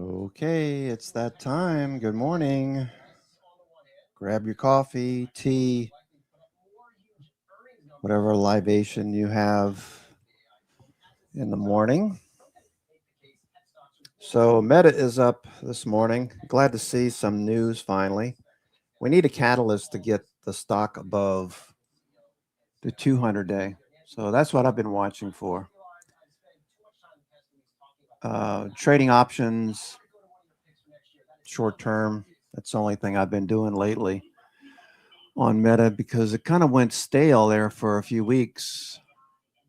Okay, it's that time. Good morning. Grab your coffee, tea, whatever libation you have in the morning. So, Meta is up this morning. Glad to see some news finally. We need a catalyst to get the stock above the 200 day. So, that's what I've been watching for. Trading options, short term. That's the only thing I've been doing lately on Meta because it kind of went stale there for a few weeks.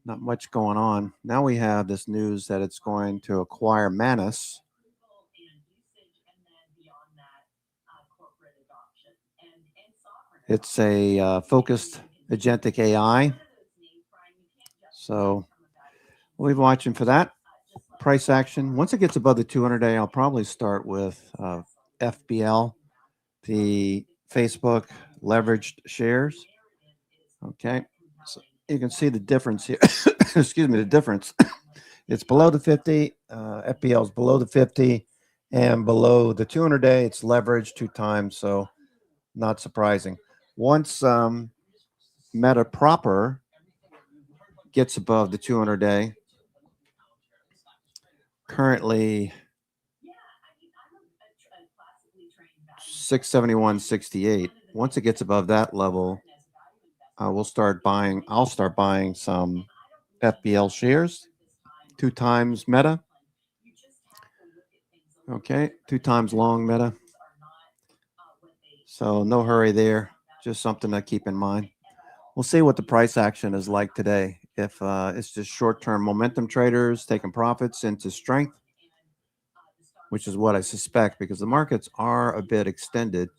Not much going on. Now we have this news that it's going to acquire Manus. It's a focused agentic AI. So we'll be watching for that. Price action. Once it gets above the 200 day, I'll probably start with FBL, the Facebook leveraged shares. Okay. So you can see the difference here. Excuse me, the difference. It's below the 50. FBL is below the 50 and below the 200 day. It's leveraged 2 times. So not surprising. Once Meta proper gets above the 200 day, currently 671.68. Once it gets above that level, I'll start buying some FBL shares, 2 times Meta. Okay, 2 times long Meta. So no hurry there. Just something to keep in mind. We'll see what the price action is like today. If it's just short-term momentum traders taking profits into strength, which is what I suspect because the markets are a bit extended.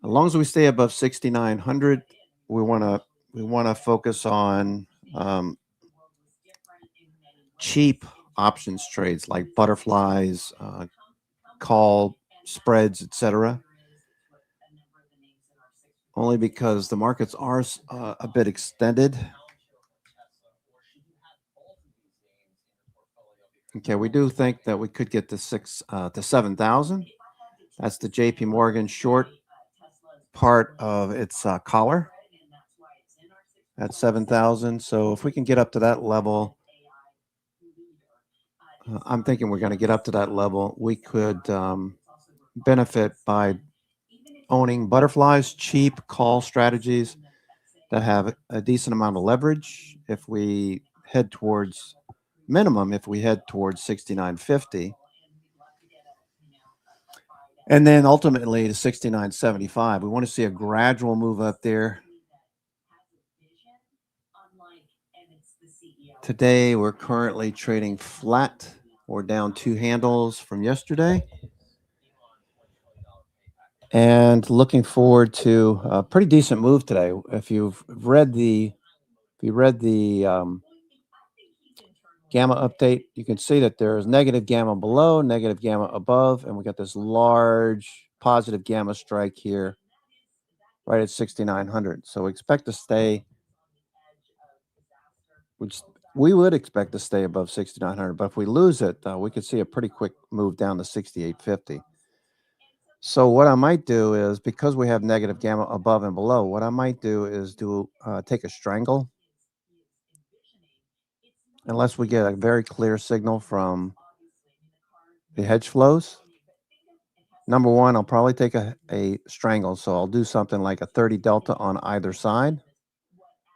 As long as we stay above 6,900, we want to focus on cheap options trades like butterflies, call spreads, etc. Only because the markets are a bit extended. Okay, we do think that we could get to 7,000. That's the J.P. Morgan short part of its collar at 7,000. So if we can get up to that level, I'm thinking we're going to get up to that level. We could benefit by owning butterflies, cheap call strategies that have a decent amount of leverage. If we head towards minimum, if we head towards 69.50, and then ultimately to 69.75, we want to see a gradual move up there. Today, we're currently trading flat or down 2 handles from yesterday. And looking forward to a pretty decent move today. If you've read the gamma update, you can see that there's negative gamma below, negative gamma above, and we got this large positive gamma strike here right at 6,900. So we expect to stay, which we would expect to stay above 6,900. But if we lose it, we could see a pretty quick move down to 6,850. So what I might do is, because we have negative gamma above and below, what I might do is take a strangle, unless we get a very clear signal from the hedge flows. Number one, I'll probably take a strangle. So I'll do something like a 30 delta on either side.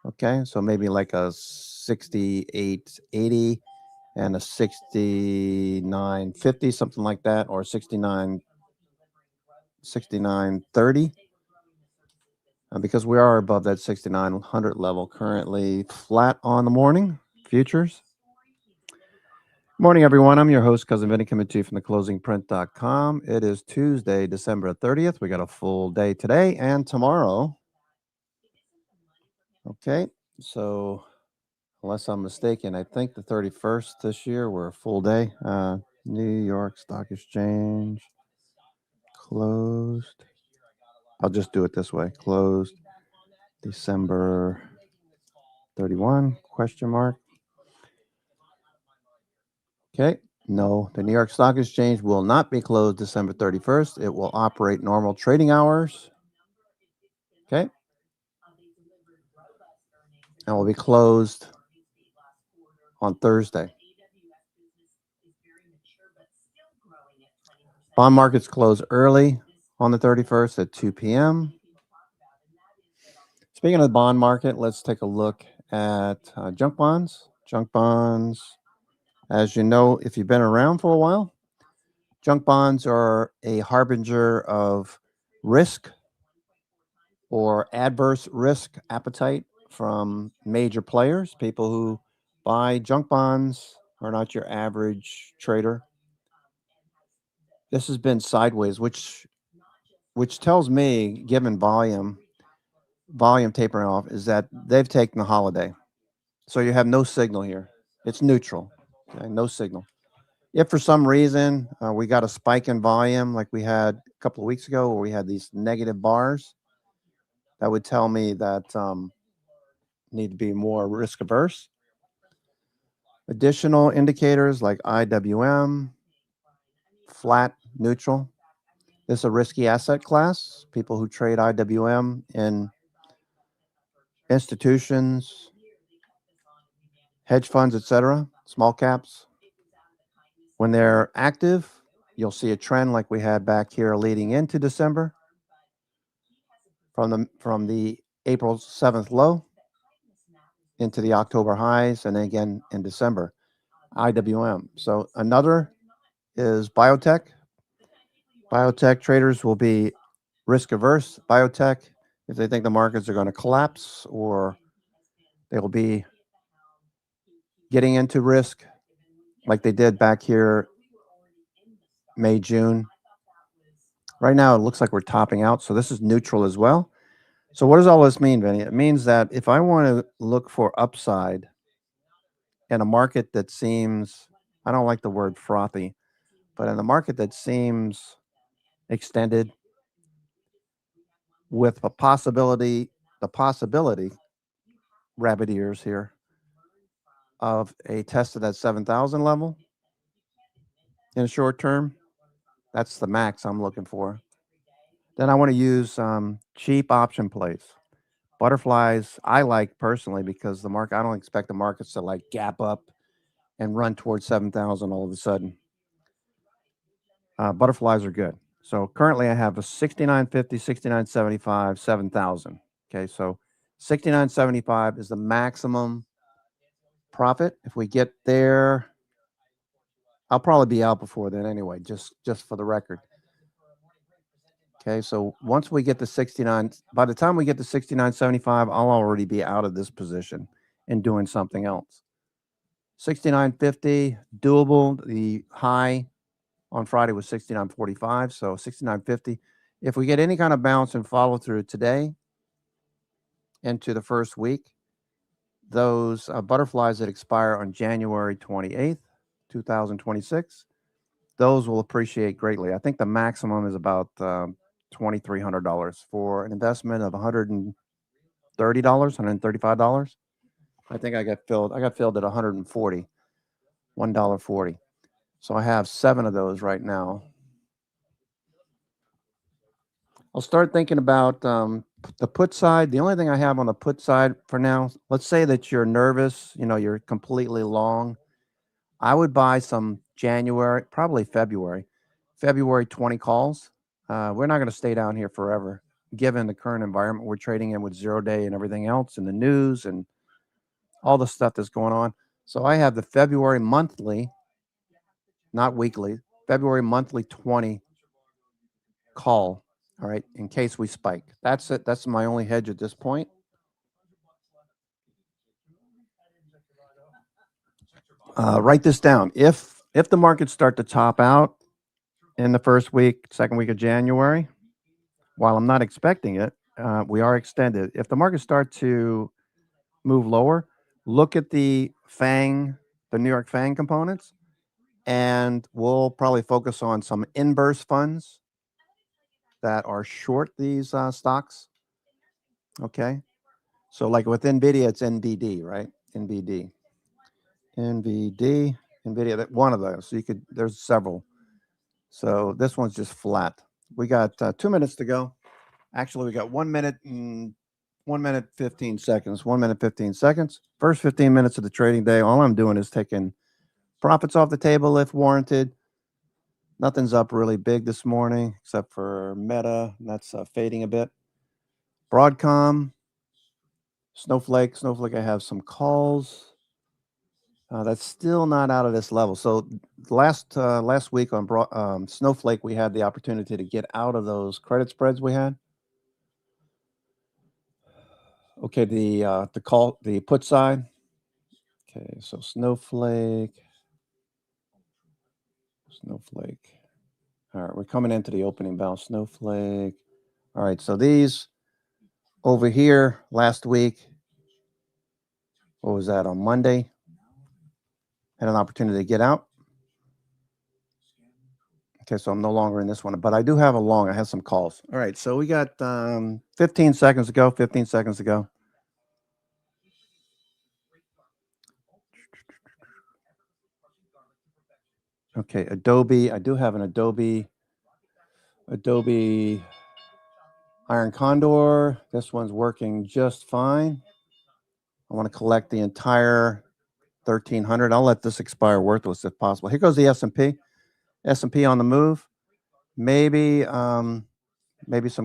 Okay, so maybe like a 68.80 and a 69.50, something like that, or 69.30. Because we are above that 6,900 level, currently flat on the morning futures. Morning, everyone. I'm your host, Cousin Vinny, coming to you from theclosingprint.com. It is Tuesday, December 30th. We got a full day today and tomorrow. Okay, so unless I'm mistaken, I think the 31st this year, we're a full day. New York Stock Exchange closed. I'll just do it this way. Closed December 31, question mark. Okay, No, the New York Stock Exchange will not be closed December 31st. It will operate normal trading hours. Okay. And will be closed on Thursday. Bond markets close early on the 31st at 2 p.m. Speaking of the bond market, let's take a look at junk bonds. Junk bonds, as you know, if you've been around for a while, junk bonds are a harbinger of risk or adverse risk appetite from major players. People who buy junk bonds are not your average trader. This has been sideways, which tells me, given volume tapering off, is that they've taken the holiday. So you have no signal here. It's neutral. Okay? No signal. If for some reason we got a spike in volume like we had a couple of weeks ago where we had these negative bars, that would tell me that need to be more risk averse. Additional indicators like IWM, flat, neutral. This is a risky asset class. People who trade IWM in institutions, hedge funds, etc., small caps, when they're active, you'll see a trend like we had back here leading into December from the April 7th low into the October highs, and then again in December, IWM. So another is biotech. Biotech traders will be risk averse. Biotech, if they think the markets are going to collapse or they will be getting into risk like they did back here May, June. Right now, it looks like we're topping out. So this is neutral as well. So what does all this mean, Vinny? It means that if I want to look for upside in a market that seems, I don't like the word frothy, but in a market that seems extended with the possibility, rabbit ears here, of a test of that 7,000 level in the short term, that's the max I'm looking for. Then I want to use cheap option plays. Butterflies, I like personally because I don't expect the markets to like gap up and run towards 7,000 all of a sudden. Butterflies are good. So currently I have a 69.50, 69.75, 7,000. Okay, so 69.75 is the maximum profit. If we get there, I'll probably be out before then anyway, just for the record. Okay, so once we get to 69, by the time we get to 69.75, I'll already be out of this position and doing something else. 69.50, doable. The high on Friday was 69.45, so 69.50. If we get any kind of bounce and follow through today into the first week, those butterflies that expire on January 28th, 2026, those will appreciate greatly. I think the maximum is about $2,300 for an investment of $130, $135. I think I got filled. I got filled at 140, $1.40. So I have 7 of those right now. I'll start thinking about the put side. The only thing I have on the put side for now, let's say that you're nervous, you're completely long. I would buy some January, probably February 20 calls. We're not going to stay down here forever, given the current environment we're trading in with 0 day and everything else, and the news and all the stuff that's going on. So I have the February monthly, not weekly, February monthly 20 call. All right, in case we spike. That's it. That's my only hedge at this point. Write this down. If the markets start to top out in the first week, second week of January, while I'm not expecting it, we are extended. If the markets start to move lower, look at the New York FANG components, and we'll probably focus on some inverse funds that are short these stocks. Okay. So like with NVIDIA, it's NVD, right? NVD. NVD. NVIDIA, that one of those. So you could, there's several. So this one's just flat. We got 2 minutes to go. Actually, we got 1 minute and 1 minute 15 seconds. 1 minute 15 seconds. First 15 minutes of the trading day. All I'm doing is taking profits off the table if warranted. Nothing's up really big this morning except for Meta. That's fading a bit. Broadcom, Snowflake. I have some calls. That's still not out of this level. So last week on Snowflake, we had the opportunity to get out of those credit spreads we had. Okay, the put side. Okay, so Snowflake. All right, we're coming into the opening bell. Snowflake. All right, so these over here last week. What was that, on Monday? Had an opportunity to get out. Okay, so I'm no longer in this one, but I do have a long. I have some calls. All right, so we got 15 seconds to go. 15 seconds to go. Okay, Adobe. I do have an Adobe Iron Condor. This one's working just fine. I want to collect the entire 1,300. I'll let this expire worthless if possible. Here goes the S&P. S&P on the move. Maybe some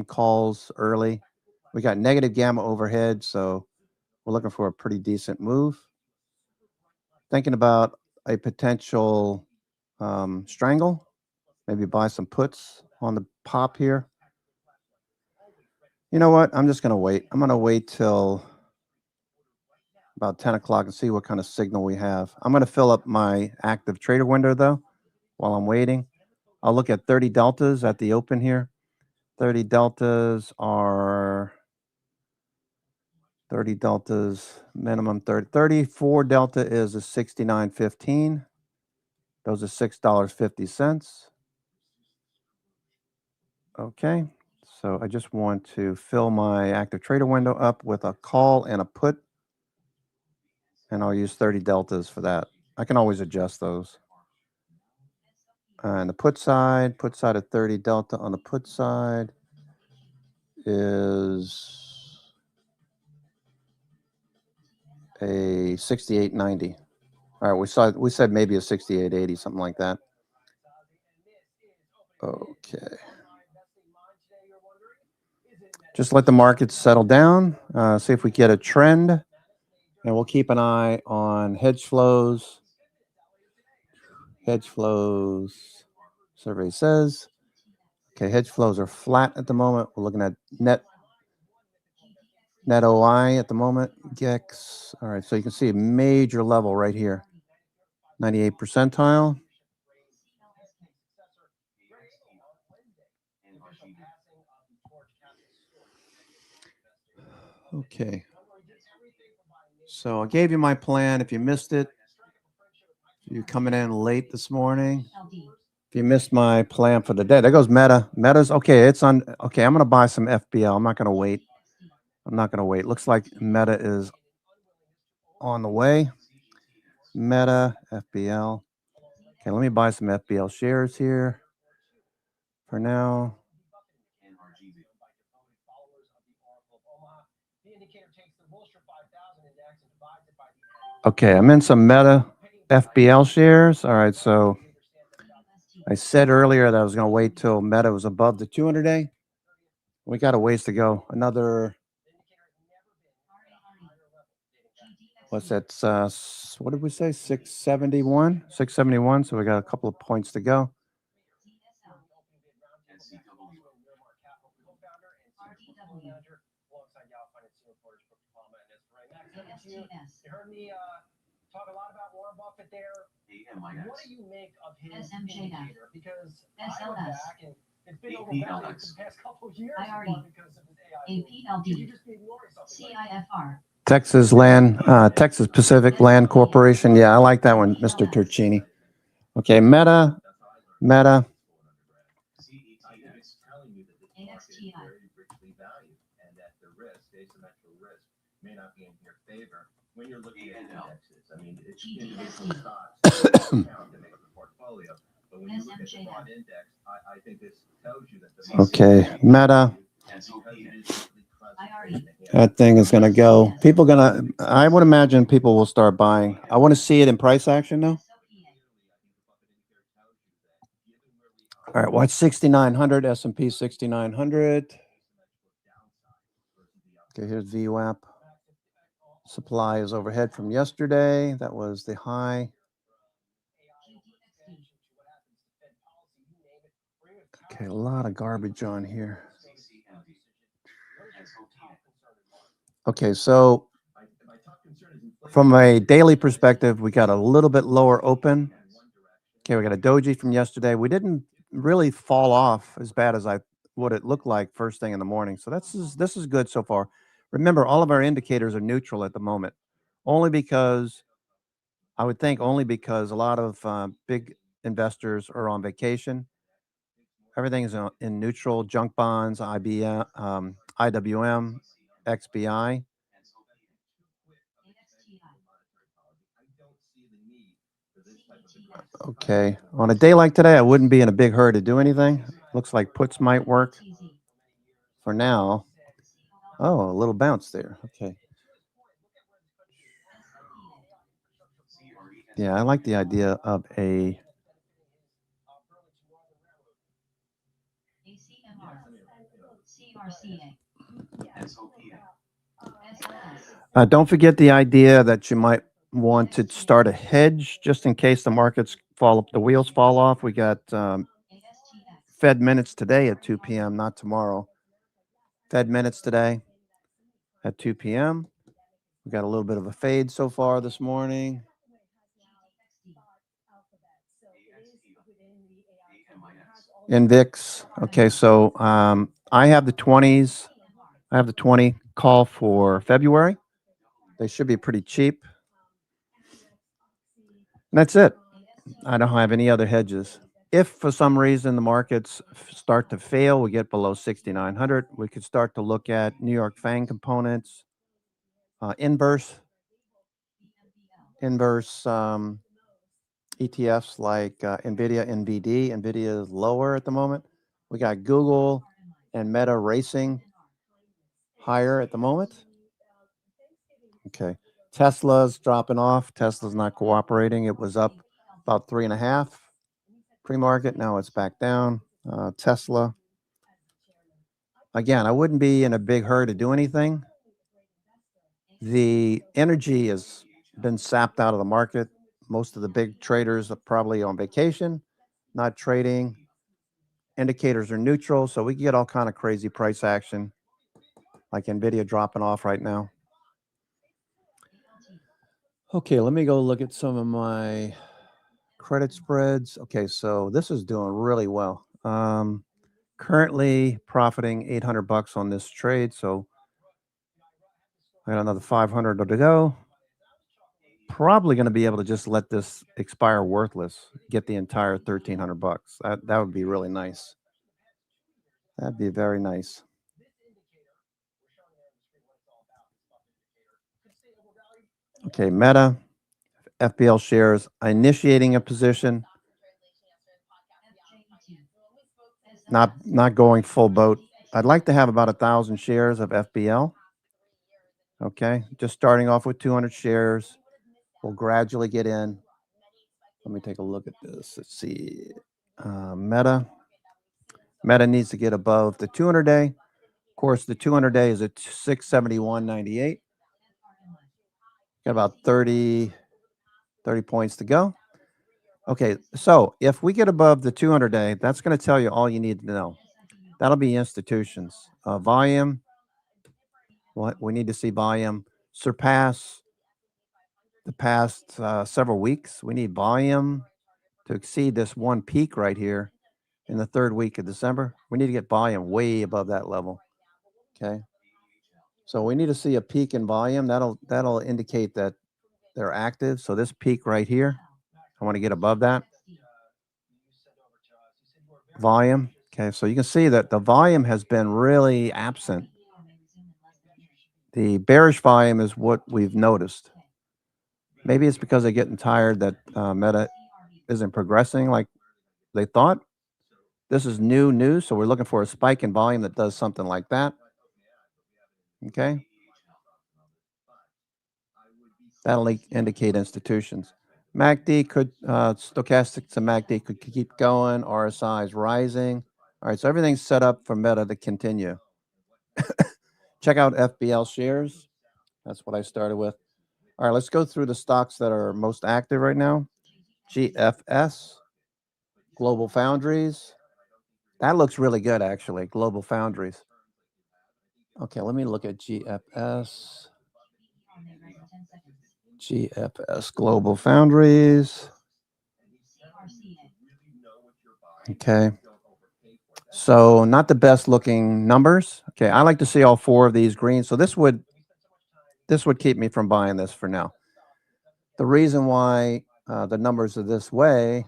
calls early. We got negative gamma overhead, so we're looking for a pretty decent move. Thinking about a potential strangle. Maybe buy some puts on the pop here. You know what? I'm just going to wait. I'm going to wait till about 10 o'clock and see what kind of signal we have. I'm going to fill up my active trader window, though, while I'm waiting. I'll look at 30 deltas at the open here. 30 deltas minimum 30. 34 delta is a 69.15. Those are $6.50. Okay, so I just want to fill my active trader window up with a call and a put, and I'll use 30 deltas for that. I can always adjust those. And the put side at 30 delta on the put side is a 68.90. All right, we said maybe a 68.80, something like that. Okay. Just let the markets settle down. See if we get a trend, and we'll keep an eye on hedge flows. Hedge flows, survey says. Okay, hedge flows are flat at the moment. We're looking at net OI at the moment. GEX. All right, so you can see a major level right here. 98 percentile. Okay. So I gave you my plan. If you missed it, you're coming in late this morning. If you missed my plan for the day, there goes Meta. Meta's okay. It's on. Okay, I'm going to buy some FBL. I'm not going to wait. Looks like Meta is on the way. Meta, FBL. Okay, let me buy some FBL shares here for now. Okay, I'm in some Meta FBL shares. All right, so I said earlier that I was going to wait till Meta was above the 200-day. We got a ways to go. Another, what's that? What did we say? 671? 671. So we got a couple of points to go. You heard me talk a lot about Warren Buffett there. What do you make of his indicator? Because I went back and it's been overvalued for the past couple of years because of his AI. You just be ignoring something. CIFR. Texas Pacific Land Corporation. Yeah, I like that one, Mr. Turcini. Okay, Meta. Okay, Meta. That thing is going to go. People going to, I would imagine people will start buying. I want to see it in price action now. All right, watch 6,900, S&P 6,900. Okay, here's VWAP. Supply is overhead from yesterday. That was the high. Okay, a lot of garbage on here. Okay, so from a daily perspective, we got a little bit lower open. Okay, we got a doji from yesterday. We didn't really fall off as bad as what it looked like first thing in the morning. So this is good so far. Remember, all of our indicators are neutral at the moment, only because a lot of big investors are on vacation. Everything's in neutral. Junk bonds, IBM, IWM, XBI. Okay. On a day like today, I wouldn't be in a big hurry to do anything. Looks like puts might work for now. Oh, a little bounce there. Okay. Yeah, I like the idea of a don't forget the idea that you might want to start a hedge just in case the markets the wheels fall off. We got Fed minutes today at 2 p.m., not tomorrow. Fed minutes today at 2 p.m. We got a little bit of a fade so far this morning. In VIX. Okay, so I have the 20s. I have the 20 call for February. They should be pretty cheap. And that's it. I don't have any other hedges. If for some reason the markets start to fail, we get below 6,900, we could start to look at New York FANG components, inverse ETFs like NVIDIA, NVD. NVIDIA is lower at the moment. We got Google and Meta racing higher at the moment. Okay. Tesla's dropping off. Tesla's not cooperating. It was up about 3.5 pre-market. Now it's back down. Tesla. Again, I wouldn't be in a big hurry to do anything. The energy has been sapped out of the market. Most of the big traders are probably on vacation, not trading. Indicators are neutral, so we can get all kind of crazy price action, like NVIDIA dropping off right now. Okay, let me go look at some of my credit spreads. Okay, so this is doing really well. Currently profiting $800 on this trade, so I got another 500 to go. Probably going to be able to just let this expire worthless, get the entire $1,300. That would be really nice. That'd be very nice. Okay, Meta, FBL shares, initiating a position. Not going full boat. I'd like to have about 1,000 shares of FBL. Okay, just starting off with 200 shares. We'll gradually get in. Let me take a look at this. Let's see. Meta. Meta needs to get above the 200-day. Of course, the 200-day is at 671.98. Got about 30 points to go. Okay, so if we get above the 200-day, that's going to tell you all you need to know. That'll be institutions. Volume. We need to see volume surpass the past several weeks. We need volume to exceed this one peak right here in the third week of December. We need to get volume way above that level. Okay. So we need to see a peak in volume. That'll indicate that they're active. So this peak right here, I want to get above that. Volume. Okay. So you can see that the volume has been really absent The bearish volume is what we've noticed. Maybe it's because they're getting tired that Meta isn't progressing like they thought. This is new news, so we're looking for a spike in volume that does something like that. Okay. That'll indicate institutions. MACD could, stochastic to MACD could keep going. RSI is rising. All right, so everything's set up for Meta to continue. Check out FBL shares. That's what I started with. All right, let's go through the stocks that are most active right now. GFS, Global Foundries. That looks really good, actually, Global Foundries. Okay, let me look at GFS. GFS, Global Foundries. Okay. So not the best looking numbers. Okay, I like to see all four of these green. So this would keep me from buying this for now. The reason why the numbers are this way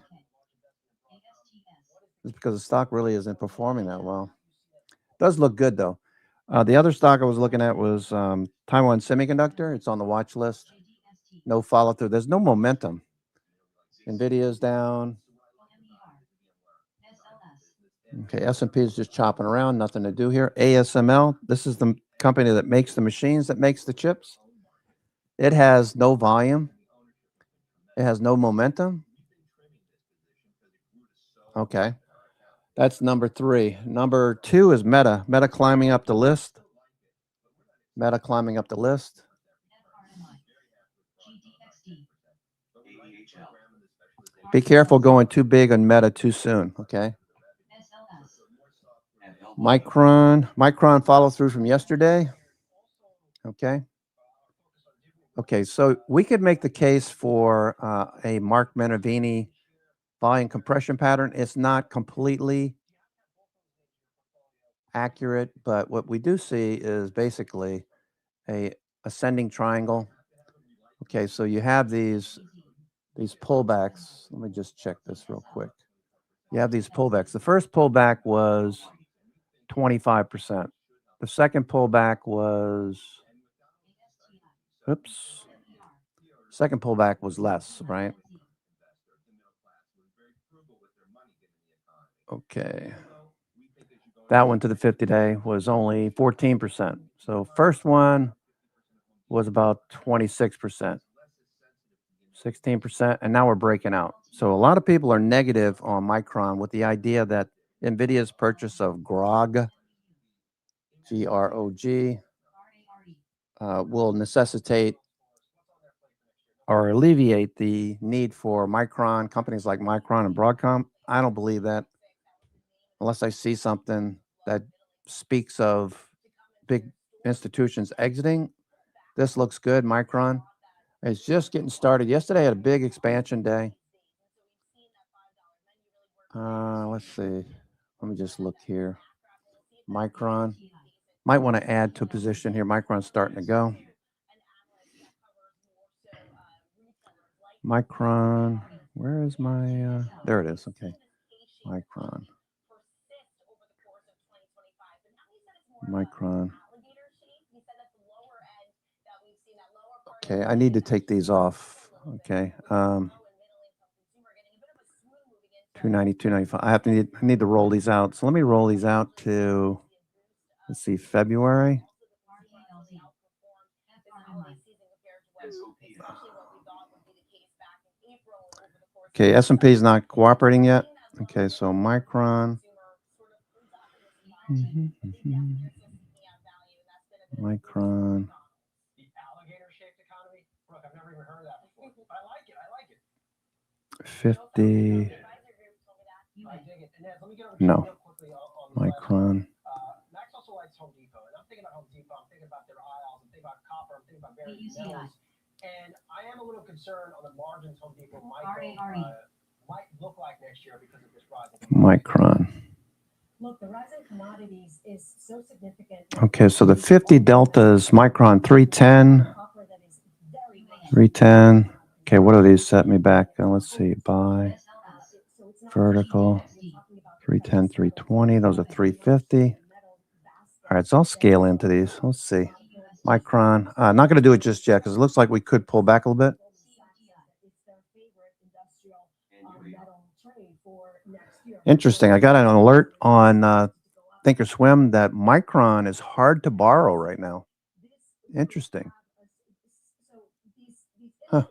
is because the stock really isn't performing that well. Does look good though. The other stock I was looking at was Taiwan Semiconductor. It's on the watch list. No follow through. There's no momentum. Nvidia's down. Okay, S&P is just chopping around. Nothing to do here. ASML. This is the company that makes the machines, that makes the chips. It has no volume. It has no momentum. Okay. That's number 3. Number 2 is Meta. Meta climbing up the list. Meta climbing up the list. Be careful going too big on Meta too soon, okay? Micron follow through from yesterday. Okay. Okay, so we could make the case for a Mark Menavini volume compression pattern. It's not completely accurate, but what we do see is basically a ascending triangle. Okay, so you have these pullbacks. Let me just check this real quick. You have these pullbacks. The first pullback was 25%. The second pullback was, second pullback was less, right? Okay. That one to the 50-day was only 14%. So first one was about 26%, 16%, and now we're breaking out. So a lot of people are negative on Micron with the idea that NVIDIA's purchase of GROG, G-R-O-G, will necessitate or alleviate the need for Micron, companies like Micron and Broadcom. I don't believe that unless I see something that speaks of big institutions exiting. This looks good. Micron is just getting started. Yesterday had a big expansion day. Let's see. Let me just look here. Micron. Might want to add to a position here. Micron's starting to go. Micron. Where is my... there it is. Okay. Micron. Micron. Okay, I need to take these off. Okay. 290, 295. I need to roll these out. So let me roll these out to, let's see, February. Okay, S&P is not cooperating yet. Okay, so Micron. Micron. 50. No. Micron. Max also likes Home Depot, and I'm thinking about Home Depot. I'm thinking about their aisles. I'm thinking about copper. I'm thinking about various metals. And I am a little concerned on the margins Home Depot might look like next year because of this rising. Micron. Look, the rise in commodities is so significant. Okay, so the 50 delta is Micron 310. 310. Okay, what do these set me back? Let's see. Buy. Vertical. 310, 320. Those are 350. All right, so I'll scale into these. Let's see. Micron. Not going to do it just yet because it looks like we could pull back a little bit. Interesting. I got an alert on Thinkorswim that Micron is hard to borrow right now. Interesting. Huh.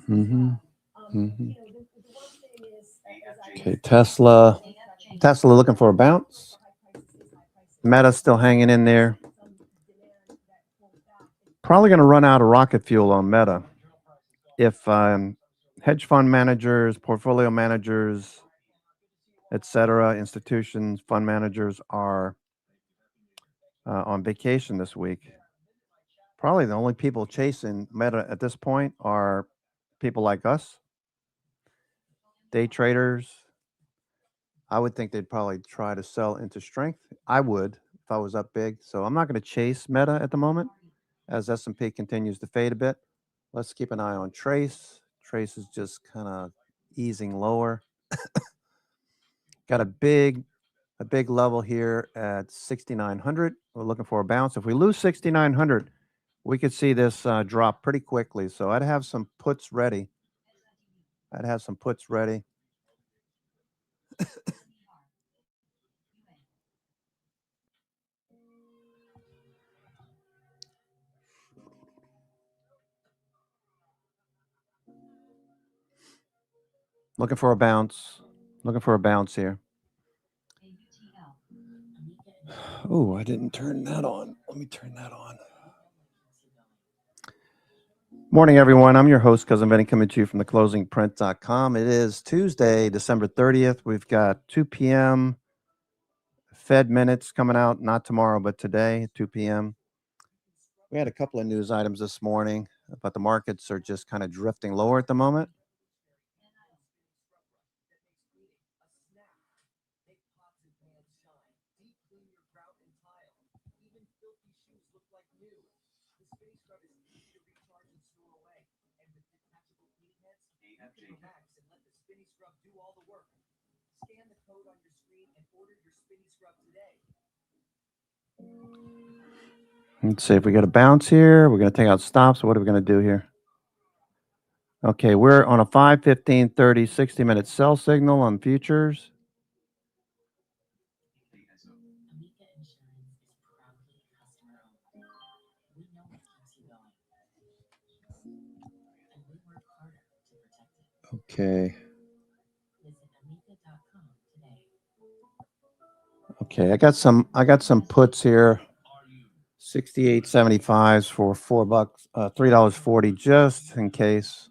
Mm-hmm. Mm-hmm. Okay, Tesla. Tesla looking for a bounce. Meta still hanging in there. Probably going to run out of rocket fuel on Meta. If hedge fund managers, portfolio managers, etc., institutions, fund managers are on vacation this week, probably the only people chasing Meta at this point are people like us, day traders. I would think they'd probably try to sell into strength. I would if I was up big. So I'm not going to chase Meta at the moment as S&P continues to fade a bit. Let's keep an eye on Trace. Trace is just kind of easing lower. Got a big level here at 6,900. We're looking for a bounce. If we lose 6,900, we could see this drop pretty quickly. So I'd have some puts ready. Looking for a bounce. Here. Oh, I didn't turn that on. Let me turn that on. Morning, everyone. I'm your host, Cousin Benny, coming to you from theclosingprint.com. It is Tuesday, December 30th. We've got 2 p.m. Fed minutes coming out, not tomorrow, but today, 2 p.m. We had a couple of news items this morning, but the markets are just kind of drifting lower at the moment. Let's see if we get a bounce here. We're going to take out stops. What are we going to do here? Okay, we're on a 5, 15, 30, 60-minute sell signal on futures. Okay. Okay, I got some puts here. 68.75s for $4, $3.40 just in case.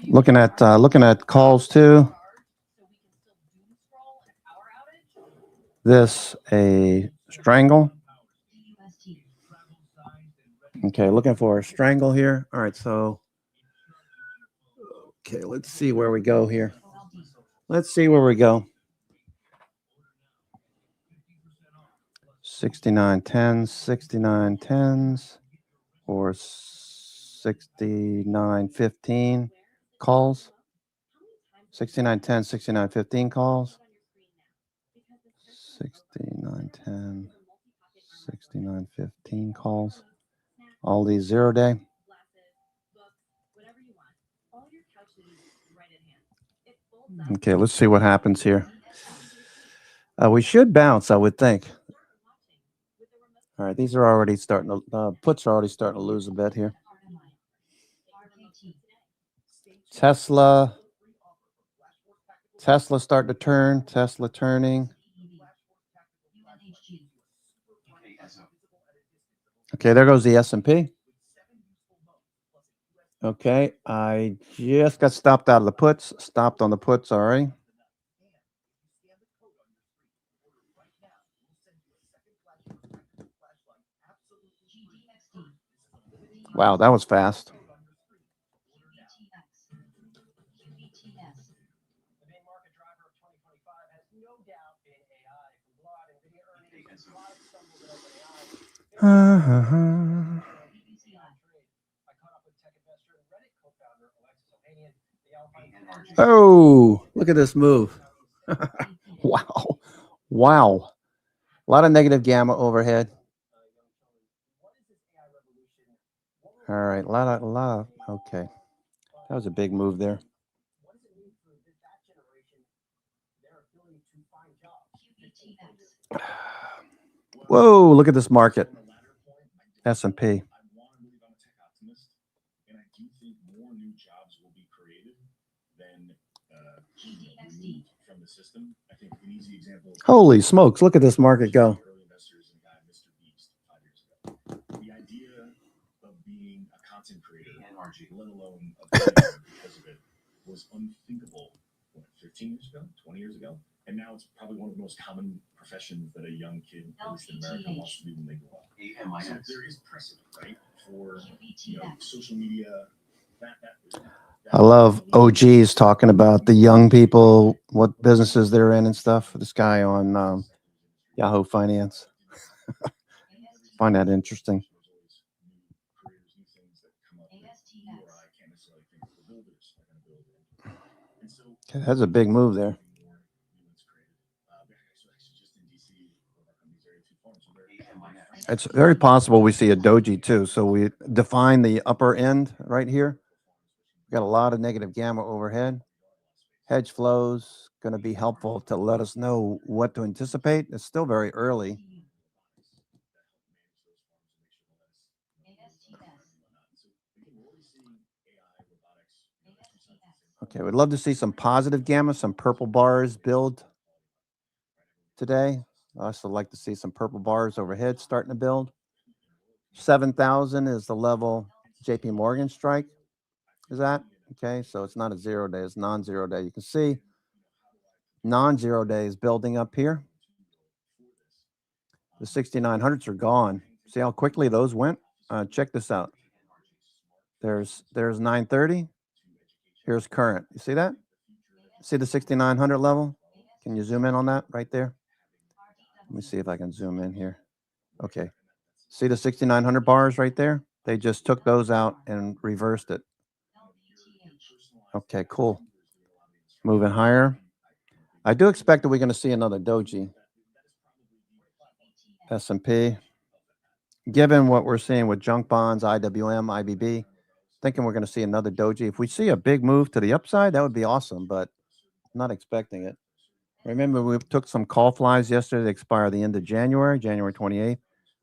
Looking at calls too. This a strangle. Okay, looking for a strangle here. All right, so okay, let's see where we go here. 69.10s or 69.15 calls. 69.10, 69.15 calls. 69.10, 69.15 calls. All these 0 day. Okay, let's see what happens here. We should bounce, I would think. All right, these are already starting to, puts are already starting to lose a bit here. Tesla starting to turn. Tesla turning. Okay, there goes the S&P. Okay, I just got stopped out of the puts. Stopped on the puts already. Wow, that was fast. Oh, look at this move. Wow. Wow. A lot of negative gamma overhead. All right. Okay. That was a big move there. Whoa, look at this market. S&P. Holy smokes, look at this market go. I love OGs talking about the young people, what businesses they're in and stuff. This guy on Yahoo Finance. Find that interesting. Okay, that's a big move there. It's very possible we see a doji too. So we define the upper end right here. We got a lot of negative gamma overhead. Hedge flows going to be helpful to let us know what to anticipate. It's still very early. Okay, we'd love to see some positive gamma, some purple bars build today. I also like to see some purple bars overhead starting to build. 7,000 is the level JP Morgan strike is at. Okay, so it's not a 0 day, it's non-zero day. You can see non-zero day is building up here. The 6,900s are gone. See how quickly those went? Check this out. There's 930. Here's current. You see that? See the 6,900 level? Can you zoom in on that right there? Let me see if I can zoom in here. Okay. See the 6,900 bars right there? They just took those out and reversed it. Okay, cool. Moving higher. I do expect that we're going to see another doji. S&P. Given what we're seeing with junk bonds, IWM, IBB, thinking we're going to see another doji. If we see a big move to the upside, that would be awesome, but I'm not expecting it. Remember, we took some call flies yesterday that expire the end of January, January 28th.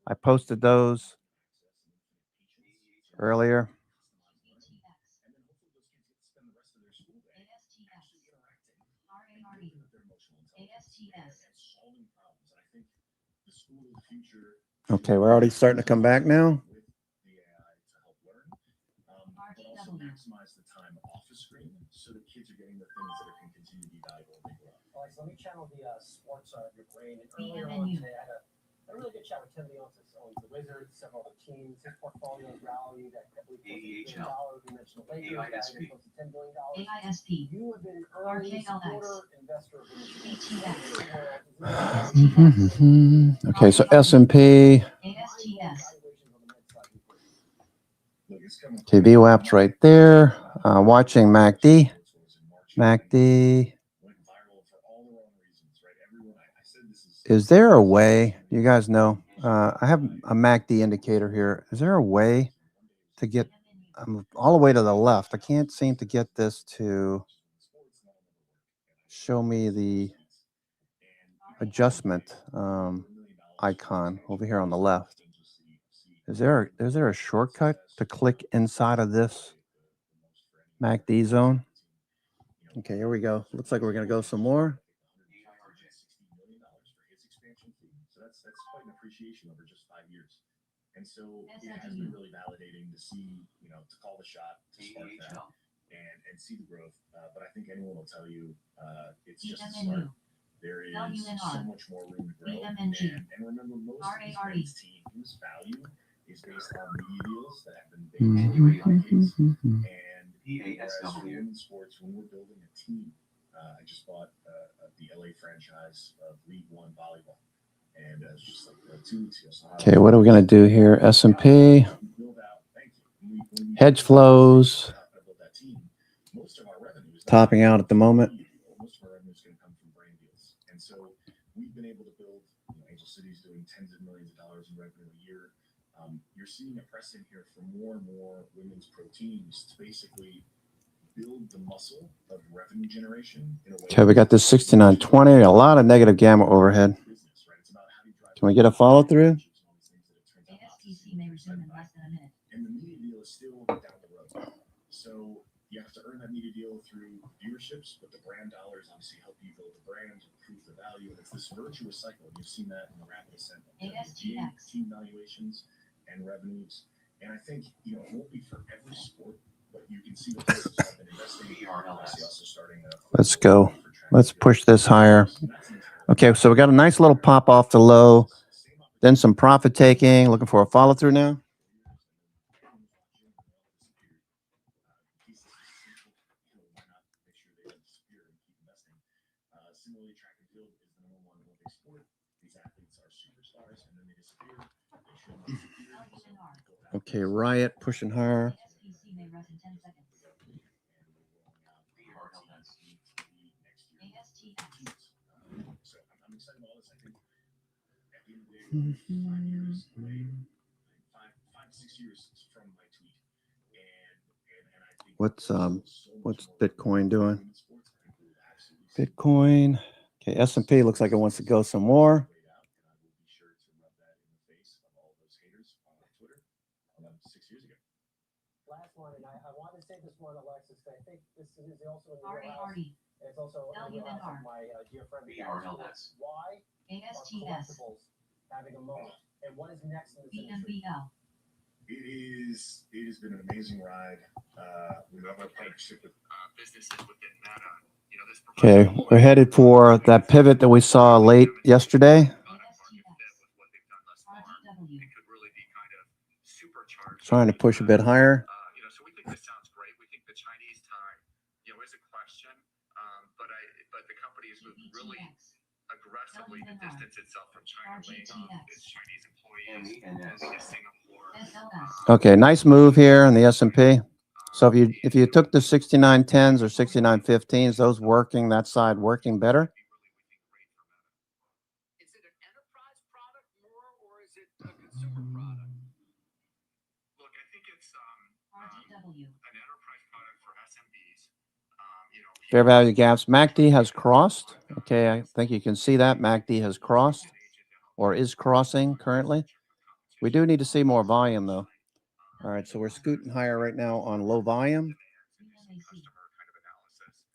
I posted those earlier. Okay, we're already starting to come back now. Let me channel the sports of your brain. And earlier on today, I had a really good chat with Tim Leon, owns the Wizards, several other teams. His portfolio is valued at, I believe, $1 billion. We mentioned the Lakers, valued at close to $10 billion. You have been an early supporter, investor of the Okay, so S&P. Okay, VWAP's right there. Watching MACD. MACD. Is there a way, you guys know, I have a MACD indicator here. Is there a way to get all the way to the left? I can't seem to get this to show me the adjustment icon over here on the left. Is there a shortcut to click inside of this MACD zone? Okay, here we go. Looks like we're going to go some more. And so it has been really validating to see, to call the shot, to spark that, and see the growth. But I think anyone will tell you it's just a start. There is so much more room to grow. And remember, most of these teams value is based on media deals that have been baked for decades. And whereas for women's sports, when we're building a team, I just bought the LA franchise of League One volleyball, and it's just like Tues. Okay, what are we going to do here? S&P, hedge flows, topping out at the moment. Most of our revenue is going to come from brand deals, and so we've been able to build. Angel City's doing tens of millions of dollars in revenue a year. You're seeing a precedent here for more and more women's pro teams to basically build the muscle of revenue generation in a way. Okay, we got this 6920, a lot of negative gamma overhead. Can we get a follow through? And the media deal is still down the road. So you have to earn that media deal through viewerships, but the brand dollars obviously help you build the brand, improve the value, and it's this virtuous cycle. You've seen that in the rapid ascent of team valuations and revenues. And I think, it won't be for every sport, but you can see the places have been investing. Also starting Let's go. Let's push this higher. Okay, so we got a nice little pop off the low, then some profit taking. Looking for a follow through now. Similarly, track and field is the number one Olympic sport. These athletes are superstars, and then they disappear. They shouldn't disappear. Okay, Riot pushing higher. So I'm excited about this. I think at the end of the day, 5 years away, 5-6 years from my tweet, and I think what's Bitcoin doing? Bitcoin. Okay, S&P looks like it wants to go some more. Last one, and I wanted to say this one, Alexis. I think this is also in the house. It's also in the house of my dear friend. Why are collectibles having a moment, and what is next in this industry? It has been an amazing ride. We love our partnership with businesses within Meta. Okay, we're headed for that pivot that we saw late yesterday. Trying to push a bit higher. So we think this sounds great. We think the Chinese time, is a question, but the company has moved really aggressively to distance itself from China, laying off its Chinese employees, moving to Singapore. Okay, nice move here in the S&P. So if you took the 6910s or 6915s, those working, that side working better. Is it an enterprise product more, or is it a consumer product? Look, I think it's an enterprise product for SMBs. Fair value gaps. MACD has crossed. Okay, I think you can see that MACD has crossed or is crossing currently. We do need to see more volume though. All right, so we're scooting higher right now on low volume. Customer kind of analysis.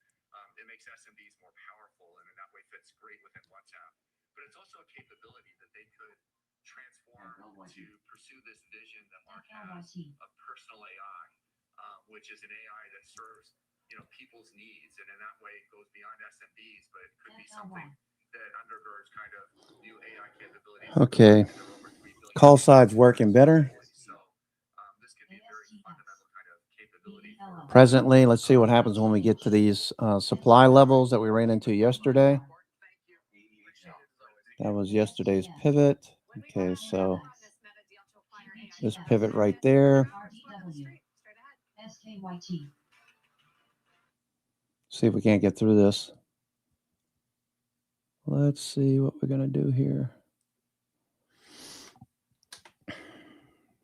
It makes SMBs more powerful, and in that way fits great within WhatsApp. But it's also a capability that they could transform to pursue this vision that Mark has of personal AI, which is an AI that serves people's needs, and in that way it goes beyond SMBs, but it could be something that undergirds kind of new AI capabilities. Okay, call side's working better. Presently, let's see what happens when we get to these supply levels that we ran into yesterday. That was yesterday's pivot. Okay, so this pivot right there. See if we can't get through this. Let's see what we're going to do here.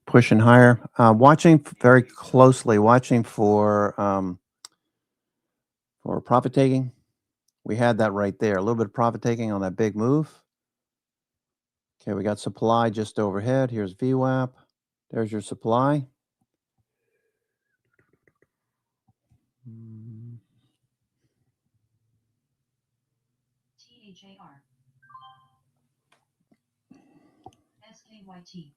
Pushing higher. Watching very closely, watching for profit taking. We had that right there. A little bit of profit taking on that big move. Okay, we got supply just overhead. Here's VWAP. There's your supply. THAR. SKYT.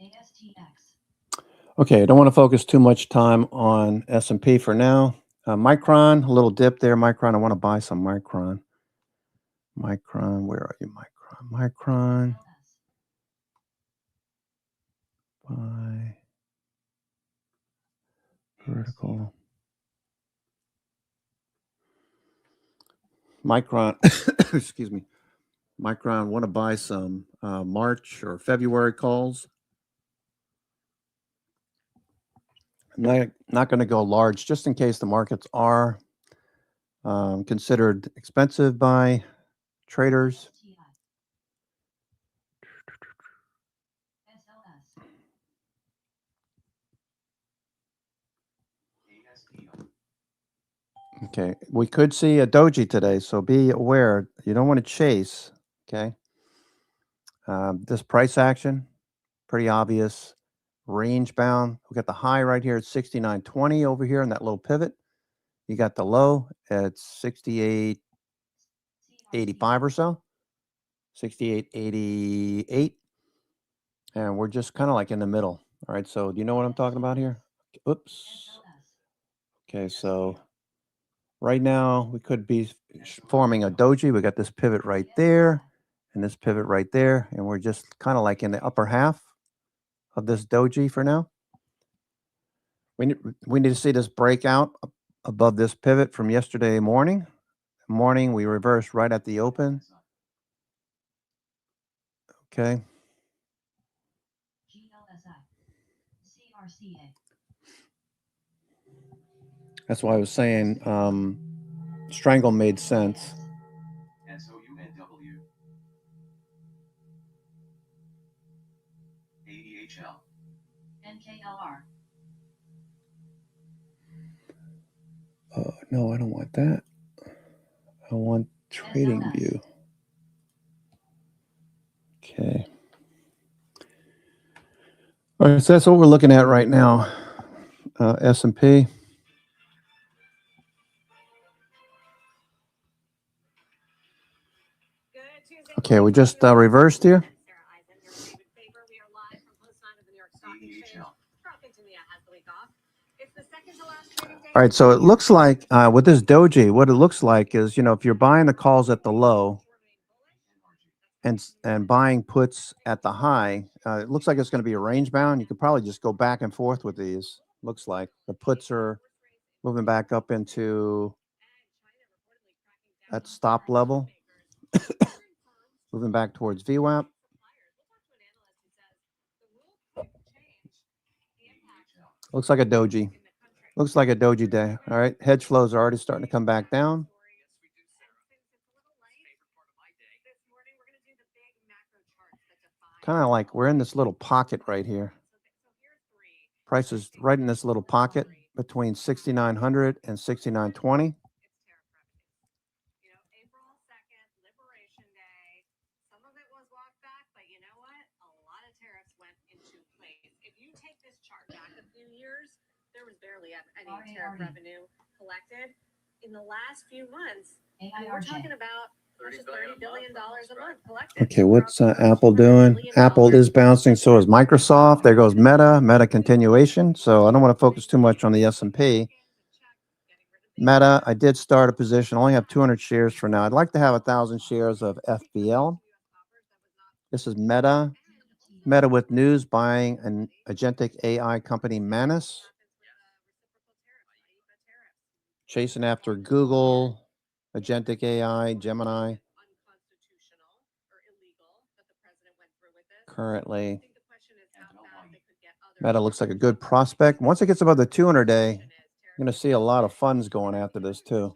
ASTX. Okay, I don't want to focus too much time on S&P for now. Micron, a little dip there. Micron, I want to buy some Micron. Micron, where are you, Micron? Micron. article. Micron, excuse me. Micron want to buy some March or February calls. I'm not going to go large just in case the markets are considered expensive by traders. STI. SLS. Okay, we could see a doji today, so be aware. You don't want to chase. Okay, this price action, pretty obvious. Range bound. We got the high right here at 69.20 over here in that little pivot. You got the low at 68.85 or so, 68.88, and we're just kind of like in the middle. All right, so do you know what I'm talking about here? Oops. SLS. Okay, so right now we could be forming a doji. We got this pivot right there and this pivot right there, and we're just kind of like in the upper half of this doji for now. We need to see this breakout above this pivot from yesterday morning. We reversed right at the open. Okay. GLSI. CRCA. That's why I was saying strangle made sense. SOUNW. ADHL. NKLR. No, I don't want that. I want trading SLS. view. Okay. All right, so that's what we're looking at right now. S&P. Okay, we just reversed here. All right, so it looks like with this doji, what it looks like is, if you're buying the calls at the low and buying puts at the high, it looks like it's going to be a range bound. You could probably just go back and forth with these. Looks like the puts are moving back up into that stop level, moving back towards VWAP. Looks like a doji. Looks like a doji day. All right, hedge flows are already starting to come back down. Kind of like we're in this little pocket right here. Price is right in this little pocket between 6,900 and 6,920. There was barely any tariff revenue collected in the last few months. We're talking about $30 billion a month collected. Okay, what's Apple doing? Apple is bouncing, so is Microsoft. There goes Meta continuation. So I don't want to focus too much on the S&P. Meta, I did start a position. I only have 200 shares for now. I'd like to have 1,000 shares of FBL. This is Meta. Meta with news buying an agentic AI company, Manus. Chasing after Google, agentic AI, Gemini. Currently, Meta looks like a good prospect. Once it gets above the 200-day, I'm going to see a lot of funds going after this too.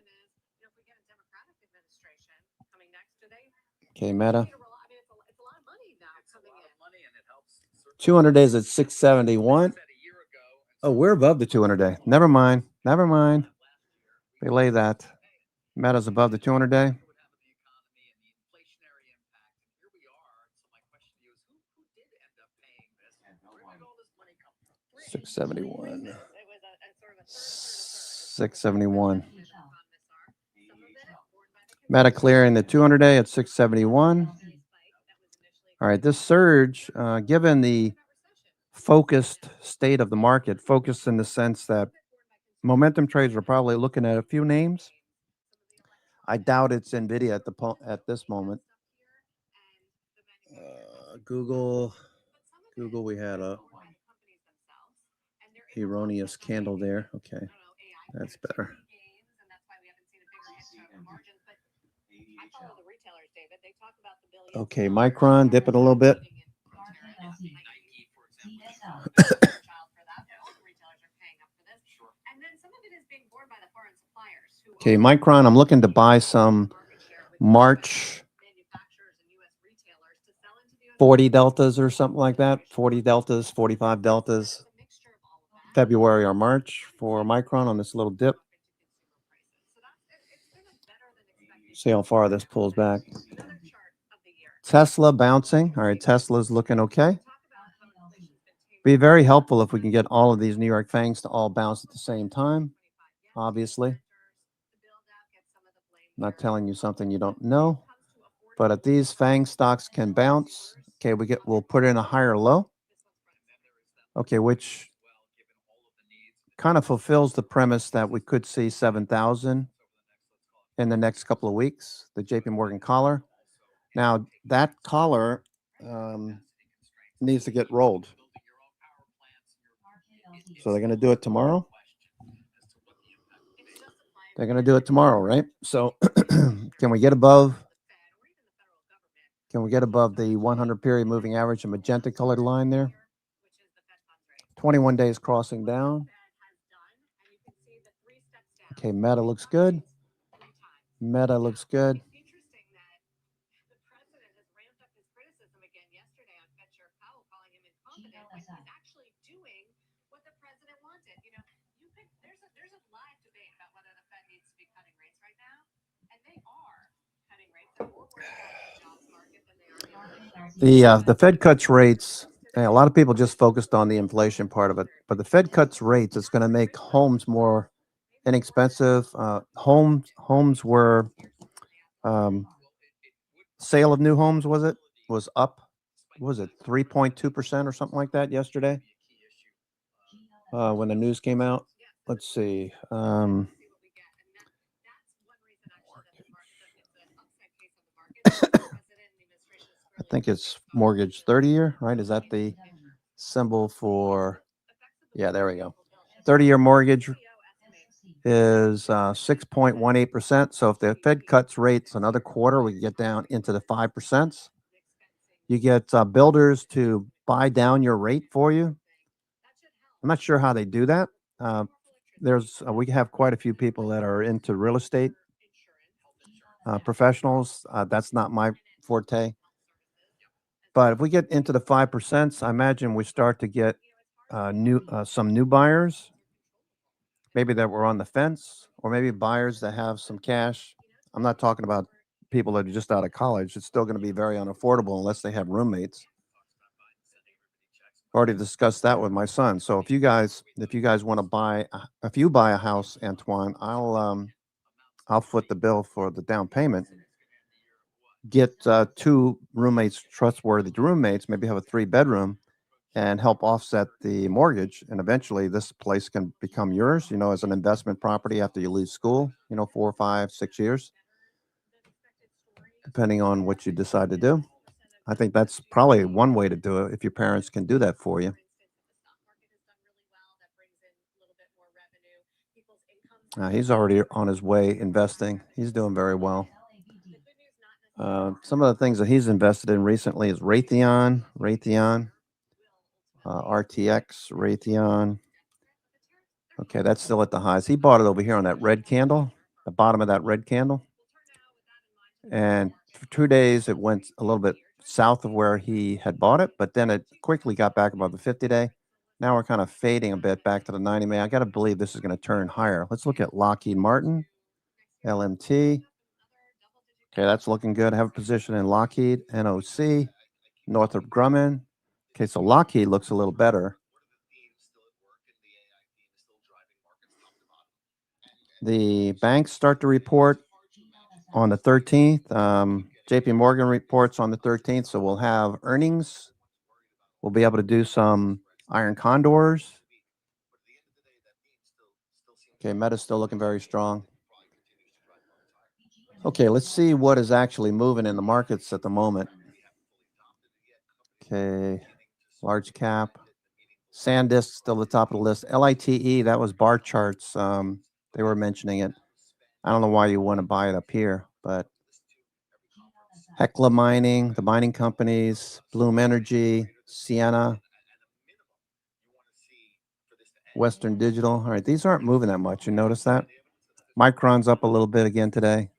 Okay, Meta. 200 days at 671. Oh, we're above the 200-day. Never mind. Relay that. Meta's above the 200-day. 671. 671. Meta clearing the 200-day at 671. All right, this surge, given the focused state of the market, focused in the sense that momentum traders are probably looking at a few names. I doubt it's NVIDIA at this moment. Google we had a erroneous candle there. Okay, I don't know, AI that's better. gains, and that's why we haven't seen a bigger hit to margins. But I follow the retailers, David. They talk about the billions. Okay, Micron dipping a little bit. Nike, for example, Child for that, but all the retailers are paying up for this. And then some of it is being borne by the foreign suppliers who Okay, are Micron, I'm looking to buy some market share with March manufacturers and U.S. retailers to sell into the U.S. 40 deltas or something like that. 40 deltas, 45 deltas, It's a mixture of all of that. February or March for Micron on this little dip. Up into consumer prices. So it's been a better than expected. See how far this pulls back. Another chart of the year. Tesla bouncing. All right, Tesla's looking okay. Talk about how inflation's been tamed. Be very helpful if we can get all of these New York FANGs to all bounce at the same time. Obviously, The build out gets some of the blame. not telling you something you don't know, but if these FANG stocks can bounce, okay, we'll put in a higher low. Okay, which kind of fulfills the premise that we could see 7,000 in the next couple of weeks, the JP Morgan collar. Now, that collar needs to get rolled. So they're going to do it tomorrow. They're going to do it tomorrow, right? So can we get above? Can we get above the 100 period moving average, a magenta colored line there? 21 days crossing down. Okay, Meta looks good. Meta looks good. It's interesting that the president has ramped up his criticism again yesterday on Fed Chair Powell, calling him incompetent when he's actually doing what the president wanted. You know, there's a live debate about whether the Fed needs to be cutting rates right now, and they are cutting rates. They're more worried about the jobs market than they are The Fed cuts rates. A lot of people just focused on the inflation part of it, but the Fed cuts rates. It's going to make homes more inexpensive. Homes were sale of new homes was up. Was it 3.2% or something like that yesterday? When the news came out. Let's see. I think it's mortgage 30-year, right? Is that the symbol for? Yeah, there we go. 30-year mortgage is 6.18%. So if the Fed cuts rates another quarter, we can get down into the 5%. You get builders to buy down your rate for you. I'm not sure how they do that. We have quite a few people that are into real estate professionals. That's not my forte. But if we get into the 5%, I imagine we start to get some new buyers, maybe that were on the fence, or maybe buyers that have some cash. I'm not talking about people that are just out of college. It's still going to be very unaffordable unless they have roommates. Already discussed that with my son. So if you guys want to buy, if you buy a house, Antoine, I'll foot the bill for the down payment. Get two roommates, trustworthy roommates, maybe have a 3-bedroom, and help offset the mortgage. And eventually this place can become yours, as an investment property after you leave school, 4, 5, 6 years, depending on what you decide to do. I think that's probably one way to do it if your parents can do that for you. He's already on his way investing. He's doing very well. Some of the things that he's invested in recently is Raytheon, RTX, Raytheon. Okay, that's still at the highs. He bought it over here on that red candle, the bottom of that red candle. And for 2 days, it went a little bit south of where he had bought it, but then it quickly got back above the 50-day. Now we're kind of fading a bit back to the 90-day. I got to believe this is going to turn higher. Let's look at Lockheed Martin, LMT. Okay, that's looking good. I have a position in Lockheed, NOC, Northrop Grumman. Okay, so Lockheed looks a little better. The banks start to report on the 13th. JP Morgan reports on the 13th, so we'll have earnings. We'll be able to do some iron condors. Okay, Meta's still looking very strong. Okay, let's see what is actually moving in the markets at the moment. Okay, large cap, SanDisk still the top of the list. LITE, that was bar charts. They were mentioning it. I don't know why you want to buy it up here, but Hecla Mining, the mining companies, Bloom Energy, Sienna, Western Digital. All right, these aren't moving that much. You notice that? Micron's up a little bit again today.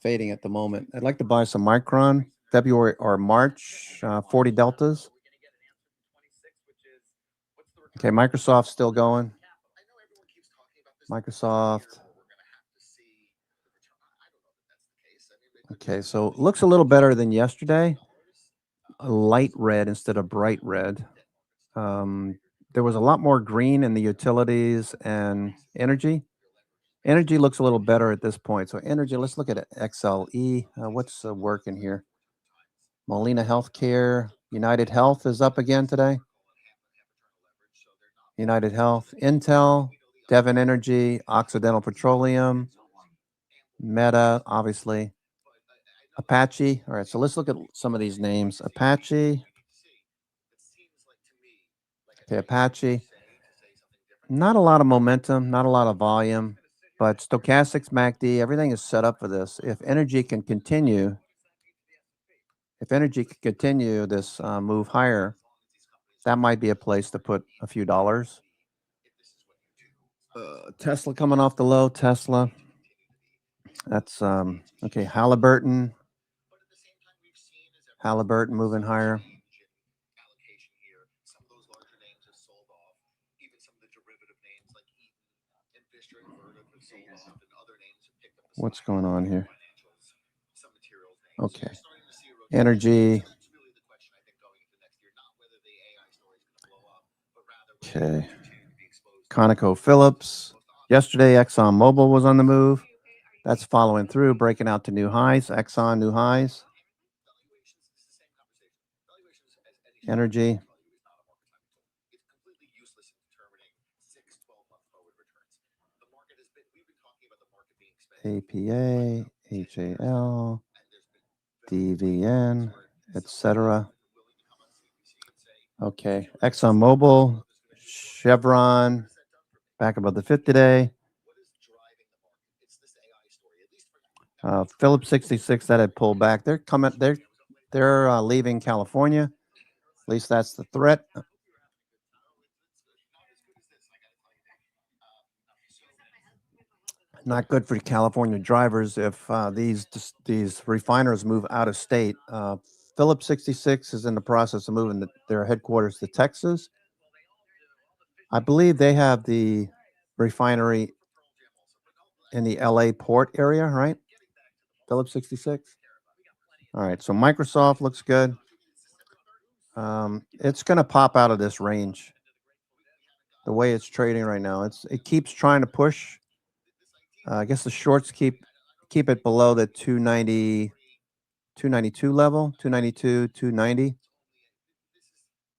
Fading at the moment. I'd like to buy some Micron, February or March, 40 deltas. Okay, Microsoft's still going. Microsoft. Okay, so it looks a little better than yesterday. A light red instead of bright red. There was a lot more green in the utilities and energy. Energy looks a little better at this point. So energy, let's look at it. XLE. What's working here? Molina Healthcare. United Health is up again today. United Health. Intel. Devon Energy. Occidental Petroleum. Meta, obviously. Apache. All right, so let's look at some of these names. Apache. Okay, Apache. Not a lot of momentum, not a lot of volume, but stochastics, MACD, everything is set up for this. If energy can continue this move higher, that might be a place to put a few dollars. Tesla coming off the low. Tesla. That's okay. Halliburton moving higher. What's going on here? Okay. Energy. Okay. ConocoPhillips. Yesterday, ExxonMobil was on the move. That's following through, breaking out to new highs. Exxon, new highs. Energy. APA, HAL, DVN, etc. Okay, ExxonMobil, Chevron, back above the 50-day. Phillips 66, that had pulled back. They're coming. They're leaving California. At least that's the threat. Not good for California drivers if these refiners move out of state. Phillips 66 is in the process of moving their headquarters to Texas. I believe they have the refinery in the LA port area, right? Phillips 66. All right, so Microsoft looks good. It's going to pop out of this range. The way it's trading right now, it keeps trying to push. I guess the shorts keep it below the 290, 292 level, 292, 290.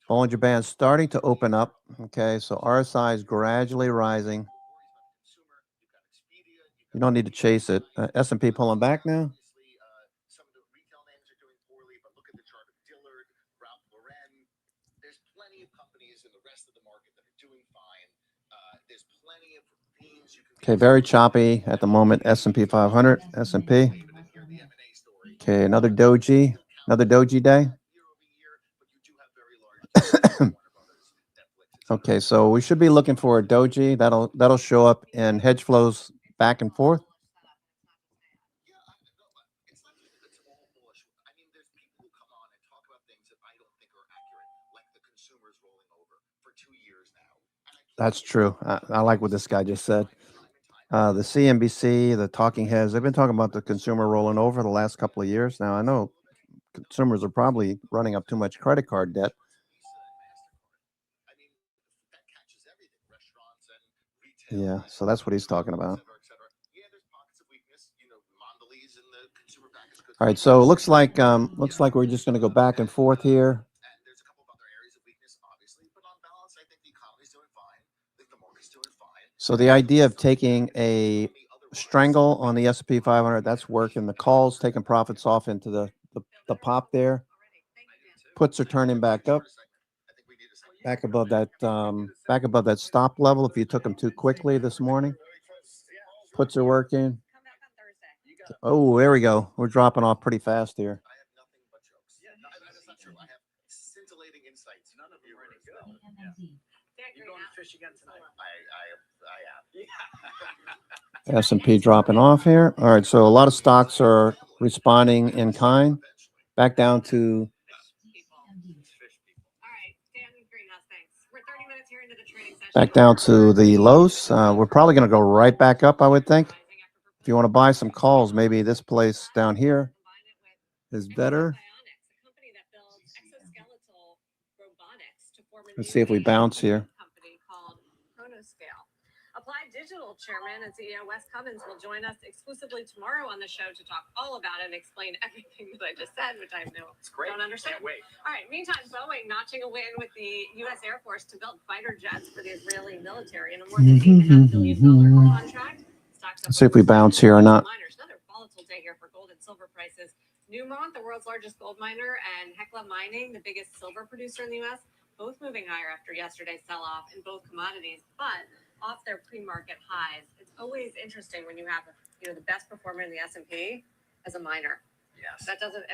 Bollinger Band starting to open up. Okay, so RSI is gradually rising. You don't need to chase it. S&P pulling back now. Okay, very choppy at the moment. S&P 500, S&P. Okay, another doji day. Okay, so we should be looking for a doji. That'll show up in hedge flows back and forth. That's true. I like what this guy just said. The CNBC, the talking heads, they've been talking about the consumer rolling over the last couple of years. Now, I know consumers are probably running up too much credit card debt. Yeah, so that's what he's talking about. All right, so it looks like we're just going to go back and forth here. So the idea of taking a strangle on the S&P 500, that's working. The calls taking profits off into the pop there. Puts are turning back up. back above that stop level. If you took them too quickly this morning, puts are working. Come back on Thursday. Oh, there we go. We're dropping off pretty fast here. I have nothing but jokes. Yeah, no, that's not true. I have scintillating insights. None of them are any good. DMNZ. You going to fish again tonight? I am. S&P dropping off here. All right, so a lot of stocks are responding in kind. Back down to DCMD. All right, Dan Greenhouse, thanks. We're 30 minutes here into the trading session. back down to the lows. We're probably going to go right back up, I would think. If you want to buy some calls, maybe this place down here is better. Let's see if we bounce here. Company called Chronoscale. Applied Digital Chairman and CEO Wes Cummins will join us exclusively tomorrow on the show to talk all about it and explain everything that I just said, which I know It's great. don't understand. Can't wait. All right, meantime, Boeing notching a win with the U.S. Air Force to build fighter jets for the Israeli military in a more than $8.5 billion contract. Let's see if we bounce here or not. Miners, another volatile day here for gold and silver prices. Newmont, the world's largest gold miner, and Hecla Mining, the biggest silver producer in the U.S., both moving higher after yesterday's sell-off in both commodities, but off their pre-market highs. It's always interesting when you have, the best performer in the S&P as a miner. Yes. That doesn't,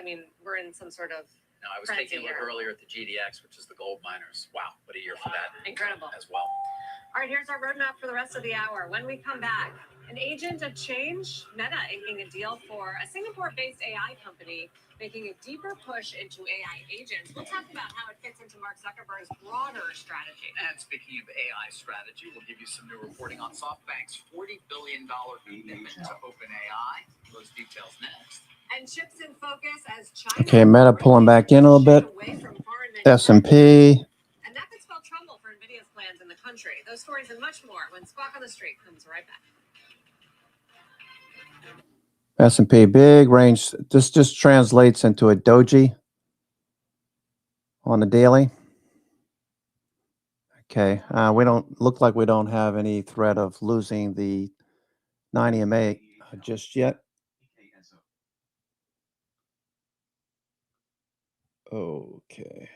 we're in some sort of No, I was frenzy taking a look here. earlier at the GDX, which is the gold miners. Wow, what a year for that. Incredible. As well. All right, here's our roadmap for the rest of the hour. When we come back, an agent of change, Meta inking a deal for a Singapore-based AI company, making a deeper push into AI agents. We'll talk about how it fits into Mark Zuckerberg's broader strategy. And speaking of AI strategy, we'll give you some new reporting on SoftBank's $40 billion commitment to OpenAI. Those details next. And chips in focus as China. Okay, Meta pulling back in a little bit. Away from foreign S&P. and that could spell trouble for NVIDIA's plans in the country. Those stories and much more when Squawk on the Street comes right back. S&P big range. This just translates into a doji on the daily. Okay, we don't look like we don't have any threat of losing the 9 EMA just yet. Okay.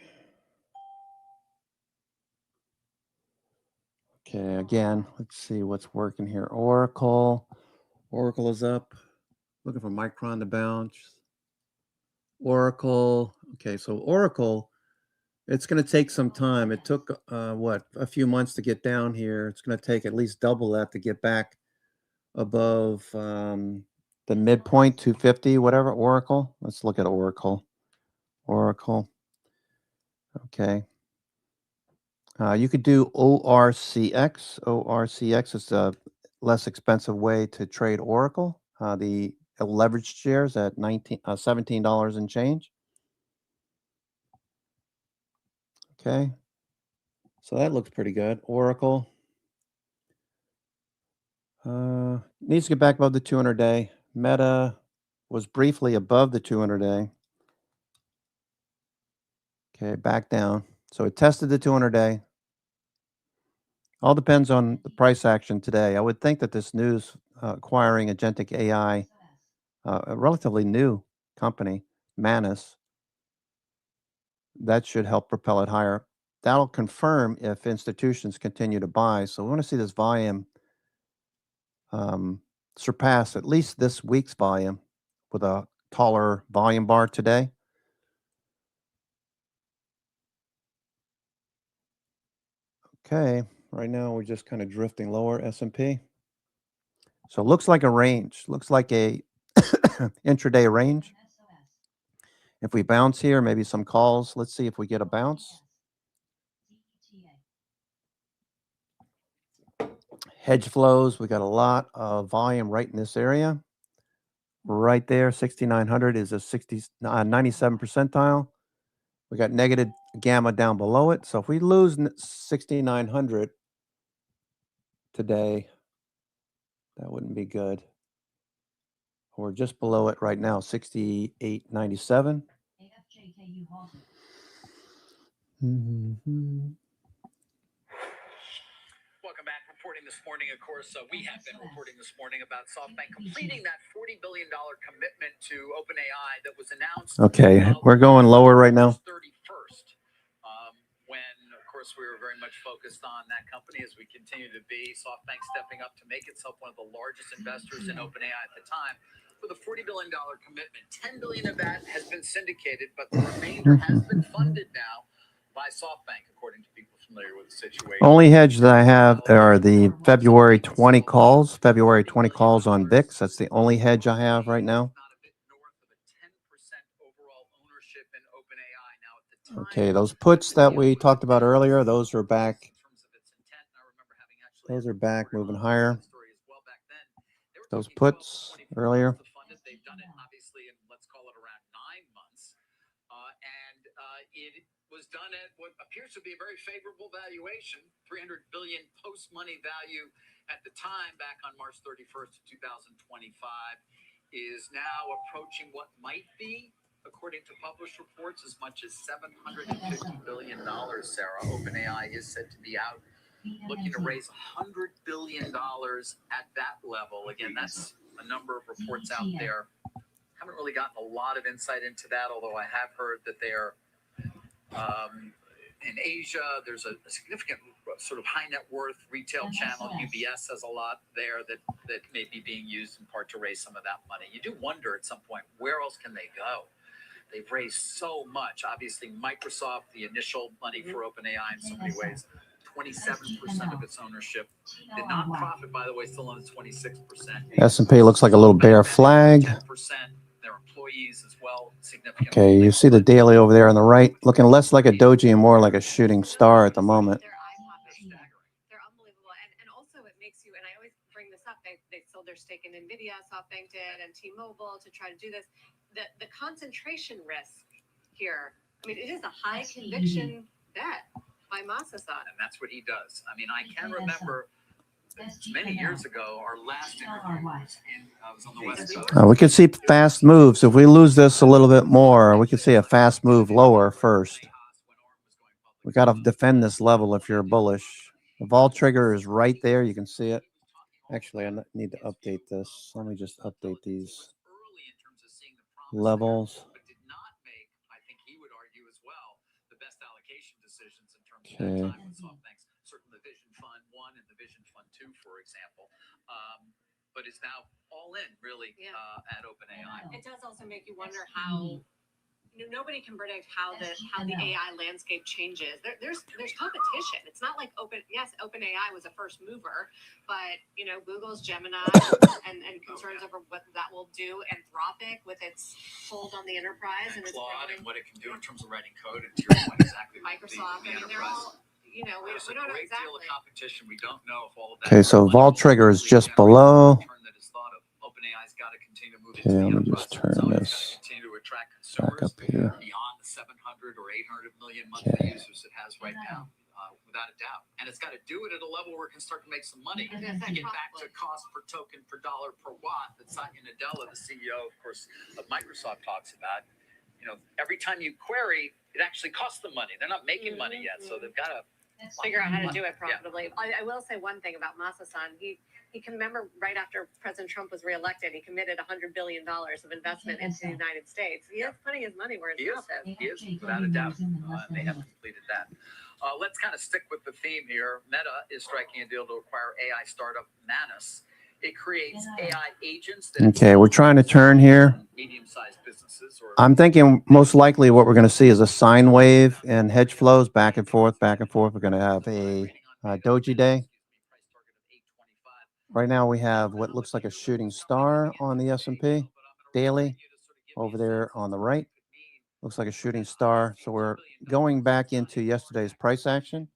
Okay, again, let's see what's working here. Oracle is up. Looking for Micron to bounce. Oracle. Okay, so Oracle, it's going to take some time. It took, a few months to get down here. It's going to take at least double that to get back above the midpoint, 250, whatever. Oracle. Let's look at Oracle. Okay. You could do ORCX. ORCX is a less expensive way to trade Oracle. The leveraged shares at $17 and change. Okay. So that looks pretty good. Oracle needs to get back above the 200-day. Meta was briefly above the 200-day. Okay, back down. So it tested the 200-day. All depends on the price action today. I would think that this news acquiring agentic AI, a relatively new company, Manus, that should help propel it higher. That'll confirm if institutions continue to buy. So we want to see this volume surpass at least this week's volume with a taller volume bar today. Okay, right now we're just kind of drifting lower, S&P. So it looks like a range, looks like a intraday range. If we bounce here, maybe some calls. Let's see if we get a bounce. Hedge flows, we got a lot of volume right in this area. Right there, 6,900 is a 97 percentile. We got negative gamma down below it. So if we lose 6,900 today, that wouldn't be good. We're just below it right now, 68.97. Welcome back. Reporting this morning, of course, we have been reporting this morning about SoftBank completing that $40 billion commitment to OpenAI that was announced. Okay, we're going lower right now. 31st, when, of course, course, we were very much focused on that company as we continue to be. SoftBank stepping up to make itself one of the largest investors in OpenAI at the time with a $40 billion commitment. $10 billion of that has been syndicated, but the remainder has been funded now by SoftBank, according to people familiar with the situation. Only hedge that I have are the February 20 calls. February 20 calls on VIX. That's the only hedge I have right now. Not a bit north of a 10% overall ownership in OpenAI. Now, at the time, Okay, those puts that we talked about earlier, those are back. in terms of its intent, and I remember having actually Those are reported back, on moving that higher. story as well back then. They were Those talking 12 to puts 24 earlier. months to fund it. They've done it obviously in, let's call it, around 9 months. It was done at what appears to be a very favorable valuation, $300 billion post-money value at the time, back on March 31st of 2025, is now approaching what might be, according to published reports, as much as $750 billion, Sarah. OpenAI is said to be out looking to raise $100 billion at that level. Again, that's a number of reports out there. Haven't really gotten a lot of insight into that, although I have heard that they're in Asia. There's a significant sort of high net worth retail channel. UBS has a lot there that may be being used in part to raise some of that money. You do wonder at some point, where else can they go? They've raised so much. Obviously, Microsoft, the initial money for OpenAI in so many ways, 27% of its ownership. The nonprofit, by the way, still owns 26%. S&P looks like a little bear flag. 10%. Their employees as well, significant. Okay, you see the daily over there on the right, looking less like a doji and more like a shooting star at the moment. They're eye-popping. They're unbelievable. And also it makes you, and I always bring this up, they sold their stake in NVIDIA, SoftBank did, and T-Mobile to try to do this. The concentration risk here, I mean, it is a high conviction bet by Masasan. And that's what he does. I mean, I can remember many years ago, our last interview was on the West Coast. We could see fast moves. If we lose this a little bit more, we could see a fast move lower first. We got to defend this level if you're bullish. The vol trigger is right there. You can see it. Actually, I need to update this. Let me just update these levels. But did not make, I think he would argue as well, the best allocation decisions in terms of that time with SoftBank's, certainly the Vision Fund 1 and the Vision Fund 2, for example. But is now all in, really, at OpenAI. It does also make you wonder how nobody can predict how the AI landscape changes. There's competition. It's not like OpenAI was a first mover, but Google's Gemini and concerns over what that will do. Anthropic with its hold on the enterprise and Claude and what it can do in terms of writing code, and to your point, exactly. Microsoft. I mean, they're all. We don't know There's a great deal of competition. We don't know if all of that. Okay, so vol trigger is just below. OpenAI's got to continue to move Okay, let me just turn this continue to attract back consumers up here. beyond the 700 or 800 million monthly users it has right now, without a doubt. And it's got to do it at a level where it can start to make some money. To get back to cost per token per dollar per watt that Satya Nadella, the CEO, of course, of Microsoft, talks about. Every time you query, it actually costs them money. They're not making money yet, so they've got to figure out how to do it profitably. I will say one thing about Masasan. He can remember right after President Trump was reelected, he committed $100 billion of investment into the United States. He is putting his money where his mouth is. He is, without a doubt. They haven't completed that. Let's kind of stick with the theme here. Meta is striking a deal to acquire AI startup Manus. It creates AI agents. Okay, we're trying to turn here. Medium-sized businesses. I'm thinking most likely what we're going to see is a sine wave and hedge flows back and forth, back and forth. We're going to have a doji day. Right now we have what looks like a shooting star on the S&P daily over there on the right. Looks like a shooting star. So we're going back into yesterday's price action.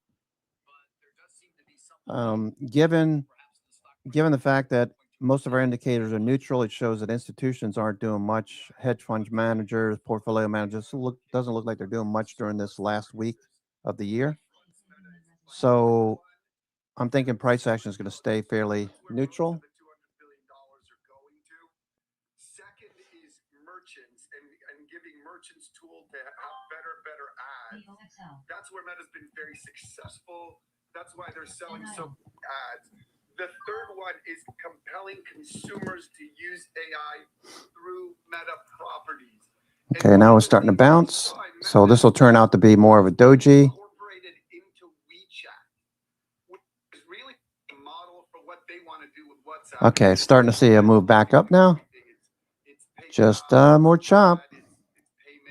Given the fact that most of our indicators are neutral, it shows that institutions aren't doing much. Hedge fund managers, portfolio managers, doesn't look like they're doing much during this last week of the year. So I'm thinking price action is going to stay fairly neutral. $200 billion are going to. Second is merchants and giving merchants tools to have better ads. That's where Meta's been very successful. That's why they're selling so ads. The third one is compelling consumers to use AI through Meta properties. Okay, now we're starting to bounce. So this will turn out to be more of a doji. Incorporated into Okay, starting to see a move back up now. Just more chop.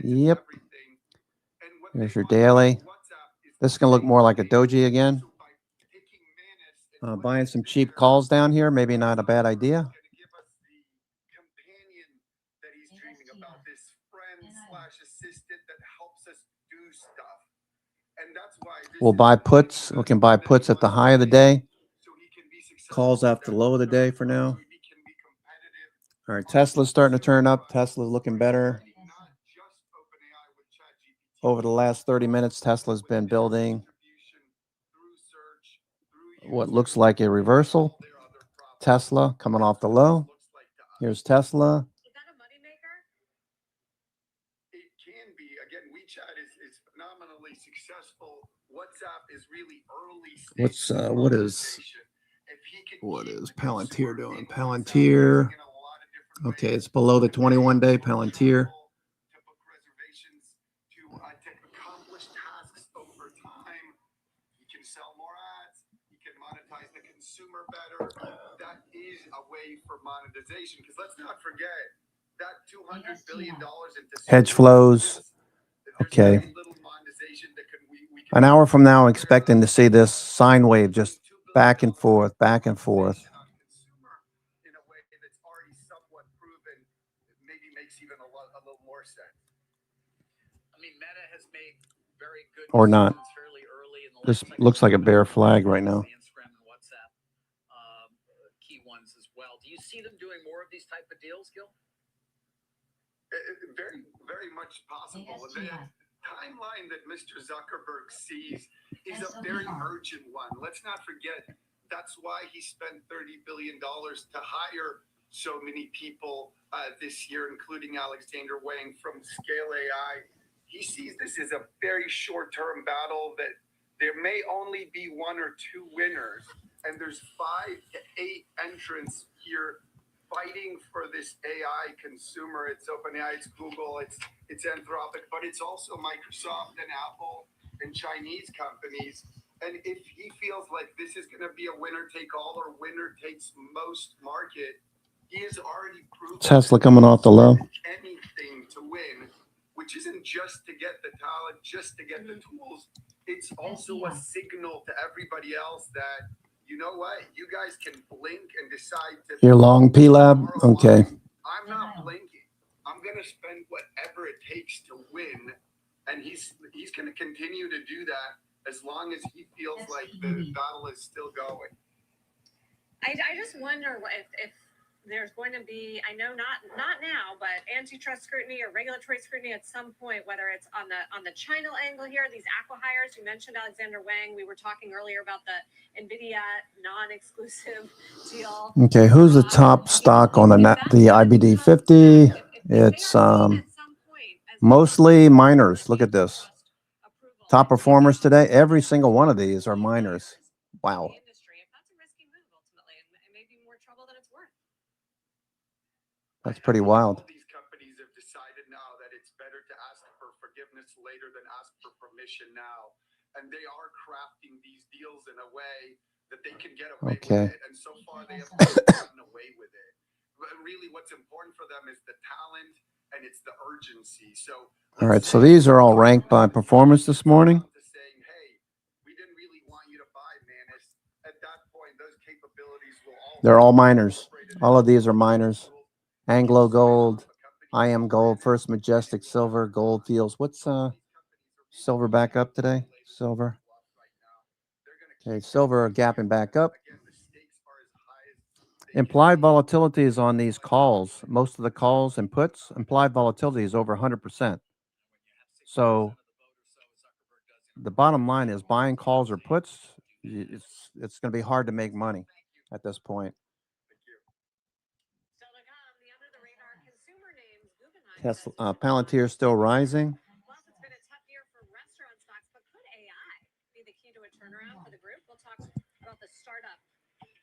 Yep. Here's your daily. This is going to look more like a doji again. Buying some cheap calls down here, maybe not a bad idea. We'll buy puts. We can buy puts at the high of the day. Calls after the low of the day for now. All right, Tesla's starting to turn up. Tesla's looking better. Over the last 30 minutes, Tesla's been building what looks like a reversal. Tesla coming off the low. Here's Tesla. Is that a moneymaker? It can be. Again, WeChat is phenomenally successful. WhatsApp is really early stage. What is Palantir doing? Palantir. Okay, it's below the 21-day Palantir. To book reservations, to accomplish tasks over time. You can sell more ads. You can monetize the consumer better. That is a way for monetization. Because let's not forget that $200 billion into Hedge flows. Okay. An hour from now, I'm expecting to see this sine wave just back and forth, back and forth. In a way that's already somewhat proven, it maybe makes even a little more sense. I mean, Meta has made very good Or not. decisions fairly early in the This life looks cycle. like a bear flag right now. The Instagram and WhatsApp key ones as well. Do you see them doing more of these type of deals, Gil? Very, very much possible. The timeline that Mr. Zuckerberg sees is a very urgent one. Let's not forget, that's why he spent $30 billion to hire so many people this year, including Alexander Wang from Scale AI. He sees this as a very short-term battle that there may only be one or two winners, and there's 5 to 8 entrants here fighting for this AI consumer. It's OpenAI, it's Google, it's Anthropic, but it's also Microsoft and Apple and Chinese companies. And if he feels like this is going to be a winner take all or winner takes most market, he has already proved Tesla coming off the low. Anything to win, which isn't just to get the talent, just to get the tools. It's also a signal to everybody else that, you know what, you guys can blink and decide to. Your long P-Lab? Okay. I'm not blinking. I'm going to spend whatever it takes to win. And he's going to continue to do that as long as he feels like the battle is still going. I just wonder if there's going to be, I know not now, but antitrust scrutiny or regulatory scrutiny at some point, whether it's on the China angle here, these acqui-hires. You mentioned Alexander Wang. We were talking earlier about the NVIDIA non-exclusive deal. Okay, who's the top stock on the IBD 50? It's mostly miners. Look at this. Top performers today, every single one of these are miners. Wow. That's pretty wild. All these companies have decided now that it's better to ask for forgiveness later than ask for permission now. And they are crafting these deals in a way that they can get away with it. And so far they have gotten away with it. But really what's important for them is the talent and it's the urgency. So all right, so these are all ranked by performance this morning. saying, hey, we didn't really want you to buy Manus. At that point, those capabilities will all they're all miners. All of these are miners. Anglo Gold, IM Gold, First Majestic Silver, Gold Fields. What's silver back up today? Silver. Okay, silver gapping back up. Implied volatility is on these calls. Most of the calls and puts, implied volatility is over 100%. So the bottom line is buying calls or puts, it's going to be hard to make money at this point. Tesla, Palantir still rising. Plus, it's been a tough year for restaurant stocks, but could AI be the key to a turnaround for the group? We'll talk about the startup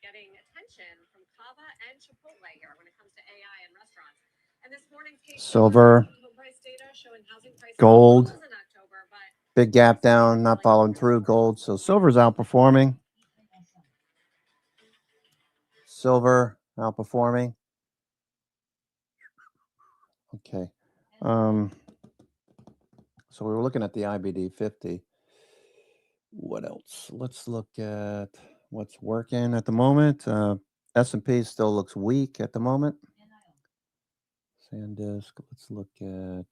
getting attention from Kava and Chipotle here when it comes to AI and restaurants. And this morning's silver, price data showing housing prices gold, in October, but big gap down, not following through. Gold, so silver's outperforming. Silver, outperforming. Okay. So we were looking at the IBD 50. What else? Let's look at what's working at the moment. S&P still looks weak at the moment. SanDisk. Let's look at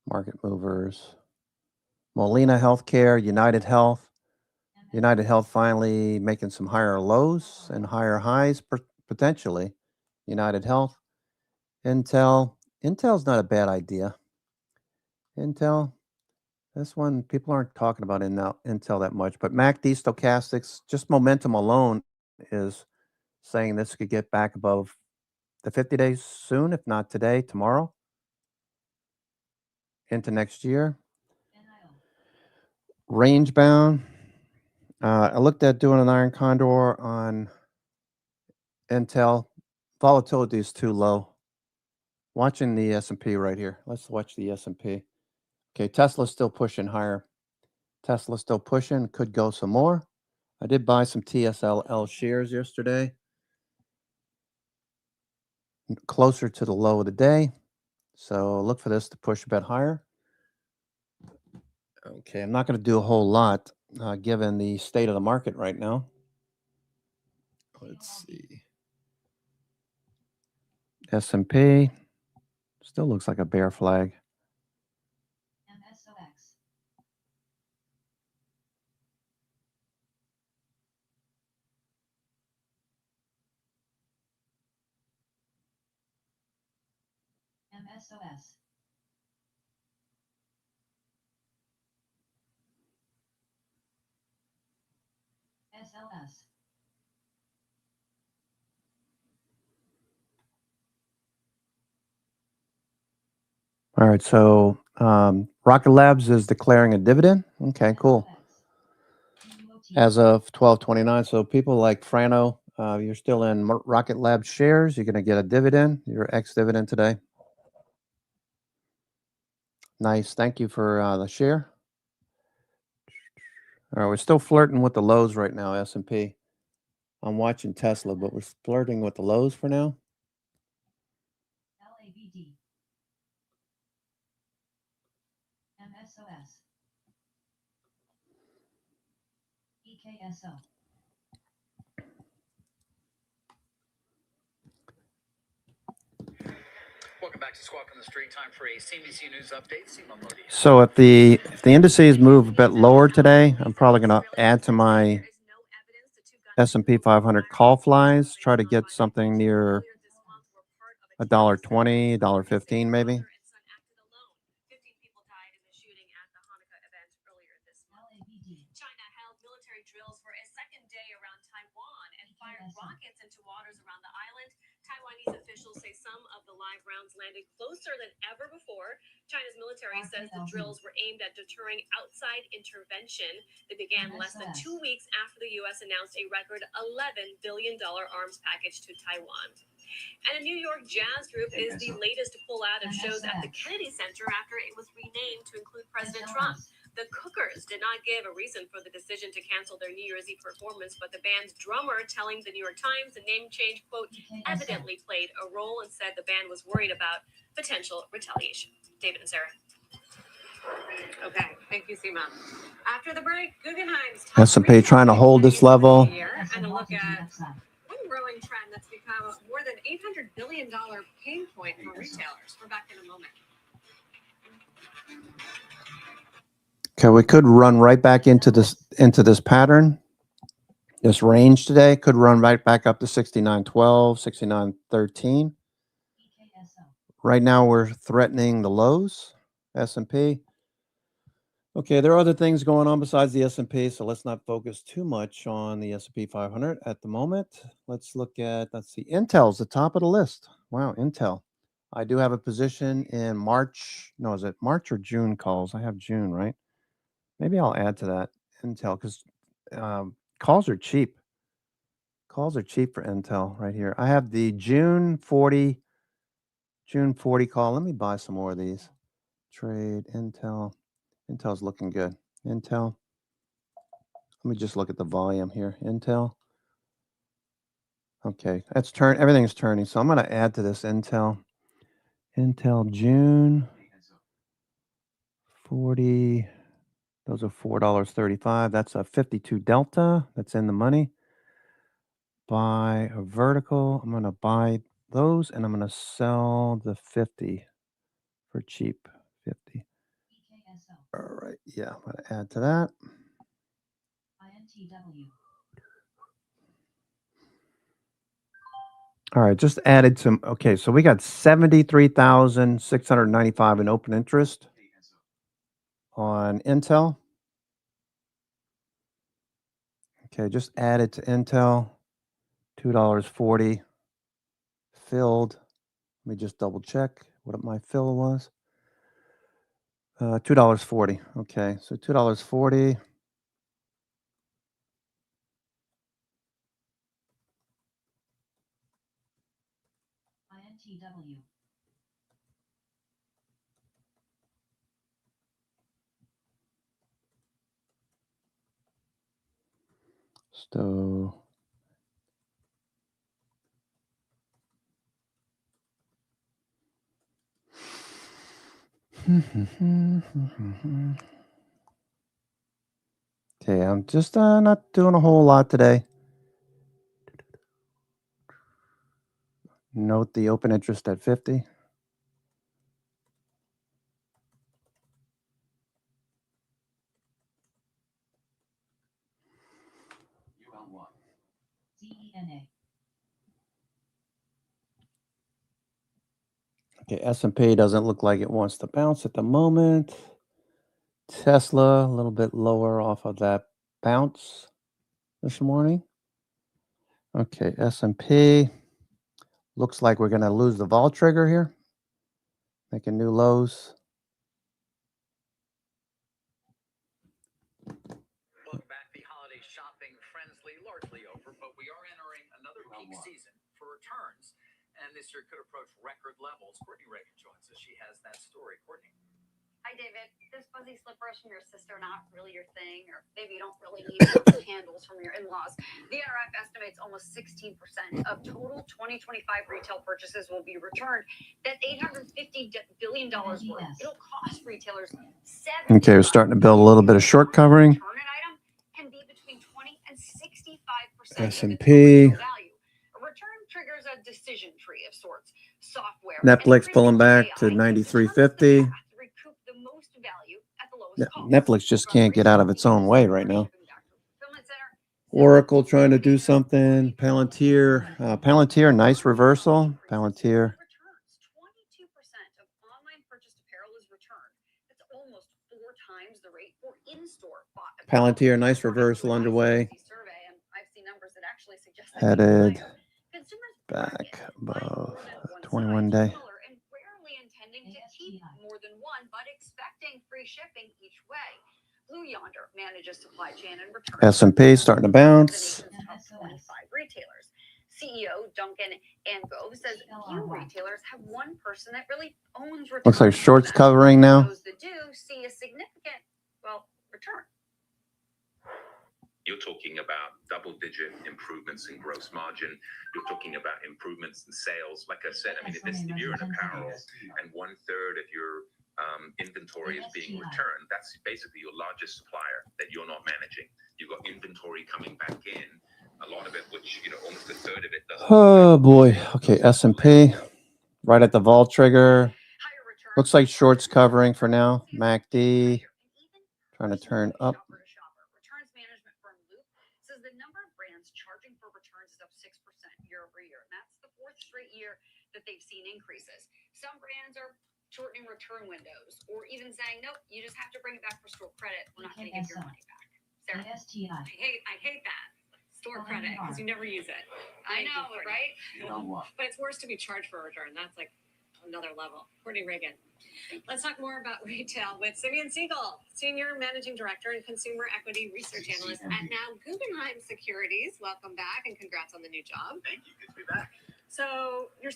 market movers. Molina Healthcare, United Health. United Health finally making some higher lows and higher highs potentially. United Health. Intel. Intel's not a bad idea. Intel. This one, people aren't talking about Intel that much, but MACD stochastics, just momentum alone is saying this could get back above the 50 days soon, if not today, tomorrow, into next year. Range bound. I looked at doing an iron condor on Intel. Volatility is too low. Watching the S&P right here. Let's watch the S&P. Okay, Tesla's still pushing higher. Tesla's still pushing. Could go some more. I did buy some TSLL shares yesterday. Closer to the low of the day. So look for this to push a bit higher. Okay, I'm not going to do a whole lot given the state of the market right now. Let's see. S&P still looks like a bear flag. MSOX. MSOS. SLS. All right, so Rocket Labs is declaring a dividend. Okay, cool. As of 12/29, so people like Frano, you're still in Rocket Labs shares. You're going to get a dividend, your ex-dividend today. Nice. Thank you for the share. All right, we're still flirting with the lows right now, S&P. I'm watching Tesla, but we're flirting with the lows for now. LABD. MSOS. EKSO. Welcome back to Squawk on the Street. Time for a CNBC News update. Seema Modi. So if the indices move a bit lower today, I'm probably going to add to my S&P 500 call flies. Try to get something near $1.20, $1.15 maybe. China held military drills for a second day around Taiwan and fired rockets into waters around the island. Taiwanese officials say some of the live rounds landed closer than ever before. China's military says the drills were aimed at deterring outside intervention. They began less than 2 weeks after the U.S. announced a record $11 billion arms package to Taiwan. And a New York jazz group is the latest to pull out of shows at the Kennedy Center after it was renamed to include President Trump. The Cookers did not give a reason for the decision to cancel their New Year's Eve performance, but the band's drummer telling the New York Times the name change, quote, evidently played a role and said the band was worried about potential retaliation. David and Sarah. Okay, thank you, Seema. After the break, Guggenheim's S&P trying to hold this level. And a look at one growing trend that's become more than $800 billion pain point for retailers. We're back in a moment. Okay, we could run right back into this pattern. This range today could run right back up to 69.12, 69.13. Right now we're threatening the lows, S&P. Okay, there are other things going on besides the S&P, so let's not focus too much on the S&P 500 at the moment. Let's see, Intel's the top of the list. Wow, Intel. I do have a position in March. No, is it March or June calls? I have June, right? Maybe I'll add to that Intel because calls are cheap. Calls are cheap for Intel right here. I have the June 40 call. Let me buy some more of these. Trade Intel. Intel's looking good. Intel. Let me just look at the volume here. Intel. Okay, that's everything's turning. So I'm going to add to this Intel. Intel June 40. Those are $4.35. That's a 52 delta. That's in the money. Buy a vertical. I'm going to buy those and I'm going to sell the 50 for cheap. 50. EKSO. All right. Yeah, I'm going to add to that. INTW. All right, just added some. Okay, so we got 73,695 in open interest on Intel. Okay, just added to Intel. $2.40 filled. Let me just double check what my fill was. $2.40. Okay, so $2.40. INTW. So okay, I'm just not doing a whole lot today. Note the open interest at 50. ZENA. Okay, S&P doesn't look like it wants to bounce at the moment. Tesla, a little bit lower off of that bounce this morning. Okay, S&P. Looks like we're going to lose the vol trigger here. Making new lows. Welcome back. The holiday shopping frenzy largely over, but we are entering another peak season for returns. And this year could approach record levels. Courtney Reagan joins us. She has that story. Courtney. Hi, David. Those fuzzy slippers from your sister not really your thing, or maybe you don't really need handles from your in-laws. The NRF estimates almost 16% of total 2025 retail purchases will be returned. That's $850 billion worth. It'll cost retailers $7. Okay, we're starting to build a little bit of short covering. Return an item can be between 20 and 65% S&P. value. A return triggers a decision tree of sorts. Software. Netflix pulling back to 93.50. Netflix just can't get out of its own way right now. Oracle trying to do something. Palantir. Palantir, nice reversal. Palantir. 22% of online purchased apparel is returned. That's almost 4 times the rate for in-store bought apparel. Palantir, nice reversal underway. I've seen numbers that actually suggest Headed consumers back above more than one 21 size, day. color, and rarely intending to keep more than one, but expecting free shipping each way. Blue Yonder manages supply chain and returns. S&P starting to bounce. The nation's top 25 retailers. CEO Duncan Ango says few retailers have one person that really owns returns. Looks like shorts covering now. Those that do see a significant, return. You're talking about double-digit improvements in gross margin. You're talking about improvements in sales. Like I said, I mean, if you're in apparel and 1/3 of your inventory is being returned, that's basically your largest supplier that you're not managing. You've got inventory coming back in, a lot of it, which, almost 1/3 of it doesn't. Oh boy. Okay, S&P right at the vol trigger. Looks like shorts covering for now. MACD trying to turn up. Returns management firm Loop says the number of brands charging for returns is up 6% year over year. And that's the 4th straight year that they've seen increases. Some brands are shortening return windows or even saying, nope, you just have to bring it back for store credit. We're not going to give your money back. Sarah, I hate that. Store credit, because you never use it. I know, right? But it's worse to be charged for a return. That's like another level. Courtney Reagan. Let's talk more about retail with Simeon Siegel, Senior Managing Director and Consumer Equity Research Analyst at now Guggenheim Securities. Welcome back and congrats on the new job. Thank you. Good to be back. So you're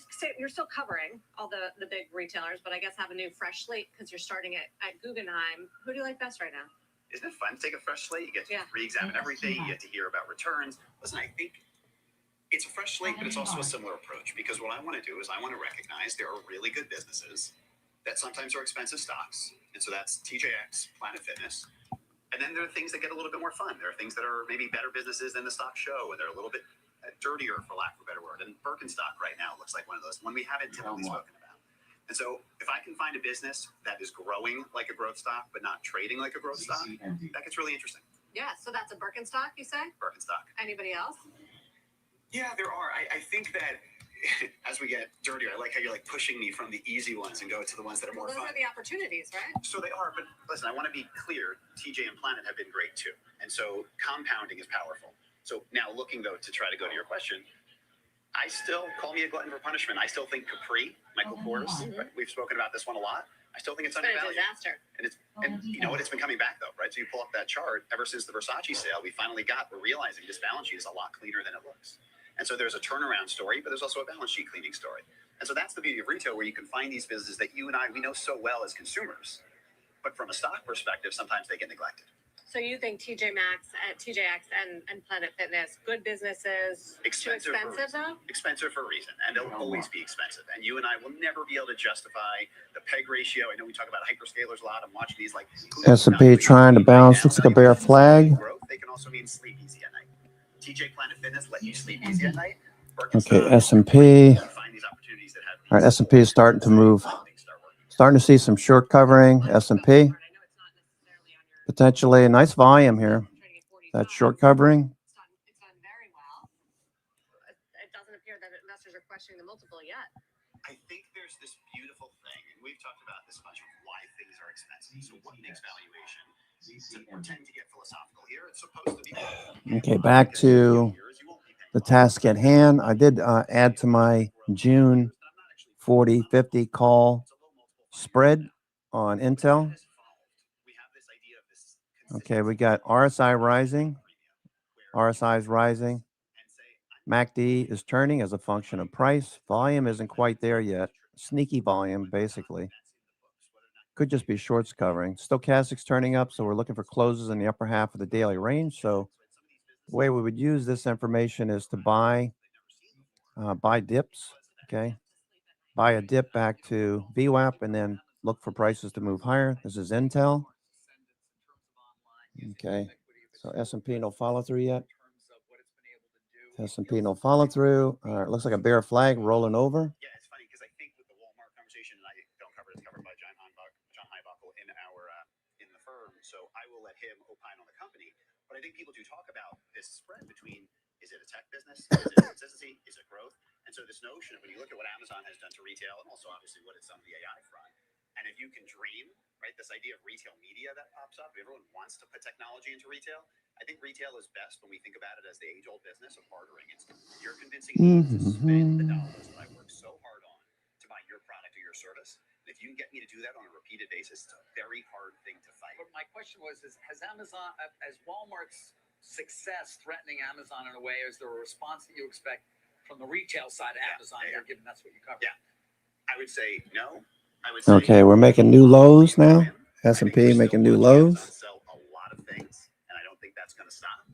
still covering all the big retailers, but I guess have a new fresh slate because you're starting at Guggenheim. Who do you like best right now? isn't it fun to take a fresh slate? You get to Yeah. re-examine everything. You get to hear about returns. Listen, I think it's a fresh slate, but it's also a similar approach, because what I want to do is I want to recognize there are really good businesses that sometimes are expensive stocks. And so that's TJX, Planet Fitness. And then there are things that get a little bit more fun. There are things that are maybe better businesses than the stock show, and they're a little bit dirtier, for lack of a better word. And Birkenstock right now looks like one of those, one we haven't typically spoken about. And so if I can find a business that is growing like a growth stock, but not trading like a growth stock, that gets really interesting. Yeah, so that's a Birkenstock, you say? Birkenstock. Anybody else? Yeah, there are. I think that as we get dirtier, I like how you're like pushing me from the easy ones and go to the ones that are more Those fun. are the opportunities, right? So they are, but listen, I want to be clear. TJ and Planet have been great too. And so compounding is powerful. So now looking though to try to go to your question, I still, call me a glutton for punishment. I still think Capri, Michael Kors, right? We've spoken about this one a lot. I still think it's It's been a undervalued. disaster. And you know what? It's been coming back though, right? So you pull up that chart. Ever since the Versace sale, we're realizing this balance sheet is a lot cleaner than it looks. And so there's a turnaround story, but there's also a balance sheet cleaning story. And so that's the beauty of retail, where you can find these businesses that you and I, we know so well as consumers. But from a stock perspective, sometimes they get neglected. So you think TJX and Planet Fitness, good businesses, Expensive too expensive though? Expensive for a reason, and they'll always be expensive. And you and I will never be able to justify the PEG ratio. I know we talk about hyperscalers a lot. I'm watching these like S&P trying to bounce. Looks like a bear flag. Growth, they can also mean sleep easy at night. TJ Planet Fitness let you sleep easy at night. Okay, S&P. All right, S&P is starting to move. Starting to see some short covering. S&P. Potentially a nice volume here. That short covering. It's done very well. It doesn't appear that investors are questioning the multiple yet. I think there's this beautiful thing, and we've talked about this much of why things are expensive. So what makes valuation? To pretend to get philosophical here, it's supposed to be. Okay, back to the task at hand. I did add to my June 40-50 call spread on Intel. Okay, we got RSI rising. RSI is rising. MACD is turning as a function of price. Volume isn't quite there yet. Sneaky volume, basically. Could just be shorts covering. Stochastic's turning up, so we're looking for closes in the upper half of the daily range. So the way we would use this information is to buy dips, okay? Buy a dip back to VWAP and then look for prices to move higher. This is Intel. Okay, so S&P no follow through yet. S&P no follow through. All right, looks like a bear flag rolling over. Yeah, it's funny because I think with the Walmart conversation, and I don't cover it, it's covered by John Heibuckle in the firm, so I will let him opine on the company. But I think people do talk about this spread between, is it a tech business, is it consistency, is it growth? And so this notion of when you look at what Amazon has done to retail, and also obviously what it's done to the AI front, and if you can dream, right, this idea of retail media that pops up, everyone wants to put technology into retail. I think retail is best when we think about it as the age-old business of bartering. You're convincing me to spend the dollars that I work so hard on to buy your product or your service. And if you can get me to do that on a repeated basis, it's a very hard thing to fight. But my question was: has Walmart's success threatening Amazon in a way? Is there a response that you expect from the retail side of Amazon here, given that's what you cover? Yeah, I would say no. I would say Okay, we're making new lows now. S&P making new lows. Sell a lot of things, and I don't think that's going to stop.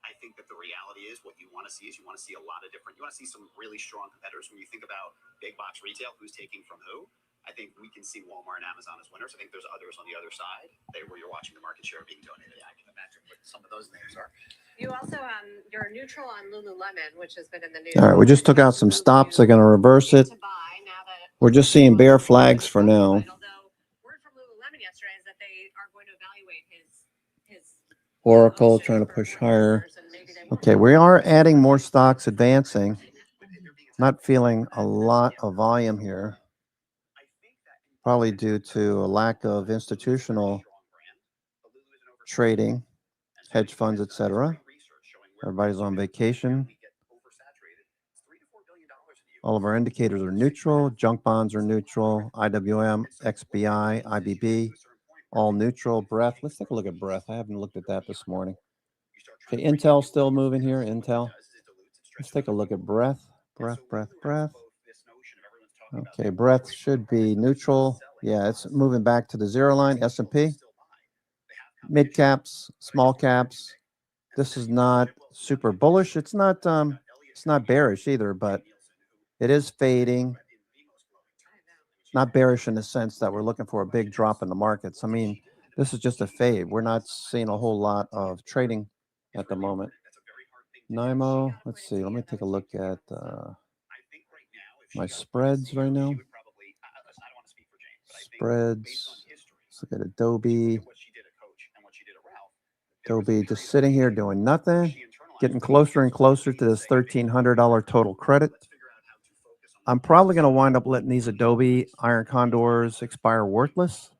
I think that the reality is what you want to see is you want to see a lot of different. You want to see some really strong competitors. When you think about big box retail, who's taking from who? I think we can see Walmart and Amazon as winners. I think there's others on the other side where you're watching the market share being donated. Yeah, I can imagine what some of those names are. You also you're neutral on Lululemon, which has been in the news. All right, we just took out some stops. They're going to reverse it. We're just seeing bear flags for now. Although word from Lululemon yesterday is that they are going to evaluate his Oracle trying to push higher. Okay, we are adding more stocks advancing. Not feeling a lot of volume here. Probably due to a lack of institutional trading, hedge funds, etc. Everybody's on vacation. All of our indicators are neutral. Junk bonds are neutral. IWM, XBI, IBB, all neutral. Breath. Let's take a look at breath. I haven't looked at that this morning. Okay, Intel still moving here. Intel. Let's take a look at breath. Breath. Okay, breath should be neutral. Yeah, it's moving back to the zero line. S&P. mid caps, small caps. This is not super bullish. It's not bearish either, but it is fading. Not bearish in the sense that we're looking for a big drop in the markets. I mean, this is just a fade. We're not seeing a whole lot of trading at the moment. NIMO, let's see. Let me take a look at my spreads right now. Spreads. Let's look at Adobe. Adobe just sitting here doing nothing, getting closer and closer to this $1,300 total credit. I'm probably going to wind up letting these Adobe iron condors expire worthless.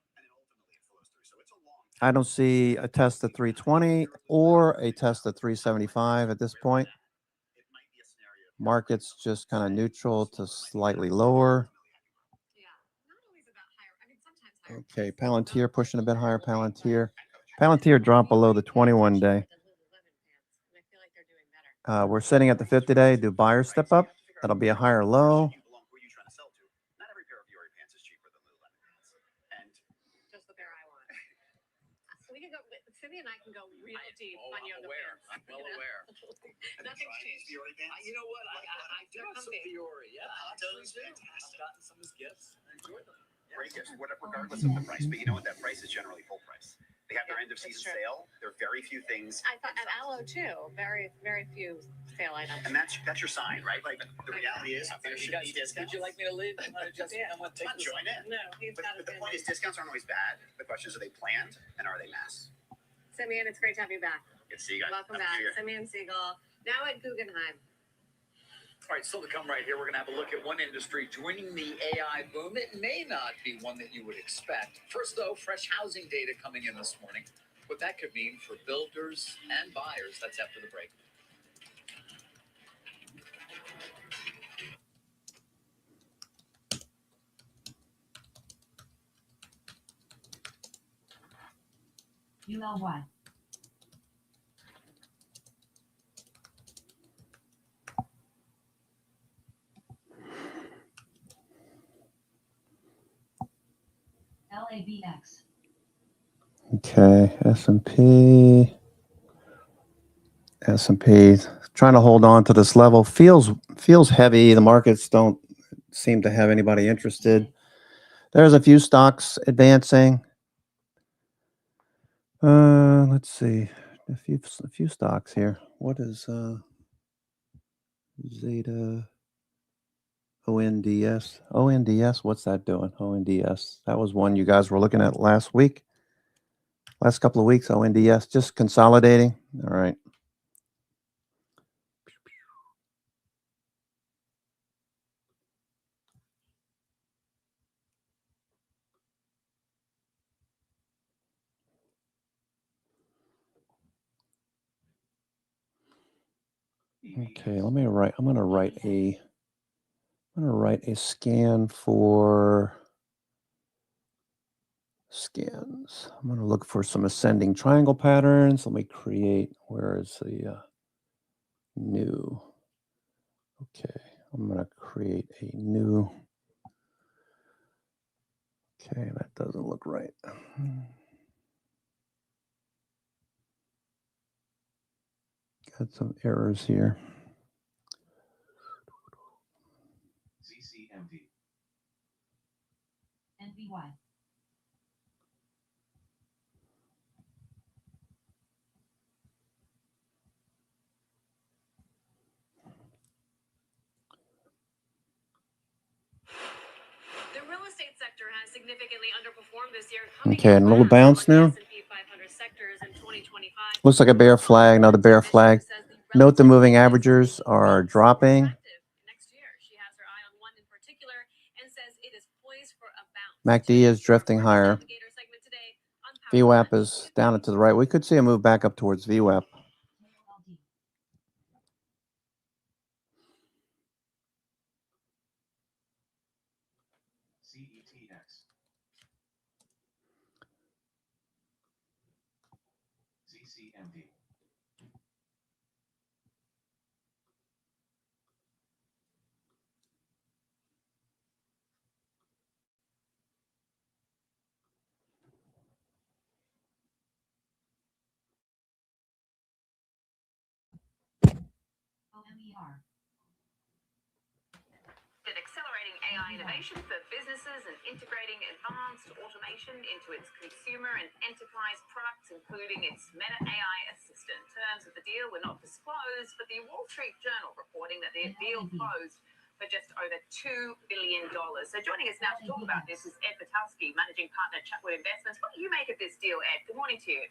I don't see a test of 320 or a test of 375 at this point. Market's just kind of neutral to slightly lower. Okay, Palantir pushing a bit higher. Palantir dropped below the 21 day. We're sitting at the 50 day. Do buyers step up? That'll be a higher low. Cindy and I can go real deep on yoga pants. I'm well aware. Nothing's changed. You know what? I do have some comfy. Fiore. Yeah, Those I've fantastic. gotten some as gifts. I enjoy them. Great gifts, regardless of the price. But you know what? That price is generally full price. They have their end of season true. sale. There are very few things. I thought at Aloe too, very few sale items. And that's your sign, right? Like the reality is, there should be discounts. Would you like me to leave? I'm gonna just Yeah. I'm gonna take Come on, this join in. No, he's But got it. the point is, discounts aren't always bad. The question is, are they planned and are they mass? Simeon, it's great to have you back. Good to see you guys. Welcome Happy back. New Year. Simeon Siegel, now at Guggenheim. All right, still to come right here, we're going to have a look at one industry joining the AI boom. It may not be one that you would expect. First, though, fresh housing data coming in this morning. What that could mean for builders and buyers. That's after the break. ULY. LABX. Okay, S&P trying to hold on to this level. Feels heavy. The markets don't seem to have anybody interested. There's a few stocks advancing. Let's see. A few stocks here. What is Zeta ONDS? ONDS, what's that doing? ONDS. That was one you guys were looking at last week. Last couple of weeks, ONDS just consolidating. All right. Okay, I'm gonna write a scan for scans. I'm gonna look for some ascending triangle patterns. Let me create, where is the new? Okay, I'm gonna create a new. Okay, that doesn't look right. Got some errors here. ZCMD. NVY. The real estate sector has significantly underperformed this year. Okay, and a little bounce now. Looks like a bear flag, another bear flag. Note the moving averages are dropping. Next year, she has her eye on one in particular and says it is poised for a bounce. MACD is drifting higher. VWAP is down and to the right. We could see a move back up towards VWAP. KOLD. CETX. ZCMD. MER. And accelerating AI innovation for businesses and integrating advanced automation into its consumer and enterprise products, including its Meta AI assistant. Terms of the deal were not disclosed, but the Wall Street Journal reporting that the deal closed for just over $2 billion. So joining us now to talk about this is Ed Patowski, Managing Partner at Chatwood Investments. What do you make of this deal, Ed? Good morning to you.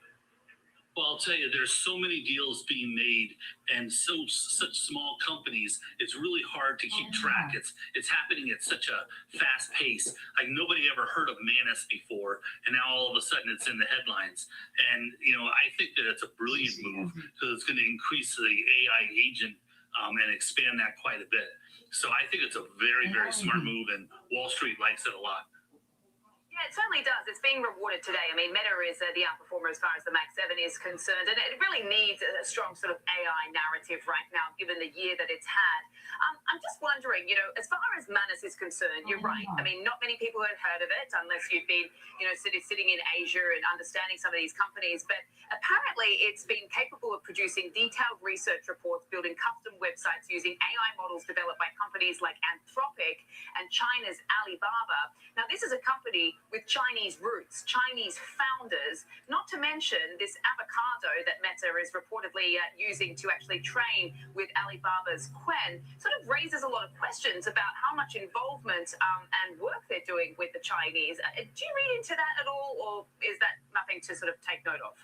Well, I'll tell you, there's so many deals being made, and such small companies. It's really hard to keep track. It's happening at such a fast pace. Like nobody ever heard of Manus before, and now all of a sudden it's in the headlines. And I think that it's a brilliant move because it's going to increase the AI agent and expand that quite a bit. So I think it's a very, very smart move, and Wall Street likes it a lot. Yeah, it certainly does. It's being rewarded today. I mean, Meta is the outperformer as far as the Mac 7 is concerned, and it really needs a strong sort of AI narrative right now, given the year that it's had. I'm just wondering, as far as Manus is concerned, you're right. I mean, not many people have heard of it unless you've been, sitting in Asia and understanding some of these companies. But apparently, it's been capable of producing detailed research reports, building custom websites using AI models developed by companies like Anthropic and China's Alibaba. Now, this is a company with Chinese roots, Chinese founders, not to mention this avocado that Meta is reportedly using to actually train with Alibaba's Quen, sort of raises a lot of questions about how much involvement and work they're doing with the Chinese. Do you read into that at all, or is that nothing to sort of take note of?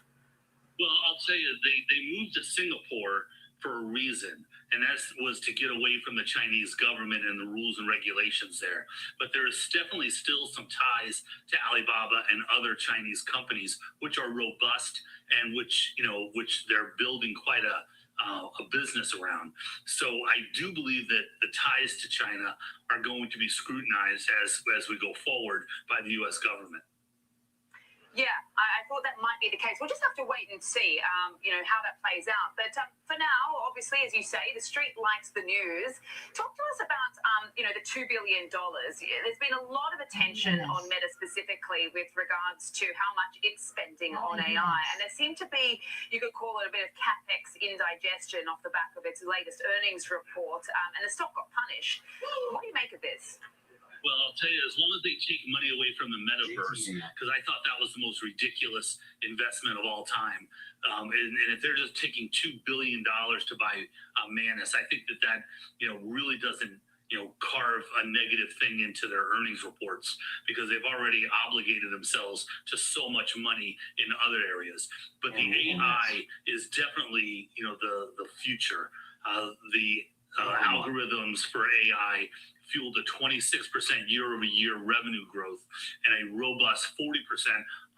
Well, I'll tell you, they moved to Singapore for a reason, and that was to get away from the Chinese government and the rules and regulations there. But there is definitely still some ties to Alibaba and other Chinese companies, which are robust and which they're building quite a business around. So I do believe that the ties to China are going to be scrutinized as we go forward by the U.S. government. Yeah, I thought that might be the case. We'll just have to wait and see, how that plays out. But for now, obviously, as you say, the street likes the news. Talk to us about, the $2 billion. There's been a lot of attention on Meta specifically with regards to how much it's spending on AI. And there seemed to be, you could call it a bit of capex indigestion off the back of its latest earnings report. And the stock got punished. What do you make of this? Well, I'll tell you, as long as they take money away from the metaverse, because I thought that was the most ridiculous investment of all time. And if they're just taking $2 billion to buy Manus, I think that really doesn't, carve a negative thing into their earnings reports, because they've already obligated themselves to so much money in other areas. But the AI is definitely, the future. The algorithms for AI fueled a 26% year-over-year revenue growth and a robust 40%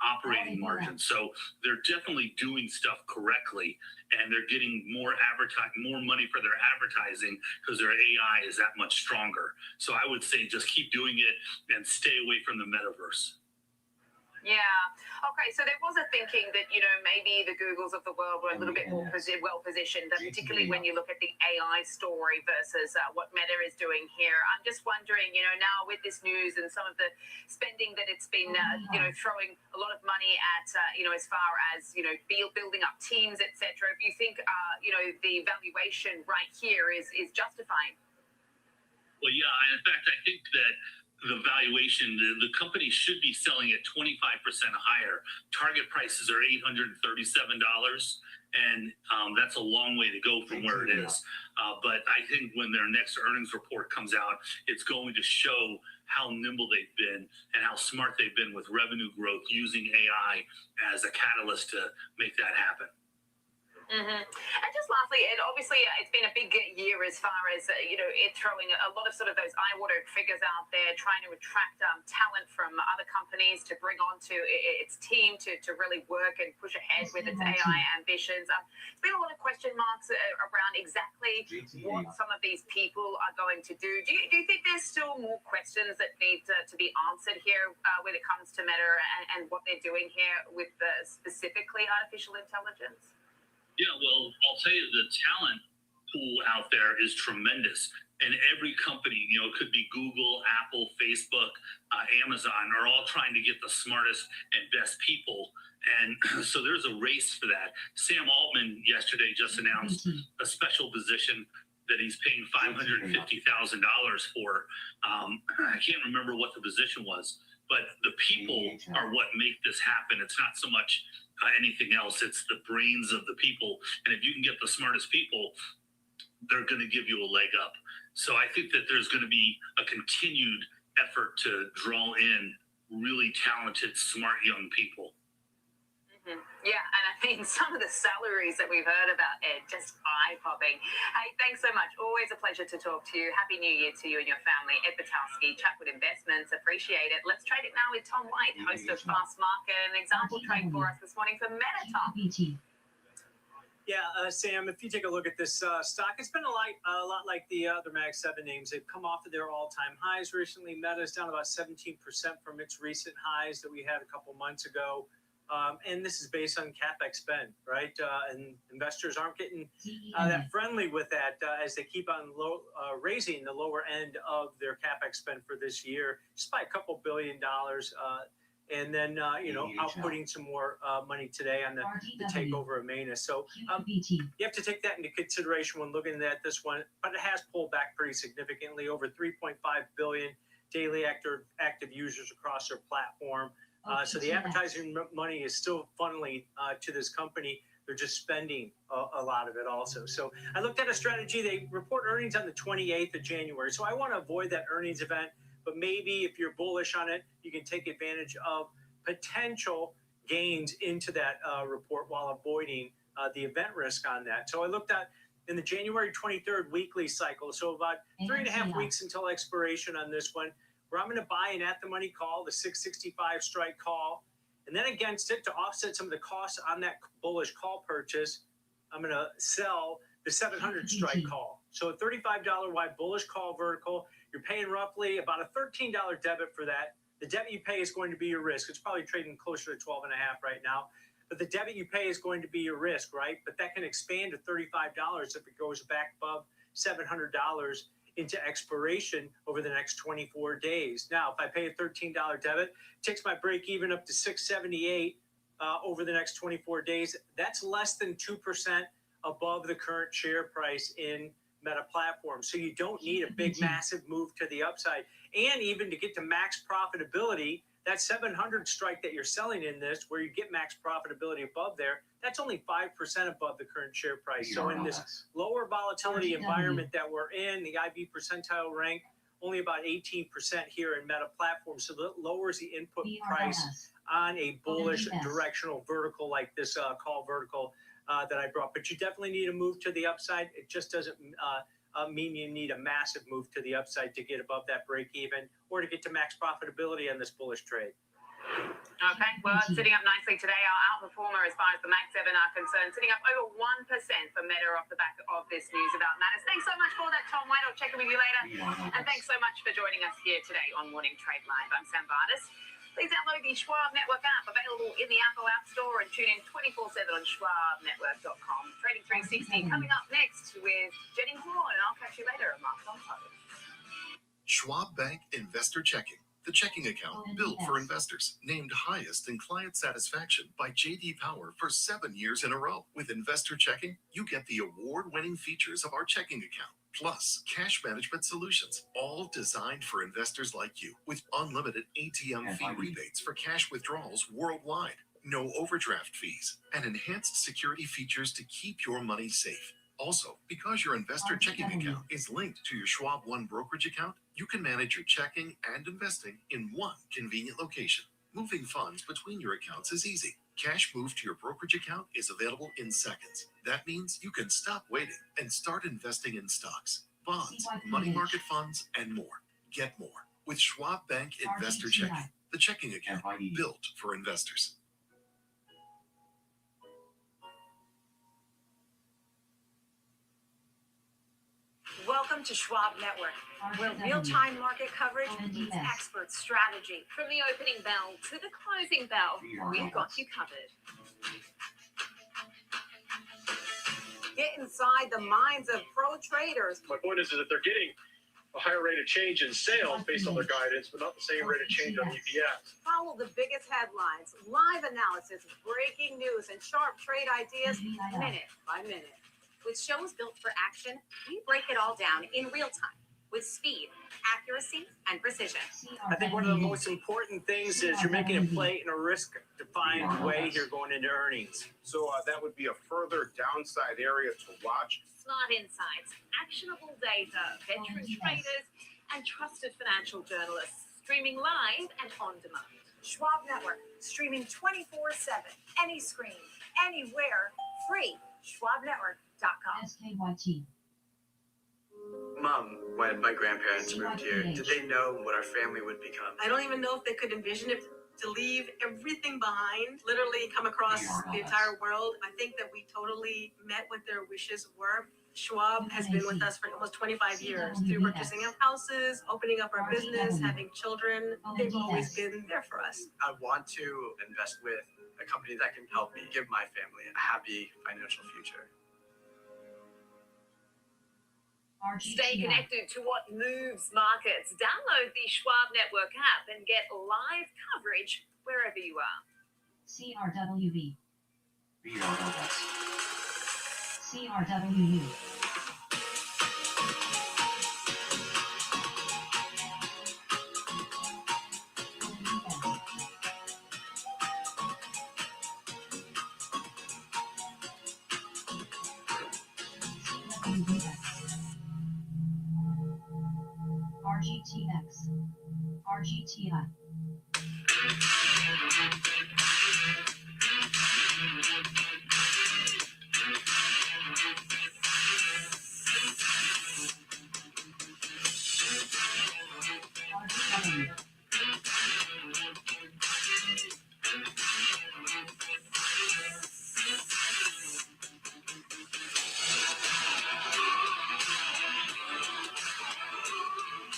operating margin. So they're definitely doing stuff correctly, and they're getting more money for their advertising because their AI is that much stronger. So I would say just keep doing it and stay away from the metaverse. Yeah. Okay. So there was a thinking that, maybe the Googles of the world were a little bit more well-positioned, particularly when you look at the AI story versus what Meta is doing here. I'm just wondering, now with this news and some of the spending that it's been, throwing a lot of money at, as far as, building up teams, etc. If you think, the valuation right here is justifying. Well, yeah. In fact, I think that the valuation, the company should be selling at 25% higher. Target prices are $837, and that's a long way to go from where it is. But I think when their next earnings report comes out, it's going to show how nimble they've been and how smart they've been with revenue growth using AI as a catalyst to make that happen. Mm-hmm. And just lastly, and obviously it's been a big year as far as, it throwing a lot of sort of those eye-watering figures out there, trying to attract talent from other companies to bring onto its team to really work and push ahead with its AI ambitions. There's been a lot of question marks around exactly what some of these people are going to do. Do you think there's still more questions that need to be answered here when it comes to Meta and what they're doing here with specifically artificial intelligence? Yeah, well, I'll tell you, the talent pool out there is tremendous. And every company, it could be Google, Apple, Facebook, Amazon, are all trying to get the smartest and best people. And so there's a race for that. Sam Altman yesterday just announced a special position that he's paying $550,000 for. I can't remember what the position was, but the people are what make this happen. It's not so much anything else. It's the brains of the people. And if you can get the smartest people, they're going to give you a leg up. So I think that there's going to be a continued effort to draw in really talented, smart young people. Yeah, and I mean, some of the salaries that we've heard about, Ed, just eye-popping. Hey, thanks so much. Always a pleasure to talk to you. Happy New Year to you and your family. Ed Batowski, Chatwood Investments. Appreciate it. Let's trade it now with Tom White, host of Fast Market. An example trade for us this morning for Meta, Tom. Yeah, Sam, if you take a look at this stock, it's been a lot like the other Mag 7 names. They've come off of their all-time highs recently. Meta's down about 17% from its recent highs that we had a couple months ago. And this is based on CapEx spend, right? And investors aren't getting that friendly with that as they keep on raising the lower end of their CapEx spend for this year, just by a couple $1 billion. And then, outputting some more money today on the takeover of Manus. So you have to take that into consideration when looking at this one. But it has pulled back pretty significantly, over 3.5 billion daily active users across their platform. So the advertising money is still funneling to this company. They're just spending a lot of it also. So I looked at a strategy. They report earnings on the 28th of January. So I want to avoid that earnings event. But maybe if you're bullish on it, you can take advantage of potential gains into that report while avoiding the event risk on that. So I looked at in the January 23rd weekly cycle. So about 3.5 weeks until expiration on this one, where I'm going to buy an at-the-money call, the 665 strike call, and then against it to offset some of the costs on that bullish call purchase, I'm going to sell the 700 strike call. So a $35 wide bullish call vertical, you're paying roughly about a $13 debit for that. The debit you pay is going to be your risk. It's probably trading closer to 12.5 right now. But the debit you pay is going to be your risk, right? But that can expand to $35 if it goes back above $700 into expiration over the next 24 days. Now, if I pay a $13 debit, it takes my break even up to $678 over the next 24 days. That's less than 2% above the current share price in Meta platform. So you don't need a big, massive move to the upside. And even to get to max profitability, that 700 strike that you're selling in this, where you get max profitability above there, that's only 5% above the current share price. So in this lower volatility environment that we're in, the IB percentile rank, only about 18% here in Meta platform. So that lowers the input price on a bullish directional vertical like this call vertical that I brought. But you definitely need a move to the upside. It just doesn't mean you need a massive move to the upside to get above that break even or to get to max profitability on this bullish trade. Okay, well, it's sitting up nicely today. Our outperformer as far as the Mag 7 are concerned, sitting up over 1% for Meta off the back of this news about Manus. Thanks so much for that, Tom White. I'll check in with you later. And thanks so much for joining us here today on Morning Trade Live. I'm Sam Vardis. Please download the Schwab Network app, available in the Apple App Store, and tune in 24/7 on schwabnetwork.com. Trading 360 coming up next with Jenny Horn, and I'll catch you later. Mark Lompo. Schwab Bank Investor Checking, the checking account built for investors, named highest in client satisfaction by J.D. Power for 7 years in a row. With Investor Checking, you get the award-winning features of our checking account, plus cash management solutions, all designed for investors like you, with unlimited ATM fee rebates for cash withdrawals worldwide, no overdraft fees, and enhanced security features to keep your money safe. Also, because your investor checking account is linked to your Schwab One brokerage account, you can manage your checking and investing in one convenient location. Moving funds between your accounts is easy. Cash moved to your brokerage account is available in seconds. That means you can stop waiting and start investing in stocks, bonds, money market funds, and more. Get more with Schwab Bank Investor Checking, the checking account built for investors. Welcome to Schwab Network, where real-time market coverage meets expert strategy. From the opening bell to the closing bell, we've got you covered. Get inside the minds of pro traders. My point is that they're getting a higher rate of change in sales based on their guidance, but not the same rate of change on EPS. Follow the biggest headlines, live analysis, breaking news, and sharp trade ideas minute by minute. With shows built for action, we break it all down in real time with speed, accuracy, and precision. I think one of the most important things is you're making a play in a risk-defined way here going into earnings. So that would be a further downside area to watch. Smart insights, actionable data, veteran traders, and trusted financial journalists streaming live and on demand. Schwab Network, streaming 24/7, any screen, anywhere, free. SchwabNetwork.com. SKYT. Mom, when my grandparents moved here, did they know what our family would become? I don't even know if they could envision it, to leave everything behind, literally come across the entire world. I think that we totally met what their wishes were. Schwab has been with us for almost 25 years through purchasing of houses, opening up our business, having children. They've always been there for us. I want to invest with a company that can help me give my family a happy financial future. Stay connected to what moves markets. Download the Schwab Network app and get live coverage wherever you are. CRWB. BRLS. CRWU. RGTX. RGTI. RGW.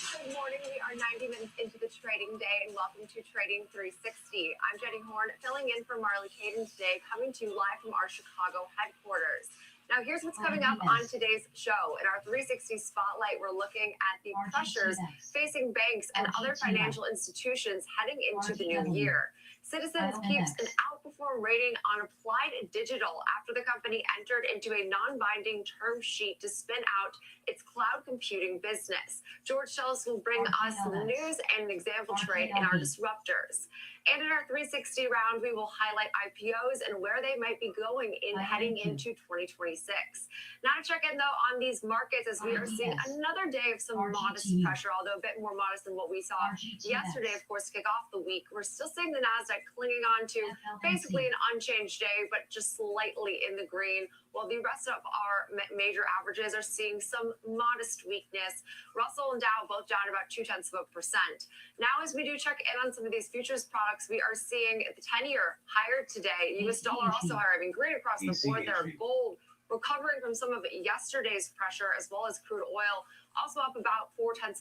Good morning. We are 90 minutes into the trading day, and welcome to Trading 360. I'm Jenny Horn, filling in for Marley Caden today, coming to you live from our Chicago headquarters. Now, here's what's coming up on today's show. In our 360 Spotlight, we're looking at the pressures facing banks and other financial institutions heading into the new year. Citizens keeps an outperform rating on Applied Digital after the company entered into a non-binding term sheet to spin out its cloud computing business. George Schultz will bring us the news and an example trade in our disruptors. And in our 360 round, we will highlight IPOs and where they might be going in heading into 2026. Now to check in though on these markets, as we are seeing another day of some modest pressure, although a bit more modest than what we saw yesterday, of course, to kick off the week. We're still seeing the Nasdaq clinging on to basically an unchanged day, but just slightly in the green, while the rest of our major averages are seeing some modest weakness. Russell and Dow both down about 0.2%. Now, as we do check in on some of these futures products, we are seeing the 10-year higher today. U.S. dollar also higher. I mean, green across the board there. Gold recovering from some of yesterday's pressure, as well as crude oil, also up about 0.4%.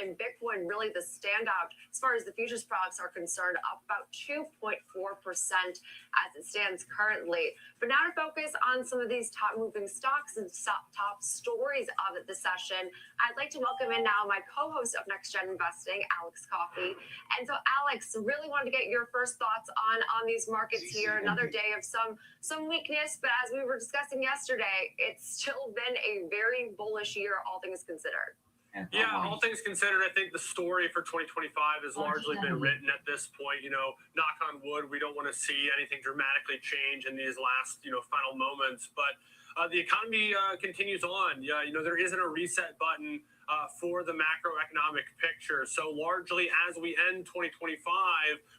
And Bitcoin really the standout as far as the futures products are concerned, up about 2.4% as it stands currently. But now to focus on some of these top moving stocks and top stories of the session, I'd like to welcome in now my co-host of Next Gen Investing, Alex Coffey. And so, Alex, really wanted to get your first thoughts on these markets here. Another day of some weakness, but as we were discussing yesterday, it's still been a very bullish year, all things considered. Yeah, all things considered, I think the story for 2025 has largely been written at this point. You know, knock on wood, we don't want to see anything dramatically change in these last, final moments. But the economy continues on. Yeah, there isn't a reset button for the macroeconomic picture. So largely, as we end 2025,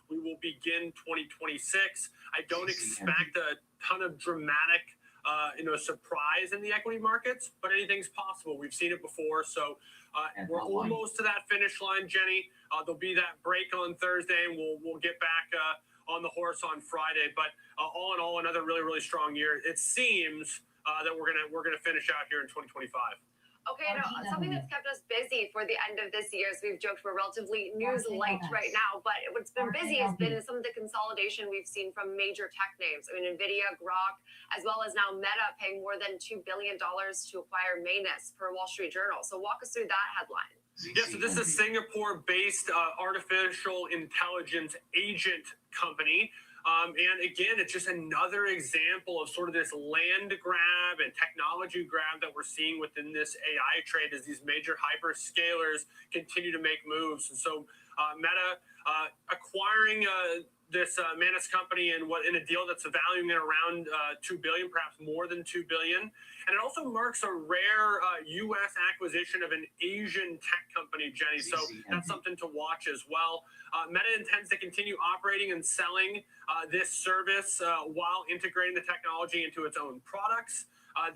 we will begin 2026. I don't expect a ton of dramatic surprise in the equity markets, but anything's possible. We've seen it before. So we're almost to that finish line, Jenny. There'll be that break on Thursday, and we'll get back on the horse on Friday. But all in all, another really, really strong year. It seems that we're gonna finish out here in 2025. Okay, now something that's kept us busy for the end of this year, as we've joked, we're relatively news light right now, but what's been busy has been some of the consolidation we've seen from major tech names. I mean, NVIDIA, Grok, as well as now Meta paying more than $2 billion to acquire Manus per Wall Street Journal. So walk us through that headline. Yeah, so this is a Singapore-based artificial intelligence agent company. And again, it's just another example of sort of this land grab and technology grab that we're seeing within this AI trade as these major hyperscalers continue to make moves. And so Meta acquiring this Manus company in a deal that's valuing it around $2 billion, perhaps more than $2 billion. And it also marks a rare U.S. acquisition of an Asian tech company, Jenny. So that's something to watch as well. Meta intends to continue operating and selling this service while integrating the technology into its own products.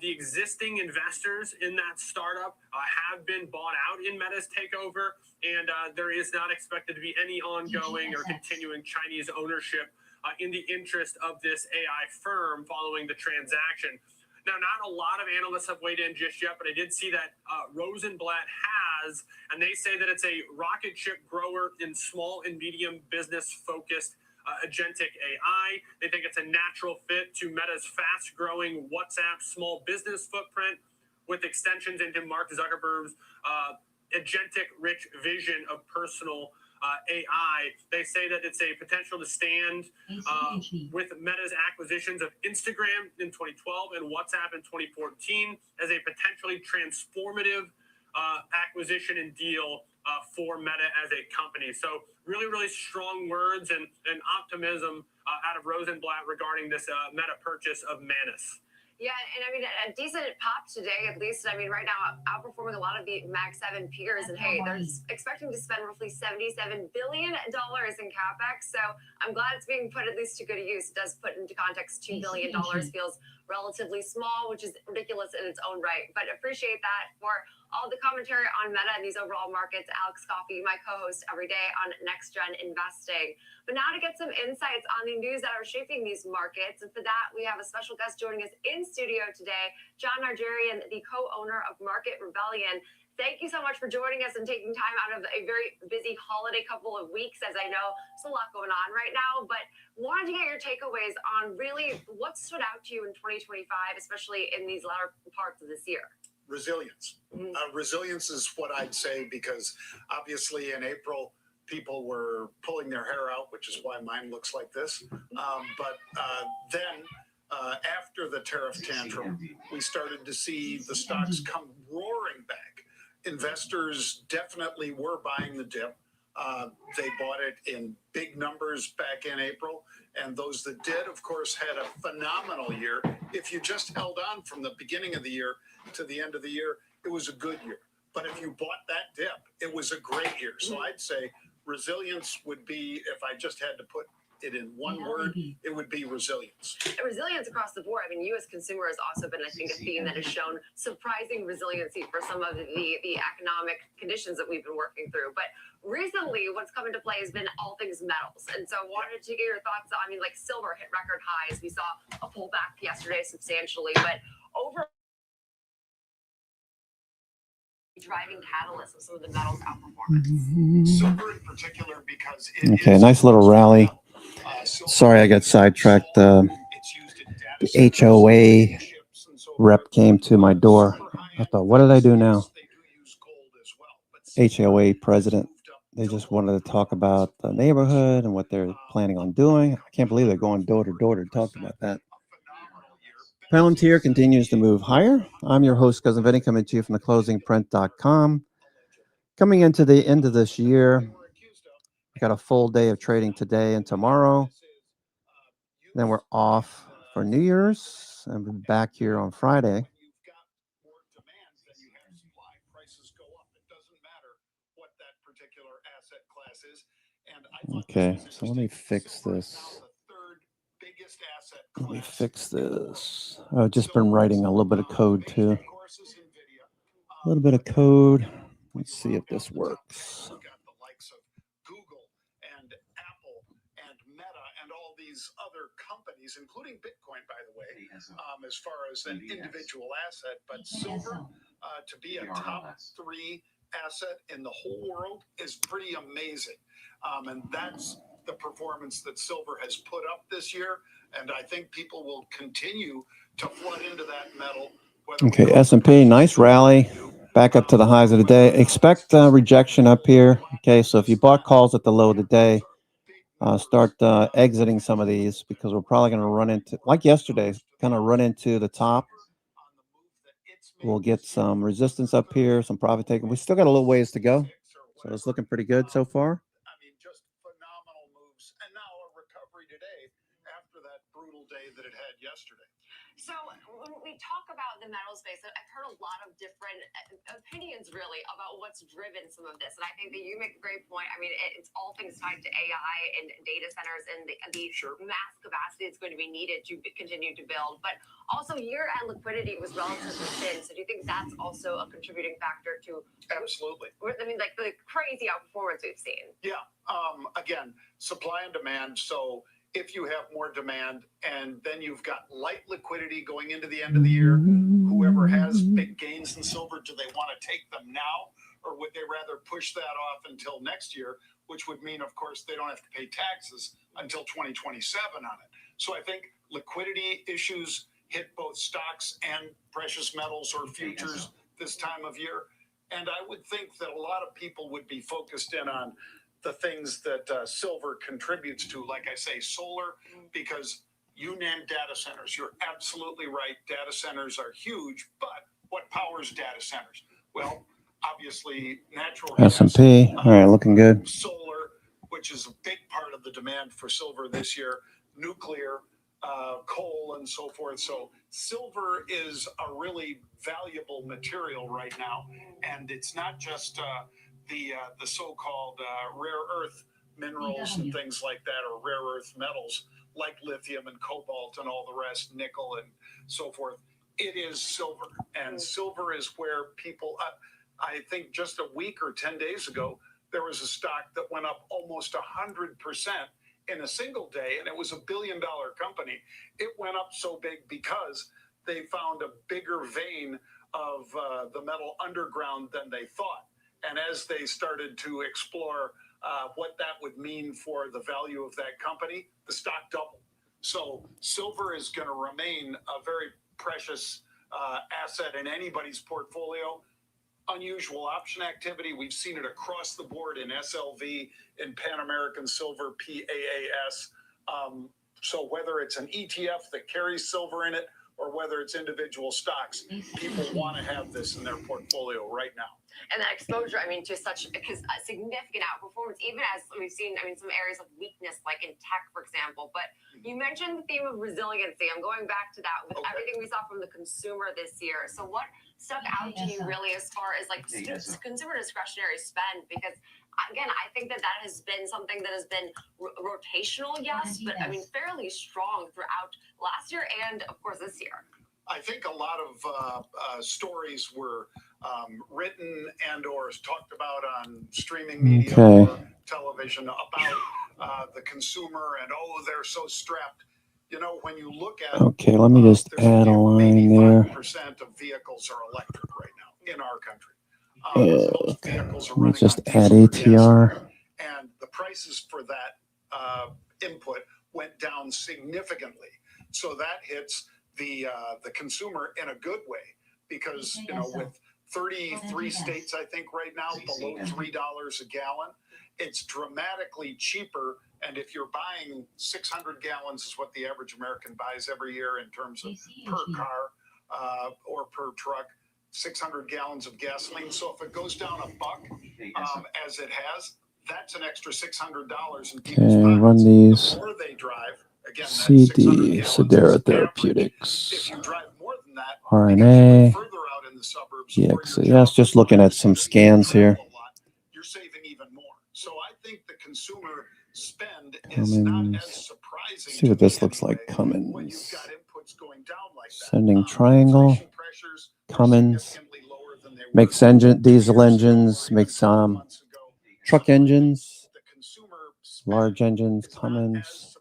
The existing investors in that startup have been bought out in Meta's takeover, and there is not expected to be any ongoing or continuing Chinese ownership in the interest of this AI firm following the transaction. Now, not a lot of analysts have weighed in just yet, but I did see that Rosenblatt has, and they say that it's a rocket ship grower in small and medium business-focused agentic AI. They think it's a natural fit to Meta's fast-growing WhatsApp small business footprint with extensions into Mark Zuckerberg's agentic-rich vision of personal AI. They say that it's a potential to stand with Meta's acquisitions of Instagram in 2012 and WhatsApp in 2014 as a potentially transformative acquisition and deal for Meta as a company. So really, really strong words and optimism out of Rosenblatt regarding this Meta purchase of Manus. Yeah, and I mean, a decent pop today, at least. I mean, right now, outperforming a lot of the Mag 7 peers. And hey, they're expecting to spend roughly $77 billion in CapEx. So I'm glad it's being put at least to good use. It does put into context $2 billion feels relatively small, which is ridiculous in its own right. But appreciate that for all the commentary on Meta and these overall markets. Alex Coffey, my co-host every day on Next Gen Investing. But now to get some insights on the news that are shaping these markets. And for that, we have a special guest joining us in studio today, John Nargerian, the co-owner of Market Rebellion. Thank you so much for joining us and taking time out of a very busy holiday couple of weeks, as I know there's a lot going on right now. But wanted to get your takeaways on really what stood out to you in 2025, especially in these latter parts of this year. Resilience. Resilience is what I'd say, because obviously in April, people were pulling their hair out, which is why mine looks like this. But then after the tariff tantrum, we started to see the stocks come roaring back. Investors definitely were buying the dip. They bought it in big numbers back in April. And those that did, of course, had a phenomenal year. If you just held on from the beginning of the year to the end of the year, it was a good year. But if you bought that dip, it was a great year. So I'd say resilience would be, if I just had to put it in one word, it would be resilience. Resilience across the board. I mean, U.S. consumer has also been, I think, a theme that has shown surprising resiliency for some of the economic conditions that we've been working through. But recently, what's come into play has been all things metals. And so I wanted to get your thoughts on, I mean, like silver hit record highs. We saw a pullback yesterday substantially, but over driving catalyst of some of the metals outperformance. Silver in particular, because okay, nice little rally. Sorry, I got sidetracked. The HOA rep came to my door. I thought, what did I do now? HOA president. They just wanted to talk about the neighborhood and what they're planning on doing. I can't believe they're going door to door to talk about that. Palantir continues to move higher. I'm your host, Cousin Vinny, coming to you from theclosingprint.com. Coming into the end of this year, we got a full day of trading today and tomorrow. Then we're off for New Year's, and we're back here on Friday. Okay, so let me fix this. Let me fix this. I've just been writing a little bit of code too. A little bit of code. Let's see if this works. Other companies, including Bitcoin, by the way, as far as an individual asset, but silver to be a top 3 asset in the whole world is pretty amazing. And that's the performance that silver has put up this year. And I think people will continue to flood into that metal. Okay, S&P, nice rally. Back up to the highs of the day. Expect rejection up here. Okay, so if you bought calls at the low of the day, start exiting some of these because we're probably going to run into, like yesterday, kind of run into the top. We'll get some resistance up here, some profit taking. We still got a little ways to go, so it's looking pretty good so far. I mean, just phenomenal moves, and now a recovery today after that brutal day that it had yesterday. So when we talk about the metal space, I've heard a lot of different opinions really about what's driven some of this. And I think that you make a great point. I mean, it's all things tied to AI and data centers and the mass capacity that's going to be needed to continue to build. But also year-end liquidity was relatively thin. So do you think that's also a contributing factor to? Absolutely. I mean, like the crazy outperformance we've seen. Yeah. Again, supply and demand. So if you have more demand and then you've got light liquidity going into the end of the year, whoever has big gains in silver, do they want to take them now, or would they rather push that off until next year, which would mean, of course, they don't have to pay taxes until 2027 on it. So I think liquidity issues hit both stocks and precious metals or futures this time of year. And I would think that a lot of people would be focused in on the things that silver contributes to, like I say, solar, because you named data centers. You're absolutely right. Data centers are huge, but what powers data centers? Well, obviously, natural gas. S&P, all right, looking good. Solar, which is a big part of the demand for silver this year, nuclear, coal, and so forth. So silver is a really valuable material right now, and it's not just the so-called rare earth minerals and things like that, or rare earth metals like lithium and cobalt and all the rest, nickel and so forth. It is silver, and silver is where people, I think just a week or 10 days ago, there was a stock that went up almost 100% in a single day, and it was $1 billion company. It went up so big because they found a bigger vein of the metal underground than they thought. And as they started to explore what that would mean for the value of that company, the stock doubled. So silver is going to remain a very precious asset in anybody's portfolio. Unusual option activity. We've seen it across the board in SLV, in Pan American Silver, PAAS. So whether it's an ETF that carries silver in it or whether it's individual stocks, people want to have this in their portfolio right now. And that exposure, I mean, to such significant outperformance, even as we've seen, I mean, some areas of weakness, like in tech, for example. But you mentioned the theme of resiliency. I'm going back to that with everything we saw from the consumer this year. So what stuck out to you really as far as like consumer discretionary spend? Because again, I think that has been something that has been rotational, yes, but I mean, fairly strong throughout last year and of course this year. I think a lot of stories were written and or talked about on streaming media or television about the consumer and, oh, they're so strapped. You know, when you look at okay, let me just add a line there. 5% of vehicles are electric right now in our country. Let me just add ATR. And the prices for that input went down significantly. So that hits the consumer in a good way because, you know, with 33 states, I think right now, below $3 a gallon, it's dramatically cheaper. And if you're buying 600 gallons is what the average American buys every year in terms of per car or per truck, 600 gallons of gasoline. So if it goes down $1, as it has, that's an extra $600 in people's pockets. Run these. The more they drive, again, CD, Sedera Therapeutics, if you drive more than that, RNA, further out in the suburbs, yes, just looking at some scans here. You're saving even more. So I think the consumer spend is not as surprising. See what this looks like. Cummins. Sending triangle. Cummins. Makes diesel engines. Makes truck engines. Large engines. Cummins.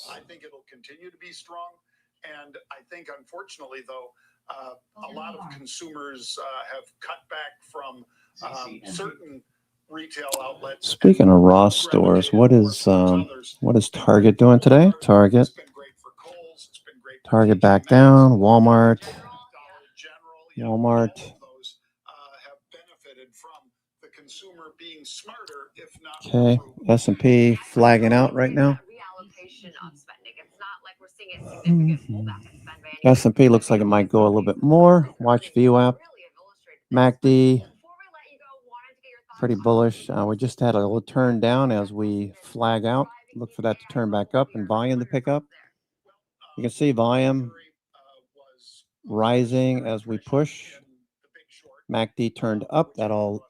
I think it'll continue to be strong. And I think, unfortunately, though, a lot of consumers have cut back from certain retail outlets. Speaking of Ross stores, what is Target doing today? Target back down. Walmart. Have benefited from the consumer being being smarter, if not Okay, more frugal. S&P flagging out right now. Reallocation of spending. It's not like we're seeing a significant pullback in spend by any S&P looks like it might go a little bit more. Watch VWAP. MACD, pretty bullish. We just had a little turn down as we flag out. Look for that to turn back up and volume to pick up. You can see volume rising as we push. MACD turned up. That all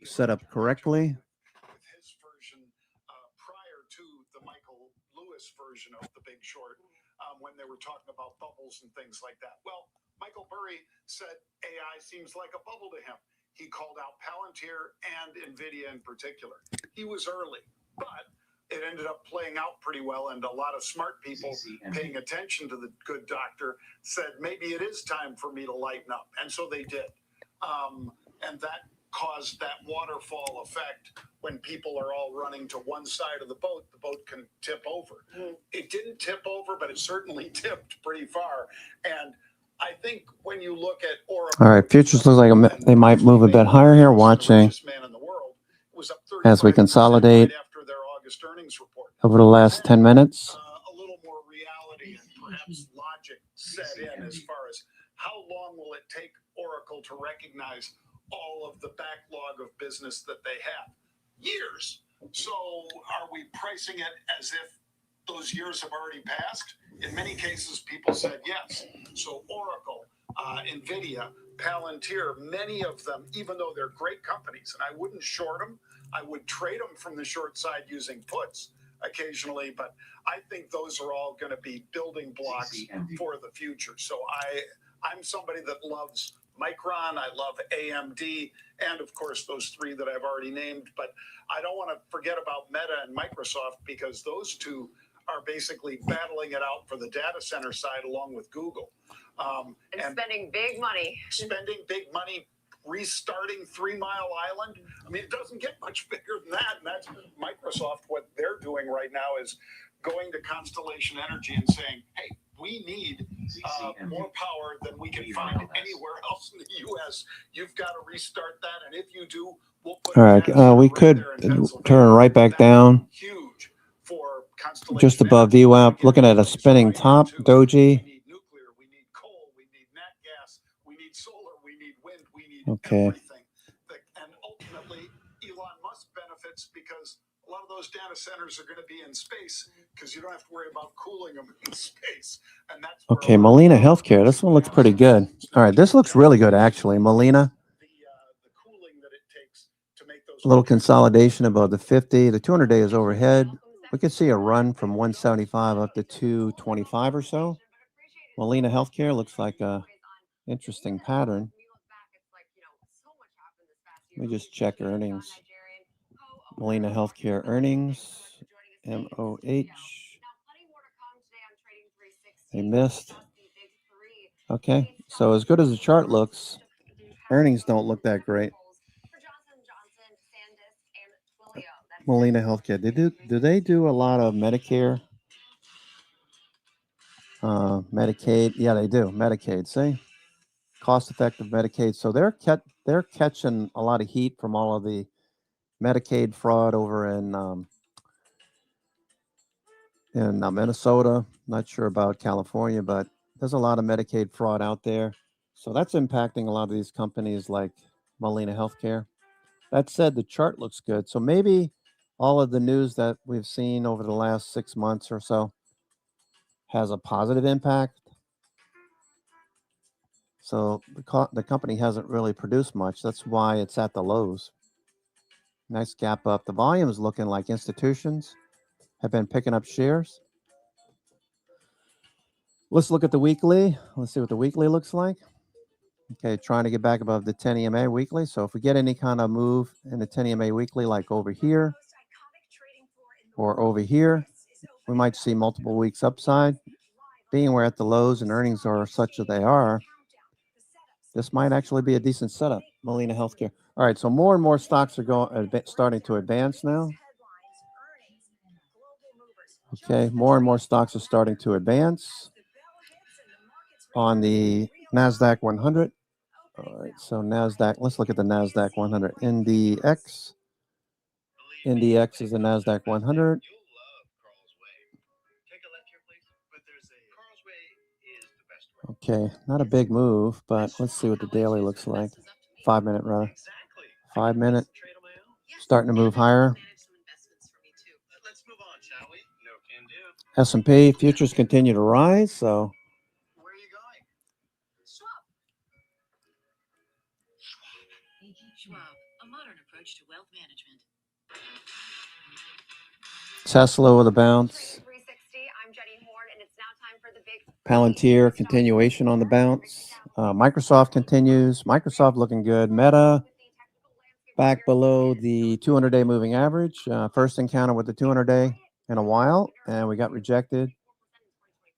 set up correctly. With his version prior to the Michael Lewis version of The Big Short, when they were talking about bubbles and things like that. Well, Michael Burry said AI seems like a bubble to him. He called out Palantir and NVIDIA in particular. He was early, but it ended up playing out pretty well, and a lot of smart people paying attention to the good doctor said, maybe it is time for me to lighten up. And so they did. And that caused that waterfall effect. When people are all running to one side of the boat can tip over. It didn't tip over, but it certainly tipped pretty far. And I think when you look at Oracle, All right, futures look like they might move a bit higher here. Watching as we consolidate after their August earnings report. over the last 10 minutes. A little more reality and perhaps logic set in as far as how long will it take Oracle to recognize all of the backlog of business that they have? Years. So are we pricing it as if those years have already passed? In many cases, people said yes. So Oracle, NVIDIA, Palantir, many of them, even though they're great companies, and I wouldn't short them, I would trade them from the short side using puts occasionally, but I think those are all going to be building blocks for the future. So I'm somebody that loves Micron, I love AMD, and of course those three that I've already named, but I don't want to forget about Meta and Microsoft, because those two are basically battling it out for the data center side along with Google. And spending big money. Restarting 3 Mile Island. I mean, it doesn't get much bigger than that. And that's Microsoft. What they're doing right now is going to Constellation Energy and saying, hey, we need more power than we can find anywhere else in the U.S. You've got to restart that. And if you do, we'll put All right, we could turn right back down. Huge for Constellation Just above VWAP. Looking at a spinning top, Doji. We need nuclear, we need coal, we need nat gas, we need solar, we need wind, we need everything. And ultimately, Elon Musk benefits because a lot of those data centers are going to be in space, because you don't have to worry about cooling them in space. And that's Okay, Molina Healthcare. This one looks pretty good. All right, this looks really good, actually. Molina. The cooling that it takes to make those. A little consolidation above the 50. The 200-day is overhead. We could see a run from 175 up to 225 or so. Molina Healthcare looks like a interesting pattern. Let me just check earnings. Molina Healthcare earnings, MOH. They missed. Okay, so as good as the chart looks, earnings don't look that great. Molina Healthcare. Do they do a lot of Medicare? Medicaid. Yeah, they do. Medicaid. See? Cost-effective Medicaid. So they're catching a lot of heat from all of the Medicaid fraud over in Minnesota. Not sure about California, but there's a lot of Medicaid fraud out there. So that's impacting a lot of these companies like Molina Healthcare. That said, the chart looks good. So maybe all of the news that we've seen over the last 6 months or so has a positive impact. So the company hasn't really produced much. That's why it's at the lows. Nice gap up. The volume is looking like institutions have been picking up shares. Let's look at the weekly. Let's see what the weekly looks like. Okay, trying to get back above the 10 EMA weekly. So if we get any kind of move in the 10 EMA weekly, like over here or over here, we might see multiple weeks upside. Being we're at the lows and earnings are such that they are, this might actually be a decent setup. Molina Healthcare. All right, so more and more stocks are starting to advance now. Okay, more and more stocks are starting to advance on the NASDAQ 100. All right, so NASDAQ, let's look at the NASDAQ 100. NDX, NDX is the NASDAQ 100. You'll love Carl's Way. Take a left here, please. But there's a Carl's Way is the best way. Okay, not a big move, but let's see what the daily looks like. 5 minute rather. Exactly. 5 minute. Trade on my own. Starting to move higher. Let's move on, shall we? No can do. S&P futures continue to rise, so Where are you going? Schwab. Schwab, a modern approach to wealth management. Tesla with a bounce. 360. I'm Jenny Horn, and it's now time for the big Palantir continuation on the bounce. Microsoft continues. Microsoft looking good. Meta back below the 200-day moving average. First encounter with the 200-day in a while, and we got rejected.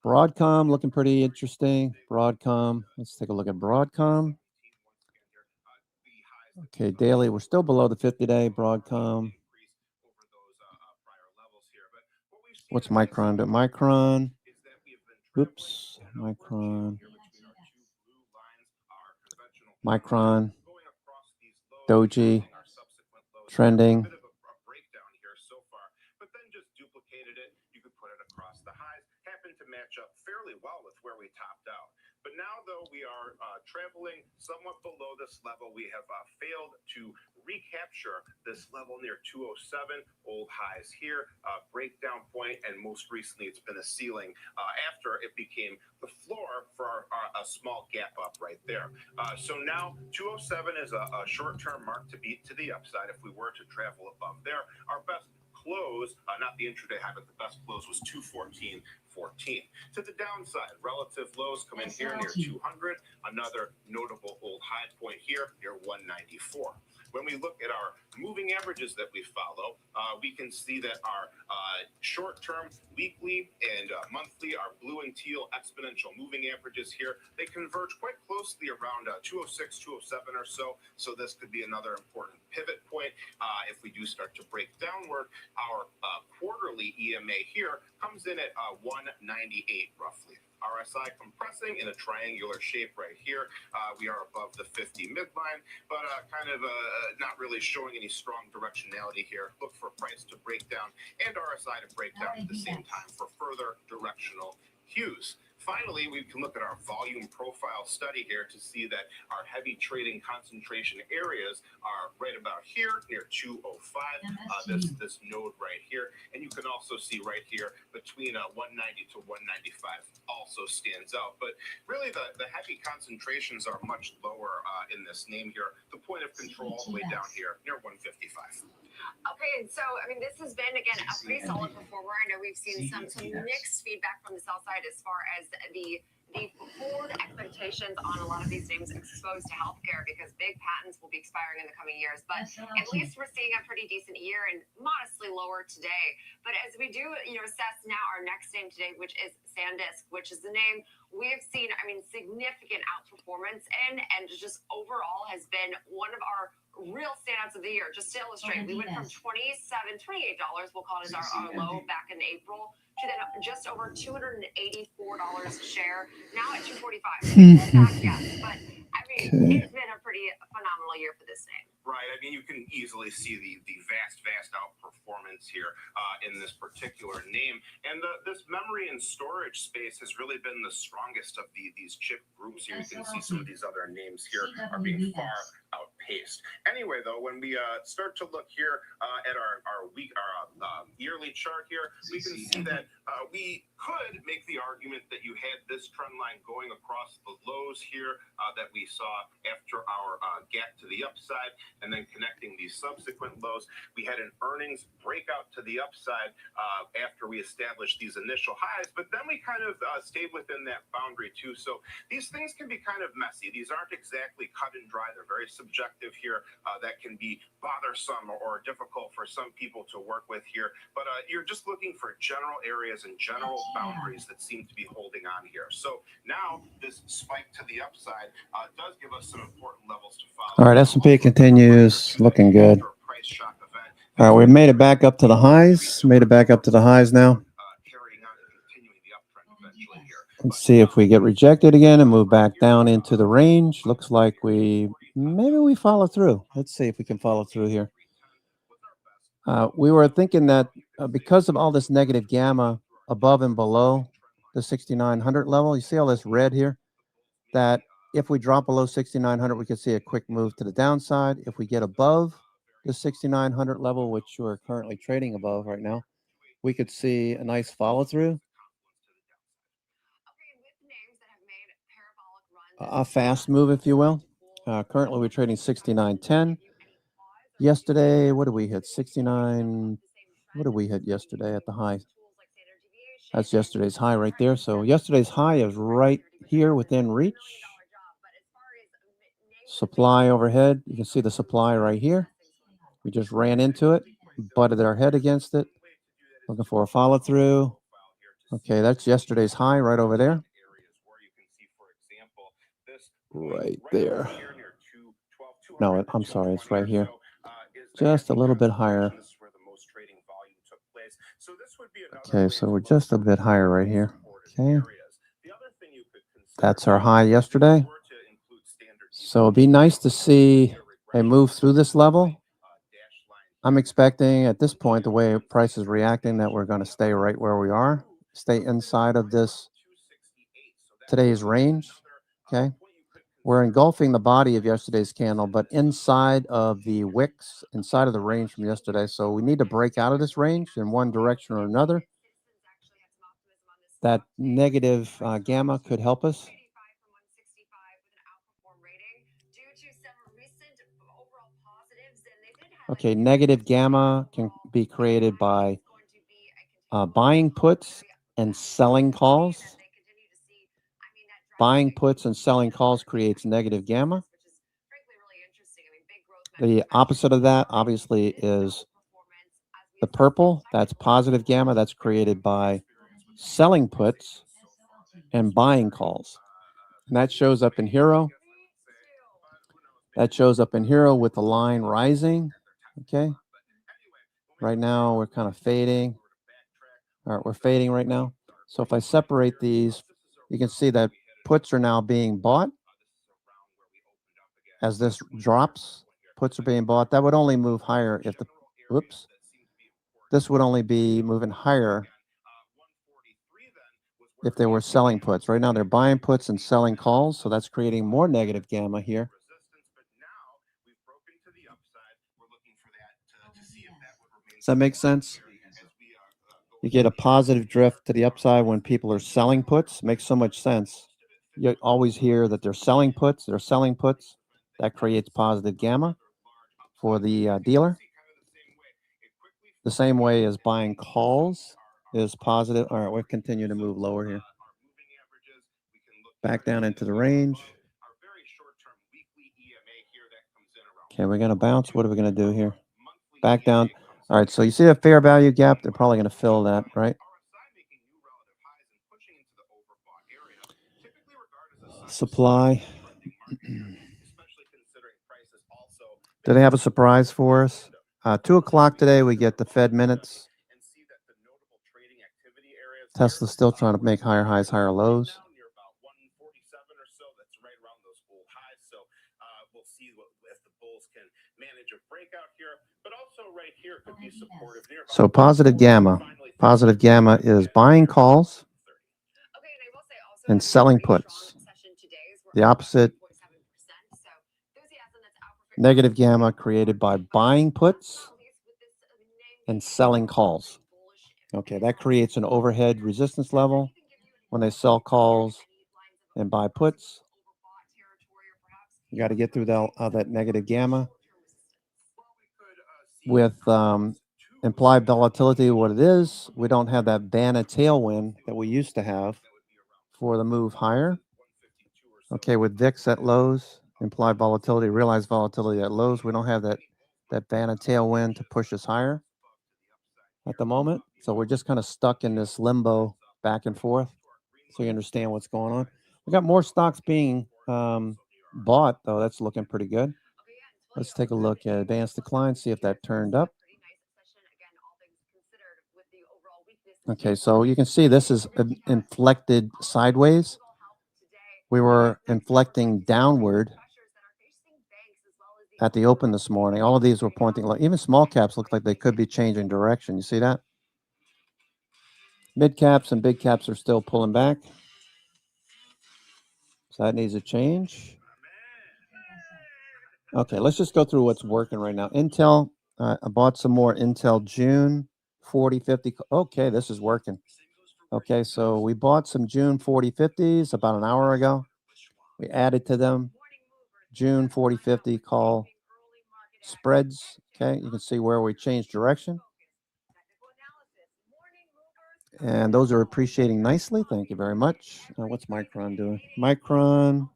Broadcom looking pretty interesting. Broadcom. Let's take a look at Broadcom. Okay, daily. We're still below the 50-day. Broadcom. What's Micron doing? Micron. Oops. Micron. Micron. Doji. Trending. But then just duplicated it. You could put it across the highs. Happened to match up fairly well with where we topped out. But now, though, we are traveling somewhat below this level. We have failed to recapture this level near 207, old highs here, breakdown point, and most recently it's been a ceiling after it became the floor for a small gap up right there. So now 207 is a short-term mark to beat to the upside if we were to travel above there. Our best close, not the intraday high, but the best close was 214.14. To the downside, relative lows come in here near 200. Another notable old high point here near 194. When we look at our moving averages that we follow, we can see that our short-term, weekly, and monthly, our blue and teal exponential moving averages here, they converge quite closely around 206, 207 or so. So this could be another important pivot point. If we do start to break downward, our quarterly EMA here comes in at 198 roughly. RSI compressing in a triangular shape right here. We are above the 50 midline, but kind of not really showing any strong directionality here. Look for price to break down and RSI to break down at the same time for further directional cues. Finally, we can look at our volume profile study here to see that our heavy trading concentration areas are right about here near 205, this node right here. And you can also see right here between 190 to 195 also stands out. But really the heavy concentrations are much lower in this name here. The point of control all the way down here near 155. Okay, so I mean, this has been again a pretty solid performer. I know we've seen some mixed feedback from the sell side as far as the forward expectations on a lot of these names exposed to healthcare because big patents will be expiring in the coming years. But at least we're seeing a pretty decent year and modestly lower today. But as we do, assess now our next name today, which is SanDisk, which is the name we have seen, I mean, significant outperformance in, and just overall has been one of our real standouts of the year. Just to illustrate, we went from $28, we'll call it our low back in April, to then just over $284 a share. Now at $245. Yes, but I mean, it's been a pretty phenomenal year for this name. Right. I mean, you can easily see the vast outperformance here in this particular name. And this memory and storage space has really been the strongest of these chip groups here. You can see some of these other names here are being far outpaced. Anyway, though, when we start to look here at our yearly chart here, we can see that we could make the argument that you had this trend line going across the lows here that we saw after our gap to the upside, and then connecting these subsequent lows. We had an earnings breakout to the upside after we established these initial highs, but then we kind of stayed within that boundary too. So these things can be kind of messy. These aren't exactly cut and dry. They're very subjective here. That can be bothersome or difficult for some people to work with here. But you're just looking for general areas and general boundaries that seem to be holding on here. So now this spike to the upside does give us some important levels to follow. All right, S&P continues looking good. All right, we made it back up to the highs. Made it back up to the highs now. Let's see if we get rejected again and move back down into the range. Looks like maybe we follow through. Let's see if we can follow through here. We were thinking that because of all this negative gamma above and below the 6,900 level, you see all this red here, that if we drop below 6,900, we could see a quick move to the downside. If we get above the 6,900 level, which we're currently trading above right now, we could see a nice follow through. A fast move, if you will. Currently, we're trading 69.10. Yesterday, what did we hit? 69. What did we hit yesterday at the high? That's yesterday's high right there. So yesterday's high is right here within reach. Supply overhead. You can see the supply right here. We just ran into it, butted our head against it. Looking for a follow through. Okay, that's yesterday's high right over there. Right there. No, I'm sorry, it's right here. Just a little bit higher. Okay, so we're just a bit higher right here. Okay. That's our high yesterday. So it'd be nice to see a move through this level. I'm expecting at this point, the way price is reacting, that we're going to stay right where we are, stay inside of this today's range. Okay. We're engulfing the body of yesterday's candle, but inside of the wicks, inside of the range from yesterday. So we need to break out of this range in one direction or another. That negative gamma could help us. Okay, negative gamma can be created by buying puts and selling calls. Buying puts and selling calls creates negative gamma. The opposite of that, obviously, is the purple. That's positive gamma. That's created by selling puts and buying calls. And that shows up in Hero. That shows up in Hero with the line rising. Okay. Right now, we're kind of fading. All right, we're fading right now. So if I separate these, you can see that puts are now being bought. As this drops, puts are being bought. That would only move higher if the, whoops. This would only be moving higher if they were selling puts. Right now, they're buying puts and selling calls, so that's creating more negative gamma here. Does that make sense? You get a positive drift to the upside when people are selling puts. Makes so much sense. You always hear that they're selling puts. They're selling puts. That creates positive gamma for the dealer. The same way as buying calls is positive. All right, we'll continue to move lower here. Back down into the range. Okay, we're going to bounce. What are we going to do here? Back down. All right, so you see a fair value gap. They're probably going to fill that, right? Supply. Do they have a surprise for us? 2 o'clock today, we get the Fed minutes. Tesla's still trying to make higher highs, higher lows. So positive gamma. Positive gamma is buying calls and selling puts. The opposite, negative gamma created by buying puts and selling calls. Okay, that creates an overhead resistance level when they sell calls and buy puts. You got to get through that negative gamma. With implied volatility, what it is, we don't have that band of tailwind that we used to have for the move higher. Okay, with VIX at lows, implied volatility, realized volatility at lows, we don't have that band of tailwind to push us higher at the moment. So we're just kind of stuck in this limbo back and forth. So you understand what's going on. We got more stocks being bought, though. That's looking pretty good. Let's take a look at advanced decline, see if that turned up. Okay, so you can see this is inflected sideways. We were inflecting downward at the open this morning. All of these were pointing, like even small caps look like they could be changing direction. You see that? Mid caps and big caps are still pulling back. So that needs a change. Okay, let's just go through what's working right now. Intel, I bought some more Intel June 40, 50. Okay, this is working. Okay, so we bought some June 40, 50s about an hour ago. We added to them June 40, 50 call spreads. Okay, you can see where we changed direction. And those are appreciating nicely. Thank you very much. What's Micron doing? Micron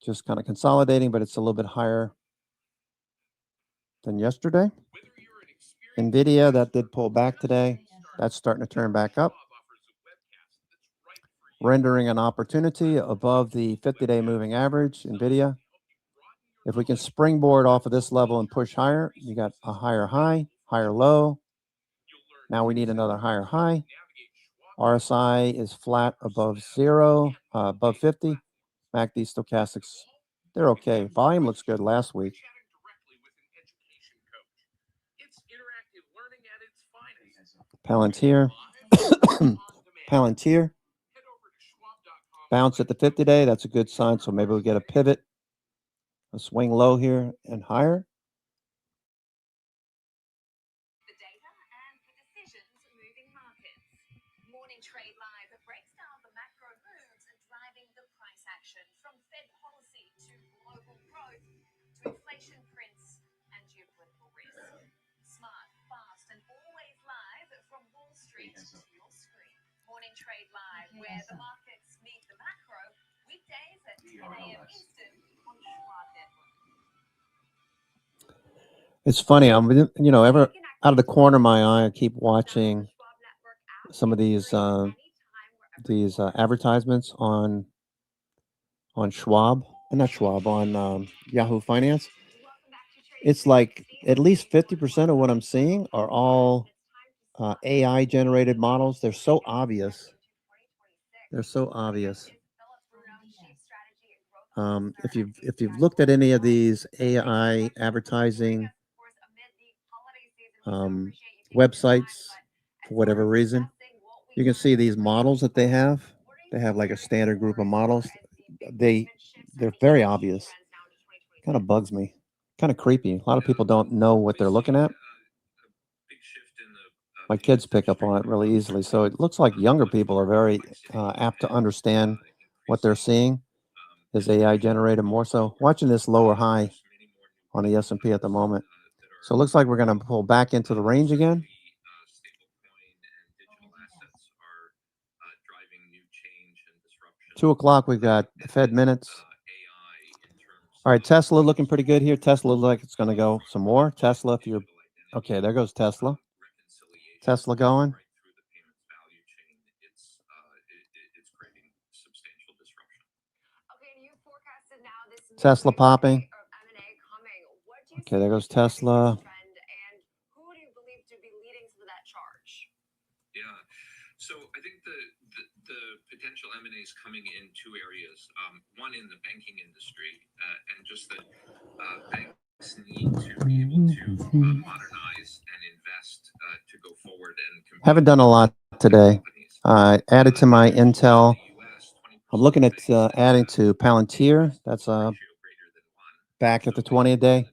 just kind of consolidating, but it's a little bit higher than yesterday. NVIDIA, that did pull back today. That's starting to turn back up, rendering an opportunity above the 50-day moving average. NVIDIA, if we can springboard off of this level and push higher, you got a higher high, higher low. Now we need another higher high. RSI is flat above zero, above 50. MACD stochastics, they're okay. Volume looks good last week. Palantir. Palantir. Bounce at the 50-day. That's a good sign. So maybe we'll get a pivot, a swing low here and higher. The data and the decisions moving markets. Morning Trade Live breaks down the macro moves and driving the price action from Fed policy to global growth to inflation prints and geopolitical risk. Smart, fast, and always live from Wall Street to your screen. Morning Trade Live, where the markets meet the macro, weekdays at 10 a.m. Eastern on Schwab Network. It's funny. I'm, ever out of the corner of my eye, I keep watching some of these advertisements on Schwab, not Schwab, on Yahoo Finance. It's like at least 50% of what I'm seeing are all AI generated models. They're so obvious. They're so obvious. If you've looked at any of these AI advertising websites for whatever reason, you can see these models that they have. They have like a standard group of models. They're very obvious. Kind of bugs me. Kind of creepy. A lot of people don't know what they're looking at. My kids pick up on it really easily. So it looks like younger people are very apt to understand what they're seeing is AI generated more so. Watching this lower high on the S&P at the moment. So it looks like we're going to pull back into the range again. 2 o'clock, we've got the Fed minutes. All right, Tesla looking pretty good here. Tesla looks like it's going to go some more. Tesla, if you're okay, there goes Tesla. Tesla going. Tesla popping. Okay, there goes Tesla. Who do you believe to be leading some of that charge? Yeah, so I think the potential M&As coming in two areas. One in the banking industry, and just that banks need to be able to modernize and invest to go forward and compete. Haven't done a lot today. Added to my Intel. I'm looking at adding to Palantir. That's back at the 20-day.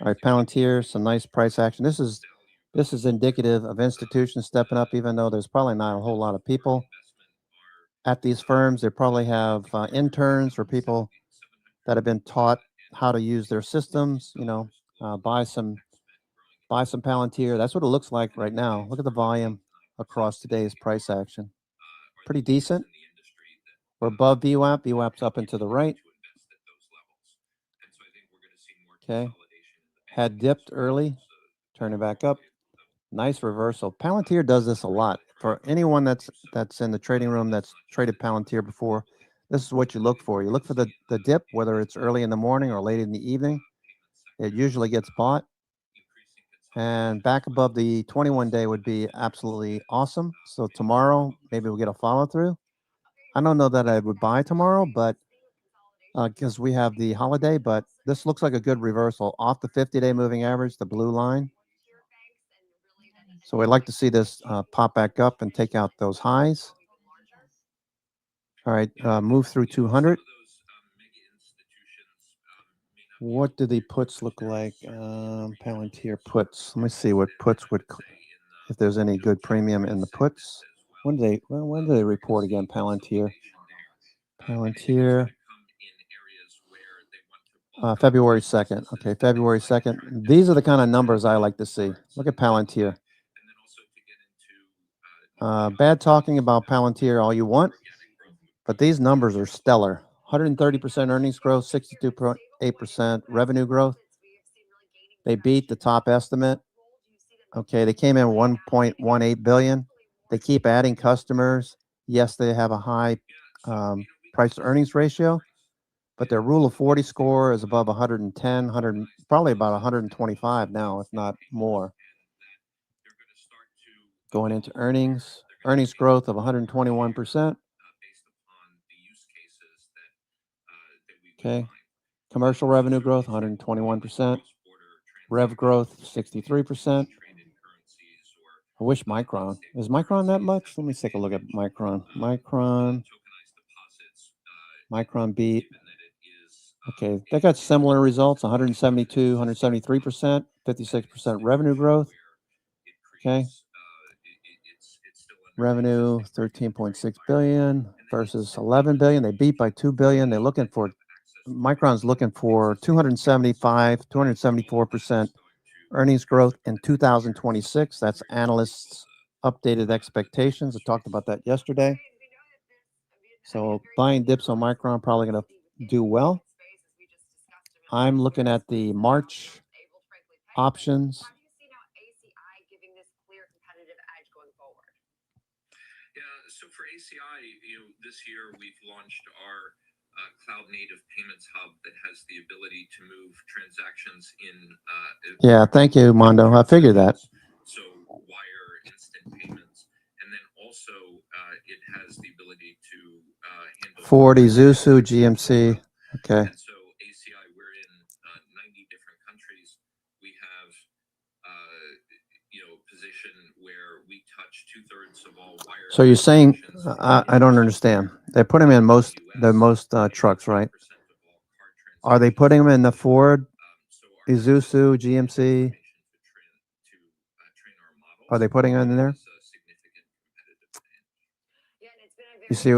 All right, Palantir, some nice price action. This is indicative of institutions stepping up, even though there's probably not a whole lot of people at these firms. They probably have interns or people that have been taught how to use their systems. Buy some Palantir. That's what it looks like right now. Look at the volume across today's price action. Pretty decent. We're above VWAP. VWAP's up and to the right. Okay. Had dipped early, turning back up. Nice reversal. Palantir does this a lot. For anyone that's in the trading room that's traded Palantir before, this is what you look for. You look for the dip, whether it's early in the morning or late in the evening. It usually gets bought. And back above the 21-day would be absolutely awesome. So tomorrow, maybe we'll get a follow through. I don't know that I would buy tomorrow, but because we have the holiday, but this looks like a good reversal off the 50-day moving average, the blue line. So we'd like to see this pop back up and take out those highs. All right, move through 200. What do the puts look like? Palantir puts. Let me see what puts would, if there's any good premium in the puts. When do they report again? Palantir. February 2nd. Okay, February 2nd. These are the kind of numbers I like to see. Look at Palantir. Bad talking about Palantir all you want, but these numbers are stellar. 130% earnings growth, 62.8% revenue growth. They beat the top estimate. Okay, they came in 1.18 billion. They keep adding customers. Yes, they have a high price to earnings ratio, but their rule of 40 score is above 110, probably about 125 now, if not more. Going into earnings growth of 121%. Okay, commercial revenue growth 121%. Rev growth 63%. I wish Micron. Is Micron that much? Let me take a look at Micron. Micron beat. Okay, they got similar results, 172, 173%, 56% revenue growth. Okay. Revenue 13.6 billion versus 11 billion. They beat by 2 billion. Micron's looking for 274% earnings growth in 2026. That's analysts' updated expectations. I talked about that yesterday. So buying dips on Micron probably going to do well. I'm looking at the March options. How do you see now ACI giving this clear competitive edge going forward? Yeah, so for ACI, this year we've launched our cloud native payments hub that has the ability to move transactions in. Yeah, thank you, Mondo. I figured that. So wire instant payments, and then also it has the ability to handle 40 Zusu GMC. Okay. And so ACI, we're in 90 different countries. We have position where we touch 2/3 of all wire. So you're saying I don't understand. They put them in most trucks, right? Are they putting them in the Ford, Isuzu, GMC? Are they putting them in there? You see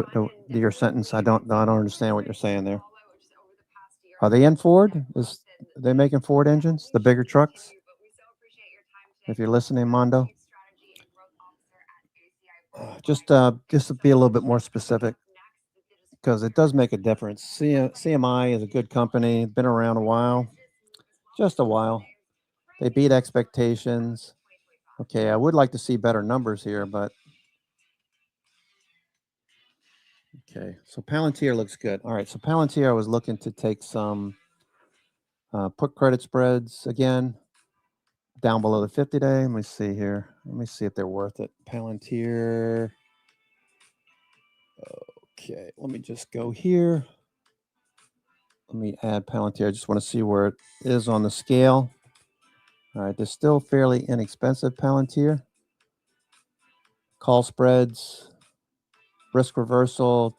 your sentence? I don't understand what you're saying there. Are they in Ford? Are they making Ford engines, the bigger trucks? If you're listening, Mondo, just to be a little bit more specific, because it does make a difference. CMI is a good company, been around a while, just a while. They beat expectations. Okay, I would like to see better numbers here, but okay. So Palantir looks good. All right, so Palantir, I was looking to take some put credit spreads again down below the 50-day. Let me see here. Let me see if they're worth it. Palantir. Okay, let me just go here. Let me add Palantir. I just want to see where it is on the scale. All right, they're still fairly inexpensive, Palantir. Call spreads, risk reversal,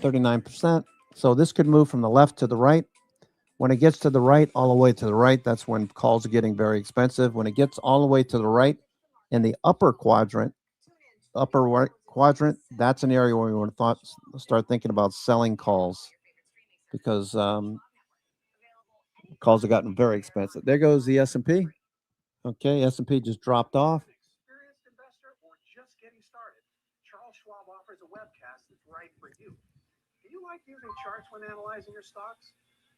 39%. So this could move from the left to the right. When it gets to the right, all the way to the right, that's when calls are getting very expensive. When it gets all the way to the right, in the upper quadrant, that's an area where we want to start thinking about selling calls, because calls have gotten very expensive. There goes the S&P. Okay, S&P just dropped off. Experienced investor or just getting started, Charles Schwab offers a webcast that's right for you. Do you like using charts when analyzing your stocks?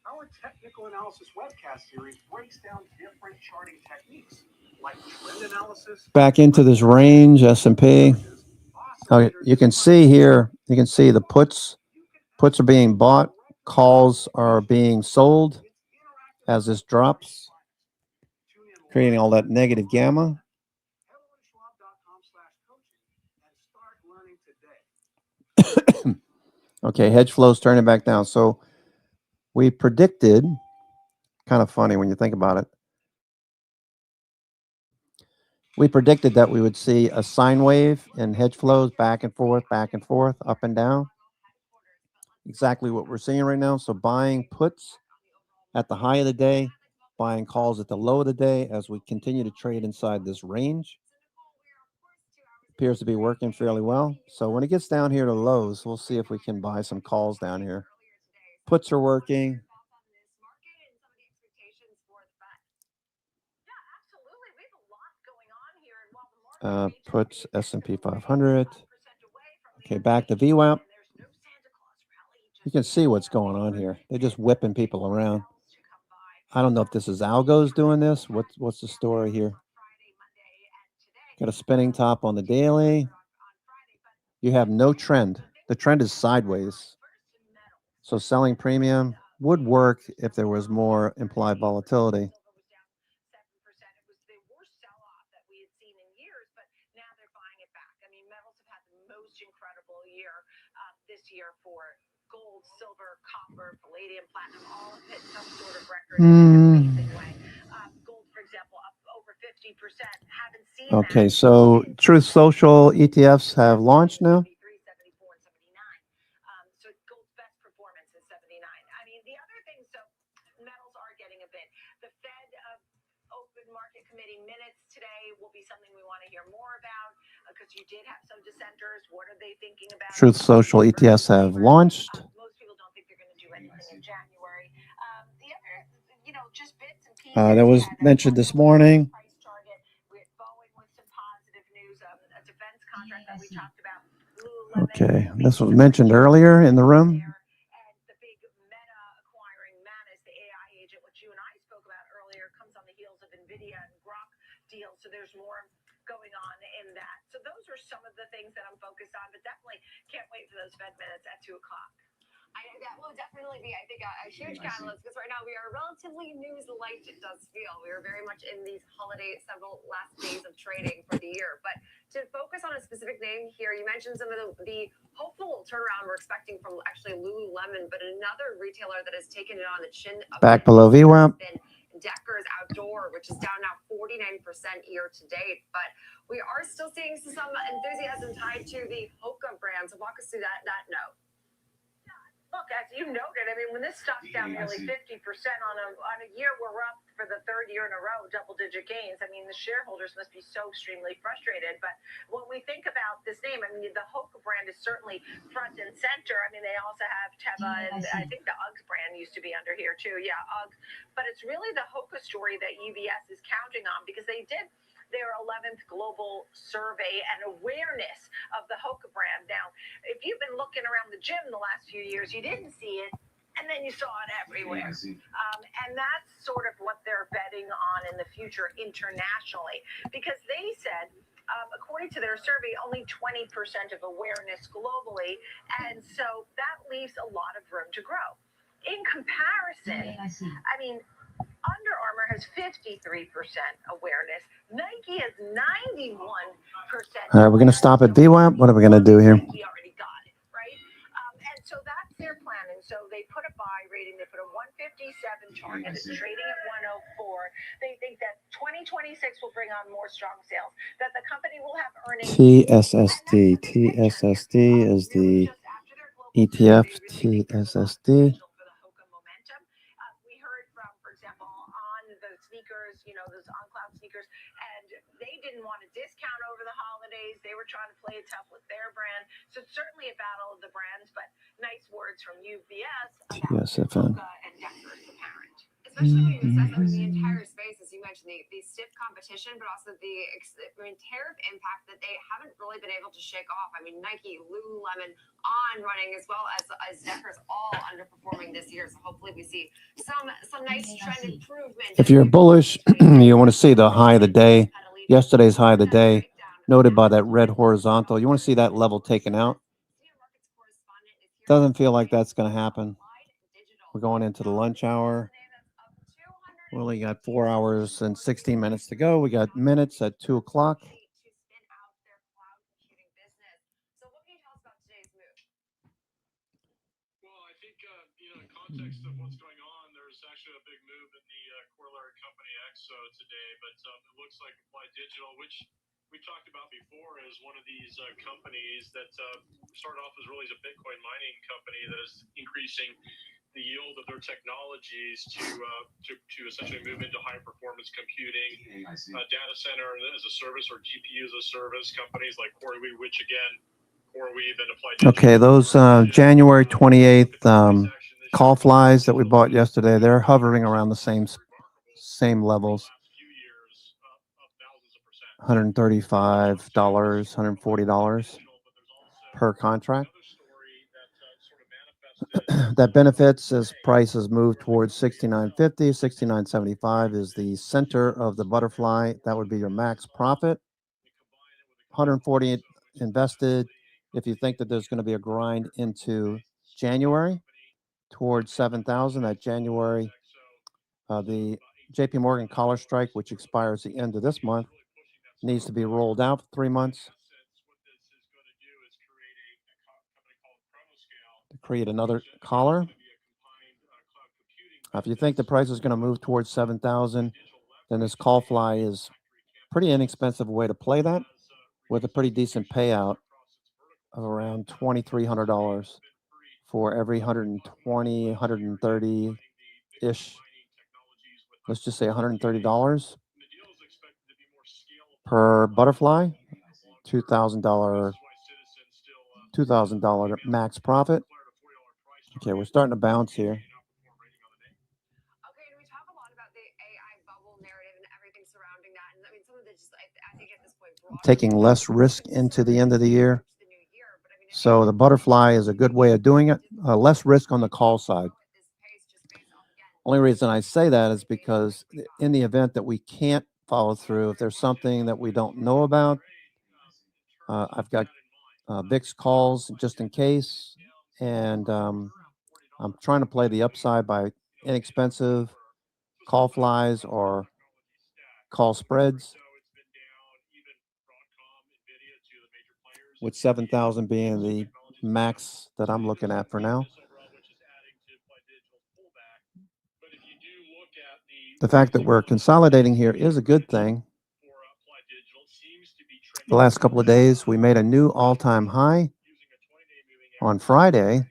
Our technical analysis webcast series breaks down different charting techniques like trend analysis. Back into this range, S&P. Oh, you can see here, you can see the puts are being bought, calls are being sold as this drops, creating all that negative gamma. Okay, hedge flows turning back down. So we predicted, kind of funny when you think about it, we predicted that we would see a sine wave in hedge flows back and forth, up and down. Exactly what we're seeing right now. So buying puts at the high of the day, buying calls at the low of the day as we continue to trade inside this range. Appears to be working fairly well. So when it gets down here to lows, we'll see if we can buy some calls down here. Puts are working. Puts S&P 500. Okay, back to VWAP. You can see what's going on here. They're just whipping people around. I don't know if this is algos doing this. What's the story here? Got a spinning top on the daily. You have no trend. The trend is sideways. So selling premium would work if there was more implied volatility. This year for gold, silver, copper, palladium, platinum, all hit some sort of record in an amazing way. Gold, for example, up over 50%. Haven't seen okay, so Truth Social ETFs have launched now. So gold's best performance is 79. I mean, the other thing, so metals are getting a bit. The Fed Open Market Committee minutes today will be something we want to hear more about because you did have some dissenters. What are they thinking about? Truth Social ETFs have launched. Most people don't think they're going to do anything in January. The other, just bits and pieces. That was mentioned this morning. Price target with Boeing with some positive news. A defense contract that we talked about. Okay, this was mentioned earlier in the room. And the big Meta acquiring Manus, the AI agent, which you and I spoke about earlier, comes on the heels of NVIDIA and Grok deals. So there's more going on in that. So those are some of the things that I'm focused on, but definitely can't wait for those Fed minutes at 2 o'clock. That will definitely be, I think, a huge catalyst because right now we are relatively news light, it does feel. We are very much in these holiday, several last days of trading for the year. But to focus on a specific name here, you mentioned some of the hopeful turnaround we're expecting from actually Lululemon, but another retailer that has taken it on the chin. Back below VWAP. Decker's Outdoor, which is down now 49% year to date. But we are still seeing some enthusiasm tied to the Hoka brand. So walk us through that note. Look, as you noted, I mean, when this stock's down nearly 50% on a year where we're up for the third year in a row, double-digit gains, I mean, the shareholders must be so extremely frustrated. But when we think about this name, I mean, the Hoka brand is certainly front and center. I mean, they also have Teva, and I think the Uggs brand used to be under here too. Yeah, Uggs. But it's really the Hoka story that UBS is counting on because they did their 11th global survey and awareness of the Hoka brand. Now, if you've been looking around the gym the last few years, you didn't see it, and then you saw it everywhere. And that's sort of what they're betting on in the future internationally, because they said, according to their survey, only 20% of awareness globally, and so that leaves a lot of room to grow. In comparison, I mean, Under Armour has 53% awareness. Nike has 91%. All right, we're going to stop at VWAP. What are we going to do here? Nike already got it, right? And so that's their plan. And so they put a buy rating. They put a 157 target. It's trading at 104. They think that 2026 will bring on more strong sales. That the company will have earnings. TSSD. TSSD is the ETF. TSSD. Those on-cloud sneakers, and they didn't want to discount over the holidays. They were trying to play it tough with their brand. So it's certainly a battle of the brands, but nice words from UBS about TSFN. Hoka and Decker's apparent. Especially when you assess them in the entire space, as you mentioned, the stiff competition, but also the tariff impact that they haven't really been able to shake off. I mean, Nike, Lululemon, On running, as well as Decker's, all underperforming this year. So hopefully we see some nice trend improvement. If you're bullish, you want to see the high of the day. Yesterday's high of the day, noted by that red horizontal. You want to see that level taken out. Doesn't feel like that's going to happen. We're going into the lunch hour. We only got 4 hours and 16 minutes to go. We got minutes at 2 o'clock. Well, I think, in context of what's going on, there's actually a big move in the corollary company EXO today, but it looks like Applied Digital, which we talked about before, is one of these companies that started off as really as a Bitcoin mining company that is increasing the yield of their technologies to essentially move into high performance computing, data center as a service or GPU as a service. Companies like CoreWeave, which again, CoreWeave and Applied Digital. Okay, those January 28th call flies that we bought yesterday, they're hovering around the same levels. $135, $140 per contract. That benefits as prices move towards $69.50, $69.75 is the center of the butterfly. That would be your max profit. 140 invested. If you think that there's going to be a grind into January towards 7,000, that January, the JP Morgan collar strike, which expires the end of this month, needs to be rolled out for 3 months to create another collar. If you think the price is going to move towards 7,000, then this call fly is pretty inexpensive way to play that with a pretty decent payout of around $2,300 for every 120, 130-ish. Let's just say $130 per butterfly, $2,000 max profit. Okay, we're starting to bounce here. Okay, and we talk a lot about the AI bubble narrative and everything surrounding that. And I mean, some of the just, I think at this point, Taking less risk into the end of the year. So the butterfly is a good way of doing it. Less risk on the call side. Only reason I say that is because in the event that we can't follow through, if there's something that we don't know about, I've got VIX calls just in case. And I'm trying to play the upside by inexpensive call flies or call spreads, with 7,000 being the max that I'm looking at for now. The fact that we're consolidating here is a good thing. The last couple of days, we made a new all-time high on Friday.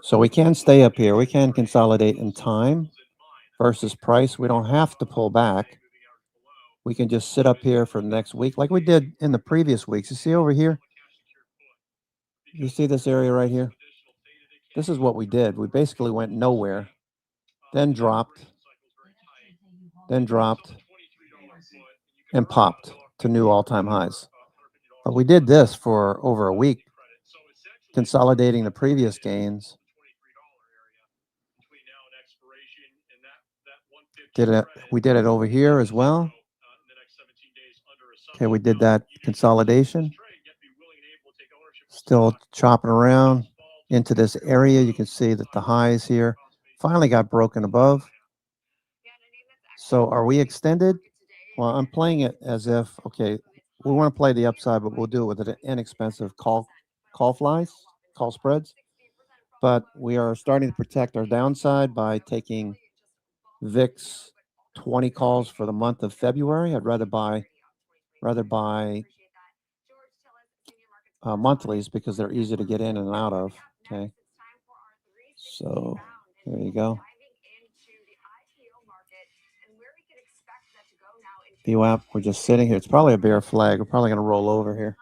So we can stay up here. We can consolidate in time versus price. We don't have to pull back. We can just sit up here for the next week like we did in the previous weeks. You see over here? You see this area right here? This is what we did. We basically went nowhere, then dropped, and popped to new all-time highs. But we did this for over a week, consolidating the previous gains. We did it over here as well. Okay, we did that consolidation. Still chopping around into this area. You can see that the highs here finally got broken above. So are we extended? Well, I'm playing it as if, okay, we want to play the upside, but we'll do it with an inexpensive call flies, call spreads. But we are starting to protect our downside by taking VIX 20 calls for the month of February. I'd rather buy monthlies because they're easy to get in and out of. Okay, so there you go. VWAP, we're just sitting here. It's probably a bear flag. We're probably going to roll over here.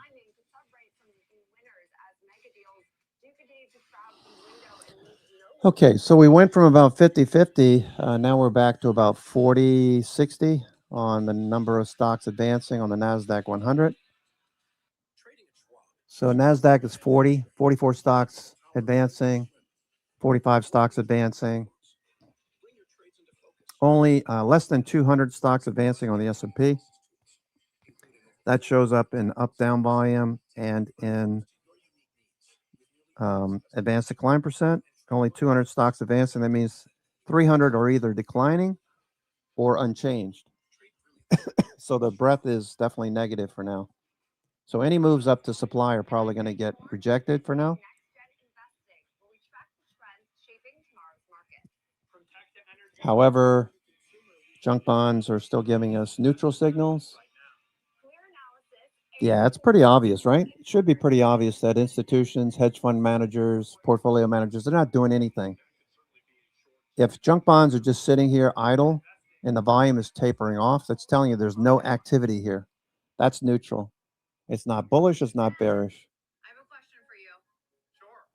Okay, so we went from about 50-50. Now we're back to about 40-60 on the number of stocks advancing on the NASDAQ 100. So NASDAQ is 44 stocks advancing, 45 stocks advancing. Only less than 200 stocks advancing on the S&P. That shows up in up-down volume and in advanced decline percent. Only 200 stocks advancing. That means 300 are either declining or unchanged. So the breadth is definitely negative for now. So any moves up to supply are probably going to get rejected for now. However, junk bonds are still giving us neutral signals. Yeah, it's pretty obvious, right? It should be pretty obvious that institutions, hedge fund managers, portfolio managers, they're not doing anything. If junk bonds are just sitting here idle and the volume is tapering off, that's telling you there's no activity here. That's neutral. It's not bullish, it's not bearish. I have a question for you.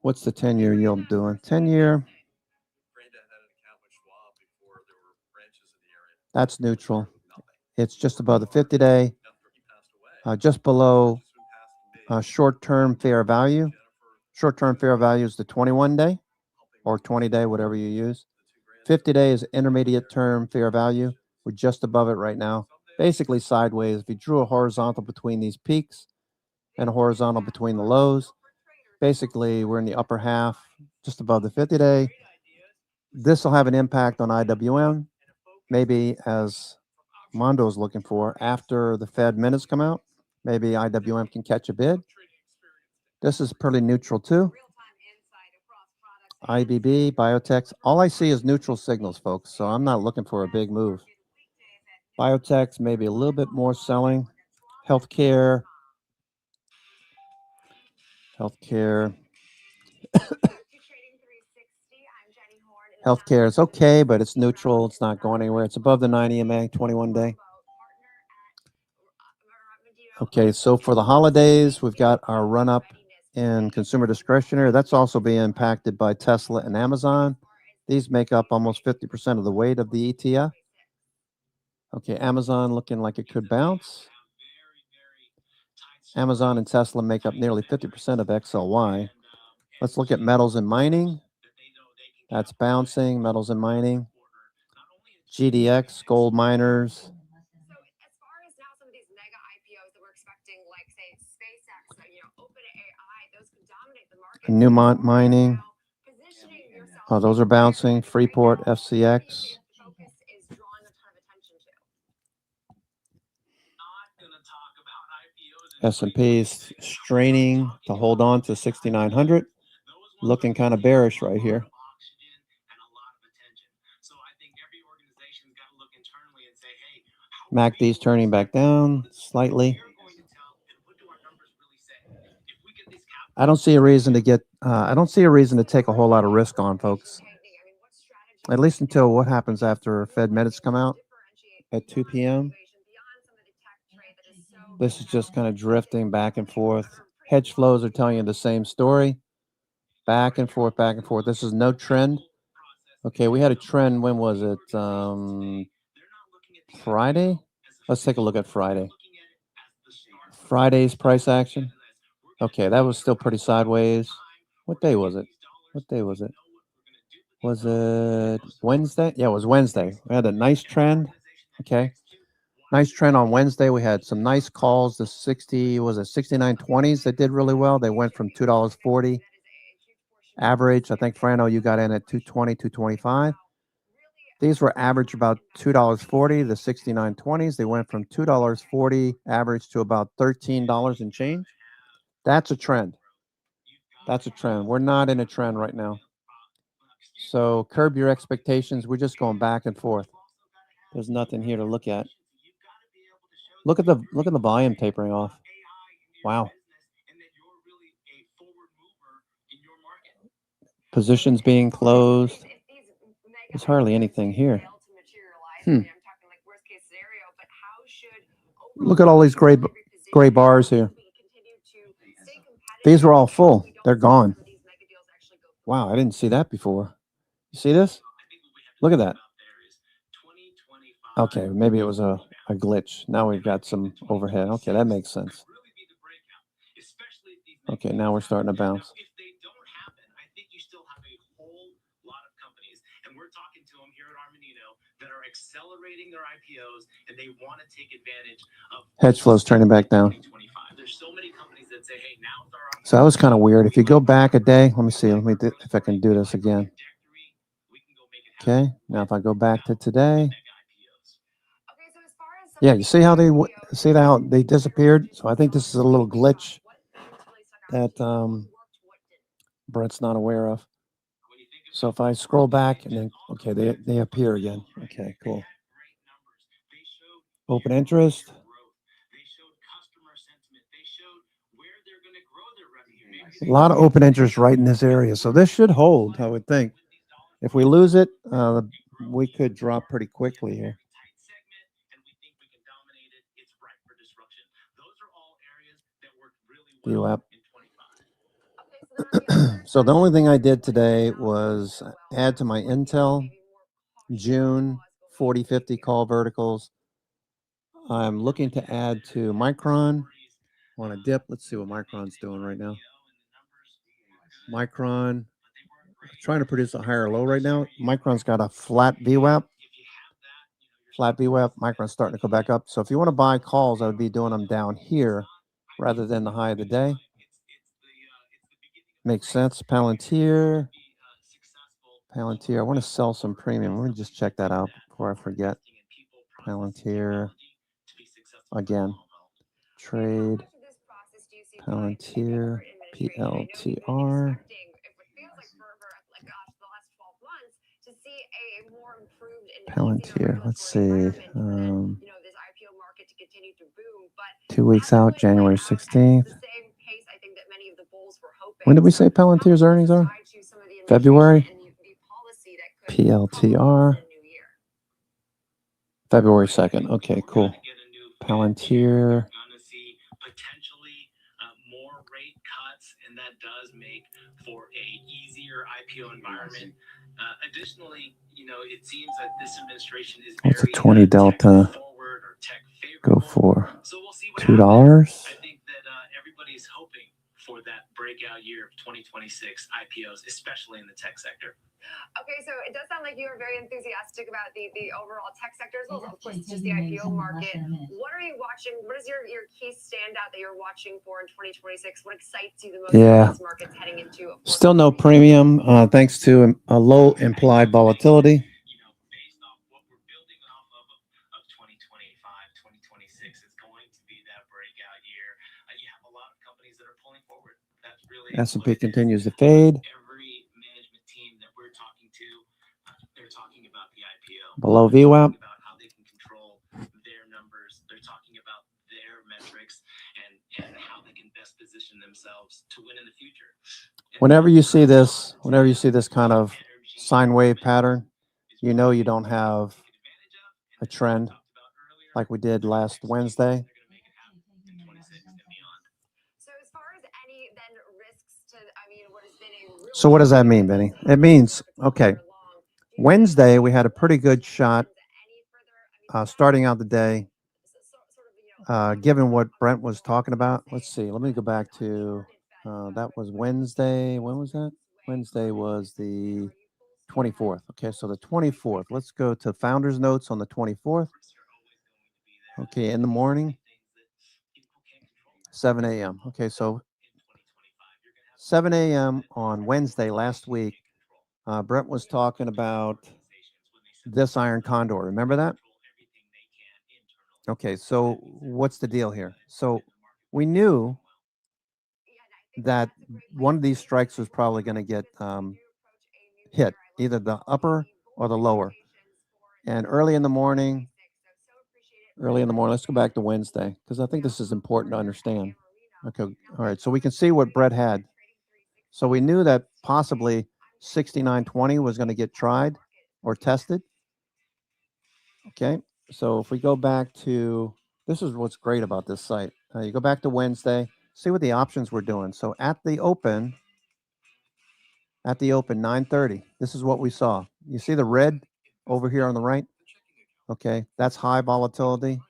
What's the 10-year yield doing? 10-year, Granddad had an account with Schwab before there were branches in the area. that's neutral. It's just above the 50-day, just below short-term fair value. Short-term fair value is the 21-day or 20-day, whatever you use. 50-day is intermediate term fair value. We're just above it right now. Basically sideways. If you drew a horizontal between these peaks and a horizontal between the lows, basically we're in the upper half, just above the 50-day. This will have an impact on IWM, maybe as Mondo is looking for. After the Fed minutes come out, maybe IWM can catch a bid. This is pretty neutral too. IBB, biotechs, all I see is neutral signals, folks, so I'm not looking for a big move. Biotechs, maybe a little bit more selling. Healthcare. Healthcare is okay, but it's neutral. It's not going anywhere. It's above the 9 EMA, 21-day. Okay, so for the holidays, we've got our run-up in consumer discretionary. That's also being impacted by Tesla and Amazon. These make up almost 50% of the weight of the ETF. Okay, Amazon looking like it could bounce. Amazon and Tesla make up nearly 50% of XLY. Let's look at metals and mining. That's bouncing, metals and mining. GDX, gold miners. So as far as now some of these mega IPOs that we're expecting, like say SpaceX, OpenAI, those could dominate the market. Newmont mining. Positioning yourself. Oh, those are bouncing. Freeport, FCX. Focus is drawing a ton of attention to. S&P is straining to hold on to 6,900. Looking kind of bearish right here. MACD's turning back down slightly. I don't see a reason to get. I don't see a reason to take a whole lot of risk on, folks. At least until what happens after Fed minutes come out at 2 p.m. This is just kind of drifting back and forth. Hedge flows are telling you the same story. Back and forth, back and forth. This is no trend. Okay, we had a trend. When was it? Friday? Let's take a look at Friday. Friday's price action. Okay, that was still pretty sideways. What day was it? What day was it? Was it Wednesday? Yeah, it was Wednesday. We had a nice trend. Okay. Nice trend on Wednesday. We had some nice calls. The 69.20s that did really well. They went from $2.40 average. I think, Frano, you got in at $2.20, $2.25. These were average about $2.40. The 69.20s, they went from $2.40 average to about $13 and change. That's a trend. That's a trend. We're not in a trend right now. So curb your expectations. We're just going back and forth. There's nothing here to look at. Look at the volume tapering off. Wow. Positions being closed. There's hardly anything here. Look at all these gray bars here. These were all full. They're gone. Wow, I didn't see that before. You see this? Look at that. Okay, maybe it was a glitch. Now we've got some overhead. Okay, that makes sense. Okay, now we're starting to bounce. Accelerating their IPOs and they want to take advantage of hedge flows turning back down. There's so many companies that say, hey, now's our so that was kind of weird. If you go back a day, let me see. Let me if I can do this again. Okay, now if I go back to today. Yeah, you see how see how they disappeared? So I think this is a little glitch that Brett's not aware of. So if I scroll back and then, okay, they appear again. Okay, cool. Open interest. A lot of open interest right in this area. So this should hold, I would think. If we lose it, we could drop pretty quickly here. VWAP. So the only thing I did today was add to my Intel June 40-50 call verticals. I'm looking to add to Micron on a dip. Let's see what Micron's doing right now. Micron trying to produce a higher low right now. Micron's got a flat VWAP. Flat VWAP. Micron's starting to go back up. So if you want to buy calls, I would be doing them down here rather than the high of the day. Makes sense. Palantir. Palantir. I want to sell some premium. Let me just check that out before I forget. Palantir. Again. Trade. Palantir. PLTR. Palantir. Let's see. 2 weeks out, January 16th. When did we say Palantir's earnings are? February. PLTR. February 2nd. Okay, cool. Palantir. More rate cuts, and that does make for a easier IPO environment. Additionally, it seems that this administration is What's a 20 delta? Go for $2. I think that everybody's hoping for that breakout year of 2026 IPOs, especially in the tech sector. Okay, so it does sound like you are very enthusiastic about the overall tech sector as well as, of course, just the IPO market. What are you watching? What is your key standout that you're watching for in 2026? What excites you the most about these markets heading into? Still no premium, thanks to a low implied volatility. Based off what we're building off of 2025, 2026 is going to be that breakout year. You have a lot of companies that are pulling forward. That's really S&P continues to fade. Every management team that we're talking to, they're talking about the IPO. Below VWAP. About how they can control their numbers. They're talking about their metrics and how they can best position themselves to win in the future. Whenever you see this kind of sine wave pattern, you know you don't have a trend like we did last Wednesday. So as far as any then risks to, what has been a really So what does that mean, Benny? It means, okay, Wednesday we had a pretty good shot starting out the day, given what Brent was talking about. Let's see, let me go back to, that was Wednesday. When was that? Wednesday was the 24th. Okay, so the 24th. Let's go to Founders Notes on the 24th. Okay, in the morning, 7 a.m. Okay, so 7 a.m. on Wednesday last week, Brent was talking about this iron condor. Remember that? Okay, so what's the deal here? So we knew that one of these strikes was probably going to get hit, either the upper or the lower. And early in the morning, let's go back to Wednesday, because I think this is important to understand. Okay, all right, so we can see what Brett had. So we knew that possibly 69.20 was going to get tried or tested. Okay, so if we go back to, this is what's great about this site. You go back to Wednesday, see what the options were doing. So at the open, 9:30, this is what we saw. You see the red over here on the right? Okay, that's high volatility.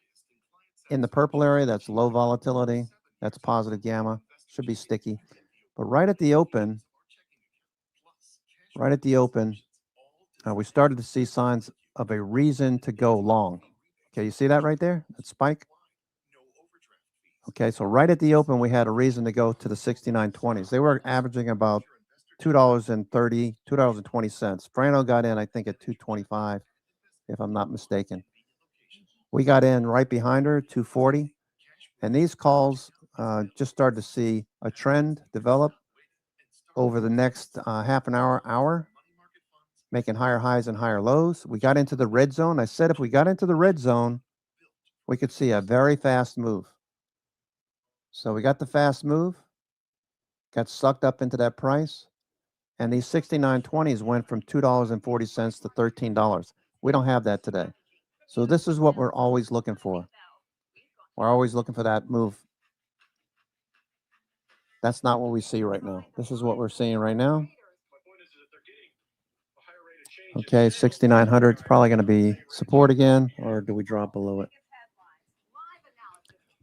In the purple area, that's low volatility. That's positive gamma. Should be sticky. But right at the open, we started to see signs of a reason to go long. Okay, you see that right there? That spike? Okay, so right at the open, we had a reason to go to the 69.20s. They were averaging about $2.20. Frano got in, I think, at 2.25, if I'm not mistaken. We got in right behind her, 240. And these calls just started to see a trend develop over the next half an hour, making higher highs and higher lows. We got into the red zone. I said if we got into the red zone, we could see a very fast move. So we got the fast move, got sucked up into that price, and these 69.20s went from $2.40 to $13. We don't have that today. So this is what we're always looking for. We're always looking for that move. That's not what we see right now. This is what we're seeing right now. Okay, 6,900 is probably going to be support again, or do we drop below it?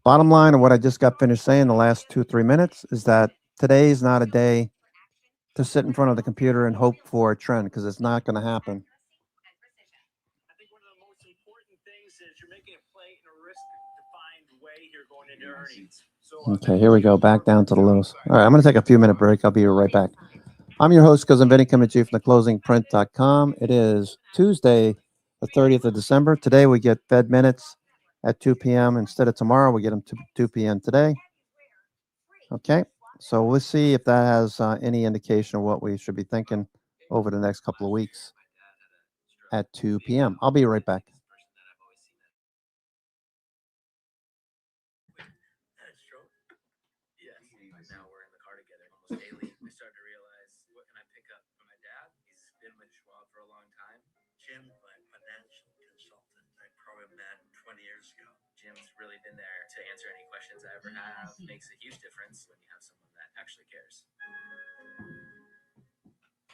Bottom line of what I just got finished saying the last 2-3 minutes is that today is not a day to sit in front of the computer and hope for a trend, because it's not going to happen. I think one of the most important things is you're making a play in a risk-defined way here going into earnings. So, Okay, here we go, back down to the lows. All right, I'm going to take a few minute break. I'll be right back. I'm your host, Cousin Vinny, coming to you from theclosingprint.com. It is Tuesday, the 30th of December. Today we get Fed minutes at 2 p.m. Instead of tomorrow, we get them to 2 p.m. today. Okay, so we'll see if that has any indication of what we should be thinking over the next couple of weeks at 2 p.m. I'll be right back. Now we're in the car together almost daily. I started to realize, what can I pick up from my dad? He's been with Schwab for a long time. Jim, my financial consultant, I probably met 20 years ago. Jim's really been there to answer any questions I ever have. Makes a huge difference when you have someone that actually cares.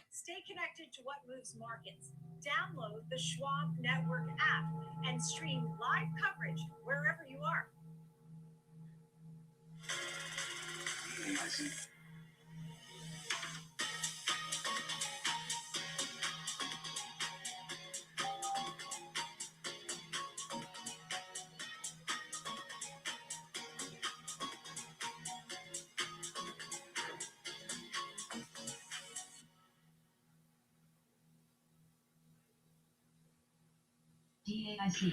Stay connected to what moves markets. Download the Schwab Network app and stream live coverage wherever you are. DAIC.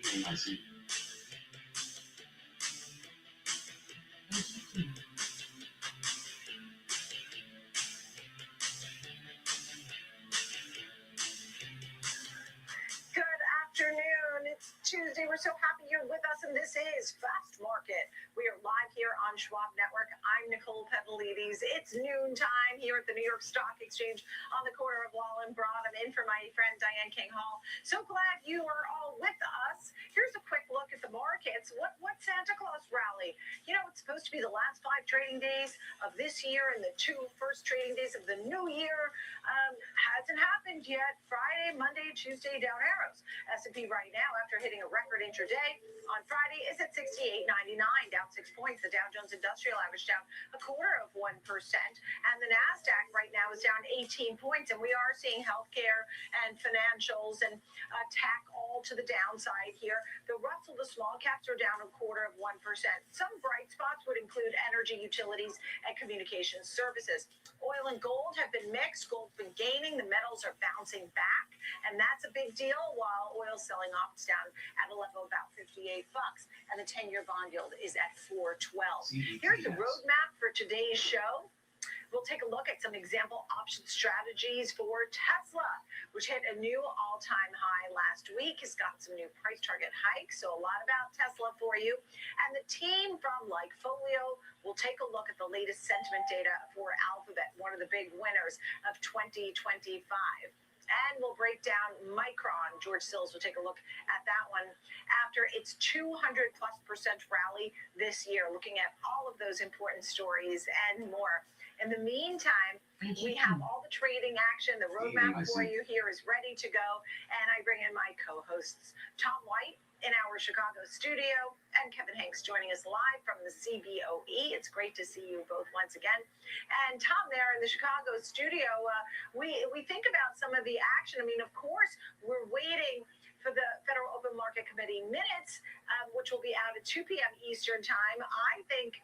DAIC. Good afternoon. It's Tuesday. We're so happy you're with us, and this is Fast Market. We are live here on Schwab Network. I'm Nicole Pevelides. It's noontime here at the New York Stock Exchange on the corner of Wall and Broad. I'm in for my friend Diane King Hall. So glad you are all with us. Here's a quick look at the markets. What Santa Claus rally? You know, it's supposed to be the last 5 trading days of this year and the 2 first trading days of the new year. Hasn't happened yet. Friday, Monday, Tuesday, down arrows. S&P right now, after hitting a record intraday on Friday, is at 68.99, down 6 points. The Dow Jones Industrial Average down 0.25%, and the Nasdaq right now is down 18 points. And we are seeing healthcare and financials and tech all to the downside here. The Russell, the small caps are down 0.25%. Some bright spots would include energy, utilities, and communications services. Oil and gold have been mixed. Gold's been gaining. The metals are bouncing back, and that's a big deal. While oil's selling off, it's down at a level of about $58, and the 10-year bond yield is at 4.12. Here's the roadmap for today's show. We'll take a look at some example option strategies for Tesla, which hit a new all-time high last week. Has got some new price target hikes, so a lot about Tesla for you. And the team from Likefolio will take a look at the latest sentiment data for Alphabet, one of the big winners of 2025. And we'll break down Micron. George Sills will take a look at that one after its 200+% rally this year, looking at all of those important stories and more. In the meantime, we have all the trading action. The roadmap for you here is ready to go. And I bring in my co-hosts, Tom White in our Chicago studio, and Kevin Hanks joining us live from the CBOE. It's great to see you both once again. And Tom, there in the Chicago studio, we think about some of the action. I mean, of course, we're waiting for the Federal Open Market Committee minutes, which will be out at 2 p.m. Eastern time. I think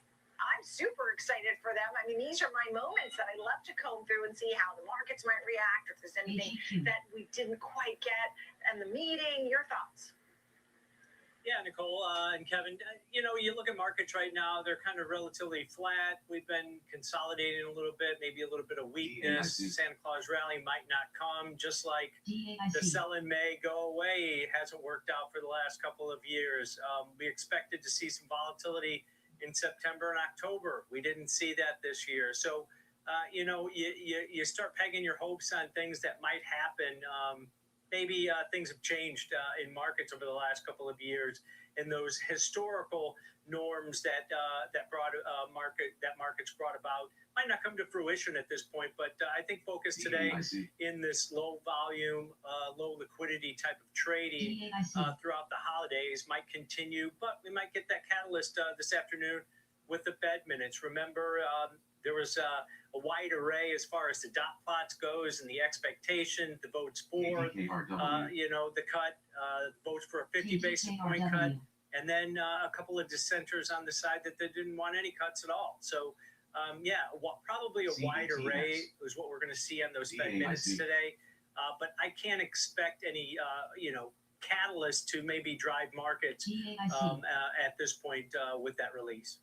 I'm super excited for them. I mean, these are my moments that I love to comb through and see how the markets might react, or if there's anything that we didn't quite get in the meeting. Your thoughts? Yeah, Nicole and Kevin, you look at markets right now, they're kind of relatively flat. We've been consolidating a little bit, maybe a little bit of weakness. Santa Claus rally might not come, just like the sell in May, go away hasn't worked out for the last couple of years. We expected to see some volatility in September and October. We didn't see that this year. So, you start pegging your hopes on things that might happen. Maybe things have changed in markets over the last couple of years, and those historical norms that markets brought about might not come to fruition at this point. But I think focus today in this low volume, low liquidity type of trading throughout the holidays might continue, but we might get that catalyst this afternoon with the Fed minutes. Remember, there was a wide array as far as the dot plots goes and the expectation, the votes for, the cut, votes for a 50 basis point cut, and then a couple of dissenters on the side that they didn't want any cuts at all. So, probably a wide array is what we're going to see on those Fed minutes today. But I can't expect any, catalyst to maybe drive markets at this point with that release.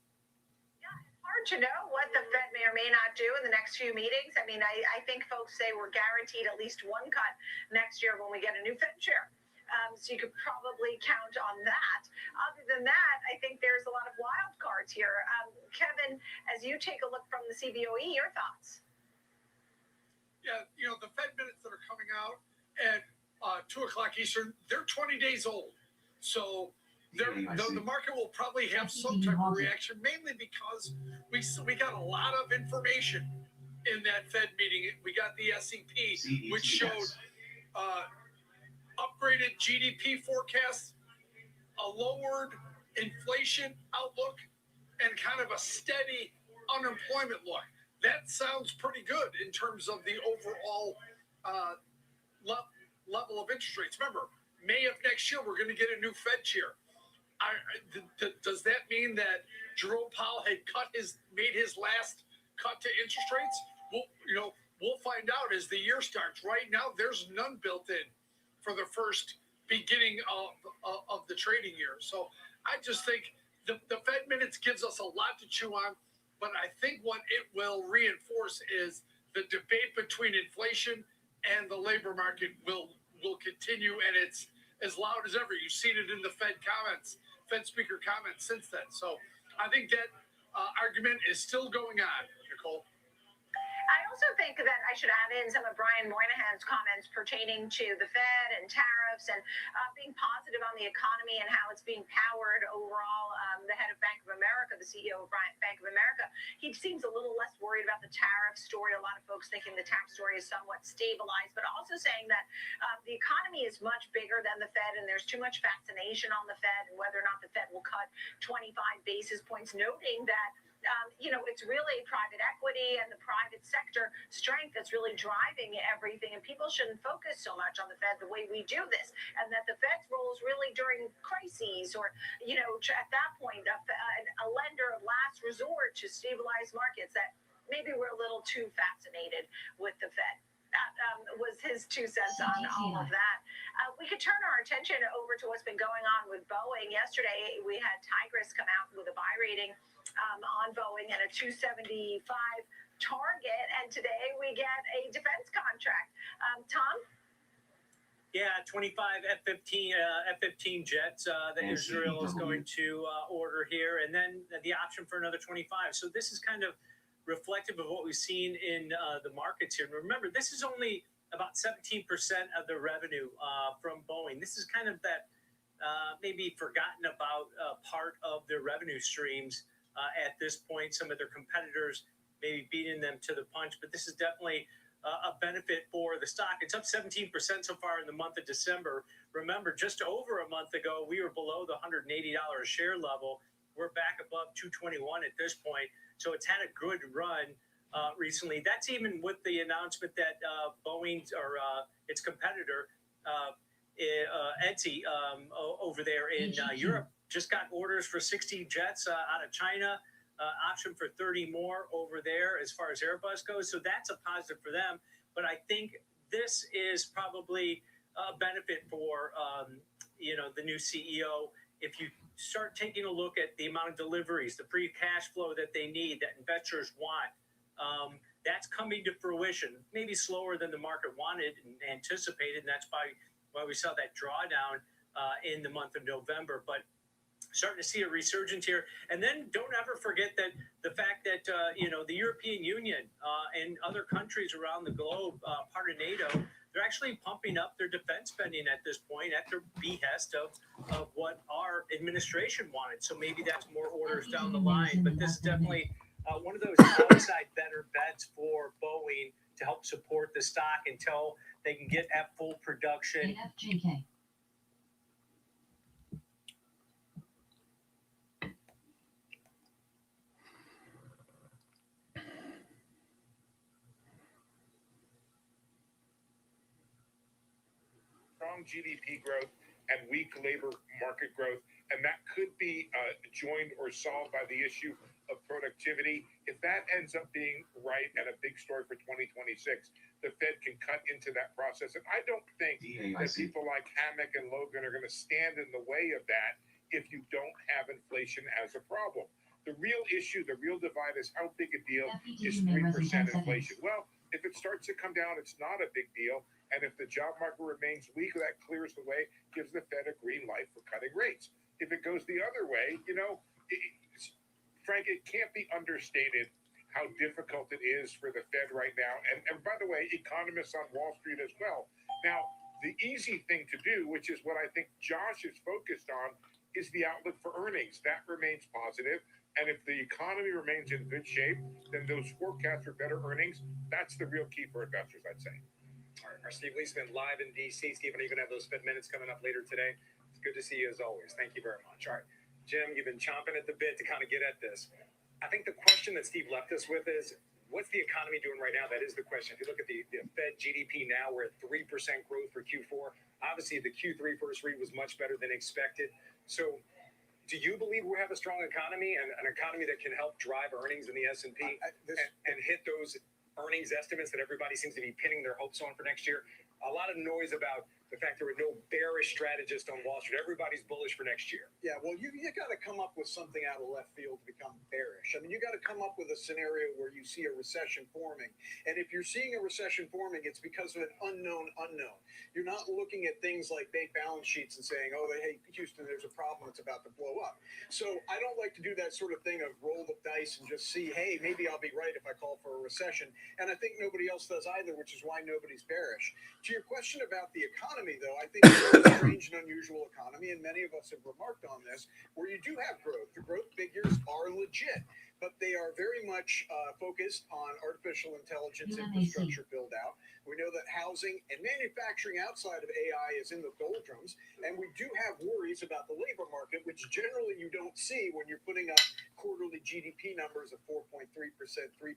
Hard to know what the Fed may or may not do in the next few meetings. I mean, I think folks say we're guaranteed at least one cut next year when we get a new Fed chair. So you could probably count on that. Other than that, I think there's a lot of wild cards here. Kevin, as you take a look from the CBOE, your thoughts? Yeah, the Fed minutes that are coming out at 2 o'clock Eastern, they're 20 days old. So the market will probably have some type of reaction, mainly because we got a lot of information in that Fed meeting. We got the SEP, which showed upgraded GDP forecasts, a lowered inflation outlook, and kind of a steady unemployment look. That sounds pretty good in terms of the overall level of interest rates. Remember, May of next year, we're going to get a new Fed chair. Does that mean that Jerome Powell had made his last cut to interest rates? We'll find out as the year starts. Right now, there's none built in for the first beginning of the trading year. So I just think the Fed minutes gives us a lot to chew on, but I think what it will reinforce is the debate between inflation and the labor market will continue, and it's as loud as ever. You've seen it in the Fed speaker comments since then. So I think that argument is still going on, Nicole. I also think that I should add in some of Brian Moynihan's comments pertaining to the Fed and tariffs and being positive on the economy and how it's being powered overall. The head of Bank of America, the CEO of Bank of America, he seems a little less worried about the tariff story. A lot of folks thinking the tariff story is somewhat stabilized, but also saying that the economy is much bigger than the Fed and there's too much fascination on the Fed and whether or not the Fed will cut 25 basis points, noting that it's really private equity and the private sector strength that's really driving everything. And people shouldn't focus so much on the Fed the way we do this. And that the Fed's role is really during crises or, at that point, a lender of last resort to stabilize markets, that maybe we're a little too fascinated with the Fed. That was his 2 cents on all of that. We could turn our attention over to what's been going on with Boeing. Yesterday, we had Tigris come out with a buy rating on Boeing and a 275 target, and today we get a defense contract. Tom? Yeah, 25 F-15 jets that Israel is going to order here, and then the option for another 25. So this is kind of reflective of what we've seen in the markets here. And remember, this is only about 17% of the revenue from Boeing. This is kind of that maybe forgotten about part of their revenue streams at this point. Some of their competitors maybe beating them to the punch, but this is definitely a benefit for the stock. It's up 17% so far in the month of December. Remember, just over a month ago, we were below the $180 a share level. We're back above 221 at this point. So it's had a good run recently. That's even with the announcement that Boeing's or its competitor, Etsy, over there in Europe, just got orders for 60 jets out of China. option for 30 more over there as far as Airbus goes. So that's a positive for them. But I think this is probably a benefit for, the new CEO. If you start taking a look at the amount of deliveries, the free cash flow that they need, that investors want, that's coming to fruition, maybe slower than the market wanted and anticipated. And that's why we saw that drawdown in the month of November. But starting to see a resurgence here. And then don't ever forget that the fact that, the European Union and other countries around the globe, part of NATO, they're actually pumping up their defense spending at this point at their behest of what our administration wanted. So maybe that's more orders down the line. But this is definitely one of those outside better bets for Boeing to help support the stock until they can get at full production. AFJK. Strong GDP growth and weak labor market growth, and that could be joined or solved by the issue of productivity. If that ends up being right and a big story for 2026, the Fed can cut into that process. And I don't think that people like Hammack and Logan are going to stand in the way of that if you don't have inflation as a problem. The real issue, the real divide is how big a deal is 3% inflation. Well, if it starts to come down, it's not a big deal. And if the job market remains weak, that clears the way, gives the Fed a green light for cutting rates. If it goes the other way, Frank, it can't be understated how difficult it is for the Fed right now. And by the way, economists on Wall Street as well. Now, the easy thing to do, which is what I think Josh is focused on, is the outlook for earnings. That remains positive. And if the economy remains in good shape, then those forecasts for better earnings, that's the real key for investors, I'd say. All right, our Steve Leesman live in D.C. Steve, I know you're going to have those Fed minutes coming up later today. It's good to see you as always. Thank you very much. All right, Jim, you've been chomping at the bit to kind of get at this. I think the question that Steve left us with is, what's the economy doing right now? That is the question. If you look at the Fed GDP now, we're at 3% growth for Q4. Obviously, the Q3 first read was much better than expected. So do you believe we have a strong economy and an economy that can help drive earnings in the S&P and hit those earnings estimates that everybody seems to be pinning their hopes on for next year? A lot of noise about the fact there were no bearish strategists on Wall Street. Everybody's bullish for next year. Yeah, well, you got to come up with something out of left field to become bearish. I mean, you got to come up with a scenario where you see a recession forming. And if you're seeing a recession forming, it's because of an unknown. You're not looking at things like bank balance sheets and saying, oh, hey, Houston, there's a problem that's about to blow up. So I don't like to do that sort of thing of roll the dice and just see, hey, maybe I'll be right if I call for a recession. And I think nobody else does either, which is why nobody's bearish. To your question about the economy, though, I think it's a strange and unusual economy, and many of us have remarked on this, where you do have growth. The growth figures are legit, but they are very much focused on artificial intelligence infrastructure build-out. We know that housing and manufacturing outside of AI is in the doldrums, and we do have worries about the labor market, which generally you don't see when you're putting up quarterly GDP numbers of 4.3%, 3.0%.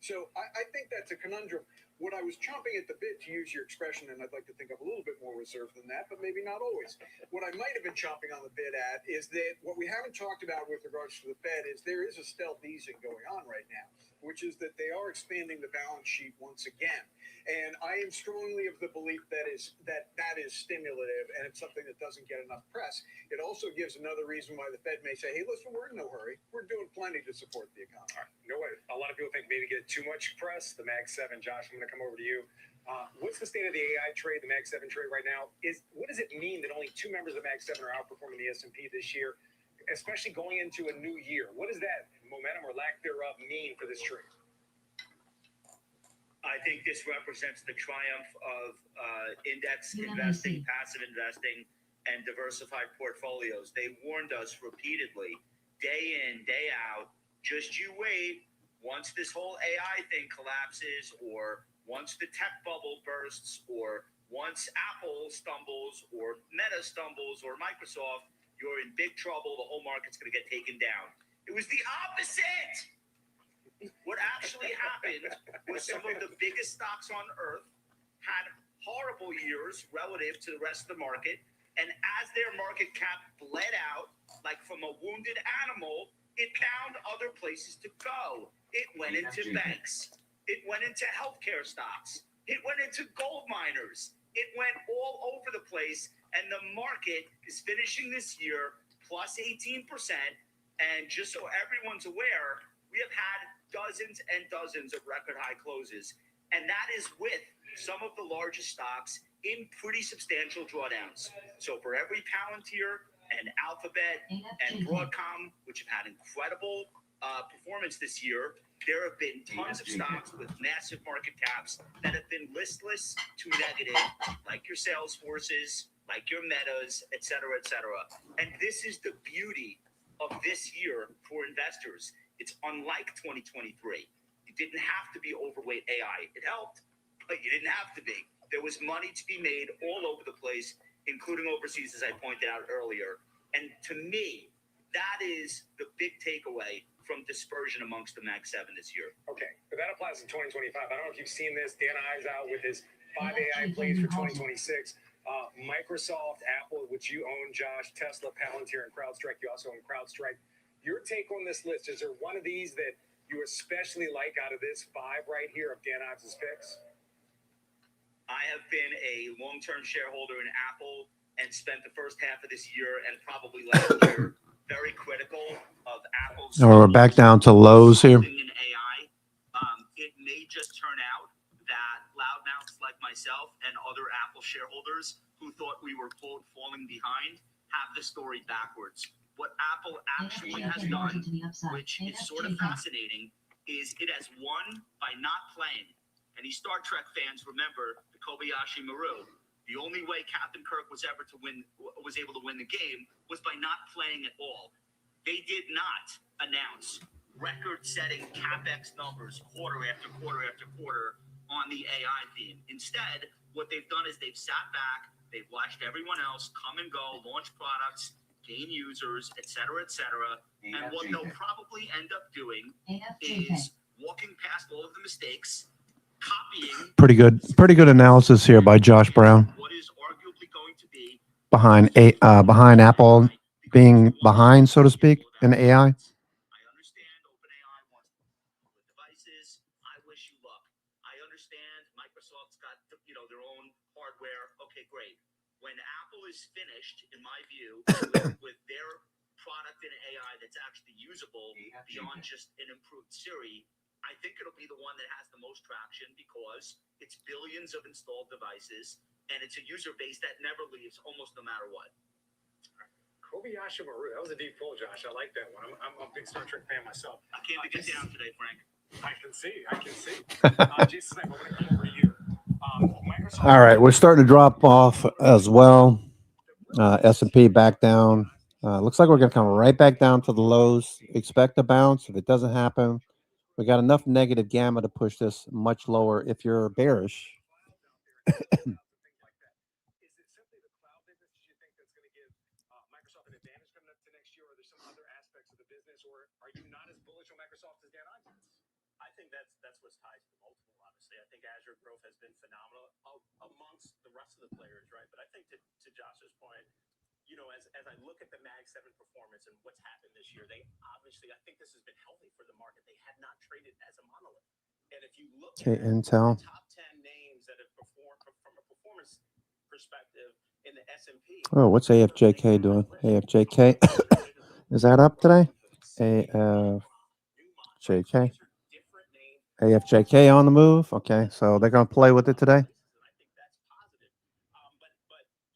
So I think that's a conundrum. What I was chomping at the bit, to use your expression, and I'd like to think I'm a little bit more reserved than that, but maybe not always. What I might have been chomping on the bit at is that what we haven't talked about with regards to the Fed is there is a stealth easing going on right now, which is that they are expanding the balance sheet once again. And I am strongly of the belief that is stimulative, and it's something that doesn't get enough press. It also gives another reason why the Fed may say, hey, listen, we're in no hurry. We're doing plenty to support the economy. All right. You know what? A lot of people think maybe get too much press. The Mag 7, Josh, I'm going to come over to you. What's the state of the AI trade, the Mag 7 trade right now? What does it mean that only two members of Mag 7 are outperforming the S&P this year, especially going into a new year? What does that momentum or lack thereof mean for this trade? I think this represents the triumph of index investing, passive investing, and diversified portfolios. They warned us repeatedly, day in, day out, just you wait. Once this whole AI thing collapses, or once the tech bubble bursts, or once Apple stumbles, or Meta stumbles, or Microsoft, you're in big trouble. The whole market's going to get taken down. It was the opposite. What actually happened was some of the biggest stocks on earth had horrible years relative to the rest of the market. And as their market cap bled out, like from a wounded animal, It found other places to go. It went into banks. It went into healthcare stocks. It went into gold miners. It went all over the place. And the market is finishing this year plus 18%. And just so everyone's aware, we have had dozens and dozens of record high closes. And that is with some of the largest stocks in pretty substantial drawdowns. So for every Palantir and Alphabet and Broadcom, which have had incredible performance this year, there have been tons of stocks with massive market caps that have been listless to negative, like your Salesforces, like your Metas, et cetera, et cetera. And this is the beauty of this year for investors. It's unlike 2023. You didn't have to be overweight AI. It helped, but you didn't have to be. There was money to be made all over the place, including overseas, as I pointed out earlier. And to me, that is the big takeaway from dispersion amongst the Mag 7 this year. Okay, but that applies to 2025. I don't know if you've seen this. Dan Ives out with his 5 AI plays for 2026. Microsoft, Apple, which you own, Josh, Tesla, Palantir, and CrowdStrike. You also own CrowdStrike. Your take on this list, is there one of these that you especially like out of this 5 right here of Dan Ives' picks? I have been a long-term shareholder in Apple and spent the first half of this year and probably last year very critical of Apple's. Oh, we're back down to lows here. In AI, it may just turn out that loudmouths like myself and other Apple shareholders who thought we were quote falling behind have the story backwards. What Apple actually has done, which is sort of fascinating, is it has won by not playing. Any Star Trek fans remember the Kobayashi Maru. The only way Captain Kirk was able to win the game was by not playing at all. They did not announce record-setting CapEx numbers quarter after quarter after quarter on the AI theme. Instead, what they've done is they've sat back, they've watched everyone else come and go, launch products, gain users, et cetera, and what they'll probably end up doing is walking past all of the mistakes, copying. Pretty good analysis here by Josh Brown. What is arguably going to be Behind Apple being behind, so to speak, in AI. I understand OpenAI wants the devices. I wish you luck. I understand Microsoft's got their own hardware. Okay, great. When Apple is finished, in my view, with their product in AI that's actually usable beyond just an improved Siri, I think it'll be the one that has the most traction because it's billions of installed devices and it's a user base that never leaves almost no matter what. Kobayashi Maru, that was a deep pull, Josh. I like that one. I'm a big Star Trek fan myself. I can't get down today, Frank. I can see. Jason, I'm going to come over to you. All right, we're starting to drop off as well. S&P back down. Looks like we're going to come right back down to the lows. Expect a bounce. If it doesn't happen, we got enough negative gamma to push this much lower if you're bearish. I think that's what's tied to the multiple, obviously. I think Azure growth has been phenomenal amongst the rest of the players, right? But I think to Josh's point, as I look at the Mag 7 performance and what's happened this year, they obviously, I think this has been healthy for the market. They have not traded as a monolith. And if you look at Intel. the top 10 names that have performed from a performance perspective in the S&P. Oh, what's AFJK doing? AFJK. Is that up today? AFJK. AFJK on the move. Okay, so they're going to play with it today. But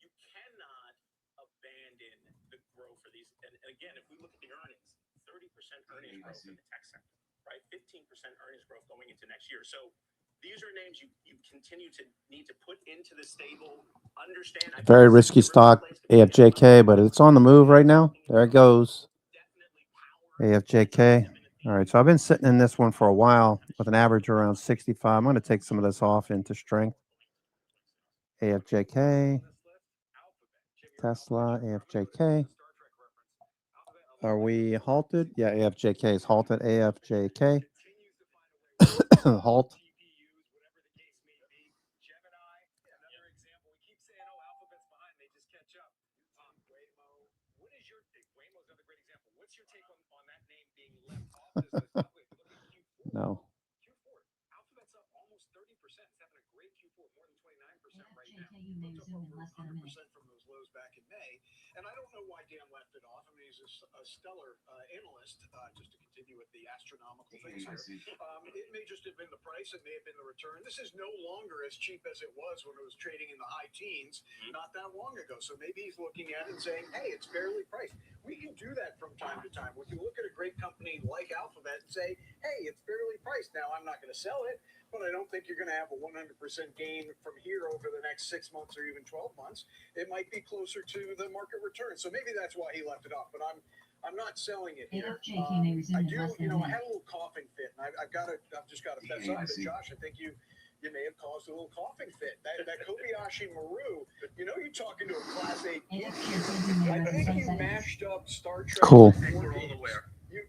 you cannot abandon the growth for these. And again, if we look at the earnings, 30% earnings growth in the tech sector, right? 15% earnings growth going into next year. So these are names you continue to need to put into the stable, understand. Very risky stock, AFJK, but it's on the move right now. There it goes. AFJK. All right, so I've been sitting in this one for a while with an average around 65. I'm going to take some of this off into strength. AFJK. Tesla, AFJK. Are we halted? Yeah, AFJK is halted. AFJK. Halt. your take? Waymo's another great example. What's your take on that name being left off this list? By the way, if you look at Q4, No. Alphabet's up almost 30%. It's having a great Q4, more than 29% right now. JK, you may resume in less than a minute. 100% from those lows back in May. And I don't know why Dan left it off. I mean, he's a stellar analyst, just to continue with the astronomical things here. It may just have been the price. It may have been the return. This is no longer as cheap as it was when it was trading in the high teens not that long ago. So maybe he's looking at it and saying, hey, it's fairly priced. We can do that from time to time. We can look at a great company like Alphabet and say, hey, it's fairly priced. Now, I'm not going to sell it, but I don't think you're going to have a 100% gain from here over the next 6 months or even 12 months. It might be closer to the market return. So maybe that's why he left it off. But I'm not selling it here. I do, I had a little coughing fit, and I've just got to fess up to Josh. I think you may have caused a little coughing fit. That Kobayashi Maru, you're talking to a Class 8. I think you mashed up Star Trek. Cool. War games. You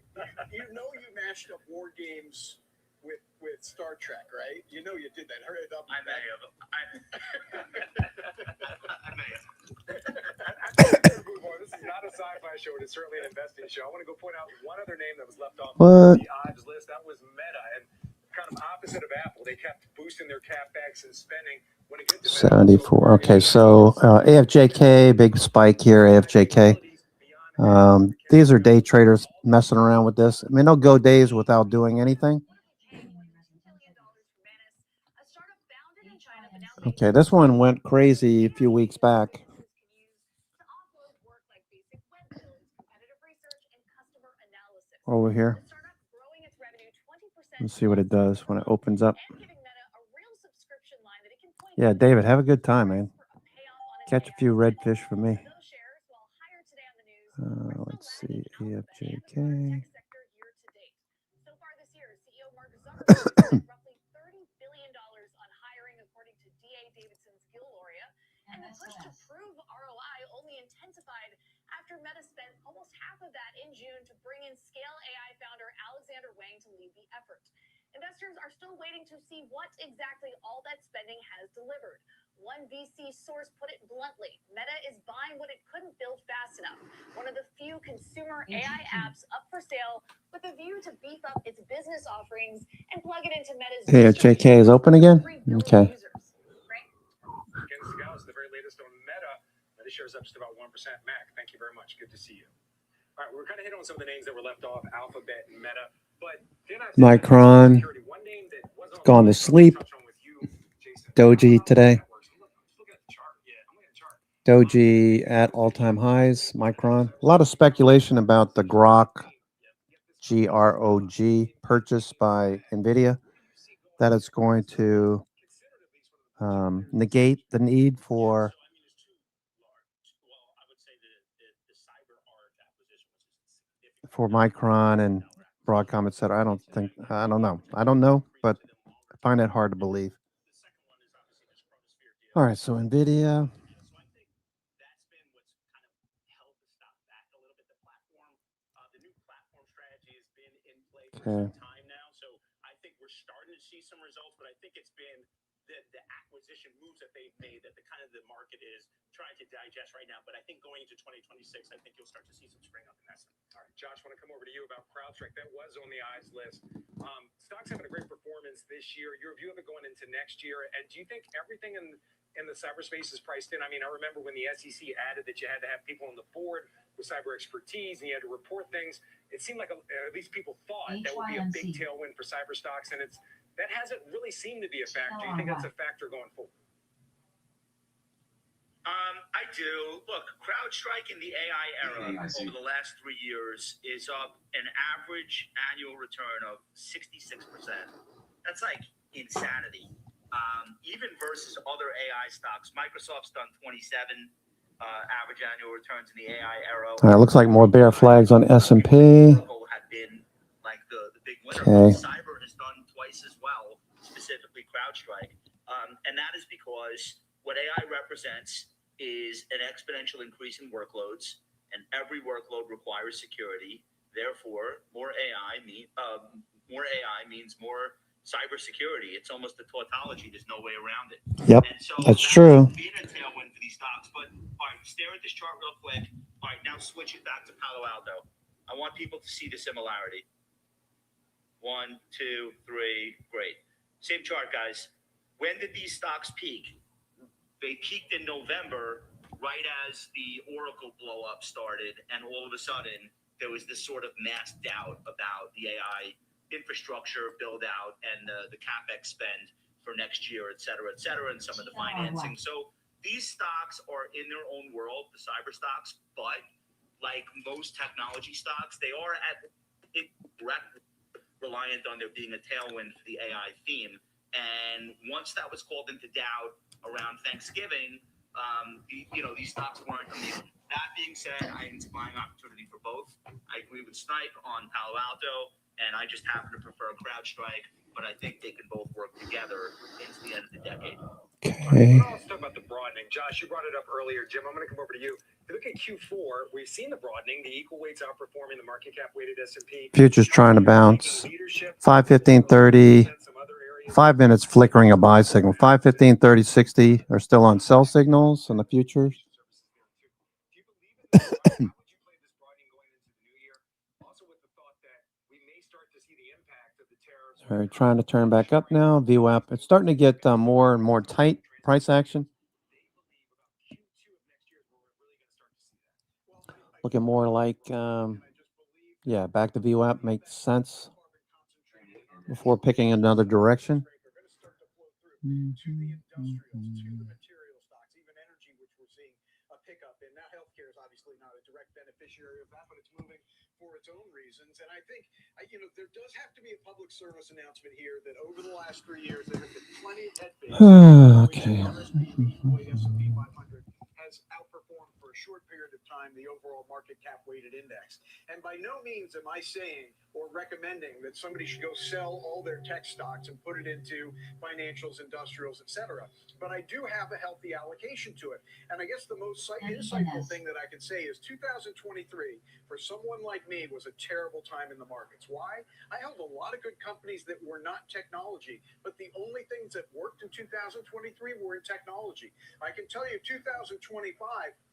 mashed up War Games with Star Trek, right? You did that. Hurry it up. I may have. This is not a sci-fi show. It is certainly an investing show. I want to go point out one other name that was left off the odds list. That was Meta, and kind of opposite of Apple. They kept boosting their capex and spending. When it gets to 74. Okay, so AFJK, big spike here, AFJK. These are day traders messing around with this. I mean, they'll go days without doing anything. Okay, this one went crazy a few weeks back. Over here. Let's see what it does when it opens up. Yeah, David, have a good time, man. Catch a few redfish for me. Let's see, AFJK. After Meta spent almost half of that in June to bring in Scale AI founder Alexander Wang to lead the effort. Investors are still waiting to see what exactly all that spending has delivered. One VC source put it bluntly, Meta is buying what it couldn't build fast enough. One of the few consumer AI apps up for sale with a view to beef up its business offerings and plug it into Meta's AFJK is open again? Okay. Again, Scales, the very latest on Meta. The share's up just about 1%. Mac, thank you very much. Good to see you. All right, we're kind of hit on some of the names that were left off, Alphabet and Meta. But Micron, gone to sleep. Doji today. Doji at all-time highs. Micron. A lot of speculation about the Grok, G-R-O-G, purchase by NVIDIA, that it's going to negate the need for Micron and Broadcom, etc. I don't know, but I find it hard to believe. All right, so NVIDIA. Okay. I think we're starting to see some results, but I think it's been the acquisition moves that they've made that the market is trying to digest right now. But I think going into 2026, I think you'll start to see some spring up in that. All right, Josh, I want to come over to you about CrowdStrike. That was on the eyes list. Stock's having a great performance this year. Your view of it going into next year, and do you think everything in the cyberspace is priced in? I mean, I remember when the SEC added that you had to have people on the board with cyber expertise and you had to report things. It seemed like at least people thought that would be a big tailwind for cyber stocks, and that hasn't really seemed to be a factor. Do you think that's a factor going forward? I do. Look, CrowdStrike in the AI era over the last 3 years is up an average annual return of 66%. That's like insanity. Even versus other AI stocks, Microsoft's done 27 average annual returns in the AI era. All right, looks like more bear flags on S&P. Had been like the big winner. Okay. Cyber has done twice as well, specifically CrowdStrike, and that is because what AI represents is an exponential increase in workloads, and every workload requires security. Therefore, more AI means more cybersecurity. It's almost a tautology. There's no way around it. Yep, and so that's true. Being a tailwind for these stocks. But all right, stare at this chart real quick. All right, now switch it back to Palo Alto. I want people to see the similarity. 1, 2, 3, great. Same chart, guys. When did these stocks peak? They peaked in November, right as the Oracle blow up started, and all of a sudden there was this sort of mass doubt about the AI infrastructure build out and the capex spend for next year, et cetera, and some of the financing. So these stocks are in their own world, the cyber stocks, but like most technology stocks, they are reliant on there being a tailwind for the AI theme. And once that was called into doubt around Thanksgiving, these stocks weren't immune. That being said, I think it's a buying opportunity for both. I agree with Snipe on Palo Alto, and I just happen to prefer CrowdStrike, but I think they can both work together into the end of the decade. Okay. Let's talk about the broadening. Josh, you brought it up earlier. Jim, I'm going to come over to you. If you look at Q4, we've seen the broadening, the equal weights outperforming the market cap weighted S&P. Futures trying to bounce. 5, 15, 30. 5 minutes flickering a buy signal. 5, 15, 30, 60 are still on sell signals on the futures. All right, trying to turn back up now. VWAP. It's starting to get more and more tight price action. Looking more like, back to VWAP makes sense before picking another direction. For its own reasons. And I think, there does have to be a public service announcement here that over the last 3 years, there have been plenty of head fakes. Okay. S&P 500 has outperformed for a short period of time the overall market cap weighted index. And by no means am I saying or recommending that somebody should go sell all their tech stocks and put it into financials, industrials, etc. But I do have a healthy allocation to it. And I guess the most insightful thing that I can say is 2023, for someone like me, was a terrible time in the markets. Why? I held a lot of good companies that were not technology, but the only things that worked in 2023 were in technology. I can tell you 2025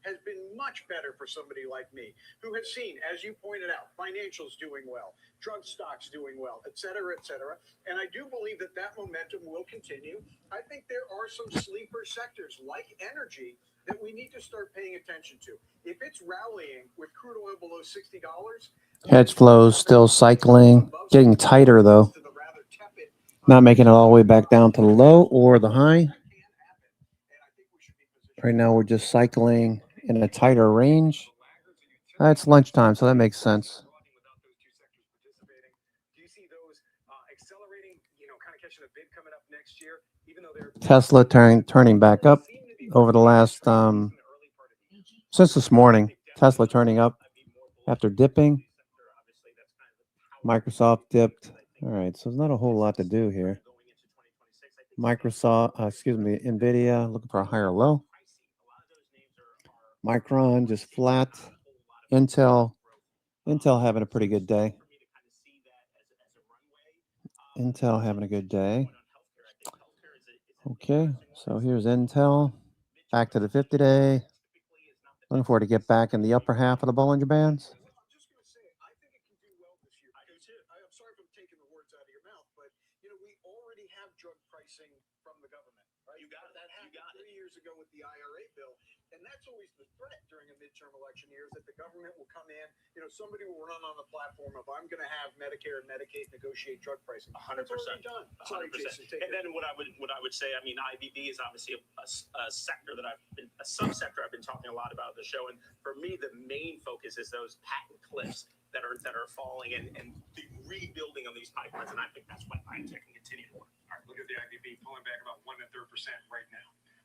has been much better for somebody like me, who has seen, as you pointed out, financials doing well, drug stocks doing well, et cetera, et cetera. And I do believe that that momentum will continue. I think there are some sleeper sectors like energy that we need to start paying attention to. If it's rallying with crude oil below $60, Hedge flows still cycling, getting tighter though. Not making it all the way back down to the low or the high. Right now we're just cycling in a tighter range. It's lunchtime, so that makes sense. Do you see those accelerating, kind of catching a bid coming up next year, even though they're Tesla turning back up over the last since this morning. Tesla turning up after dipping. Microsoft dipped. All right, so there's not a whole lot to do here. Nvidia looking for a higher low. Micron just flat. Intel having a pretty good day. Intel having a good day. Okay, so here's Intel. Back to the 50-day. Looking forward to get back in the upper half of the Bollinger Bands. I'm sorry if I'm taking the words out of your mouth, but we already have drug pricing from the government, right? You got it. That happened 3 years ago with the IRA bill, and that's always the threat during a midterm election year is that the government will come in. Somebody will run on the platform of I'm going to have Medicare and Medicaid negotiate drug pricing. 100%. Done. Sorry, 100%. Jason. And then what I would say, I mean, IBB is obviously a sector that a subsector I've been talking a lot about on the show, and for me, the main focus is those patent cliffs that are falling and the rebuilding of these pipelines, and I think that's why biotech can continue to work. All right, look at the IBB pulling back about 1 1/3% right now.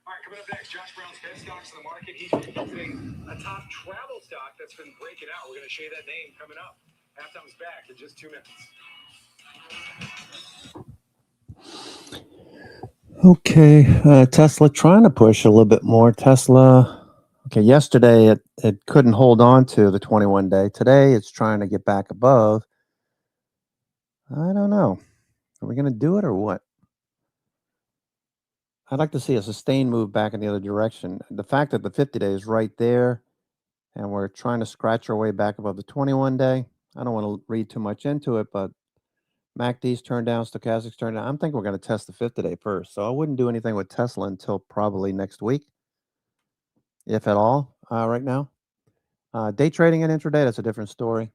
All right, coming up next, Josh Brown's Fed stocks in the market. He's predicting a top travel stock that's been breaking out. We're going to show you that name coming up. Halftime's back in just 2 minutes. Okay, Tesla trying to push a little bit more. Tesla. Okay, yesterday it couldn't hold on to the 21-day. Today it's trying to get back above. I don't know. Are we going to do it or what? I'd like to see a sustained move back in the other direction. The fact that the 50-day is right there And we're trying to scratch our way back above the 21-day. I don't want to read too much into it, but MACD's turned down, stochastics turned down. I'm thinking we're going to test the 50-day first. So I wouldn't do anything with Tesla until probably next week, if at all, right now. Day trading and intraday, that's a different story.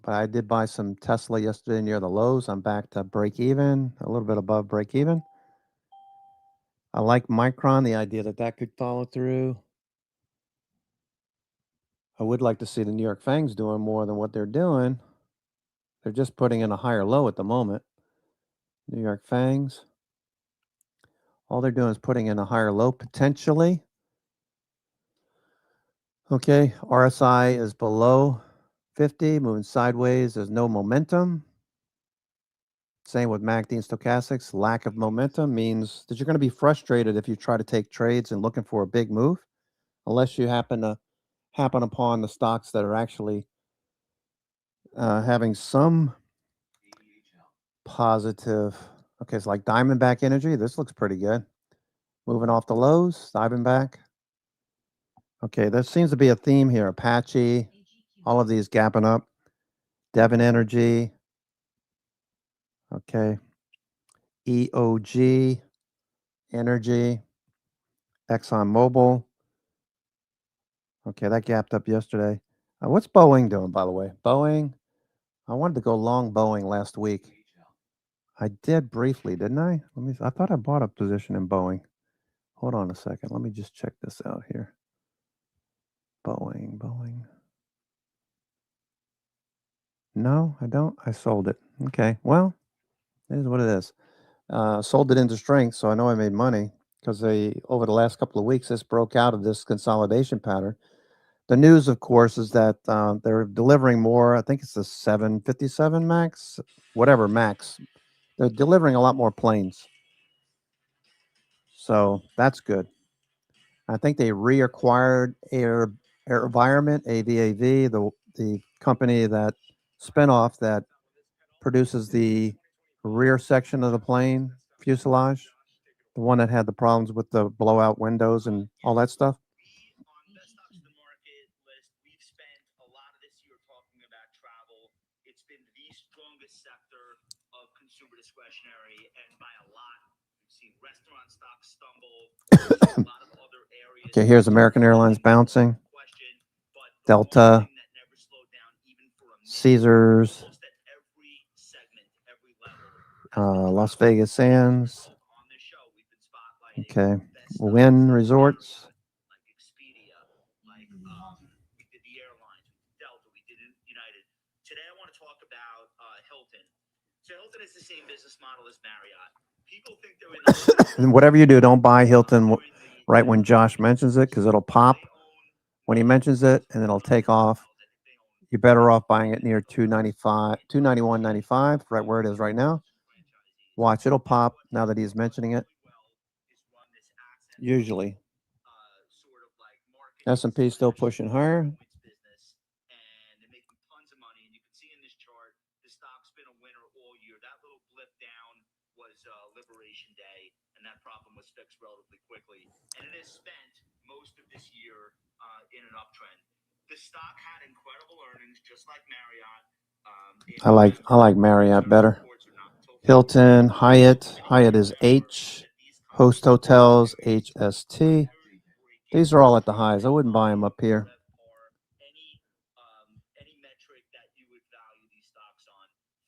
But I did buy some Tesla yesterday near the lows. I'm back to break even, a little bit above break even. I like Micron, the idea that that could follow through. I would like to see the New York Fangs doing more than what they're doing. They're just putting in a higher low at the moment. New York Fangs. All they're doing is putting in a higher low potentially. Okay, RSI is below 50, moving sideways. There's no momentum. Same with MACD and stochastics. Lack of momentum means that you're going to be frustrated if you try to take trades and looking for a big move, unless you happen upon the stocks that are actually having some positive. Okay, it's like Diamondback Energy. This looks pretty good. Moving off the lows, Diamondback. Okay, there seems to be a theme here. Apache, all of these gapping up. Devon Energy. Okay. EOG Energy. ExxonMobil. Okay, that gapped up yesterday. What's Boeing doing, by the way? Boeing, I wanted to go long Boeing last week. I did briefly, didn't I? I thought I bought a position in Boeing. Hold on a second. Let me just check this out here. Boeing. No, I don't. I sold it. Okay, well, it is what it is. Sold it into strength, so I know I made money because over the last couple of weeks, this broke out of this consolidation pattern. The news, of course, is that they're delivering more. I think it's the 757 MAX, whatever MAX. They're delivering a lot more planes. So that's good. I think they reacquired AirVironment, AVAV, the company that spinoff that produces the rear section of the plane fuselage, the one that had the problems with the blowout windows and all that stuff. On Best Stocks in the Market list, we've spent a lot of this year talking about travel. It's been the strongest sector of consumer discretionary, and by a lot. We've seen restaurant stocks stumble. A lot of other areas. Okay, here's American Airlines bouncing. Delta, Caesars, Las Vegas Sands. Okay, Wynn Resorts. Today I want to talk about Hilton. So Hilton is the same business model as Marriott. People think they're in And whatever you do, don't buy Hilton right when Josh mentions it because it'll pop when he mentions it and it'll take off. You're better off buying it near 295, 291.95, right where it is right now. Watch, it'll pop now that he's mentioning it. Usually. S&P still pushing higher. Liberation Day, and that problem was fixed relatively quickly. And it has spent most of this year in an uptrend. The stock had incredible earnings, just like Marriott. I like Marriott better. Hilton, Hyatt. Hyatt is H. Host Hotels, HST. These are all at the highs. I wouldn't buy them up here. Any metric that you would value these stocks on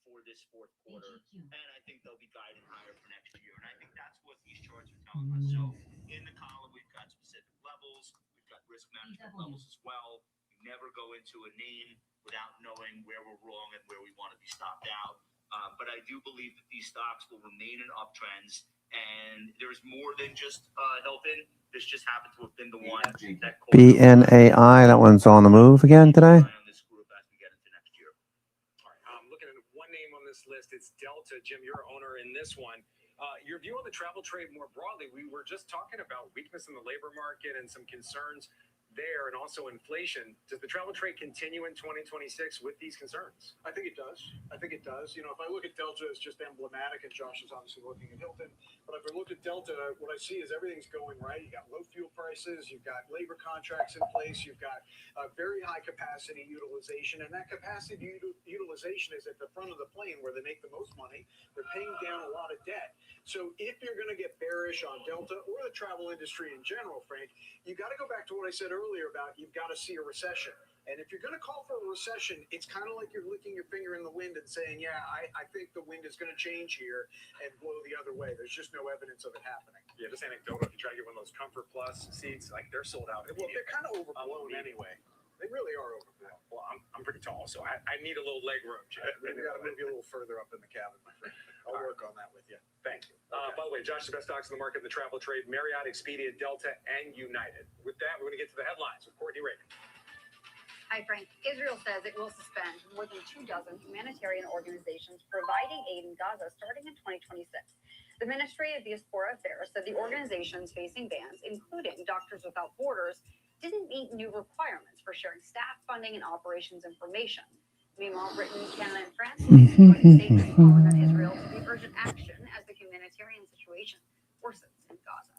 for this fourth quarter, and I think they'll be guiding higher for next year. And I think that's what these charts are telling us. So in the column, we've got specific levels, we've got risk management levels as well. We never go into a name without knowing where we're wrong and where we want to be stopped out. But I do believe that these stocks will remain in uptrends, and there's more than just Hilton. This just happened to have been the one that BNAI, that one's on the move again today. Looking at one name on this list, it's Delta. Jim, you're an owner in this one. Your view on the travel trade more broadly, we were just talking about weakness in the labor market and some concerns there, and also inflation. Does the travel trade continue in 2026 with these concerns? I think it does. If I look at Delta as just emblematic, and Josh is obviously looking at Hilton, But if I look at Delta, what I see is everything's going right. You got low fuel prices, you've got labor contracts in place, you've got very high capacity utilization, and that capacity utilization is at the front of the plane where they make the most money. They're paying down a lot of debt. So if you're going to get bearish on Delta or the travel industry in general, Frank, you got to go back to what I said earlier about you've got to see a recession. And if you're going to call for a recession, it's kind of like you're licking your finger in the wind and saying, yeah, I think the wind is going to change here and blow the other way. There's just no evidence of it happening. Yeah, just anecdotal. If you try to get one of those Comfort Plus seats, like they're sold out. Well, they're kind of overblown anyway. They really are overblown. Well, I'm pretty tall, so I need a little leg room. We got to move you a little further up in the cabin, my friend. I'll work on that with you. Thank you. By the way, Josh, the best stocks in the market in the travel trade: Marriott, Expedia, Delta, and United. With that, we're going to get to the headlines with Courtney Reagan. Hi, Frank. Israel says it will suspend more than 24 humanitarian organizations providing aid in Gaza starting in 2026. The Ministry of Diaspora Affairs said the organizations facing bans, including Doctors Without Borders, didn't meet new requirements for sharing staff funding and operations information. Meanwhile, Britain, Canada, and France joined statements calling on Israel to take urgent action as the humanitarian situation worsens in Gaza.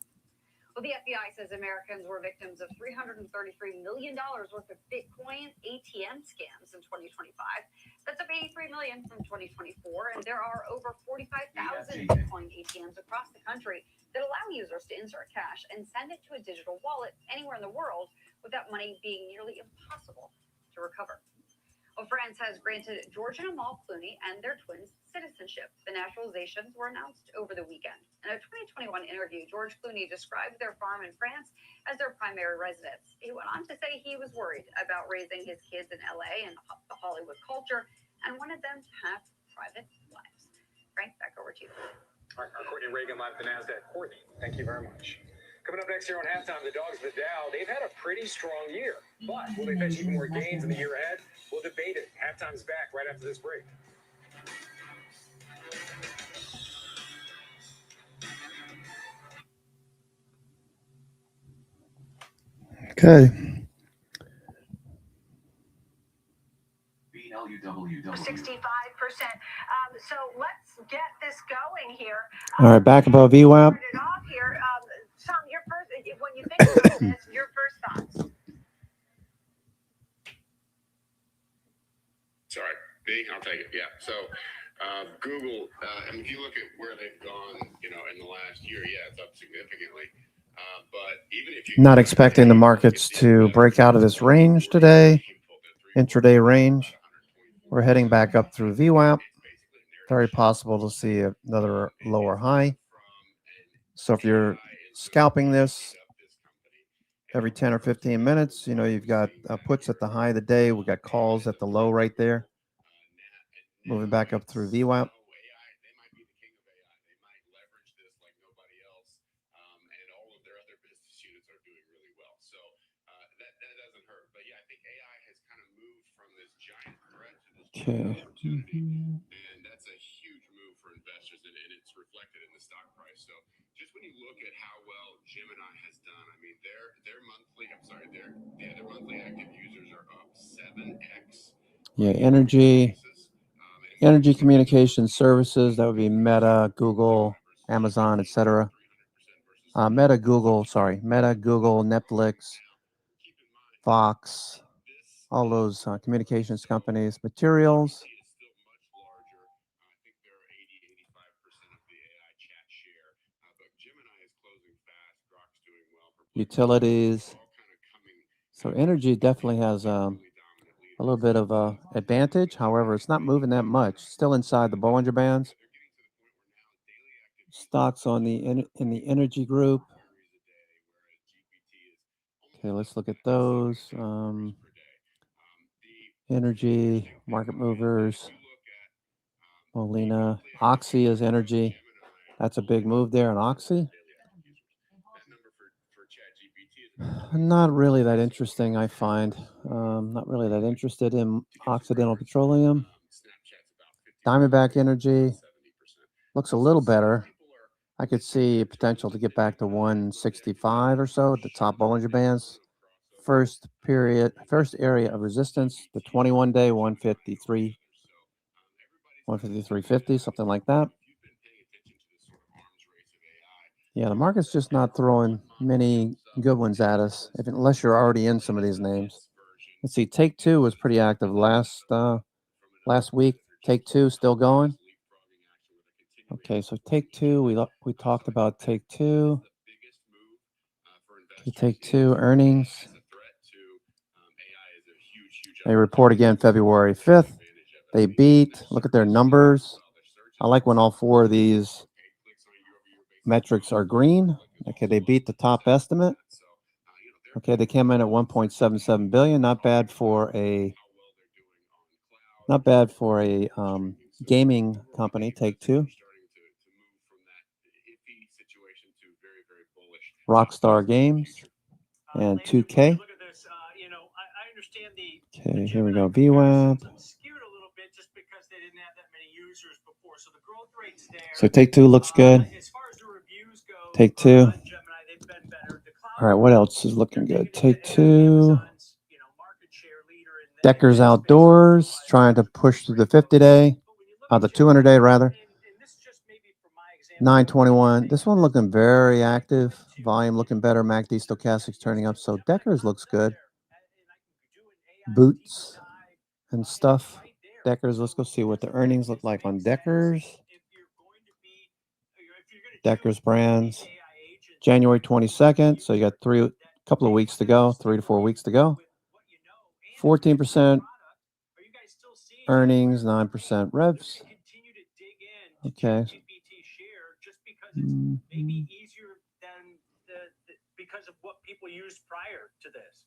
Well, the FBI says Americans were victims of $333 million worth of Bitcoin ATM scams in 2025. That's up $83 million from 2024, and there are over 45,000 Bitcoin ATMs across the country that allow users to insert cash and send it to a digital wallet anywhere in the world without money being nearly impossible to recover. Well, France has granted George and Amal Clooney and their twins citizenship. The naturalizations were announced over the weekend. In a 2021 interview, George Clooney described their farm in France as their primary residence. He went on to say he was worried about raising his kids in LA and the Hollywood culture and wanted them to have private lives. Frank, back over to you. All right, our Courtney Reagan live at the NASDAQ. Courtney, thank you very much. Coming up next here on Halftime, the Dogs of the Dow, they've had a pretty strong year. But will they fetch even more gains in the year ahead? We'll debate it. Halftime's back right after this break. Okay. 65%. So let's get this going here. All right, back above VWAP. Start it off here. Tom, your first, when you think about this, your first thoughts. Sorry, me? I'll take it. Yeah. So Google, and if you look at where they've gone, in the last year, yeah, it's up significantly. But even if you Not expecting the markets to break out of this range today, intraday range. We're heading back up through VWAP. Very possible to see another lower high. So if you're scalping this every 10 or 15 minutes, you've got puts at the high of the day. We've got calls at the low right there. Moving back up through VWAP. Okay. And that's a huge move for investors, and it's reflected in the stock price. So just when you look at how well Gemini has done, I mean, their monthly active users are up 7x. Yeah, energy communication services, that would be Meta, Google, Amazon, etc. Meta, Google, Netflix, Fox, all those communications companies, materials. Utilities. So energy definitely has a little bit of a advantage. However, it's not moving that much. Still inside the Bollinger Bands. Stocks on in the energy group. Okay, let's look at those. Energy, market movers. Molina. Oxy is energy. That's a big move there on Oxy. Not really that interesting, I find. Not really that interested in Occidental Petroleum. Diamondback Energy looks a little better. I could see potential to get back to 165 or so at the top Bollinger Bands. First area of resistance, the 21-day 153, 153.50, something like that. Yeah, the market's just not throwing many good ones at us, unless you're already in some of these names. Let's see, Take Two was pretty active last week. Take Two still going. Okay, so Take Two, we talked about Take Two. Okay, Take Two earnings. They report again February 5th. They beat. Look at their numbers. I like when all four of these metrics are green. Okay, they beat the top estimate. Okay, they came in at 1.77 billion. Not bad for a gaming company. Take Two. Rockstar Games and 2K. Okay, here we go. VWAP. So Take Two looks good. Take Two. All right, what else is looking good? Take Two. Deckers Outdoors trying to push through the 50-day, the 200-day rather. 921. This one looking very active. Volume looking better. MACD stochastics turning up. So Deckers looks good. Boots and stuff. Deckers. Let's go see what the earnings look like on Deckers. Deckers brands. January 22nd. So you got couple of weeks to go. 3 to 4 weeks to go. 14% earnings. 9% revs. Okay. Maybe easier than because of what people used prior to this.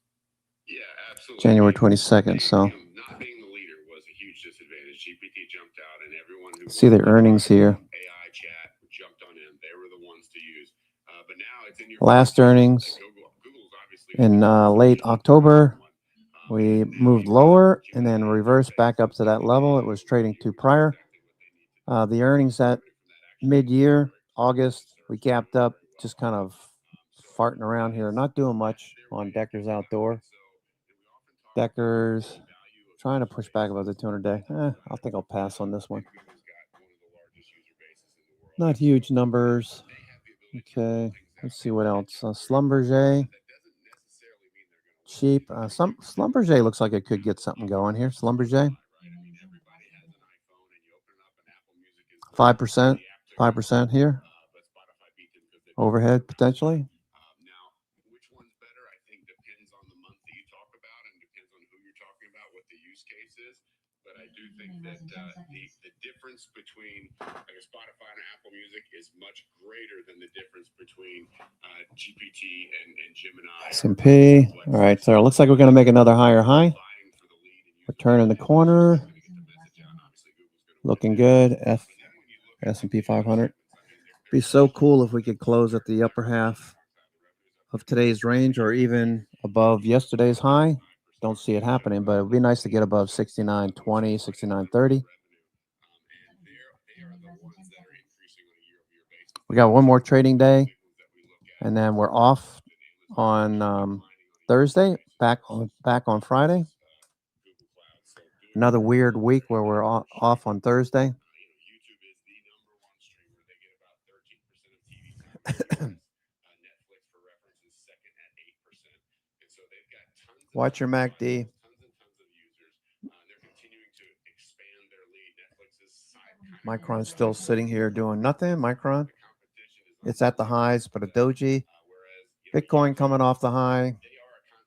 Yeah, absolutely. January 22nd. So Not being the leader was a huge disadvantage. GPT jumped out, and everyone who see the earnings here. AI chat jumped on in. They were the ones to use. But now it's in your Last earnings in late October. We moved lower and then reversed back up to that level it was trading to prior. The earnings at mid-year, August, we gapped up, just kind of farting around here, not doing much on Deckers Outdoor. Deckers trying to push back above the 200-day. I think I'll pass on this one. Not huge numbers. Okay, let's see what else. Schlumberger. Cheap. Schlumberger looks like it could get something going here. Schlumberger. 5%. 5% here. Overhead potentially. Now, which one's better, I think, depends on the month that you talk about and depends on who you're talking about, what the use case is. But I do think that the difference between Spotify and Apple Music is much greater than the difference between GPT and Gemini. S&P. All right, so it looks like we're going to make another higher high. We're turning the corner. Looking good. S&P 500. Be so cool if we could close at the upper half of today's range or even above yesterday's high. Don't see it happening, but it would be nice to get above 69.20, 69.30. We got one more trading day, and then we're off on Thursday, back on Friday. Another weird week where we're off on Thursday. Watch your MACD. Micron's still sitting here doing nothing. Micron, it's at the highs, but a doji. Bitcoin coming off the high.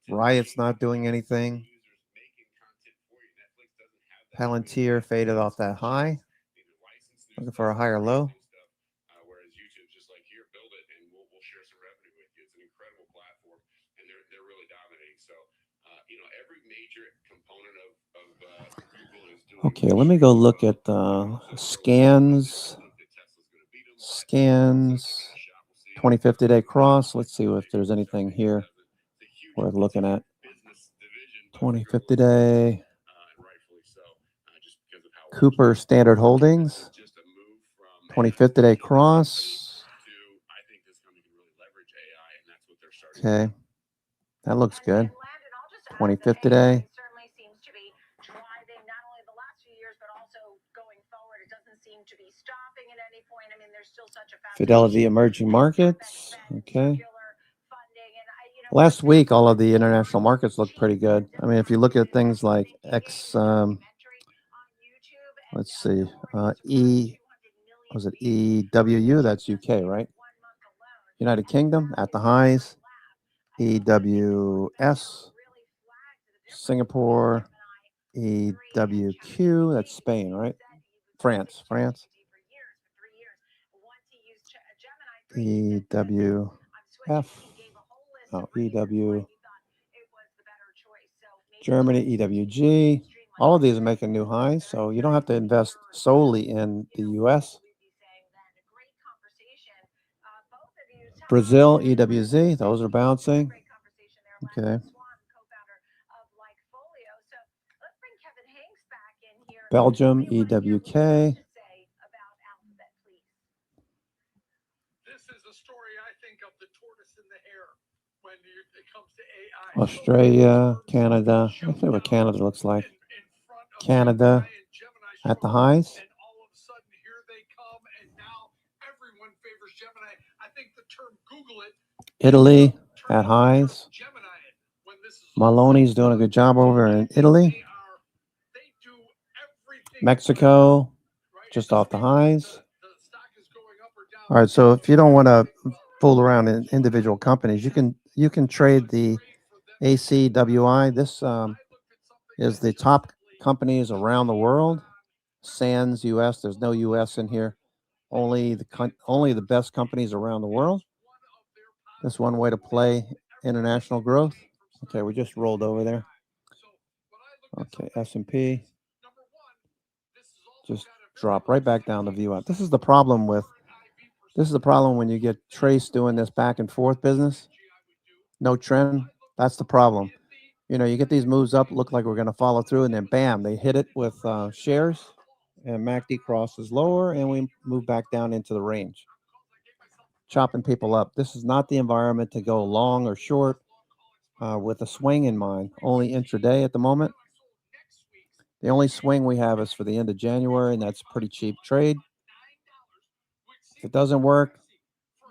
Riot's not doing anything. Palantir faded off that high. Looking for a higher low. Whereas YouTube's just like, here, build it, and we'll share some revenue with you. It's an incredible platform, and they're really dominating. So, every major component of Google is doing. Okay, let me go look at scans. Scans. 20-50-day cross. Let's see if there's anything here worth looking at. 20-50-day. Cooper Standard Holdings. 20-50-day cross. Okay, that looks good. 20-50-day. Fidelity Emerging Markets. Okay. Last week, all of the international markets looked pretty good. I mean, if you look at things like let's see, was it EWU? That's UK, right? United Kingdom at the highs. EWS, Singapore. EWQ, that's Spain, right? France. EWF, EW, Germany, EWG. All of these are making new highs, so you don't have to invest solely in the US. Brazil, EWZ, those are bouncing. Okay. Belgium, EWK. This is a story, I think, of the tortoise and the hare when it comes to AI. Australia, Canada. Let's see what Canada looks like. Canada at the highs. And all of a sudden, here they come, and now everyone favors Gemini. I think the term Google it. Italy at highs. Maloney's doing a good job over in Italy. Mexico, just off the highs. All right, so if you don't want to fool around in individual companies, you can trade the ACWI. This is the top companies around the world. Sans US. There's no US in here. Only the best companies around the world. That's one way to play international growth. Okay, we just rolled over there. Okay, S&P. Just drop right back down to view out. This is the problem when you get Trace doing this back and forth business. No trend. That's the problem. You know, you get these moves up, look like we're going to follow through, and then bam, they hit it with shares, and MACD crosses lower, and we move back down into the range. Chopping people up. This is not the environment to go long or short with a swing in mind. Only intraday at the moment. The only swing we have is for the end of January, and that's a pretty cheap trade. If it doesn't work,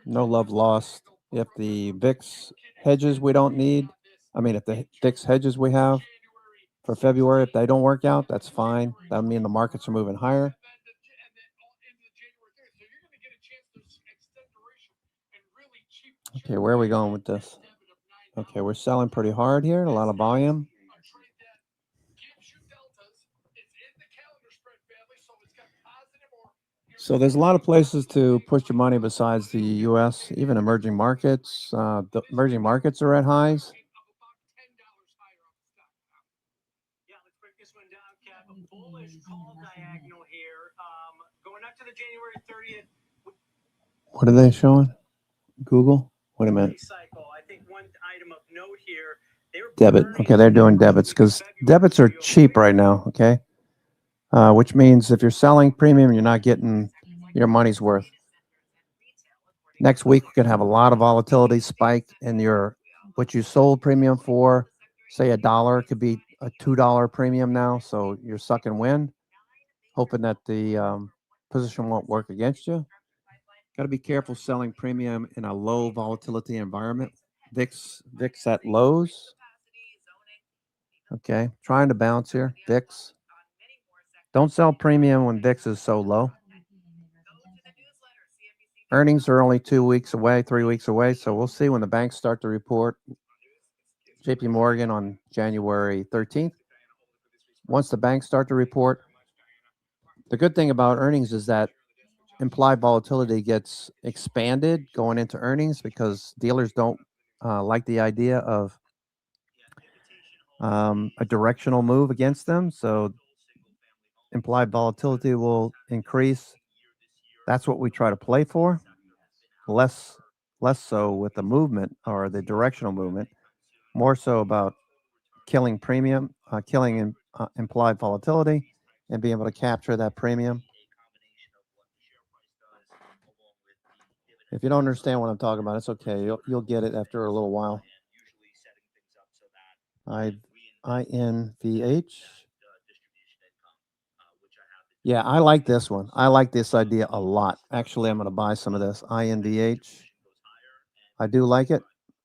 no love lost. If the VIX hedges we don't need, if the VIX hedges we have for February, if they don't work out, that's fine. That would mean the markets are moving higher. Okay, where are we going with this? Okay, we're selling pretty hard here, a lot of volume. So there's a lot of places to put your money besides the U.S., even emerging markets. The emerging markets are at highs. Yeah, let's break this one down, Cap. A bullish call diagonal here. Going up to the January 30th. What are they showing? Google? Wait a minute. Cycle. I think one item of note here. Debit. Okay, they're doing debits because debits are cheap right now. Okay. Which means if you're selling premium, you're not getting your money's worth. Next week, we could have a lot of volatility spike in what you sold premium for. Say $1 could be a $2 premium now, so you're sucking wind, hoping that the position won't work against you. Got to be careful selling premium in a low volatility environment. VIX at lows. Okay, trying to bounce here. VIX. Don't sell premium when VIX is so low. Earnings are only 2 weeks away, 3 weeks away, so we'll see when the banks start to report. JP Morgan on January 13th. Once the banks start to report, the good thing about earnings is that implied volatility gets expanded going into earnings because dealers don't like the idea of a directional move against them. So implied volatility will increase. That's what we try to play for. Less so with the movement or the directional movement. More so about killing premium, killing implied volatility, and being able to capture that premium. If you don't understand what I'm talking about, it's okay. You'll get it after a little while. INVH. Yeah, I like this one. I like this idea a lot. Actually, I'm going to buy some of this INVH. I do like it.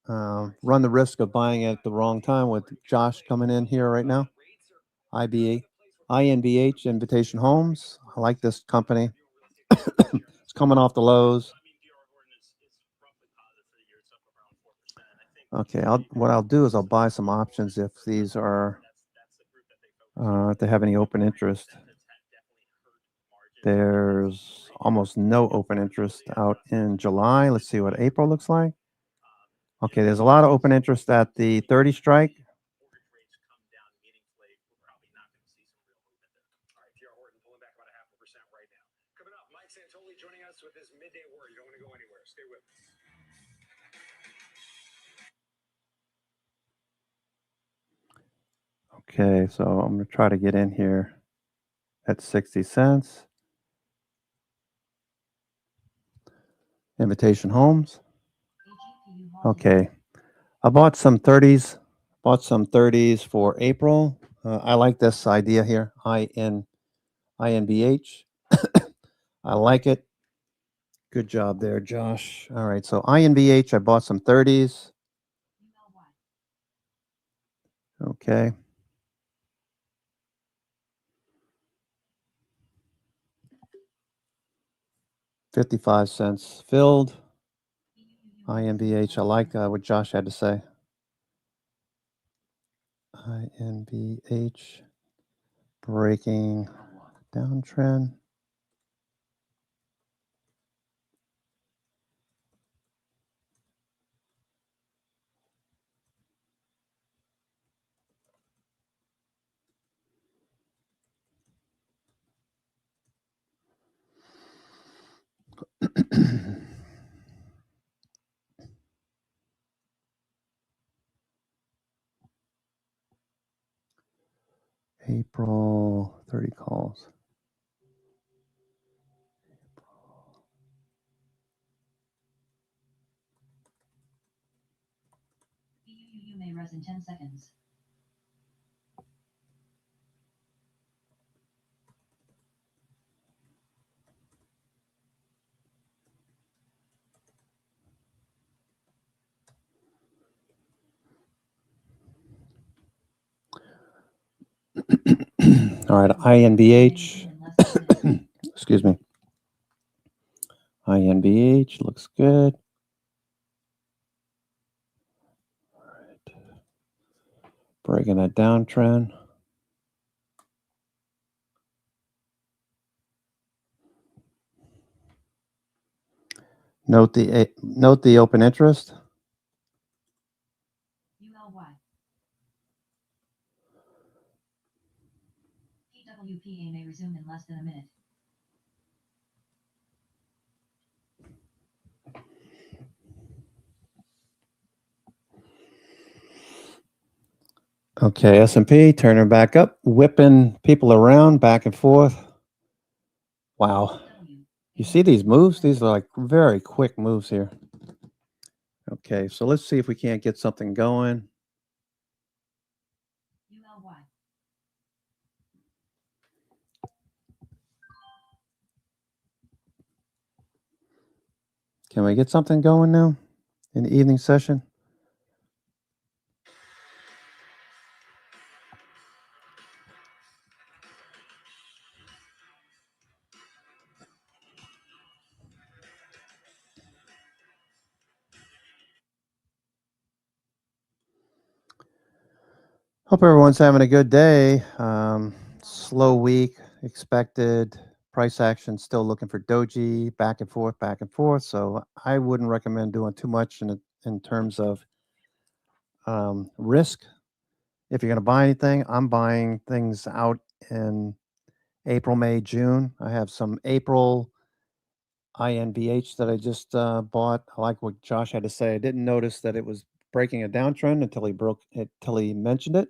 Run the risk of buying it at the wrong time with Josh coming in here right now. INVH Invitation Homes. I like this company. It's coming off the lows. Okay, what I'll do is I'll buy some options if these are if they have any open interest. There's almost no open interest out in July. Let's see what April looks like. Okay, there's a lot of open interest at the 30 strike. Joining us with this midday word. You don't want to go anywhere. Stay with us. Okay, so I'm going to try to get in here at 60 cents. Invitation Homes. Okay, I bought some 30s. Bought some 30s for April. I like this idea here. INBH. I like it. Good job there, Josh. All right, so INBH, I bought some 30s. Okay. $0.55 filled. INBH, I like what Josh had to say. INBH breaking downtrend. April 30 calls. You may rest in 10 seconds. All right, INBH. Excuse me. INBH looks good. All right. Breaking that downtrend. Note the open interest. ULY. PWPA may resume in less than a minute. Okay, S&P turning back up, whipping people around back and forth. Wow. You see these moves? These are like very quick moves here. Okay, so let's see if we can't get something going. ULY. Can we get something going now in the evening session? Hope everyone's having a good day. Slow week expected. Price action still looking for doji, back and forth, back and forth. So I wouldn't recommend doing too much in terms of risk. If you're going to buy anything, I'm buying things out in April, May, June. I have some April INBH that I just bought. I like what Josh had to say. I didn't notice that it was breaking a downtrend until he mentioned it.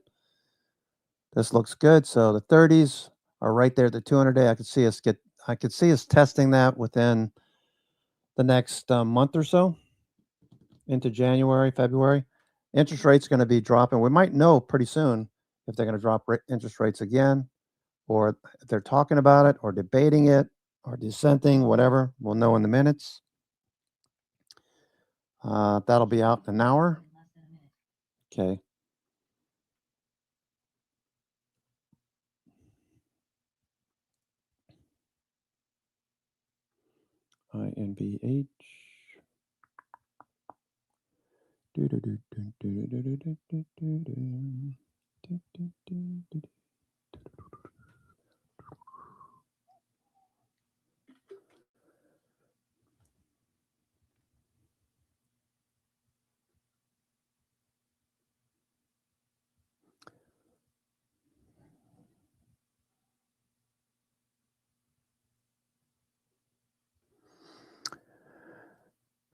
This looks good. So the 30s are right there at the 200-day. I could see us testing that within the next month or so into January, February. Interest rates are going to be dropping. We might know pretty soon if they're going to drop interest rates again. or if they're talking about it or debating it or dissenting, whatever, we'll know in the minutes. That'll be out in an hour. Okay. INVH.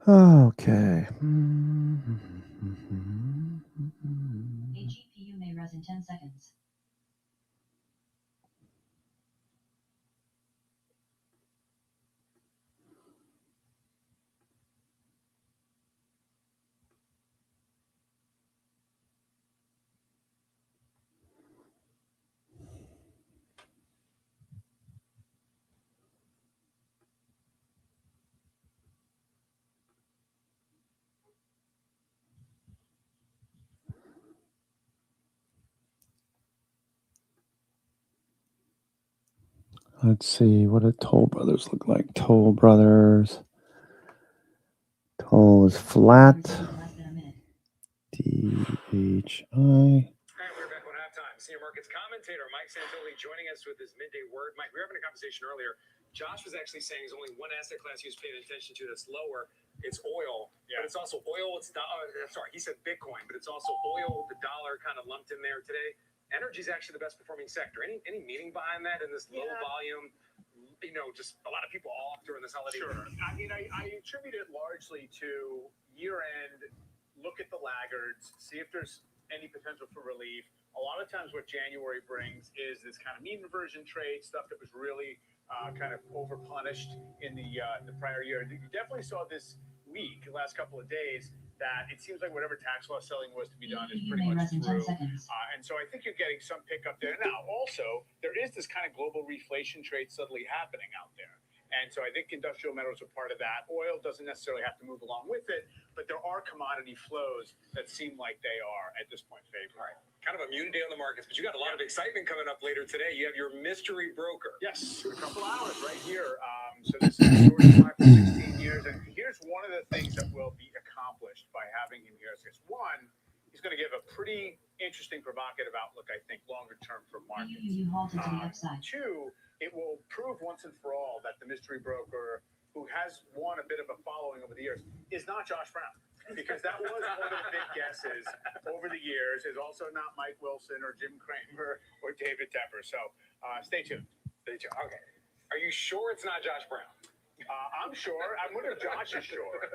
Okay. A GPU may res in 10 seconds. Let's see, what do Toll Brothers look like? Toll Brothers. Toll is flat. DHI. All right, we're back on halftime. Senior markets commentator Mike Santoli joining us with his midday word. Mike, we were having a conversation earlier. Josh was actually saying there's only one asset class he was paying attention to that's lower. It's oil, but it's also oil. Sorry, he said Bitcoin, but it's also oil. The dollar kind of lumped in there today. Energy is actually the best performing sector. Any meaning behind that in this low volume? Just a lot of people off during this holiday. Sure. I mean, I attribute it largely to year end. Look at the laggards, see if there's any potential for relief. A lot of times what January brings is this kind of mean reversion trade stuff that was really kind of overpunished in the prior year. You definitely saw this week, the last couple of days, that it seems like whatever tax law selling was to be done is pretty much through. And so I think you're getting some pickup there. Now, also, there is this kind of global reflation trade subtly happening out there. And so I think industrial metals are part of that. Oil doesn't necessarily have to move along with it, but there are commodity flows that seem like they are at this point favored. All right. Kind of a muted day on the markets, but you got a lot of excitement coming up later today. You have your mystery broker. Yes, in a couple hours right here. So this is George Fly for 16 years. And here's one of the things that will be accomplished by having him here. One, he's going to give a pretty interesting, provocative outlook, I think, longer term for markets. Two, it will prove once and for all that the mystery broker, who has won a bit of a following over the years, is not Josh Brown. Because that was one of the big guesses over the years, is also not Mike Wilson or Jim Cramer or David Tepper. So stay tuned. Stay tuned. Okay. Are you sure it's not Josh Brown? I'm sure. I'm wondering if Josh is sure. But,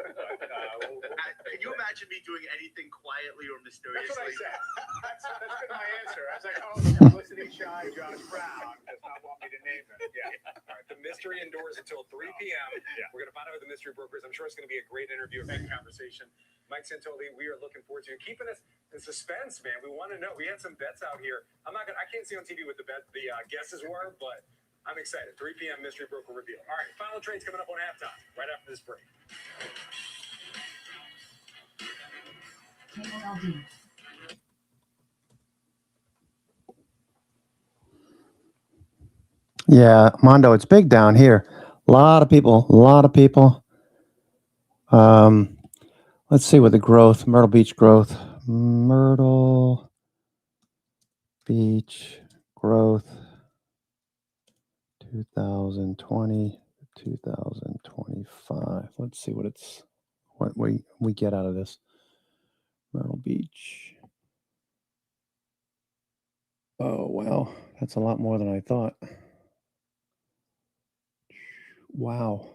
can you imagine me doing anything quietly or mysteriously? That's what I said. That's been my answer. I was like, publicity shy Josh Brown does not want me to name him. Yeah. All right. The mystery endures until 3 p.m. Yeah. We're going to find out who the mystery broker is. I'm sure it's going to be a great interview, a great conversation. Mike Santoli, we are looking forward to keeping us in suspense, man. We want to know. We had some bets out here. I can't see on TV what the guesses were, but I'm excited. 3 p.m. mystery broker reveal. All right, final trades coming up on halftime, right after this break. Yeah, Mondo, it's big down here. A lot of people. Let's see what the growth, Myrtle Beach growth. Myrtle Beach growth 2020, 2025. Let's see what we get out of this. Myrtle Beach. Oh, wow. That's a lot more than I thought. Wow.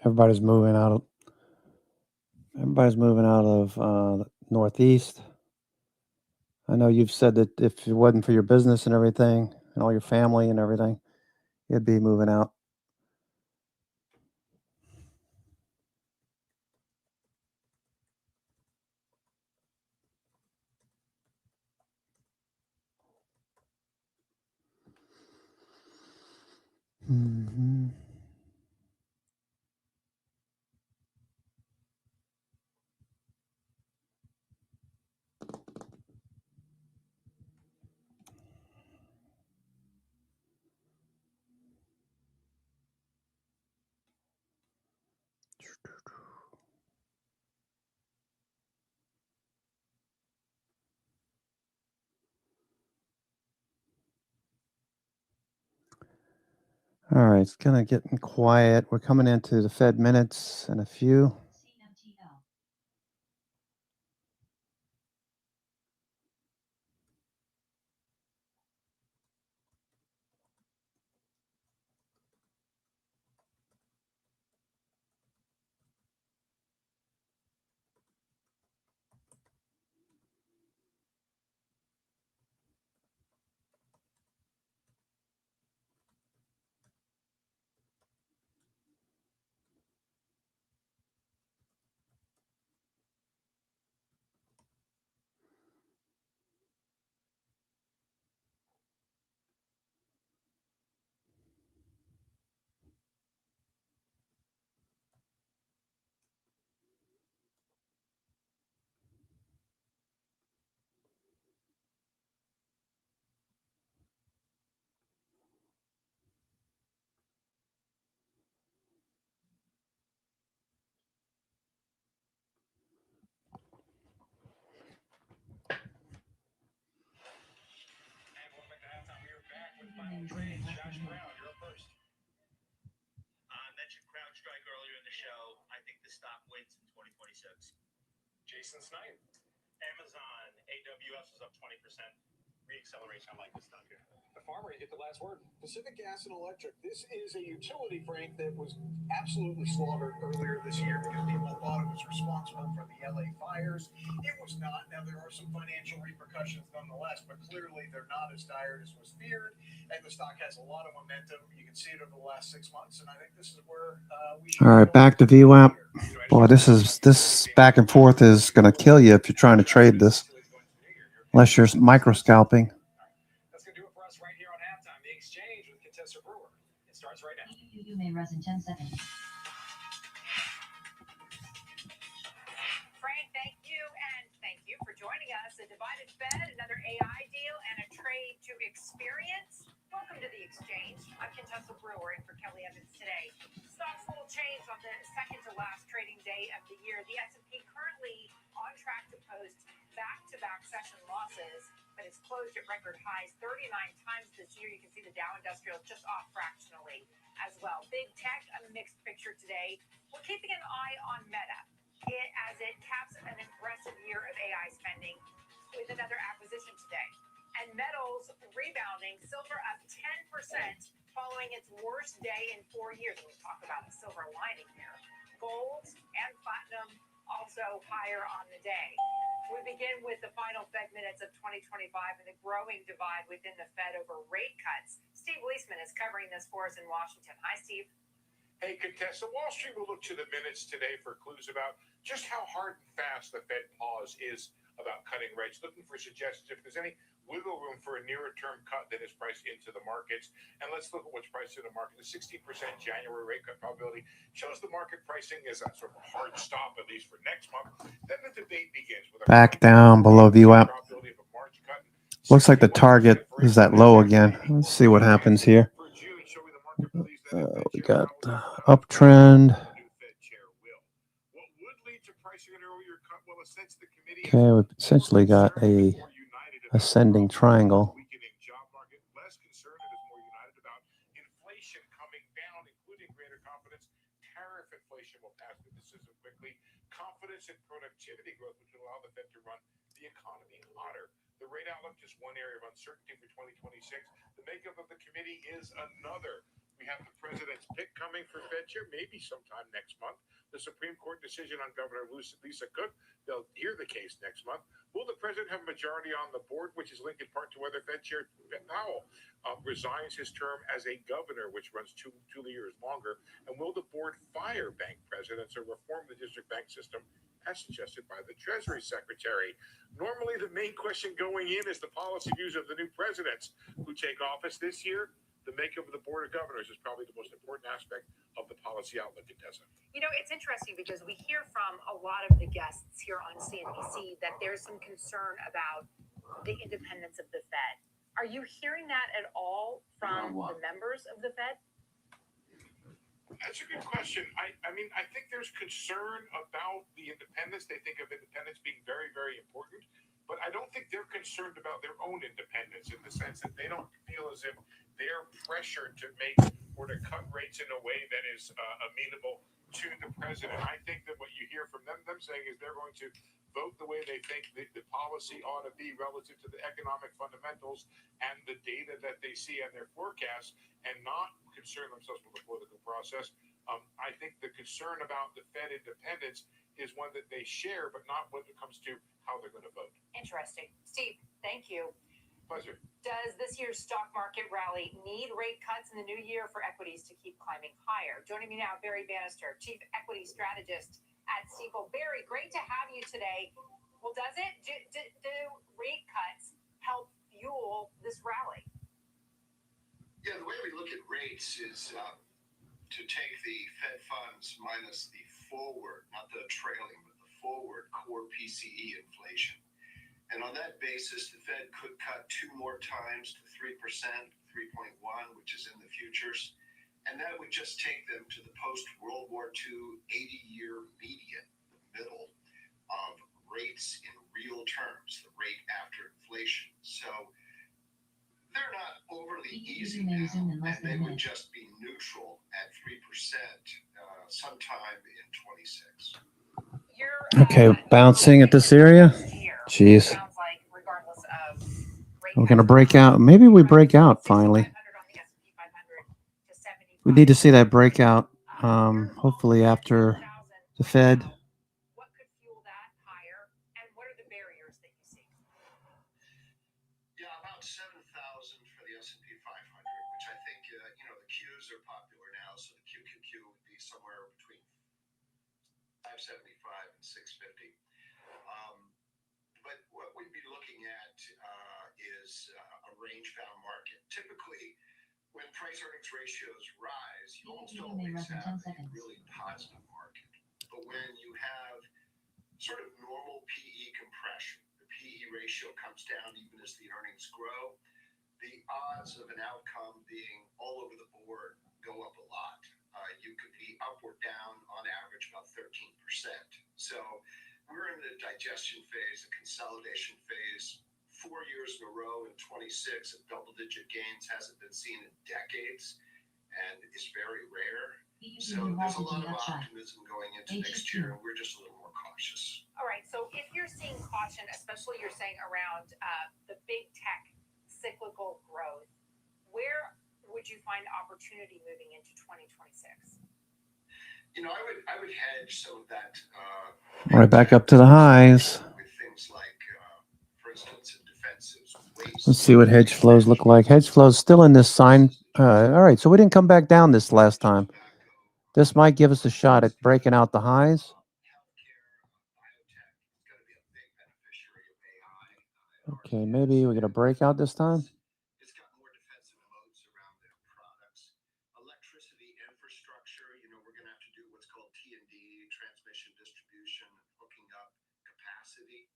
Everybody's moving out of the Northeast. I know you've said that if it wasn't for your business and everything, and all your family and everything, you'd be moving out. Mm-hmm. All right, it's kind of getting quiet. We're coming into the Fed minutes in a few. Mentioned CrowdStrike earlier in the show. I think the stock wins in 2026. Jason Snyder. Amazon, AWS is up 20%. Re-acceleration. I like this stock here. The farmer, you get the last word. Pacific Gas and Electric. This is a utility, Frank, that was absolutely slaughtered earlier this year because people thought it was responsible for the LA fires. It was not. Now, there are some financial repercussions nonetheless, but clearly they're not as dire as was feared. And the stock has a lot of momentum. You can see it over the last 6 months, and I think this is where we should. All right, back to VWAP. Boy, this back and forth is going to kill you if you're trying to trade this, unless you're micro scalping. That's going to do it for us right here on Halftime. The Exchange with Contessa Brewer. It starts right now. You may rest in 10 seconds. Frank, thank you, and thank you for joining us. A divided Fed, another AI deal, and a trade to experience. Welcome to the Exchange. I'm Contessa Brewer in for Kelly Evans today. Stocks will change on the second to last trading day of the year. The S&P currently on track to post back-to-back session losses, but it's closed at record highs 39 times this year. You can see the Dow Industrial just off fractionally as well. Big tech, a mixed picture today. We're keeping an eye on Meta as it caps an impressive year of AI spending with another acquisition today. And metals rebounding, silver up 10% following its worst day in 4 years. We'll talk about a silver lining here. Gold and platinum also higher on the day. We begin with the final Fed minutes of 2025 and the growing divide within the Fed over rate cuts. Steve Leisman is covering this for us in Washington. Hi, Steve. Hey, Contessa, Wall Street will look to the minutes today for clues about just how hard and fast the Fed pause is about cutting rates, looking for suggestions if there's any wiggle room for a nearer-term cut that is priced into the markets. And let's look at what's priced in the market. The 60% January rate cut probability shows the market pricing is a sort of hard stop, at least for next month. Then the debate begins with Back down below VWAP. Looks like the target is that low again. Let's see what happens here. We got uptrend. Okay, we've essentially got a ascending triangle. Confidence in productivity growth, which will allow the Fed to run the economy hotter. The rate outlook, just one area of uncertainty for 2026. The makeup of the committee is another. We have the president's pick coming for Fed chair, maybe sometime next month. the Supreme Court decision on Governor Lisa Cook. They'll hear the case next month. Will the president have a majority on the board, which is linked in part to whether Fed Chair Powell resigns his term as a governor, which runs two years longer? And will the board fire bank presidents or reform the district bank system, as suggested by the Treasury Secretary? Normally, the main question going in is the policy views of the new presidents who take office this year. The makeup of the Board of Governors is probably the most important aspect of the policy outlook, it doesn't. You know, it's interesting because we hear from a lot of the guests here on CNBC that there's some concern about the independence of the Fed. Are you hearing that at all from the members of the Fed? That's a good question. I mean, I think there's concern about the independence. They think of independence being very, very important. But I don't think they're concerned about their own independence in the sense that they don't feel as if they're pressured to make or to cut rates in a way that is amenable to the president. I think that what you hear from them saying is they're going to vote the way they think the policy ought to be relative to the economic fundamentals and the data that they see and their forecasts, and not concern themselves with the political process. I think the concern about the Fed independence is one that they share, but not when it comes to how they're going to vote. Interesting. Steve, thank you. Pleasure. Does this year's stock market rally need rate cuts in the new year for equities to keep climbing higher? Joining me now, Barry Bannister, Chief Equity Strategist at Stifel. Barry, great to have you today. Well, does it? Do rate cuts help fuel this rally? Yeah, the way we look at rates is to take the Fed funds minus the forward, not the trailing, but the forward core PCE inflation. And on that basis, the Fed could cut 2 more times to 3%, 3.1, which is in the futures. And that would just take them to the post-World War II 80-year median, the middle of rates in real terms, the rate after inflation. So they're not overly easy now, and they would just be neutral at 3% sometime in 26. Okay, bouncing at this area. Jeez. We're going to break out. Maybe we break out finally. We need to see that breakout, hopefully after the Fed. What could fuel that higher, and what are the barriers that you see? Yeah, about 7,000 for the S&P 500, which I think, the Qs are popular now, so the QQQ would be somewhere between 575 and 650. But what we'd be looking at is a range-bound market. Typically, when price-earnings ratios rise, you almost always have a really positive market. But when you have sort of normal PE compression, the PE ratio comes down even as the earnings grow, the odds of an outcome being all over the board go up a lot. You could be up or down on average about 13%. So we're in the digestion phase, a consolidation phase. 4 years in a row in 26 of double-digit gains hasn't been seen in decades and is very rare. So there's a lot of optimism going into next year, and we're just a little more cautious. All right, so if you're seeing caution, especially you're saying around the big tech cyclical growth, where would you find opportunity moving into 2026? I would hedge some of that. Right back up to the highs. With things like, for instance, in defensives. Let's see what hedge flows look like. Hedge flows still in this sign. All right, so we didn't come back down this last time. This might give us a shot at breaking out the highs. Okay, maybe we're going to break out this time. It's got more defensive moats around their products. Electricity infrastructure, we're going to have to do what's called T&D, transmission, distribution, hooking up capacity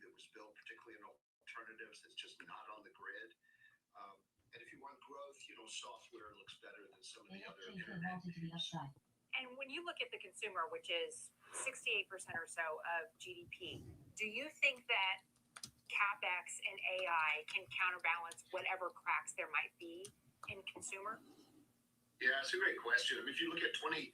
that was built particularly in alternatives that's just not on the grid. And if you want growth, software looks better than some of the other internet names. And when you look at the consumer, which is 68% or so of GDP, do you think that CapEx and AI can counterbalance whatever cracks there might be in consumer? Yeah, it's a great question. I mean, if you look at 2025,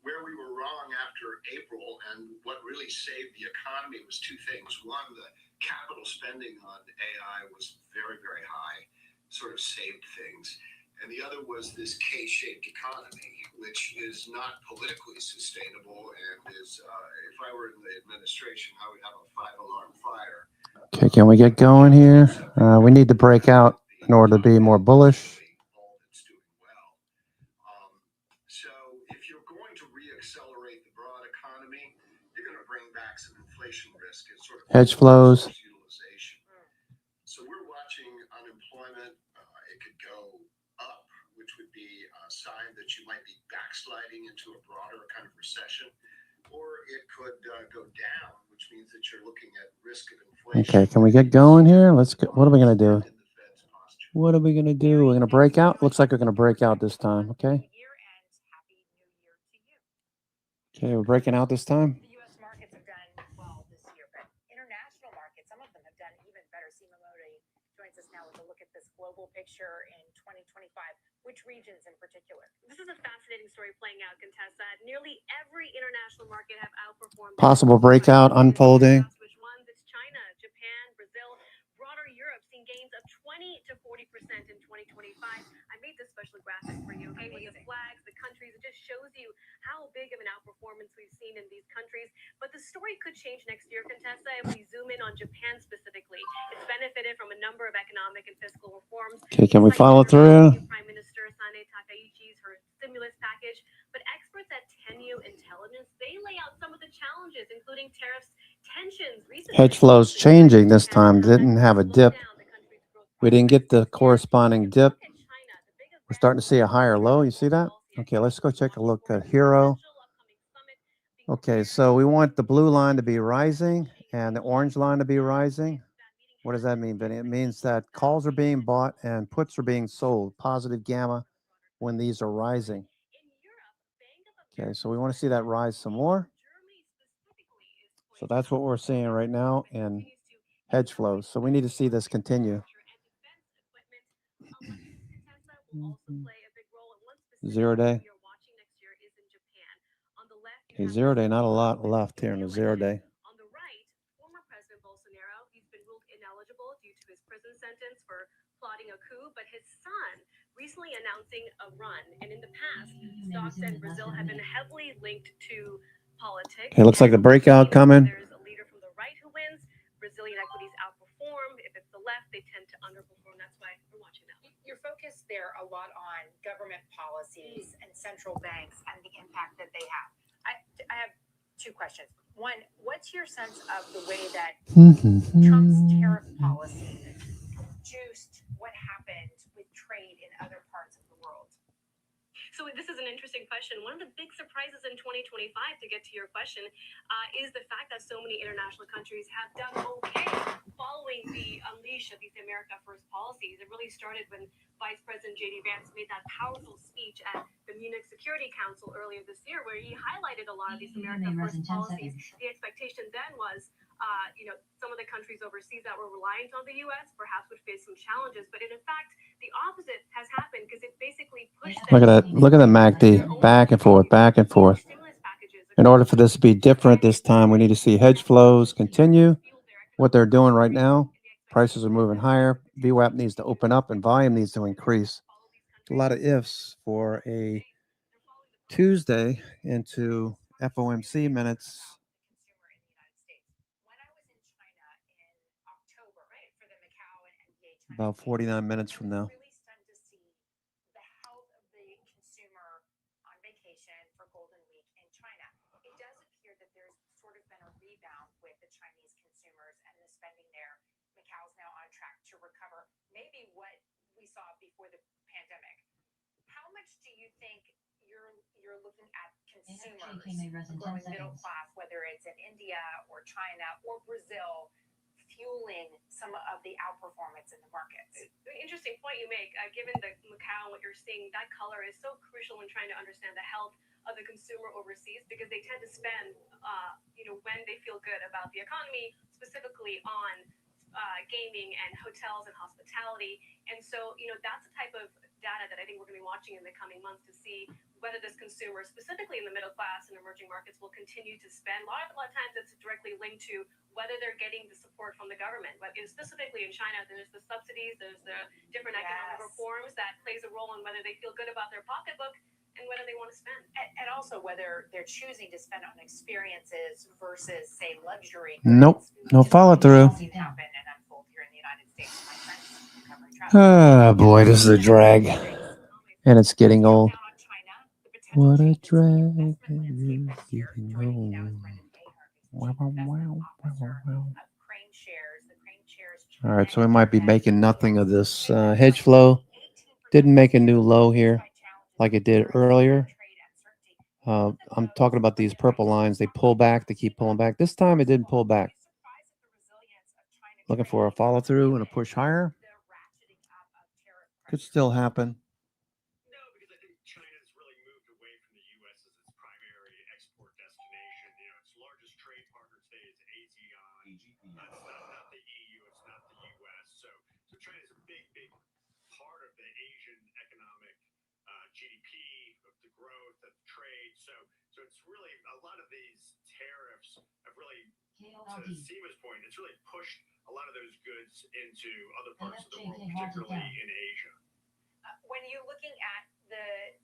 where we were wrong after April and what really saved the economy was 2 things. One, the capital spending on AI was very, very high, sort of saved things. and the other was this K-shaped economy, which is not politically sustainable and is, if I were in the administration, I would have a 5-alarm fire. Okay, can we get going here? We need to break out in order to be more bullish. So if you're going to reaccelerate the broad economy, you're going to bring back some inflation risk and sort of Hedge flows. utilization. So we're watching unemployment. It could go up, which would be a sign that you might be backsliding into a broader kind of recession, or it could go down, which means that you're looking at risk of inflation. Okay, can we get going here? Let's go. What are we going to do? What are we going to do? We're going to break out. Looks like we're going to break out this time. Okay. Okay, we're breaking out this time. The U.S. markets have done well this year, but international markets, some of them have done even better. Seema Modi joins us now with a look at this global picture in 2025. Which regions in particular? This is a fascinating story playing out, Contessa. Nearly every international market have outperformed. Possible breakout unfolding. Which ones? It's China, Japan, Brazil, broader Europe seeing gains of 20 to 40% in 2025. I made this special graphic for you, okay, with the flags, the countries. It just shows you how big of an outperformance we've seen in these countries. But the story could change next year, Contessa, if we zoom in on Japan specifically. It's benefited from a number of economic and fiscal reforms. Okay, can we follow through? Prime Minister Sane Takaichi's her stimulus package, but experts at Tenyu Intelligence, they lay out some of the challenges, including tariffs, tensions. Hedge flows changing this time. Didn't have a dip. We didn't get the corresponding dip. We're starting to see a higher low. You see that? Okay, let's go take a look at Hero. Okay, so we want the blue line to be rising and the orange line to be rising. What does that mean, Benny? It means that calls are being bought and puts are being sold, positive gamma, when these are rising. Okay, so we want to see that rise some more. So that's what we're seeing right now in hedge flows. So we need to see this continue. 0 day. Okay, 0 day, not a lot left here in the 0 day. On the right, former President Bolsonaro, he's been ruled ineligible due to his prison sentence for plotting a coup, but his son recently announcing a run. And in the past, stocks in Brazil have been heavily linked to politics. Okay, looks like the breakout coming. There's a leader from the right who wins. Brazilian equities outperform. If it's the left, they tend to underperform. That's why we're watching that. You're focused there a lot on government policies and central banks and the impact that they have. I have two questions. One, what's your sense of the way that Trump's tariff policy juiced what happened with trade in other parts of the world? So this is an interesting question. One of the big surprises in 2025, to get to your question, is the fact that so many international countries have done okay following the unleash of these America First policies. It really started when Vice President J.D. Vance made that powerful speech at the Munich Security Council earlier this year, where he highlighted a lot of these America First policies. The expectation then was, some of the countries overseas that were reliant on the U.S. perhaps would face some challenges, but in fact, the opposite has happened because it basically pushed them. Look at that MACD, back and forth, back and forth. In order for this to be different this time, we need to see hedge flows continue. What they're doing right now, prices are moving higher. VWAP needs to open up and volume needs to increase. A lot of ifs for a Tuesday into FOMC minutes. About 49 minutes from now. Really stunned to see the health of the consumer on vacation for Golden Week in China. It does appear that there's sort of been a rebound with the Chinese consumers and the spending there. Macau's now on track to recover maybe what we saw before the pandemic. How much do you think you're looking at consumers, growing middle class, whether it's in India or China or Brazil, fueling some of the outperformance in the markets? Interesting point you make. Given the Macau, what you're seeing, that color is so crucial in trying to understand the health of the consumer overseas, because they tend to spend, when they feel good about the economy, specifically on gaming and hotels and hospitality. And so, that's the type of data that I think we're going to be watching in the coming months to see whether this consumer, specifically in the middle class and emerging markets, will continue to spend. A lot of times it's directly linked to whether they're getting the support from the government. But specifically in China, there's the subsidies, there's the different economic reforms that plays a role in whether they feel good about their pocketbook and whether they want to spend. And also whether they're choosing to spend on experiences versus, say, luxury. Nope. No follow through. Happen and unfold here in the United States. My friends covering travel. Oh boy, this is a drag. And it's getting old. What a drag. All right, so we might be making nothing of this hedge flow. Didn't make a new low here like it did earlier. I'm talking about these purple lines. They pull back. They keep pulling back. This time it didn't pull back. Looking for a follow through and a push higher. Could still happen. No, because I think China's really moved away from the U.S. as its primary export destination. You know, its largest trade partner today is ASEAN. It's not the EU. It's not the U.S. So China's a big part of the Asian economic GDP, of the growth, of trade. So it's really a lot of these tariffs have really, to Seema's point, it's really pushed a lot of those goods into other parts of the world, particularly in Asia. When you're looking at the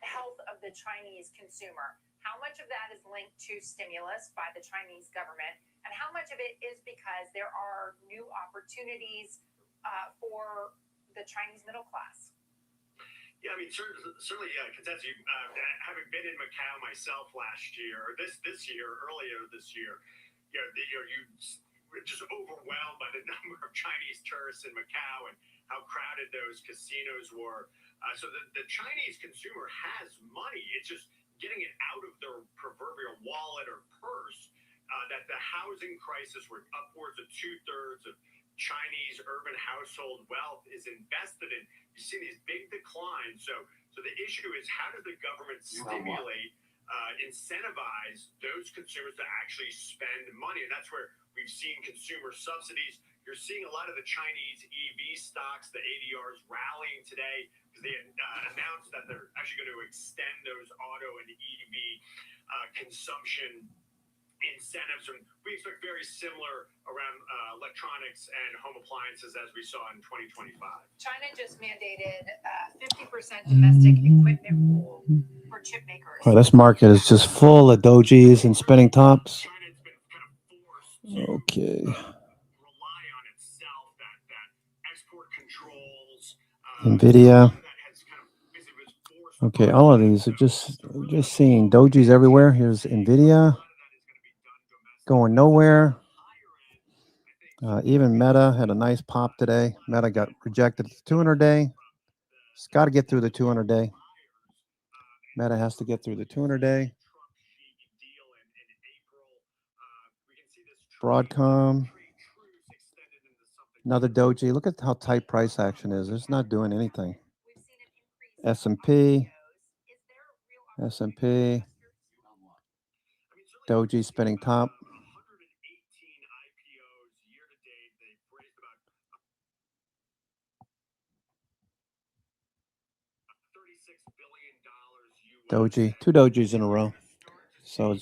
health of the Chinese consumer, how much of that is linked to stimulus by the Chinese government, and how much of it is because there are new opportunities for the Chinese middle class? Yeah, I mean, certainly, Consensus, having been in Macau myself last year, or earlier this year, you were just overwhelmed by the number of Chinese tourists in Macau and how crowded those casinos were. So the Chinese consumer has money. It's just getting it out of their proverbial wallet or purse. That the housing crisis, where upwards of 2/3 of Chinese urban household wealth is invested in. You see these big declines. So the issue is, how does the government stimulate, incentivize those consumers to actually spend money? And that's where we've seen consumer subsidies. You're seeing a lot of the Chinese EV stocks, the ADRs, rallying today because they announced that they're actually going to extend those auto and EV consumption incentives. And we expect very similar around electronics and home appliances as we saw in 2025. China just mandated 50% domestic equipment rule for chip makers. Oh, this market is just full of dojis and spinning tops. China's been kind of forced to Okay. rely on itself, that export controls. NVIDIA. Okay, all of these are just seeing dojis everywhere. Here's NVIDIA. Going nowhere. Even Meta had a nice pop today. Meta got rejected at the 200-day. It's got to get through the 200-day. Meta has to get through the 200-day. Broadcom. Another doji. Look at how tight price action is. It's not doing anything. S&P. S&P. Doji spinning top. Doji, 2 dojis in a row. So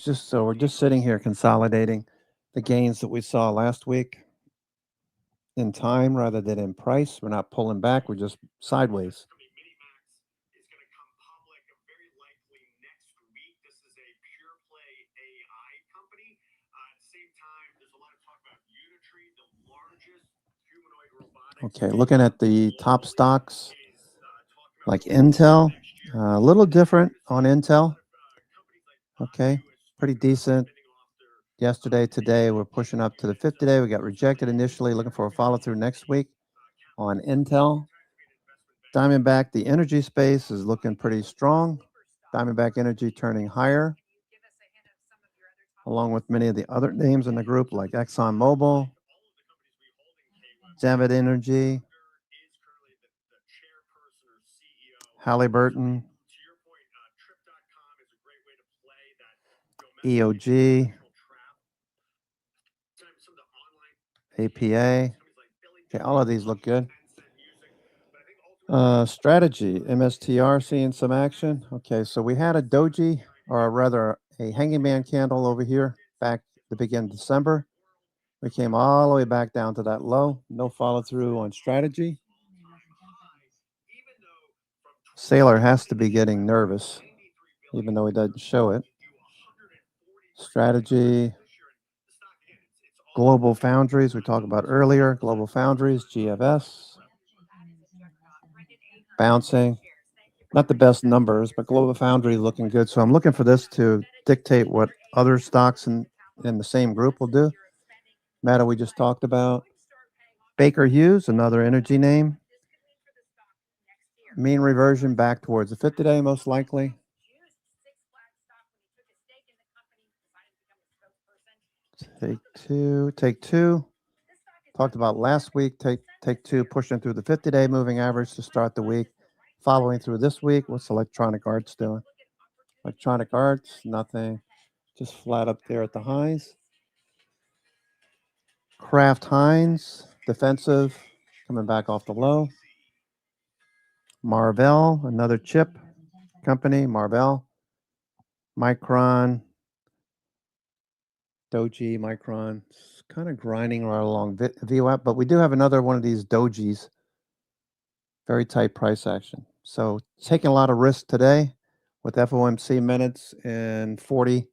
we're just sitting here consolidating the gains that we saw last week in time rather than in price. We're not pulling back. We're just sideways. Okay, looking at the top stocks like Intel, a little different on Intel. Okay, pretty decent. Yesterday, today, we're pushing up to the 50-day. We got rejected initially, looking for a follow-through next week on Intel. Diamondback, the energy space is looking pretty strong. Diamondback Energy turning higher, along with many of the other names in the group like ExxonMobil, Zavid Energy, Halliburton, EOG, APA. Okay, all of these look good. Strategy, MSTR seeing some action. Okay, so we had a doji, or rather a hanging man candle over here back the beginning of December. We came all the way back down to that low. No follow through on strategy. Sailor has to be getting nervous, even though he doesn't show it. Strategy. Global Foundries, we talked about earlier. Global Foundries, GFS. Bouncing. Not the best numbers, but Global Foundry looking good. So I'm looking for this to dictate what other stocks in the same group will do. Meta, we just talked about. Baker Hughes, another energy name. Mean reversion back towards the 50-day, most likely. Take two. Talked about last week. Take two, pushing through the 50-day moving average to start the week. Following through this week, what's Electronic Arts doing? Electronic Arts, nothing. Just flat up there at the highs. Kraft Heinz, defensive, coming back off the low. Marvell, another chip company, Marvell. Micron, Doji, Micron, it's kind of grinding right along VWAP, but we do have another one of these dojis. Very tight price action. So taking a lot of risk today with FOMC minutes in 40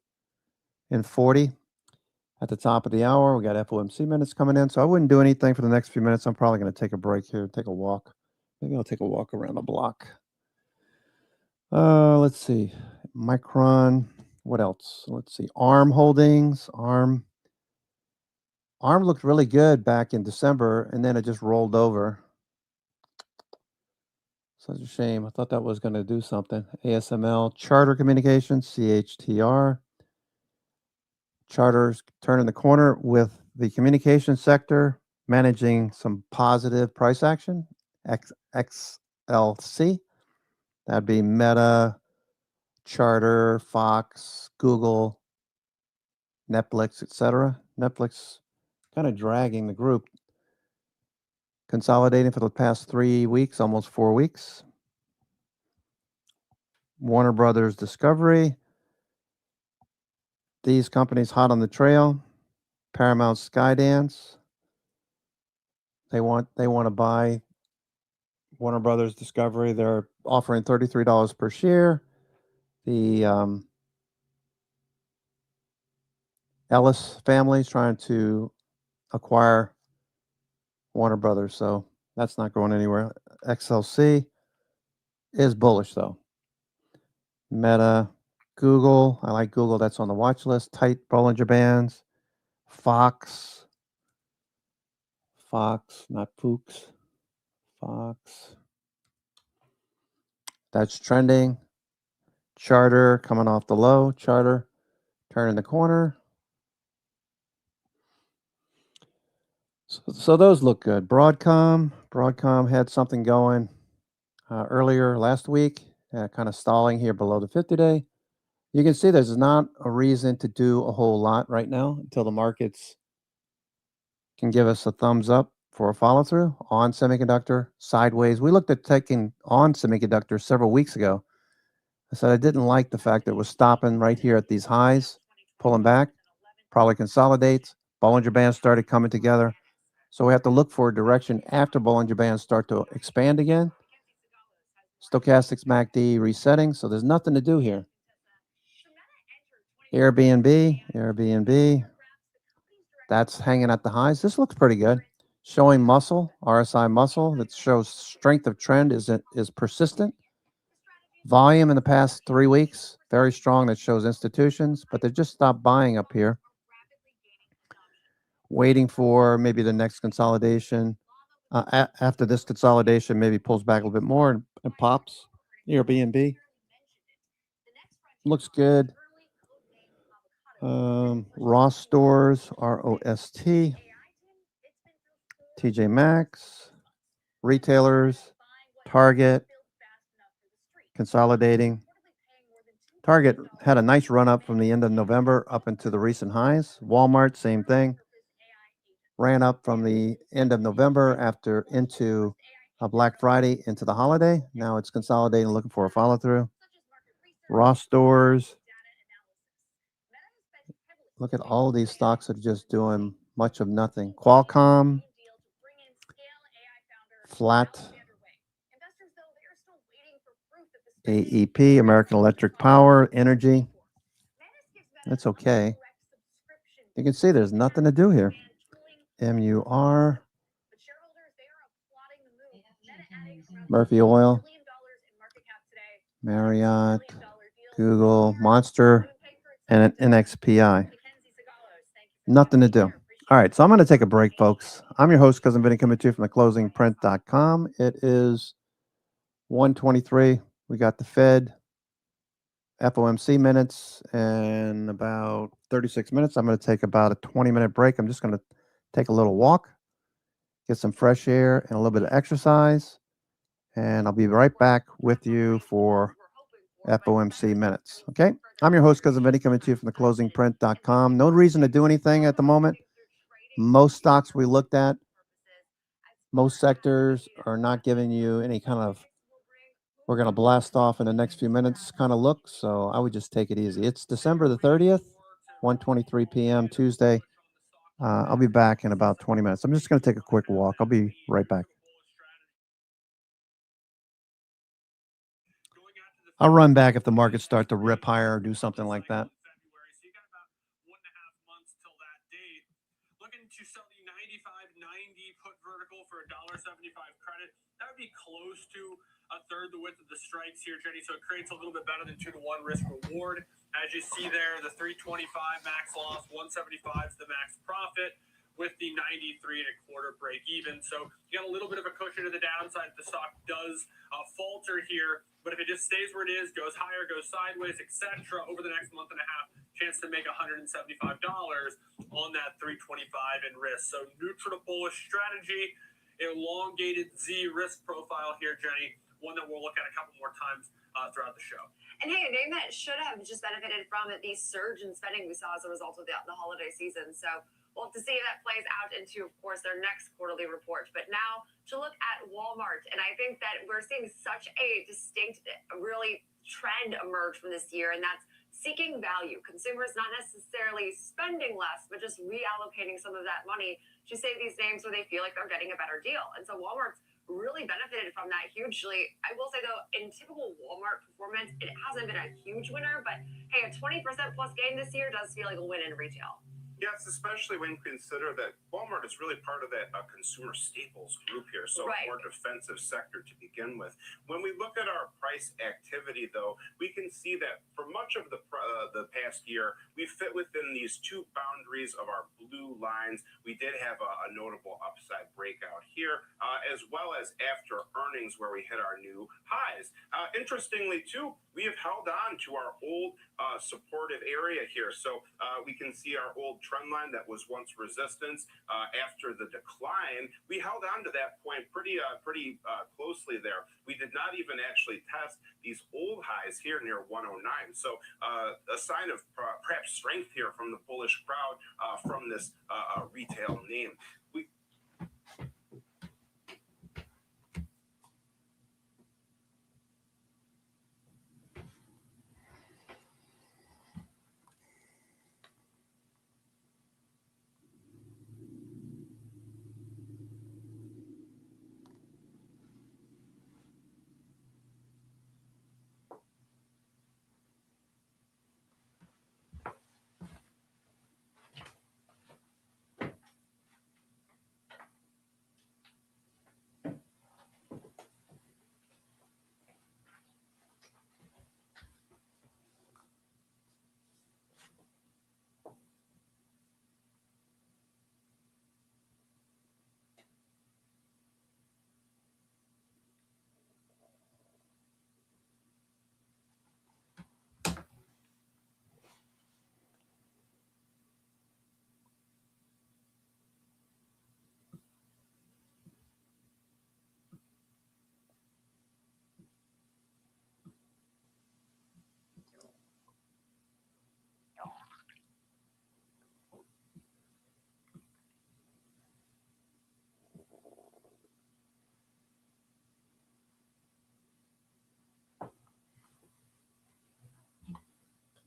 at the top of the hour. We got FOMC minutes coming in, so I wouldn't do anything for the next few minutes. I'm probably going to take a break here, take a walk. Maybe I'll take a walk around the block. Let's see. Micron. What else? Let's see. ARM Holdings. ARM looked really good back in December, and then it just rolled over. Such a shame. I thought that was going to do something. ASML. Charter Communications. CHTR. Charter's turning the corner with the communication sector managing some positive price action. XLC. That'd be Meta, Charter, Fox, Google, Netflix, etc. Netflix kind of dragging the group. Consolidating for the past 3 weeks, almost 4 weeks. Warner Brothers Discovery. These companies hot on the trail. Paramount Skydance. They want to buy Warner Brothers Discovery. They're offering $33 per share. The Ellis family is trying to acquire Warner Brothers, so that's not going anywhere. XLC is bullish though. Meta, Google. I like Google. That's on the watch list. Tight Bollinger Bands. Fox, not Fuchs. Fox. That's trending. Charter coming off the low. Charter turning the corner. So those look good. Broadcom had something going earlier last week, kind of stalling here below the 50-day. You can see there's not a reason to do a whole lot right now until the markets can give us a thumbs up for a follow through on semiconductor sideways. We looked at taking on semiconductor several weeks ago. I said I didn't like the fact that it was stopping right here at these highs, pulling back, probably consolidates. Bollinger Bands started coming together. So we have to look for a direction after Bollinger Bands start to expand again. Stochastics MACD resetting. So there's nothing to do here. Airbnb. That's hanging at the highs. This looks pretty good. Showing muscle, RSI muscle that shows strength of trend is persistent. Volume in the past 3 weeks, very strong. That shows institutions, but they just stopped buying up here. Waiting for maybe the next consolidation. After this consolidation, maybe pulls back a little bit more and pops. Airbnb looks good. Ross Stores, ROST. TJ Maxx. Retailers. Target. Consolidating. Target had a nice run up from the end of November up into the recent highs. Walmart, same thing. Ran up from the end of November after into Black Friday into the holiday. Now it's consolidating, looking for a follow through. Ross Stores. Look at all these stocks that are just doing much of nothing. Qualcomm, flat. AEP, American Electric Power, Energy. That's okay. You can see there's nothing to do here. MUR, Murphy Oil, Marriott, Google, Monster, and an NXPI. Nothing to do. All right, so I'm going to take a break, folks. I'm your host, Cousin Vinny, coming to you from theclosingprint.com. It is 1:23. We got the Fed, FOMC minutes, and about 36 minutes. I'm going to take about a 20-minute break. I'm just going to take a little walk, get some fresh air, and a little bit of exercise. And I'll be right back with you for FOMC minutes. Okay? I'm your host, Cousin Vinny, coming to you from theclosingprint.com. No reason to do anything at the moment. Most stocks we looked at, most sectors are not giving you any kind of, we're going to blast off in the next few minutes kind of look. So I would just take it easy. It's December the 30th, 1:23 p.m. Tuesday. I'll be back in about 20 minutes. I'm just going to take a quick walk. I'll be right back. I'll run back if the markets start to rip higher or do something like that. Looking to sell the 95.90 put vertical for $1.75 credit. That would be close to a third the width of the strikes here, Jenny. So it creates a little bit better than 2-to-1 risk reward. As you see there, the 325 max loss, 175 is the max profit, with the 93.25 break even. So you got a little bit of a cushion to the downside. The stock does falter here, but if it just stays where it is, goes higher, goes sideways, etc., over the next month and a half, chance to make $175 on that 325 in risk. So neutral to bullish strategy, elongated Z risk profile here, Jenny. One that we'll look at a couple more times throughout the show. And hey, a name that should have just benefited from the surge in spending we saw as a result of the holiday season. So we'll have to see if that plays out into, of course, their next quarterly report. But now to look at Walmart. And I think that we're seeing such a distinct, really trend emerge from this year, and that's seeking value. Consumers not necessarily spending less, but just reallocating some of that money to say these names where they feel like they're getting a better deal. And so Walmart's really benefited from that hugely. I will say, though, in typical Walmart performance, it hasn't been a huge winner, but hey, a 20% plus gain this year does feel like a win in retail. Yes, especially when you consider that Walmart is really part of that consumer staples group here, so Right. more defensive sector to begin with. When we look at our price activity, though, we can see that for much of the past year, we fit within these two boundaries of our blue lines. We did have a notable upside breakout here, as well as after earnings where we hit our new highs. Interestingly, too, we have held on to our old supportive area here. So we can see our old trend line that was once resistance. After the decline, we held on to that point pretty closely there. We did not even actually test these old highs here near 109. So a sign of perhaps strength here from the bullish crowd from this retail name.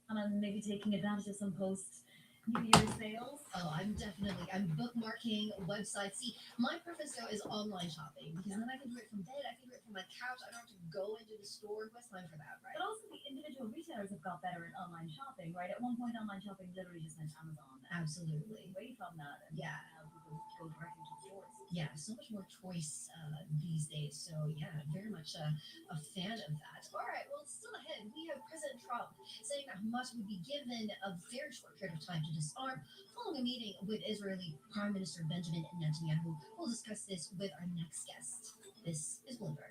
And I'm maybe taking advantage of some post New Year sales? Oh, I'm bookmarking websites. See, my preference though is online shopping because then I can do it from bed, I can do it from my couch. I don't have to go into the store. Who has time for that, right? But also the individual retailers have got better at online shopping, right? At one point, online shopping literally just meant Amazon. Absolutely. Away from that, and Yeah. now people go directly to the stores. Yeah, so much more choice these days. So yeah, very much a fan of that. All right, well, still ahead, we have President Trump saying that Hamas would be given a very short period of time to disarm following a meeting with Israeli Prime Minister Benjamin Netanyahu. We'll discuss this with our next guest. This is Bloomberg.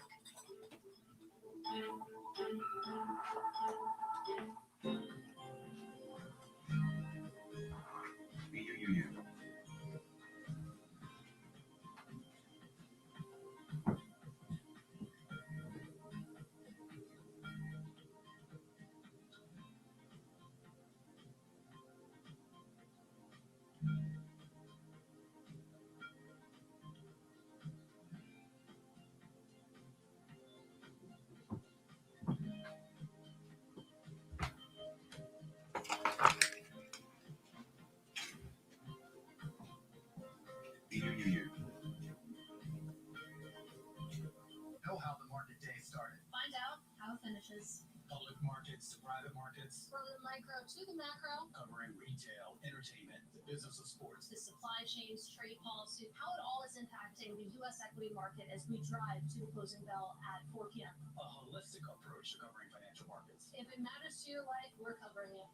Know how the market day started. Find out how it finishes. Public markets to private markets, From the micro to the macro, covering retail, entertainment, the business of sports. the supply chains, trade policy, how it all is impacting the U.S. equity market as we drive to the closing bell at 4 p.m. A holistic approach to covering financial markets. If it matters to your life, we're covering it.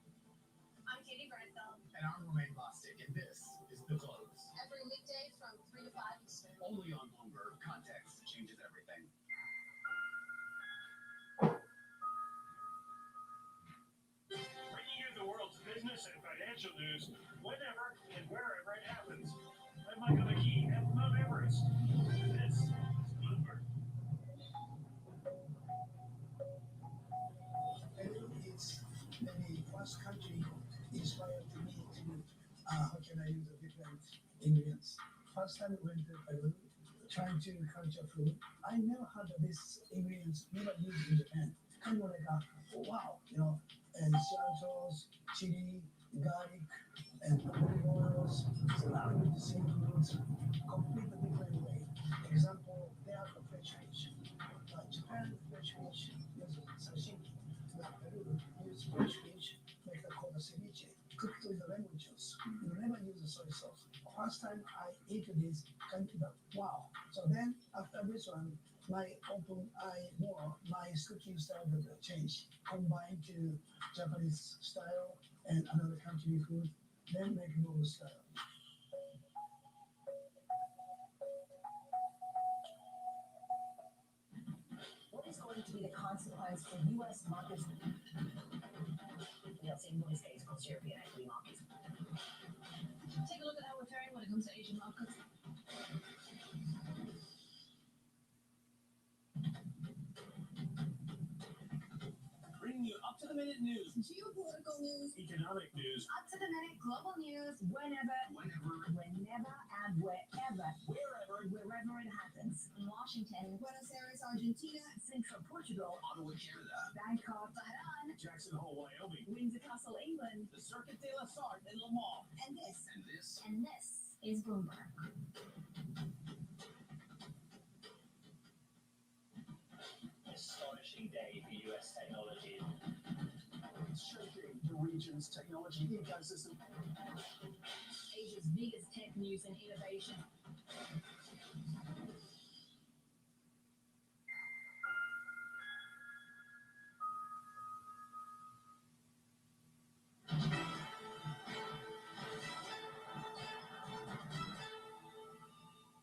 I'm Katie Bernthal. And I'm Romain Bostic, and this is The Close. Every weekday from 3 to 5 Eastern. Only on Bloomberg. Context changes everything. Bringing you the world's business and financial news whenever and wherever it happens. I'm Michael McKee at Mount Everest. This is Bloomberg. Peru is the first country inspired to me to how can I use the different ingredients. First time I went to Peru, trying to culture food. I never had this ingredients never used in Japan. Kind of like wow, and cilantros, chili, garlic, and olive oils, surrounded the seafoods, completely different way. Example, they have a fresh fish. Japan fresh fish uses sashimi. Peru use fresh fish, make it called a ceviche, cooked with the lemon juice. You never use a soy sauce. First time I ate this, kind of wow. So then after this one, my cooking style will change, combine to Japanese style and another country food, then make more style. What is going to be the consequence for U.S. markets? Let's say in this case, across European equity markets. Take a look at how we're faring when it comes to Asian markets. Bringing you up-to-the-minute news, Geopolitical news, economic news, up-to-the-minute global news, whenever, and wherever it happens. In Washington, Buenos Aires, Argentina, Central Portugal, Ottawa, Canada, Bangkok, Tehran, Jackson Hole, Wyoming, Windsor Castle, England, the Circuit de la Sarthe in Le Mans, and this. and this is Bloomberg. Astonishing day for U.S. technology. Shaping the region's technology ecosystem. Asia's biggest tech news and innovation.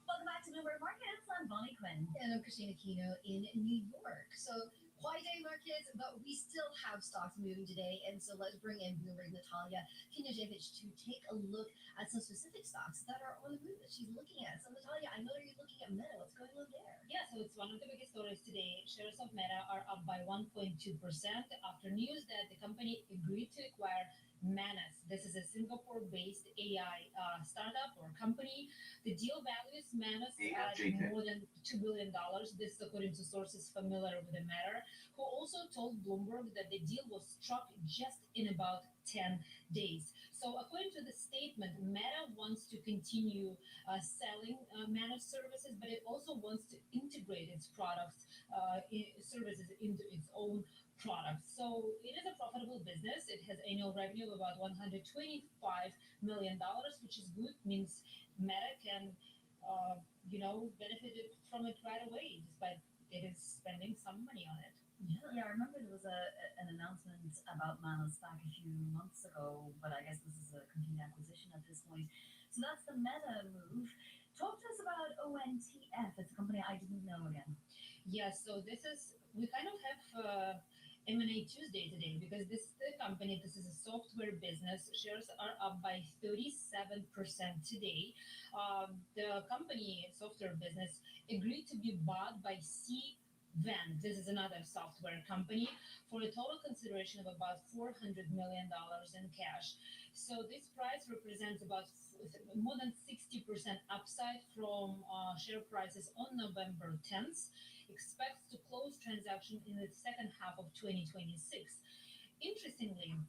Welcome back to Bloomberg Markets. I'm Bonnie Quinn. And I'm Christina Kino in New York. So quiet day markets, but we still have stocks moving today. And so let's bring in Bloomberg Natalia Kinyajevic to take a look at some specific stocks that are on the move that she's looking at. So Natalia, I know you're looking at Meta. What's going on there? Yeah, so it's one of the biggest stories today. Shares of Meta are up by 1.2% after news that the company agreed to acquire Manus. This is a Singapore-based AI startup or company. The deal values Manus at more than $2 billion. This is according to sources familiar with the matter, who also told Bloomberg that the deal was struck just in about 10 days. So, according to the statement, Meta wants to continue selling managed services, but it also wants to integrate its products, services into its own products. So, it is a profitable business. It has annual revenue of about $125 million, which is good. Means Meta can, benefit from it right away, despite it is spending some money on it. Yeah, I remember there was an announcement about Manos back a few months ago, but I guess this is a complete acquisition at this point. So that's the Meta move. Talk to us about ONTF. It's a company I didn't know again. Yes, so we kind of have M&A Tuesday today because this is the company, this is a software business. Shares are up by 37% today. The company, software business, agreed to be bought by Vent. This is another software company for a total consideration of about $400 million in cash. So this price represents about more than 60% upside from share prices on November 10th. Expects to close transaction in the second half of 2026. Interestingly,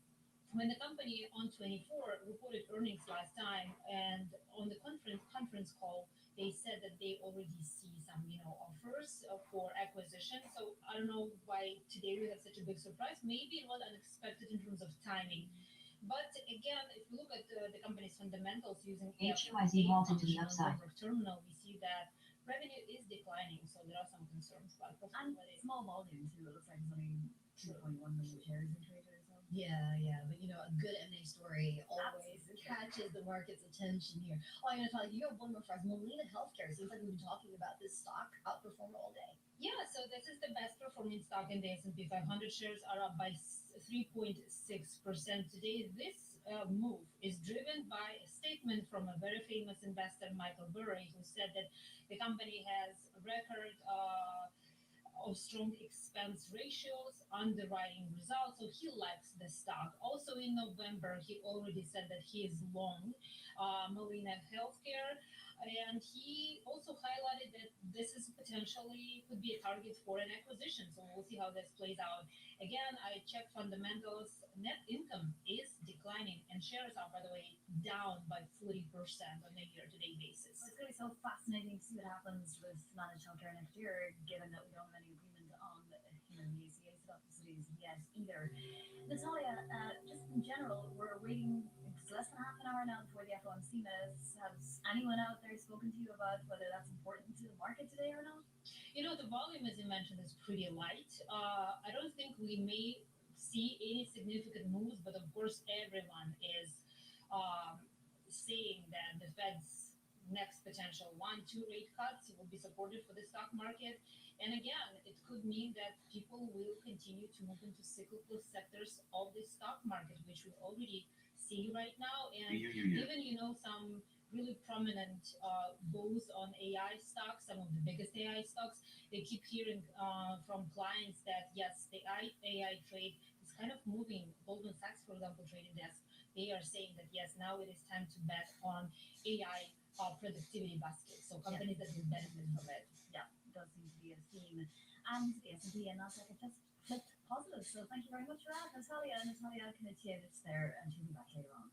when the company on 24 reported earnings last time and on the conference call, they said that they already see some offers for acquisition. So I don't know why today we have such a big surprise. Maybe it was unexpected in terms of timing. But again, if we look at the company's fundamentals using HUIZ halted to the upside. terminal, we see that revenue is declining. So there are some concerns about And profitability. small volume too. It looks like there's only 2.1 million shares in trade or so. Yeah, but a good M&A story always catches the market's attention here. Oh, I'm going to tell you, you have one more prize. Molina Healthcare. Seems like we've been talking about this stock outperform all day. Yeah, so this is the best performing stock in the S&P 500. Shares are up by 3.6% today. This move is driven by a statement from a very famous investor, Michael Burry, who said that the company has a record of strong expense ratios, underwriting results, so he likes the stock. Also in November, he already said that he is long Molina Healthcare, and he also highlighted that this is potentially could be a target for an acquisition. So we'll see how this plays out. Again, I checked fundamentals. Net income is declining, and shares are, by the way, down by 40% on a year-to-date basis. Well, it's going to be so fascinating to see what happens with managed healthcare next year, given that we don't have any agreement on the ACA subsidies yet either. Natalia, just in general, we're waiting. It's less than half an hour now before the FOMC minutes. Has anyone out there spoken to you about whether that's important to the market today or not? The volume, as you mentioned, is pretty light. I don't think we may see any significant moves, but of course, everyone is saying that the Fed's next potential 1-2 rate cuts will be supportive for the stock market. And again, it could mean that people will continue to move into cyclical sectors of the stock market, which we already see right now. And even, some really prominent bulls on AI stocks, some of the biggest AI stocks, they keep hearing from clients that, yes, the AI trade is kind of moving. Goldman Sachs, for example, trading desk, they are saying that, yes, now it is time to bet on AI productivity baskets. So companies that will benefit from it. Yeah, does seem to be a theme. And the S&P and Nasdaq have just flipped positive. So thank you very much for that, Natalia Knitievich there, and she'll be back later on.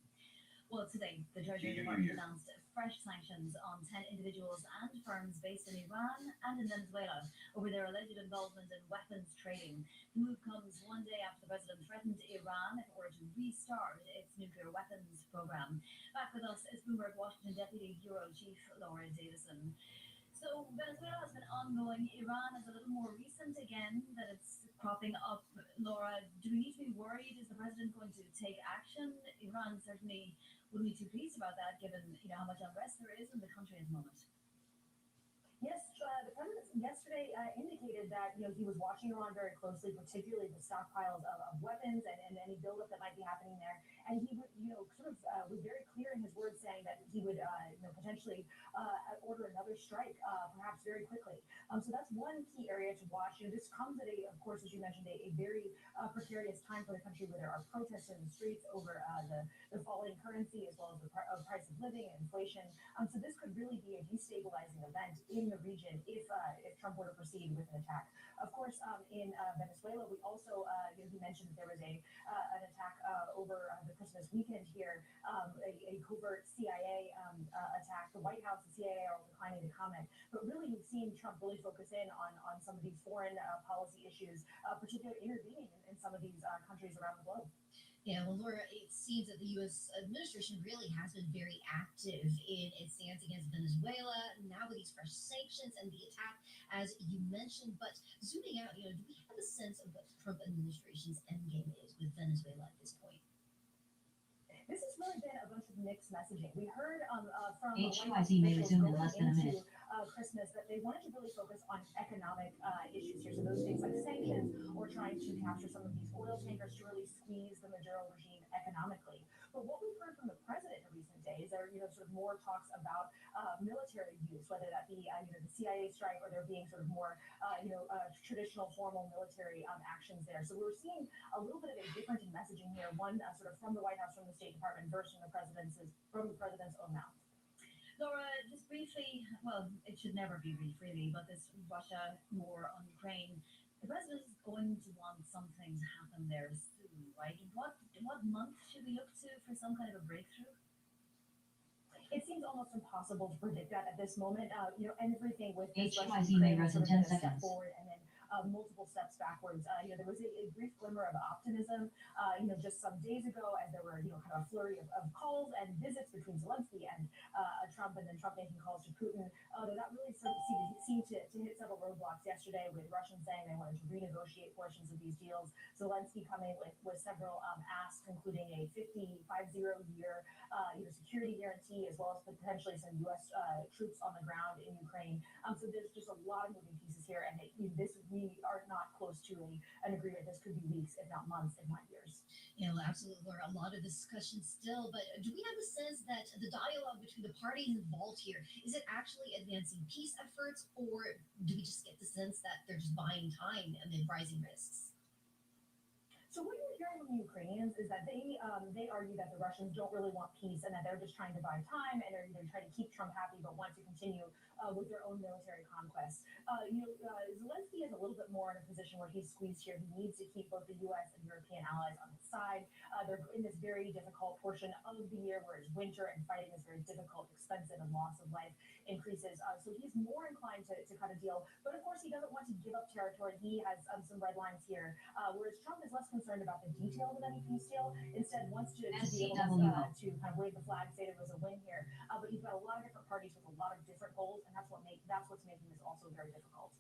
Well, today, the Treasury Department announced fresh sanctions on 10 individuals and firms based in Iran and in Venezuela over their alleged involvement in weapons trading. The move comes one day after the president threatened Iran in order to restart its nuclear weapons program. Back with us is Bloomberg Washington Deputy Bureau Chief Laura Davison. So Venezuela has been ongoing. Iran is a little more recent again that it's cropping up. Laura, do we need to be worried? Is the president going to take action? Iran certainly wouldn't be too pleased about that, given how much unrest there is in the country at the moment. Yes, the president yesterday indicated that he was watching Iran very closely, particularly the stockpiles of weapons and any buildup that might be happening there. And he would, was very clear in his words, saying that he would, potentially order another strike, perhaps very quickly. So that's one key area to watch. This comes at of course, as you mentioned, a very precarious time for the country, where there are protests in the streets over the falling currency, as well as the price of living and inflation. So this could really be a destabilizing event in the region if Trump were to proceed with an attack Of course, in Venezuela, we also, he mentioned that there was an attack over the Christmas weekend here, a covert CIA attack. The White House and CIA are all declining to comment, but really you've seen Trump really focus in on some of these foreign policy issues, particularly intervening in some of these countries around the globe. Yeah, well, Laura, it seems that the U.S. administration really has been very active in its stance against Venezuela, now with these fresh sanctions and the attack, as you mentioned. But zooming out, do we have a sense of what the Trump administration's endgame is with Venezuela at this point? This has really been a bunch of mixed messaging. We heard from HUIZ may resume in less than a minute. Christmas that they wanted to really focus on economic issues here. So those things like sanctions or trying to capture some of these oil tankers to really squeeze the Maduro regime economically. But what we've heard from the president in recent days are, sort of more talks about military use, whether that be, the CIA strike or there being sort of more, traditional formal military actions there. So we're seeing a little bit of a difference in messaging here, one sort of from the White House, from the State Department, versus from the president's own mouth. Laura, just briefly, well, it should never be brief, really, but this Russia war on Ukraine, the president is going to want some things happen there soon, right? What month should we look to for some kind of a breakthrough? It seems almost impossible to predict that at this moment. Everything with HUIZ may rise in 10 step seconds. forward and then multiple steps backwards. There was a brief glimmer of optimism, just some days ago, as there were, kind of a flurry of calls and visits between Zelensky and Trump, and then Trump making calls to Putin. Though that really seemed to hit several roadblocks yesterday, with Russians saying they wanted to renegotiate portions of these deals. Zelensky coming with several asks, including a 50-year security guarantee, as well as potentially some U.S. troops on the ground in Ukraine. So there's just a lot of moving pieces here, and we are not close to an agreement. This could be weeks, if not months, if not years. Yeah, well, absolutely, Laura. A lot of discussion still, but do we have a sense that the dialogue between the parties involved here, is it actually advancing peace efforts, or do we just get the sense that they're just buying time amid rising risks? So what you're hearing from the Ukrainians is that they argue that the Russians don't really want peace and that they're just trying to buy time, and they're trying to keep Trump happy but want to continue with their own military conquests. Zelensky is a little bit more in a position where he's squeezed here. He needs to keep both the U.S. and European allies on his side. They're in this very difficult portion of the year where it's winter and fighting is very difficult, expensive, and loss of life increases. So he's more inclined to cut a deal. But of course, he doesn't want to give up territory. He has some red lines here, whereas Trump is less concerned about the details of any peace deal. Instead, wants to be able to kind of wave the flag, say there was a win here. But you've got a lot of different parties with a lot of different goals, and that's what's making this also very difficult.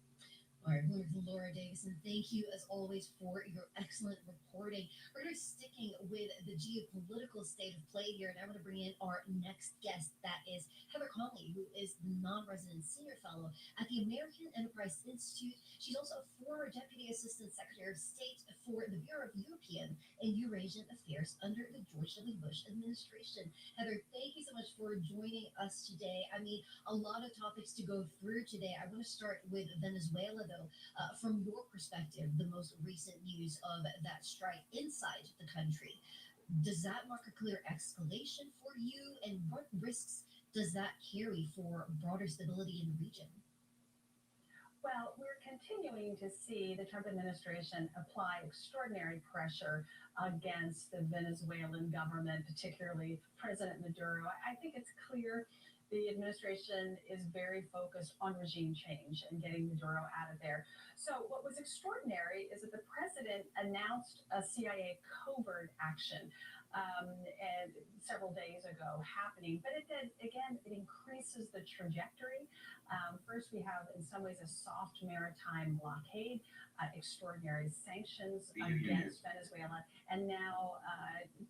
All right, wonderful, Laura Davison. Thank you, as always, for your excellent reporting. We're going to be sticking with the geopolitical state of play here, and I'm going to bring in our next guest. That is Heather Conley, who is the non-resident senior fellow at the American Enterprise Institute. She's also a former Deputy Assistant Secretary of State for the Bureau of European and Eurasian Affairs under the George W. Bush administration. Heather, thank you so much for joining us today. I mean, a lot of topics to go through today. I want to start with Venezuela, though. From your perspective, the most recent news of that strike inside the country, does that mark a clear escalation for you, and what risks does that carry for broader stability in the region? Well, we're continuing to see the Trump administration apply extraordinary pressure against the Venezuelan government, particularly President Maduro. I think it's clear the administration is very focused on regime change and getting Maduro out of there. So what was extraordinary is that the president announced a CIA covert action and several days ago happening, but it increases the trajectory. First, we have, in some ways, a soft maritime blockade, extraordinary sanctions against Venezuela, and now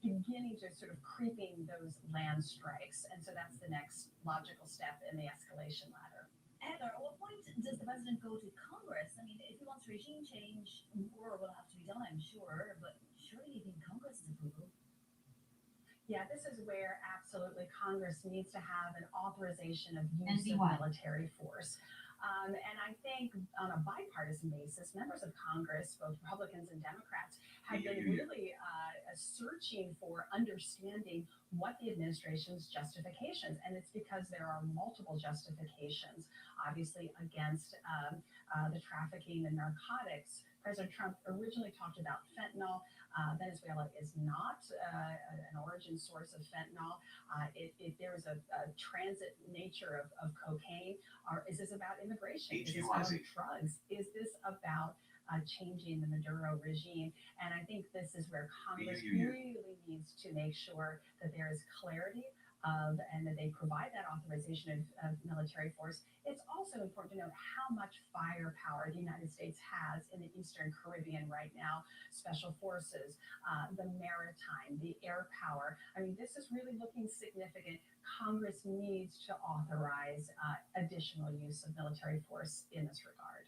beginning to sort of creeping those land strikes. And so that's the next logical step in the escalation ladder. Heather, at what point does the president go to Congress? I mean, if he wants regime change, more will have to be done, I'm sure, but surely you need Congress's approval. Yeah, this is where absolutely Congress needs to have an authorization of use of military force. And I think on a bipartisan basis, members of Congress, both Republicans and Democrats, have been really searching for understanding what the administration's justifications, and it's because there are multiple justifications, obviously against the trafficking in narcotics. President Trump originally talked about fentanyl. Venezuela is not an origin source of fentanyl. If there is a transit nature of cocaine, or is this about immigration? Is this about drugs? Is this about changing the Maduro regime? And I think this is where Congress really needs to make sure that there is clarity and that they provide that authorization of military force. It's also important to note how much firepower the United States has in the Eastern Caribbean right now. Special forces, the maritime, the air power. I mean, this is really looking significant. Congress needs to authorize additional use of military force in this regard.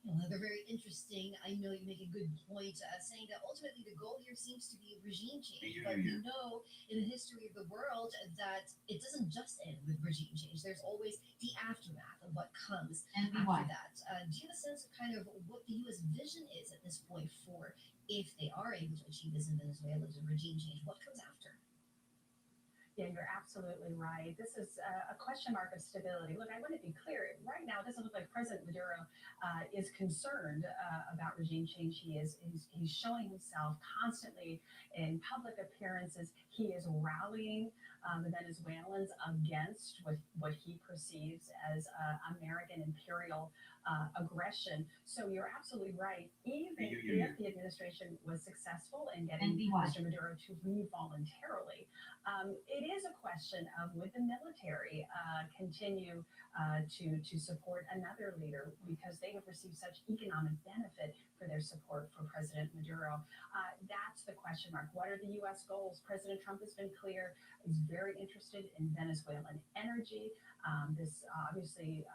They're very interesting. I know you make a good point, saying that ultimately the goal here seems to be regime change. But we know in the history of the world that it doesn't just end with regime change. There's always the aftermath of what comes after that. Do you have a sense of kind of what the U.S. vision is at this point for if they are able to achieve this in Venezuela, the regime change? What comes after? Yeah, you're absolutely right. This is a question mark of stability. Look, I want to be clear. Right now, it doesn't look like President Maduro is concerned about regime change. He's showing himself constantly in public appearances. He is rallying the Venezuelans against what he perceives as American imperial aggression. So you're absolutely right. Even if the administration was successful in getting Mr. Maduro to leave voluntarily, it is a question of would the military continue to support another leader because they have received such economic benefit for their support for President Maduro. That's the question mark. What are the U.S. goals? President Trump has been clear. He's very interested in Venezuelan energy. This obviously,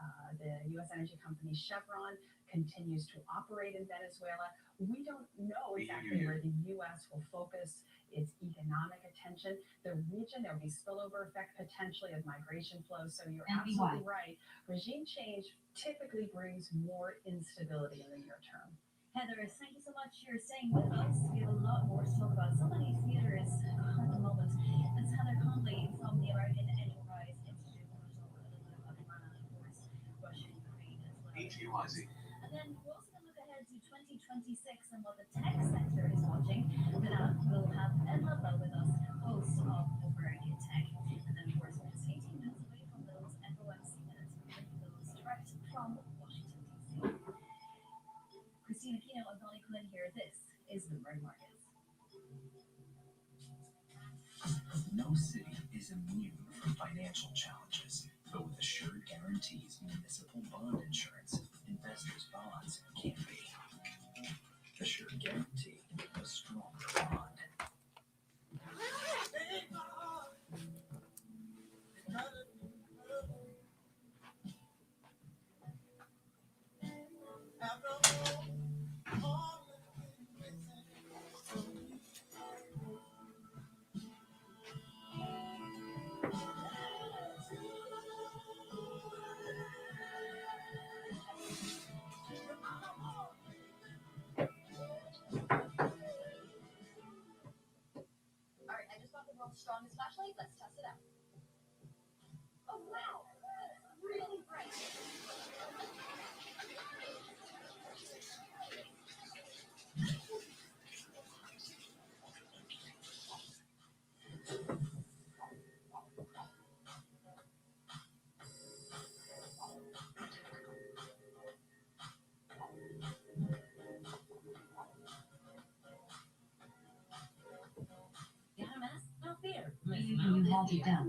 the U.S. energy company Chevron continues to operate in Venezuela. We don't know exactly where the U.S. will focus its economic attention. The region, there'll be spillover effect potentially of migration flows. So you're absolutely right. Regime change typically brings more instability in the near term. Heather, thank you so much for staying with us. We have a lot more to talk about. So many theaters at the moment. That's Heather Conley from the American Enterprise Institute. We're going to talk a little bit about Iran and, of course, Russia, Ukraine as well. And then we're also going to look ahead to 2026 and what the tech sector is watching. Then we'll have Emma Bell with us, host of Overarching Tech. And then, of course, we're just 18 minutes away from those FOMC minutes. We're bringing those direct from Washington, D.C. Christina Kino and Bonnie Quinn here. This is Bloomberg Markets. No city is immune from financial challenges, but with Assured Guarantees municipal bond insurance, investors' bonds can be. Assured Guarantee, a stronger bond. All right, I just bought the world's strongest flashlight. Let's test it out. Oh, wow. That's really bright. Got a mess? No fear. You hold it down.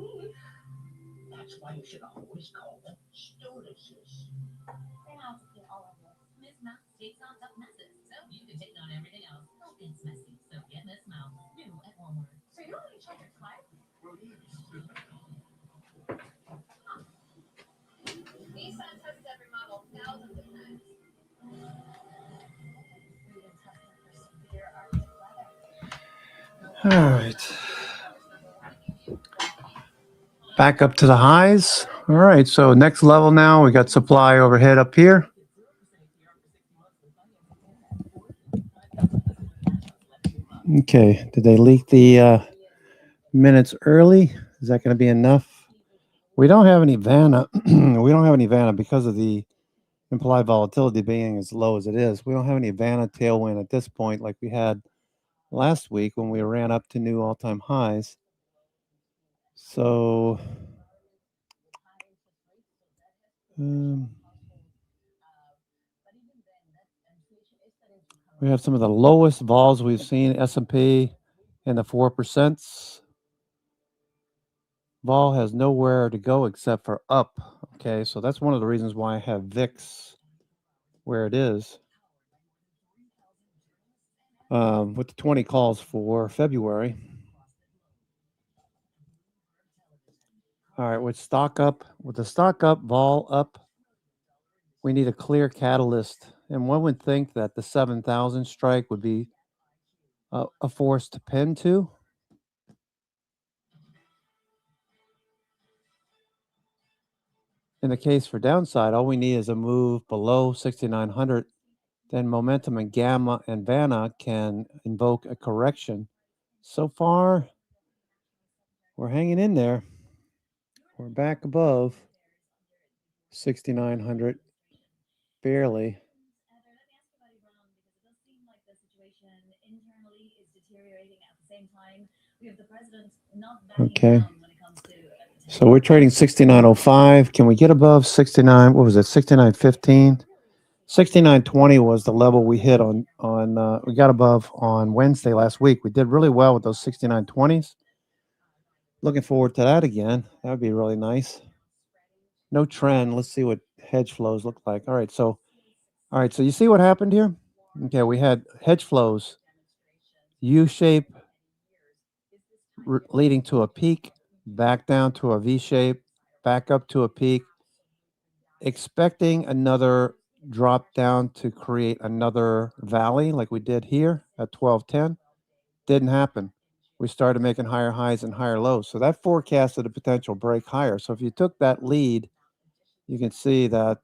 That's why you should always call them stewardesses. They know how to clean all of this. Miss Mouse takes on tough messes, so you can take on everything else. It's messy, so get Miss Mouse. New at Walmart. So you don't really check your card? Nissan tests every model thousands of times. We've been testing for severe Arctic weather. All right. Back up to the highs. All right, so next level now, we got supply overhead up here. Okay, did they leak the minutes early? Is that going to be enough? We don't have any Vanna. We don't have any Vanna because of the implied volatility being as low as it is. We don't have any Vanna tailwind at this point like we had last week when we ran up to new all-time highs. So we have some of the lowest vols we've seen, S&P in the 4%. Vol has nowhere to go except for up. Okay, so that's one of the reasons why I have VIX where it is. With the 20 calls for February. All right, with the stock up, vol up, we need a clear catalyst. And one would think that the 7,000 strike would be a force to pin to. In the case for downside, all we need is a move below 6,900. Then momentum and gamma and Vanna can invoke a correction. So far, we're hanging in there. We're back above 6,900, barely. Okay. So we're trading 69.05. Can we get above 69? What was it? 69.15. 69.20 was the level we hit on we got above on Wednesday last week. We did really well with those 69.20s. Looking forward to that again. That would be really nice. No trend. Let's see what hedge flows look like. All right, so you see what happened here? Okay, we had hedge flows U-shape leading to a peak, back down to a V-shape, back up to a peak, expecting another drop down to create another valley like we did here at 1210. Didn't happen. We started making higher highs and higher lows. So that forecasted a potential break higher. So if you took that lead, you can see that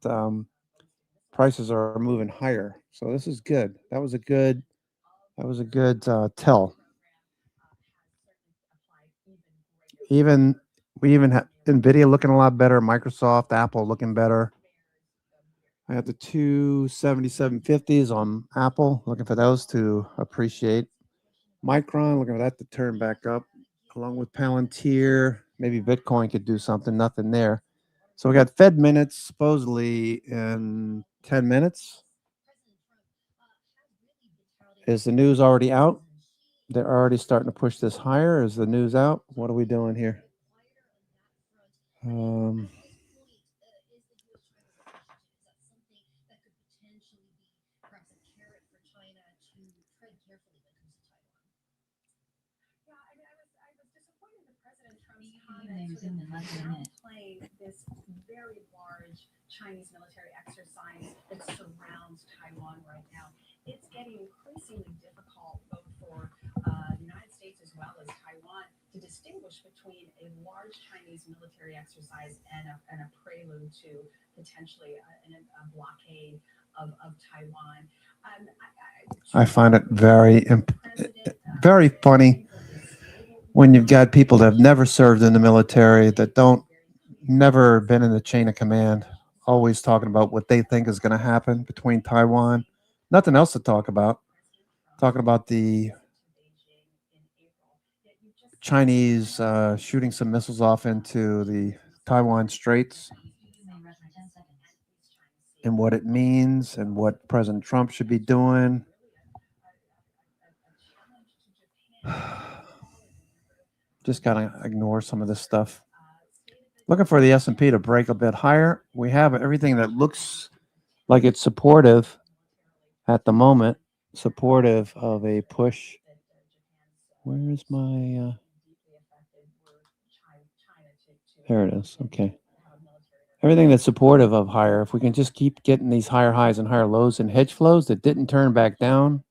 prices are moving higher. So this is good. That was a good tell. We even have NVIDIA looking a lot better, Microsoft, Apple looking better. I have the 277.50s on Apple, looking for those to appreciate. Micron, looking for that to turn back up, along with Palantir. Maybe Bitcoin could do something, nothing there. So we got Fed minutes supposedly in 10 minutes. Is the news already out? They're already starting to push this higher. Is the news out? What are we doing here? Play this very large Chinese military exercise that surrounds Taiwan right now. It's getting increasingly difficult both for the United States as well as Taiwan to distinguish between a large Chinese military exercise and a prelude to potentially a blockade of Taiwan. I find it very funny when you've got people that have never served in the military, that never been in the chain of command, always talking about what they think is going to happen between Taiwan. Nothing else to talk about. Talking about the Chinese shooting some missiles off into the Taiwan Straits and what it means and what President Trump should be doing. Just gotta ignore some of this stuff. Looking for the S&P to break a bit higher. We have everything that looks like it's supportive at the moment, supportive of a push. Where is my... There it is. Okay. Everything that's supportive of higher. If we can just keep getting these higher highs and higher lows and hedge flows that didn't turn back down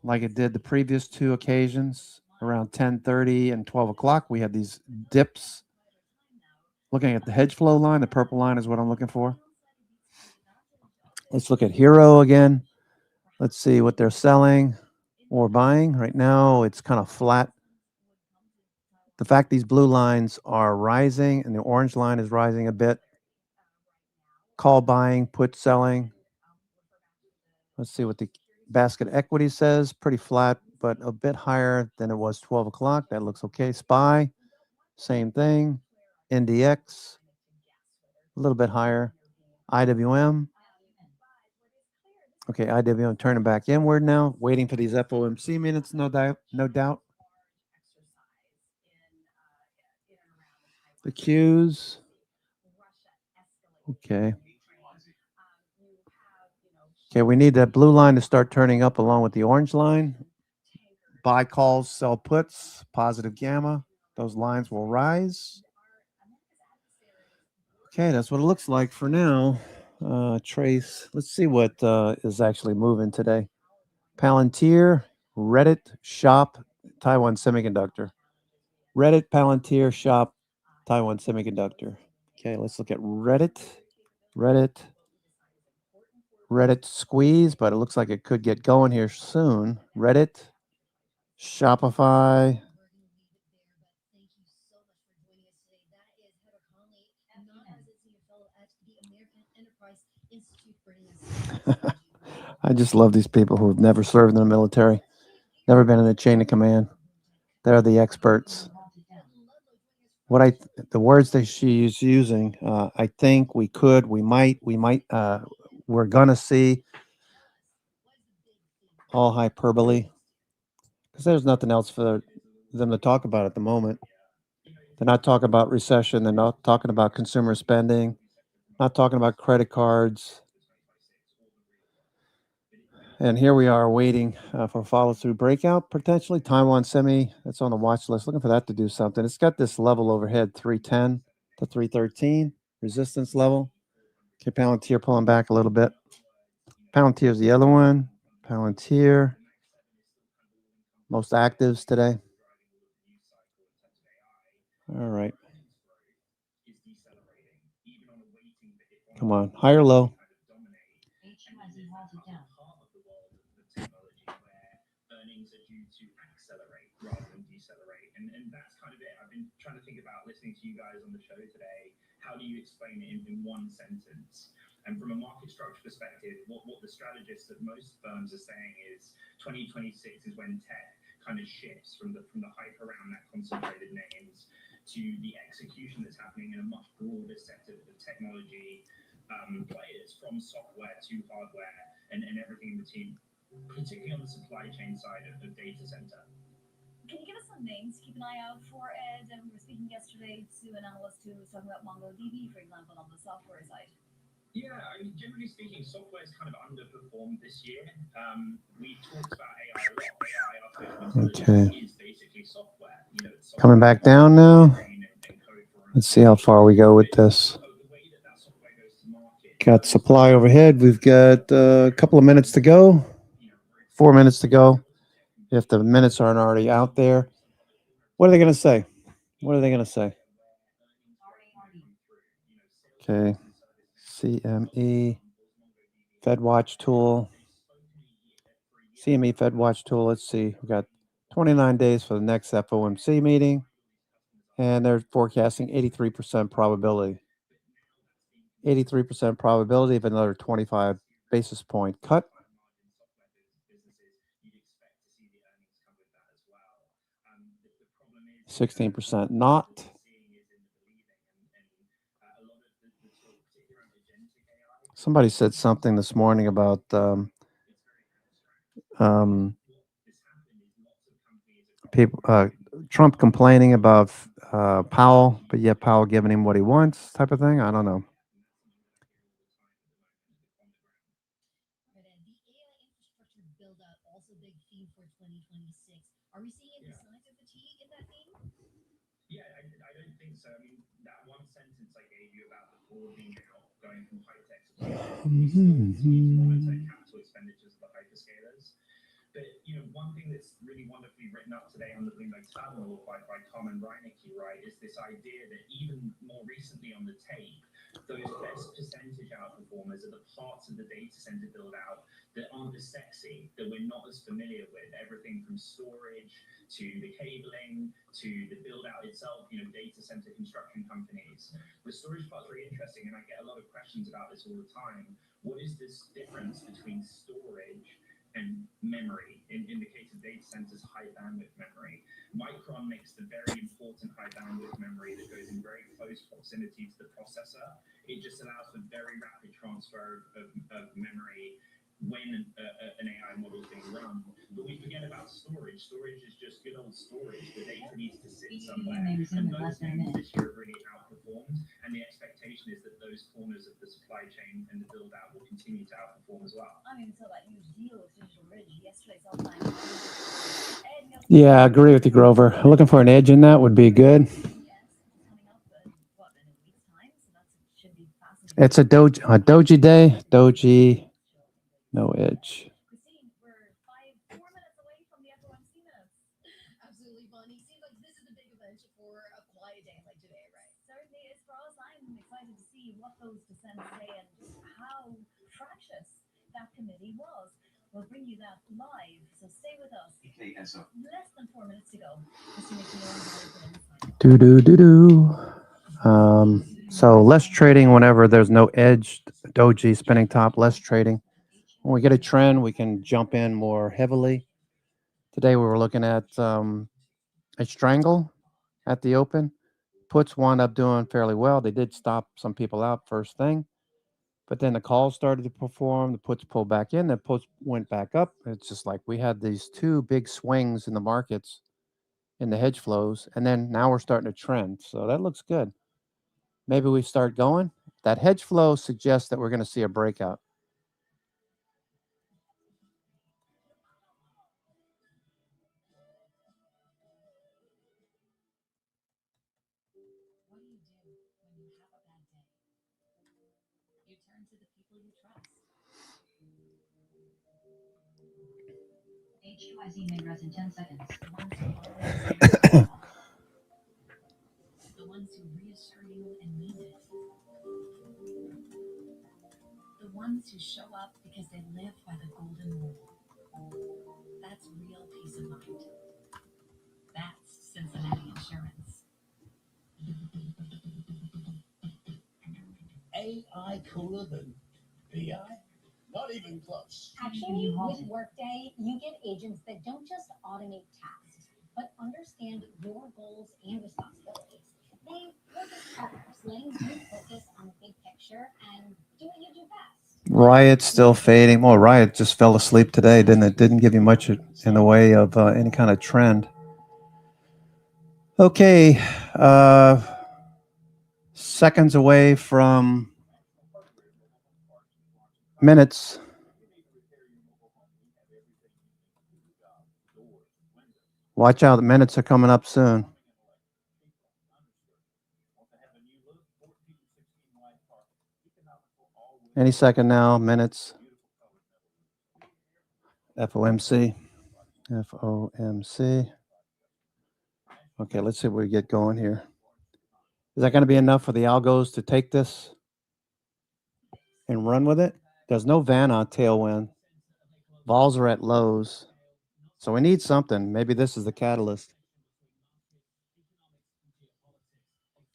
like it did the previous two occasions, around 10:30 and 12 o'clock. We had these dips. Looking at the hedge flow line, the purple line is what I'm looking for. Let's look at Hero again. Let's see what they're selling or buying. Right now, it's kind of flat. The fact these blue lines are rising and the orange line is rising a bit. Call buying, put selling. Let's see what the basket equity says. Pretty flat, but a bit higher than it was 12 o'clock. That looks okay. SPY, same thing. NDX, a little bit higher. IWM. Okay, IWM turning back inward now. Waiting for these FOMC minutes, no doubt. No doubt. The Qs. Okay. Okay, we need that blue line to start turning up along with the orange line. Buy calls, sell puts, positive gamma. Those lines will rise. Okay, that's what it looks like for now. Trace. Let's see what is actually moving today. Palantir, Reddit, Shop, Taiwan Semiconductor. Reddit, Palantir, Shop, Taiwan Semiconductor. Okay, let's look at Reddit. Reddit squeeze, but it looks like it could get going here soon. Reddit, Shopify. I just love these people who have never served in the military, never been in the chain of command. They're the experts. The words that she's using, I think, we could, we might, we're gonna see, all hyperbole, because there's nothing else for them to talk about at the moment. They're not talking about recession. They're not talking about consumer spending, not talking about credit cards. And here we are waiting for follow-through breakout, potentially. Taiwan Semi, that's on the watch list. Looking for that to do something. It's got this level overhead, 310 to 313, resistance level. Okay, Palantir pulling back a little bit. Palantir's the other one. Palantir, most actives today. All right. Come on, high or low? Earnings are due to accelerate rather than decelerate. And that's kind of it. I've been trying to think about listening to you guys on the show today. How do you explain it in one sentence? And from a market structure perspective, what the strategists of most firms are saying is 2026 is when tech kind of shifts from the hype around that concentrated names to the execution that's happening in a much broader set of technology players, from software to hardware and everything in between, particularly on the supply chain side of the data center. Can you give us some names to keep an eye out for, Ed? We were speaking yesterday to an analyst who was talking about MongoDB, for example, on the software side. Yeah, I mean, generally speaking, software is kind of underperformed this year. We talked about AI a lot. AI, artificial intelligence, is basically software. You know, it's Coming back down now. Let's see how far we go with this. Got supply overhead. We've got a couple of minutes to go. 4 minutes to go. If the minutes aren't already out there. What are they going to say? What are they going to say? Okay. CME. FedWatch tool. CME FedWatch tool. Let's see. We've got 29 days for the next FOMC meeting. And they're forecasting 83% probability. 83% probability of another 25 basis point cut. 16% not. Somebody said something this morning about people, Trump complaining about Powell, but yet Powell giving him what he wants, type of thing. I don't know. Are we seeing any signs of fatigue in that theme? Yeah, I don't think so. I mean, that one sentence I gave you about the board being out, going from high tech to we still continue to monitor capital expenditures of the hyperscalers. But one thing that's really wonderfully written up today on the Bloomberg Terminal by Tom and Reinecke, right, is this idea that even more recently on the tape, those best percentage outperformers are the parts of the data center build out that aren't as sexy, that we're not as familiar with. Everything from storage to the cabling to the build out itself, data center construction companies. The storage part's very interesting, and I get a lot of questions about this all the time. What is this difference between storage and memory? In the case of data centers, high bandwidth memory. Micron makes the very important high bandwidth memory that goes in very close proximity to the processor. It just allows for very rapid transfer of memory when an AI model is being run. But we forget about storage. Storage is just good old storage. The data needs to sit somewhere. And those things this year have really outperformed. And the expectation is that those corners of the supply chain and the build out will continue to outperform as well. I mean, so that huge deal with Digital Ridge yesterday's all-time. Yeah, I agree with you, Grover. Looking for an edge in that would be good. It's a doji day. Doji, no edge. Absolutely, Bonnie. Seems like this is a big event for a quiet day like today, right? Certainly is for us. I'm excited to see what goes to Senate today and just how fractious that committee was. We'll bring you that live, so stay with us. Less than 4 minutes to go. So less trading whenever there's no edge, doji, spinning top, less trading. When we get a trend, we can jump in more heavily. Today we were looking at a strangle at the open. Puts wound up doing fairly well. They did stop some people out first thing. But then the calls started to perform. The puts pulled back in. The puts went back up. It's just like we had these two big swings in the markets, in the hedge flows, and then now we're starting to trend. So that looks good. Maybe we start going. That hedge flow suggests that we're going to see a breakout. What do you do when you have a bad day? You turn to the people you trust. HUIZ may res in 10 seconds. The ones who reassure you and mean it. The ones who show up because they live by the golden rule. That's real peace of mind. That's Cincinnati Insurance. AI cooler than BI? Not even close. Actually, with Workday, you get agents that don't just automate tasks, but understand your goals and responsibilities. They work as partners, letting you focus on the big picture and do what you do best. Riot's still fading. Well, Riot just fell asleep today, didn't it? Didn't give you much in the way of any kind of trend. Okay. Seconds away from minutes. Watch out, the minutes are coming up soon. Any second now, minutes. FOMC. FOMC. Okay, let's see if we get going here. Is that going to be enough for the algos to take this and run with it? There's no Vanna tailwind. Vols are at lows. So we need something. Maybe this is the catalyst.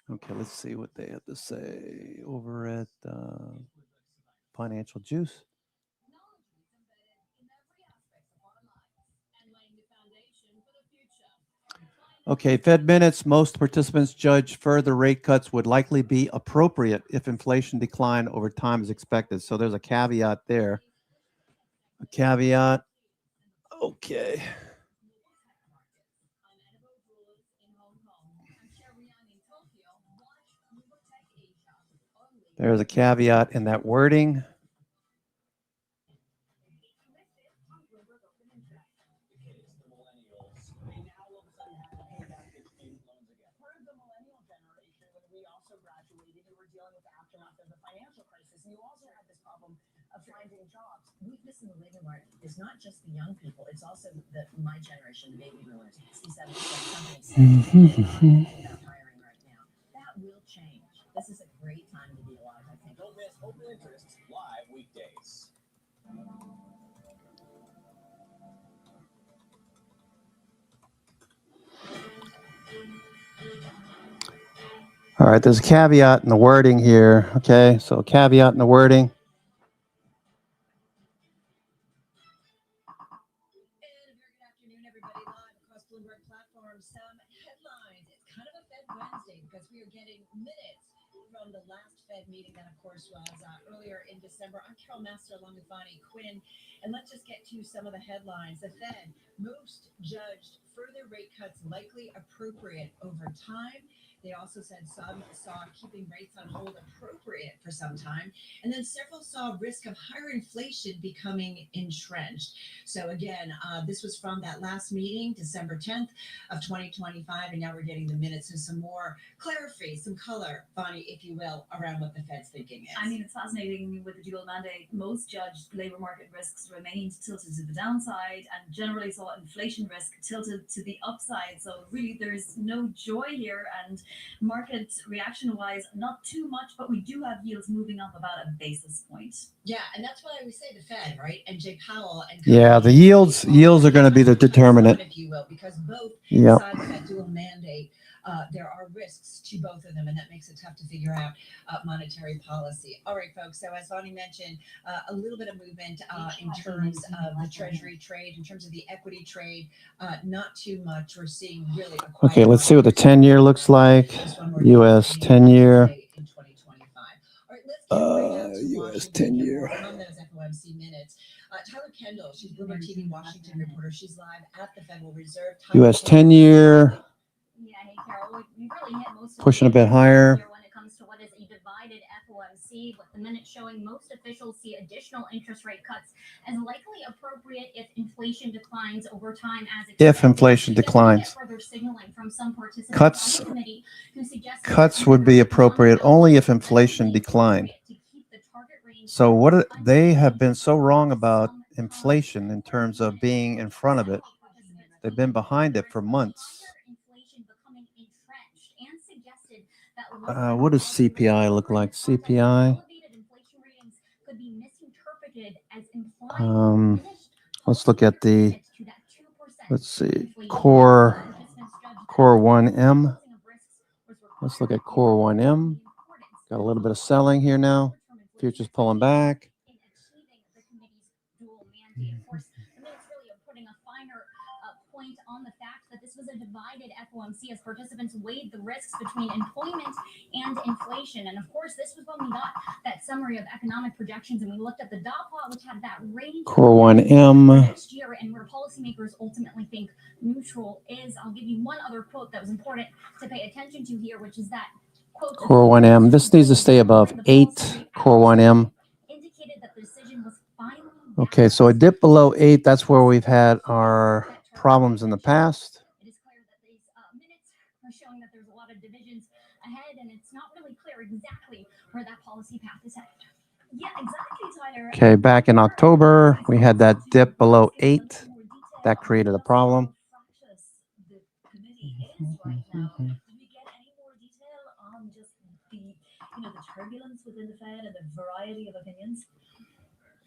Okay, let's see what they have to say over at Financial Juice. Okay, Fed minutes. Most participants judge further rate cuts would likely be appropriate if inflation decline over time is expected. So there's a caveat there. A caveat. Okay. There's a caveat in that wording. You also had this problem of finding jobs. Weakness in the labor market is not just the young people; it's also my generation, the baby boomers. 67% companies about hiring right now. That will change. This is a great time to be alive, I think. Don't miss Open Interest live weekdays. All right, there's a caveat in the wording here. Okay, so caveat in the wording. Some headlines. It's kind of a Fed Wednesday because we are getting minutes from the last Fed meeting that, of course, was earlier in December. I'm Carol Master along with Bonnie Quinn. And let's just get to some of the headlines. The Fed, most judged further rate cuts likely appropriate over time. They also said some saw keeping rates on hold appropriate for some time. And then several saw risk of higher inflation becoming entrenched. So again, this was from that last meeting, December 10th of 2025. And now we're getting the minutes and some more clarity, some color, Bonnie, if you will, around what the Fed's thinking is. I mean, it's fascinating with the dual mandate. Most judged labor market risks remained tilted to the downside and generally saw inflation risk tilted to the upside. So really, there's no joy here. And market reaction-wise, not too much, but we do have yields moving up about a basis point. Yeah, and that's why we say the Fed, right? And Jay Powell and Yeah, the yields are going to be the determinant. If you will, because both Yep. sides of that dual mandate, there are risks to both of them, and that makes it tough to figure out monetary policy. All right, folks. So as Bonnie mentioned, a little bit of movement in terms of the Treasury trade, in terms of the equity trade, not too much. We're seeing really a quiet Okay, let's see what the 10-year looks like. U.S. 10-year. in 2025. All right, let's get right out to U.S. Washington 10-year. from those FOMC minutes. Tyler Kendall, she's Bloomberg TV Washington reporter. She's live at the Federal Reserve. U.S. 10-year. Yeah, hey Carol, we really hit most of Pushing the a bit higher. when it comes to what is a divided FOMC, with the minutes showing most officials see additional interest rate cuts as likely appropriate if inflation declines over time as expected. If inflation declines. Further signaling from some participants Cuts- on the committee who suggested Cuts would be appropriate only if inflation declined. So they have been so wrong about inflation in terms of being in front of it. They've been behind it for months. What does CPI look like? CPI. Let's look at the. Let's see. Core 1M. Let's look at Core 1M. Got a little bit of selling here now. Futures pulling back. Point on the fact that this was a divided FOMC as participants weighed the risks between employment and inflation. And of course, this was when we got that summary of economic projections and we looked at the dot plot, which had that range Core 1M. next year and where policymakers ultimately think neutral is. I'll give you one other quote that was important to pay attention to here, which is that quote. Core 1M. This needs to stay above 8. Core 1M. Indicated that the decision was finally. Okay, so a dip below 8. That's where we've had our problems in the past. It is clear that these minutes are showing that there's a lot of divisions ahead, and it's not really clear exactly where that policy path is headed. Yeah, exactly, Tyler. Okay, back in October, we had that dip below 8. That created a problem. The committee is right now. Did we get any more detail on just the turbulence within the Fed and the variety of opinions?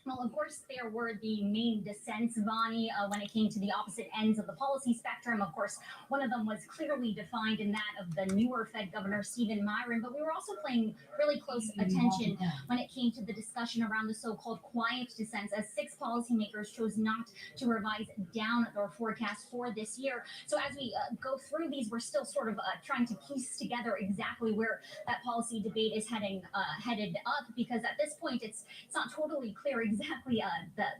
Well, of course, there were the main dissents, Bonnie, when it came to the opposite ends of the policy spectrum. Of course, one of them was clearly defined in that of the newer Fed Governor, Stephen Myron. But we were also paying really close attention when it came to the discussion around the so-called quiet dissents, as 6 policymakers chose not to revise down their forecast for this year. So as we go through these, we're still sort of trying to piece together exactly where that policy debate is headed up, because at this point, it's not totally clear exactly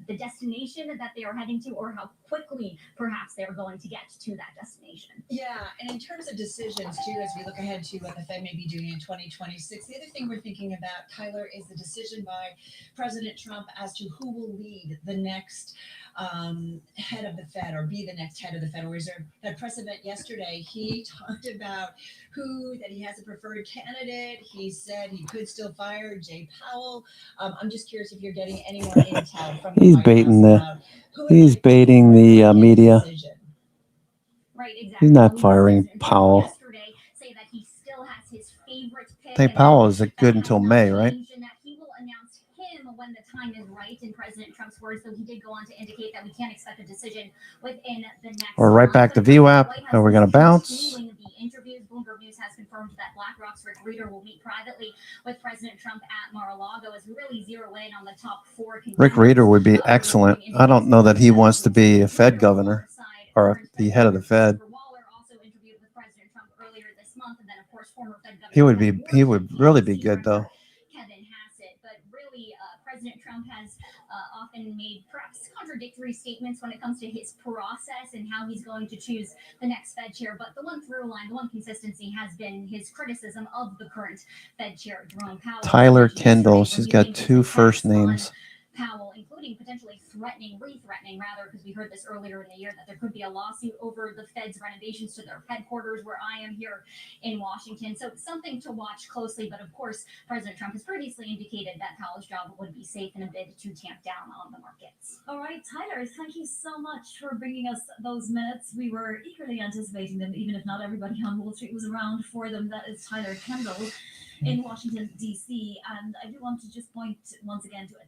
the destination that they are heading to, or how quickly perhaps they're going to get to that destination. Yeah, and in terms of decisions too, as we look ahead to what the Fed may be doing in 2026, the other thing we're thinking about, Tyler, is the decision by President Trump as to who will lead the next head of the Fed, or be the next head of the Federal Reserve. That press event yesterday, he talked about that he has a preferred candidate. He said he could still fire Jay Powell. I'm just curious if you're getting any more intel from the He's White baiting House the about who it he's might be baiting the media. decision. Right, exactly. He's not firing Powell. Yesterday, say that he still has his favorite pick. I think Powell is good until May, right? And that he will announce him when the time is right, in President Trump's words, though he did go on to indicate that we can't expect a decision within the next We're right month. back to VWAP. Are we going to bounce? The interviews, Bloomberg News has confirmed that BlackRock's Rick Reeder will meet privately with President Trump at Mar-a-Lago as we really zero in on the top four. Rick Reeder would be excellent. I don't know that he wants to be a Fed governor or the head of the Fed. He would really be good though. But really, President Trump has often made perhaps contradictory statements when it comes to his process and how he's going to choose the next Fed chair. But the one through line, the one consistency has been his criticism of the current Fed chair, Jerome Powell. Tyler Kendall. She's got two first names. Powell, including potentially re-threatening rather, because we heard this earlier in the year, that there could be a lawsuit over the Fed's renovations to their headquarters where I am here in Washington. So something to watch closely. But of course, President Trump has previously indicated that Powell's job would be safe in a bid to tamp down on the markets. All right, Tyler, thank you so much for bringing us those minutes. We were eagerly anticipating them, even if not everybody on Wall Street was around for them. That is Tyler Kendall in Washington, D.C. And I do want to just point once again to a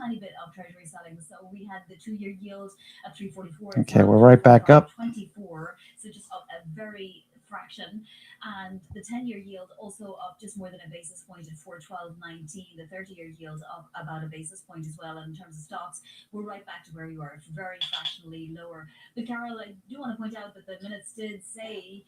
tiny bit of Treasury selling. So we had the 2-year yield at 3.44. Okay, we're right back up. 24, so just up a very fraction. And the 10-year yield also up just more than a basis point at 4.1219. The 30-year yield up about a basis point as well. And in terms of stocks, we're right back to where we were, very fractionally lower. But Carol, I do want to point out that the minutes did say,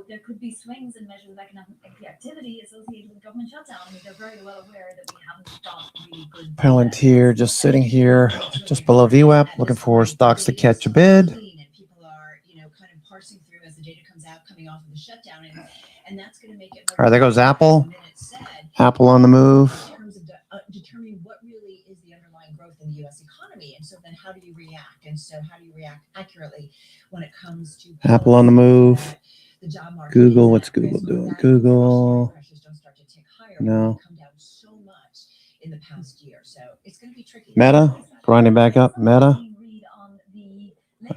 there could be swings in measures of economic activity associated with the government shutdown. I mean, they're very well aware that we haven't got really good. Palantir just sitting here, just below VWAP, looking for stocks to catch a bid. People are, kind of parsing through as the data comes out, coming off of the shutdown, and that's going to make it. All right, there goes Apple. Apple on the move. In terms of determining what really is the underlying growth in the U.S. economy, and so then how do you react? And so how do you react accurately when it comes to Apple on the move. The job market? Google, what's Google doing? Google. No. Come down so much in the past year, so it's going to be tricky. Meta grinding back up. Meta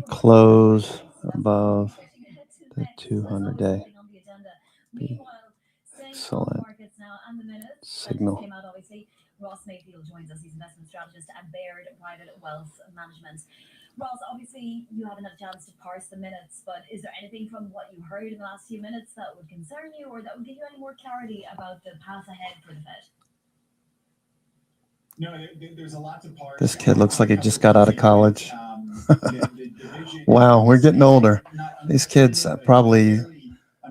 close above the 200-day. Excellent signal. Ross Mayfield joins us. He's investment strategist at Baird Private Wealth Management. Ross, obviously you haven't had a chance to parse the minutes, but is there anything from what you heard in the last few minutes that would concern you, or that would give you any more clarity about the path ahead for the Fed? No, there's a lot to parse. This kid looks like he just got out of college. Wow, we're getting older. These kids probably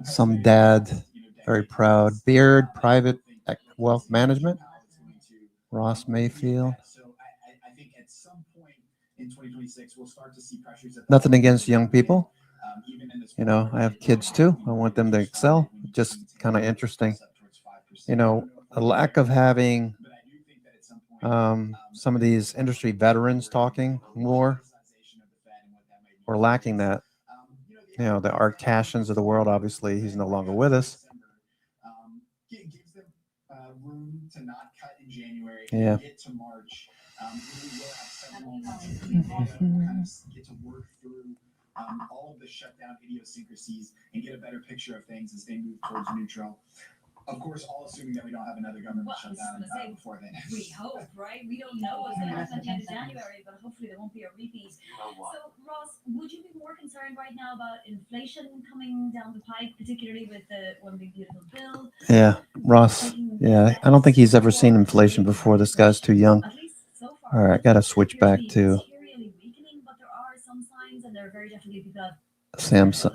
some dad, very proud. Baird Private Wealth Management. Ross Mayfield. So I think at some point in 2026, we'll start to see pressures. Nothing against young people. I have kids too. I want them to excel. Just kind of interesting. A lack of having some of these industry veterans talking more. We're lacking that. The Art Cashins of the world, obviously, he's no longer with us. Room to not cut in January and get to March. We will have several months to get to work through all of the shutdown idiosyncrasies and get a better picture of things as they move towards neutral. Of course, all assuming that we don't have another government shutdown before then. We hope, right? We don't know what's going to happen at the end of January, but hopefully there won't be a repeat. So, Ross, would you be more concerned right now about inflation coming down the pipe, particularly with the One Big Beautiful Bill? Yeah, Ross. Yeah, I don't think he's ever seen inflation before. This guy's too young. All right, I got to switch back to Sam's.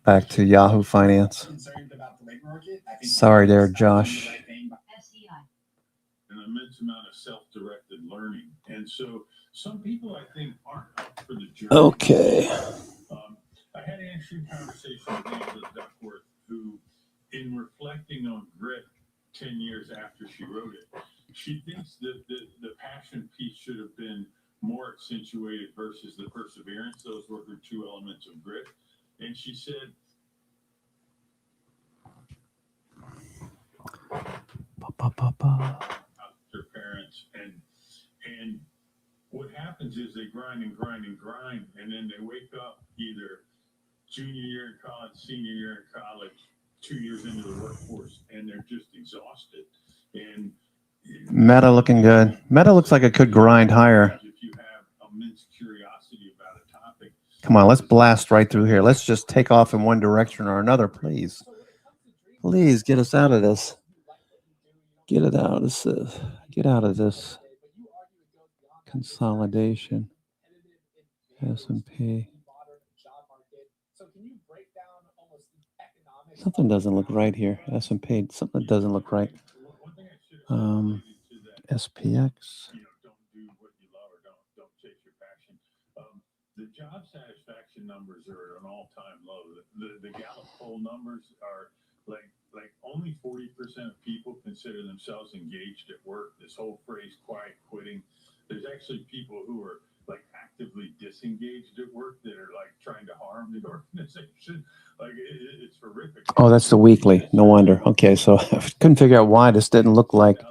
Back to Yahoo Finance. Sorry there, Josh. an immense amount of self-directed learning. And so some people, I think, aren't up for the journey. Okay. I had an interesting conversation with Angela Duckworth, who, in reflecting on Grit 10 years after she wrote it, she thinks that the passion piece should have been more accentuated versus the perseverance. Those were her two elements of Grit. And she said, her parents, and what happens is they grind and grind and grind, and then they wake up either junior year in college, senior year in college, 2 years into the workforce, and they're just exhausted. And Meta looking good. Meta looks like it could grind higher. if you have immense curiosity about a topic, Come on, let's blast right through here. Let's just take off in one direction or another, please. Please get us out of this. Get it out of this. Get out of this consolidation. S&P. Something doesn't look right here. S&P. Something doesn't look right. SPX. don't do what you love or don't chase your passion. The job satisfaction numbers are at an all-time low. The Gallup poll numbers are like only 40% of people consider themselves engaged at work. This whole phrase "quiet quitting." There's actually people who are like actively disengaged at work that are like trying to harm the organization. Like it's horrific. Oh, that's the weekly. No wonder. Okay, so I couldn't figure out why this didn't look like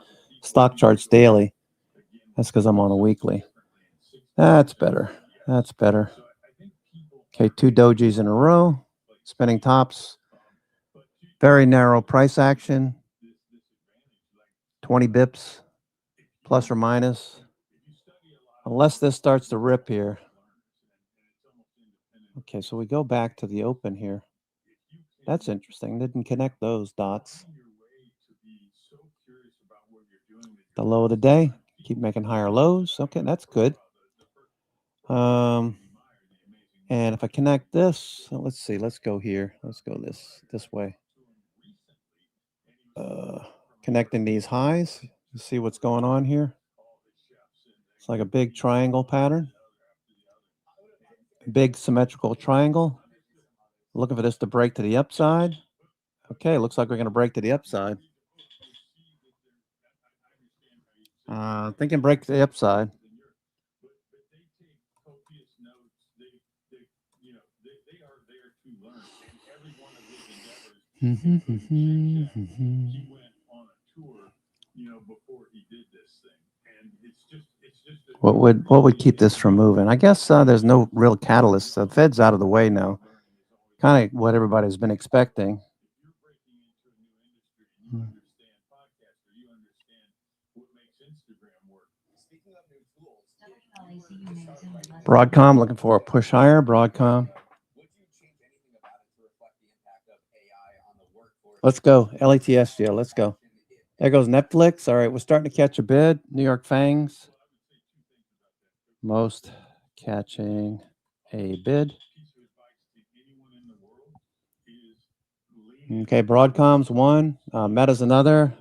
stock charts daily. That's because I'm on a weekly. That's better. That's better. Okay, 2 dojis in a row. Spinning tops. Very narrow price action. 20 bips, plus or minus. Unless this starts to rip here. Okay, so we go back to the open here. That's interesting. Didn't connect those dots. The low of the day. Keep making higher lows. Okay, that's good. And if I connect this, let's see. Let's go here. Let's go this way. Connecting these highs. You see what's going on here? It's like a big triangle pattern. Big symmetrical triangle. Looking for this to break to the upside. Okay, looks like we're going to break to the upside. Thinking break to the upside. What would keep this from moving? I guess there's no real catalyst. The Fed's out of the way now. Kind of what everybody's been expecting. Broadcom looking for a push higher. Broadcom. Let's go. LATS, yeah, let's go. There goes Netflix. All right, we're starting to catch a bid. New York Fangs. Most catching a bid. Okay, Broadcom's one. Meta's another.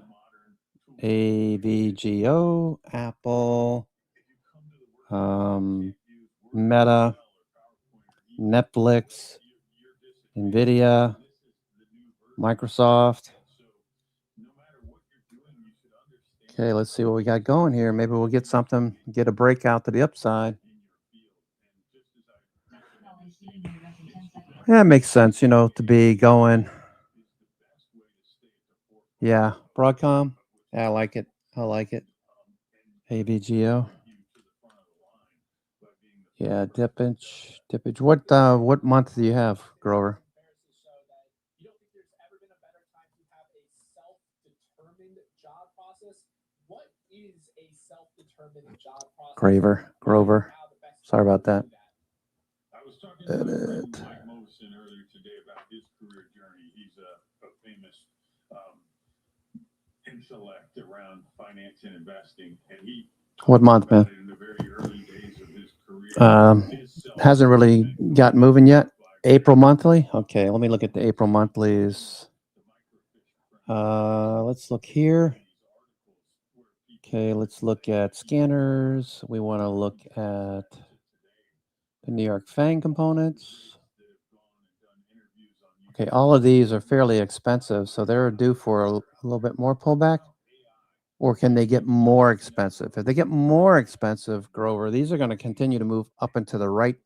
AVGO, Apple, Meta, Netflix, NVIDIA, Microsoft. Okay, let's see what we got going here. Maybe we'll get something, get a breakout to the upside. Yeah, it makes sense, to be going. Yeah, Broadcom. Yeah, I like it. I like it. AVGO. Yeah, dippage. What month do you have, Grover? Grover. Sorry about that. I was talking to my friend Mike Mosen earlier today about his career journey. He's a famous intellect around finance and investing, and he What month, man? in the very early days of his career. Hasn't really got moving yet. April monthly. Okay, let me look at the April monthlies. Let's look here. Okay, let's look at scanners. We want to look at the New York FANG components. Okay, all of these are fairly expensive, so they're due for a little bit more pullback. Or can they get more expensive? If they get more expensive, Grover, these are going to continue to move up into the right,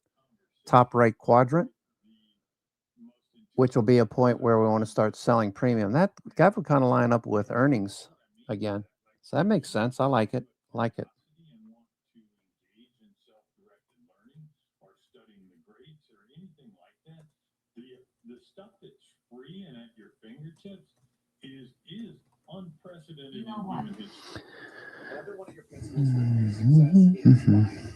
top right quadrant, which will be a point where we want to start selling premium. That would kind of line up with earnings again. So that makes sense. I like it. Like it. The stuff that's free and at your fingertips is unprecedented in human history. Another one of your principles for success is finding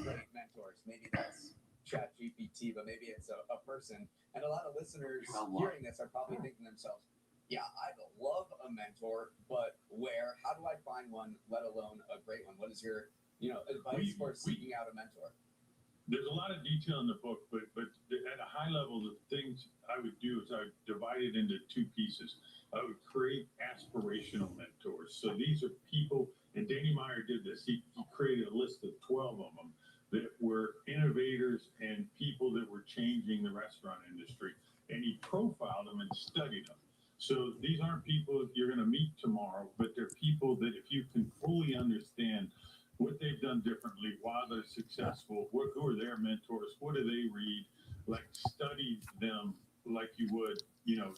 great mentors. Maybe that's ChatGPT, but maybe it's a person. And a lot of listeners hearing this are probably thinking to themselves, yeah, I'd love a mentor, but where? How do I find one, let alone a great one? What is your advice for seeking out a mentor? There's a lot of detail in the book, but at a high level, the things I would do is I would divide it into two pieces. I would create aspirational mentors. So these are people, and Danny Meyer did this. He created a list of 12 of them that were innovators and people that were changing the restaurant industry. And he profiled them and studied them. So these aren't people you're going to meet tomorrow, but they're people that if you can fully understand what they've done differently, why they're successful, who are their mentors, what do they read, like study them like you would,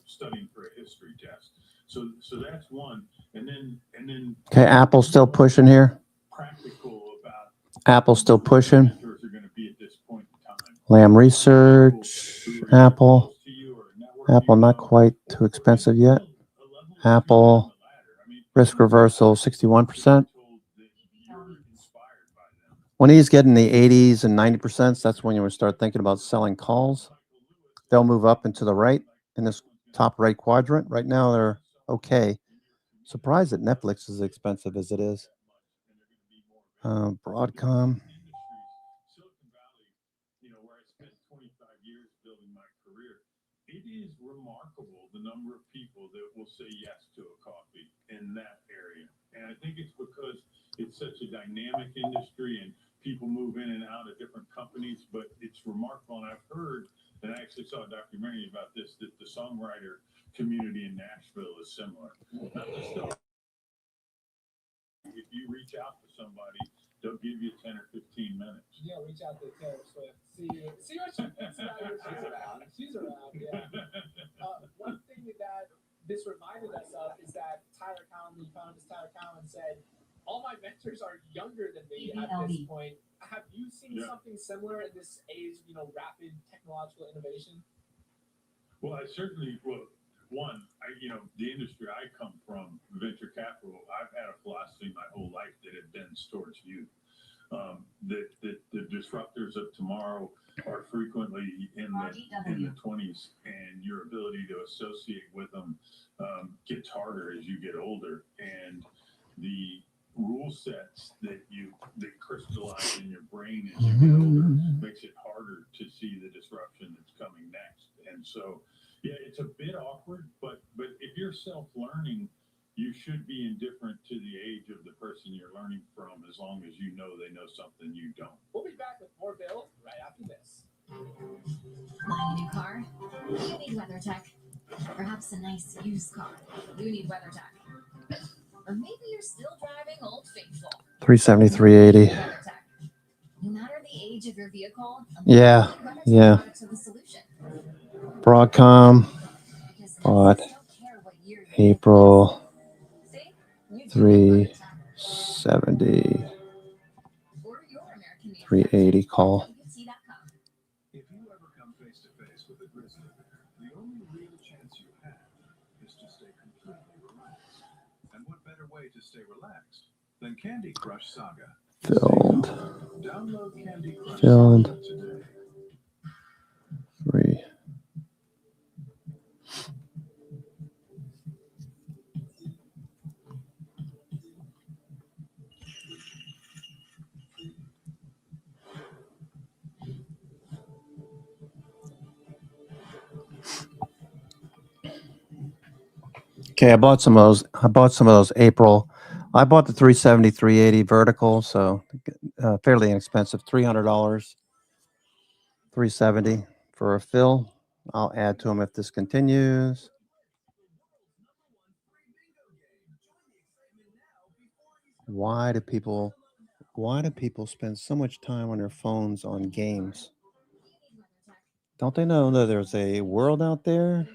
studying for a history test. So that's one. And then Okay, Apple's still pushing here. Practical about Apple's still pushing. mentors are going to be at this point in time. Lamb Research, Apple. Apple not quite too expensive yet. Apple risk reversal 61%. When he's getting the 80s and 90%, that's when you would start thinking about selling calls. They'll move up and to the right in this top right quadrant. Right now, they're okay. Surprised that Netflix is as expensive as it is. Broadcom. Silicon Valley, where I spent 25 years building my career, it is remarkable the number of people that will say yes to a coffee in that area. And I think it's because it's such a dynamic industry and people move in and out of different companies, but it's remarkable. And I've heard, and I actually saw a documentary about this, that the songwriter community in Nashville is similar. Not just if you reach out to somebody, they'll give you 10 or 15 minutes. Yeah, reach out to Taylor Swift. See what she thinks about your show. She's around, yeah. One thing that this reminded us of is that Tyler Cowen, the economist Tyler Cowen, said, all my mentors are younger than me at this point. Have you seen something similar in this age, rapid technological innovation? Well, I certainly, the industry I come from, venture capital, I've had a philosophy my whole life that it bends towards youth. That the disruptors of tomorrow are frequently in the 20s, and your ability to associate with them gets harder as you get older. And the rule sets that crystallize in your brain as you get older makes it harder to see the disruption that's coming next. And so, yeah, it's a bit awkward, but if you're self-learning, you should be indifferent to the age of the person you're learning from, as long as you know they know something you don't. We'll be back with more Bill right after this. Buying a new car? You need WeatherTech. Perhaps a nice used car. You need WeatherTech. Or maybe you're still driving Old Faithful. 373.80. No matter the age of your vehicle, Yeah. products are the solution. Broadcom bought April 370. 380 call. If you ever come face to face with a grizzly bear, the only real chance you have is to stay completely relaxed. And what better way to stay relaxed than Candy Crush Saga? Filled. Download Candy Crush Filled. Saga today. 3. Okay, I bought some of those April I bought the 370, 380 vertical, so fairly inexpensive, $300, 370 for a fill. I'll add to them if this continues. Why do people spend so much time on their phones on games? Don't they know that there's a world out there?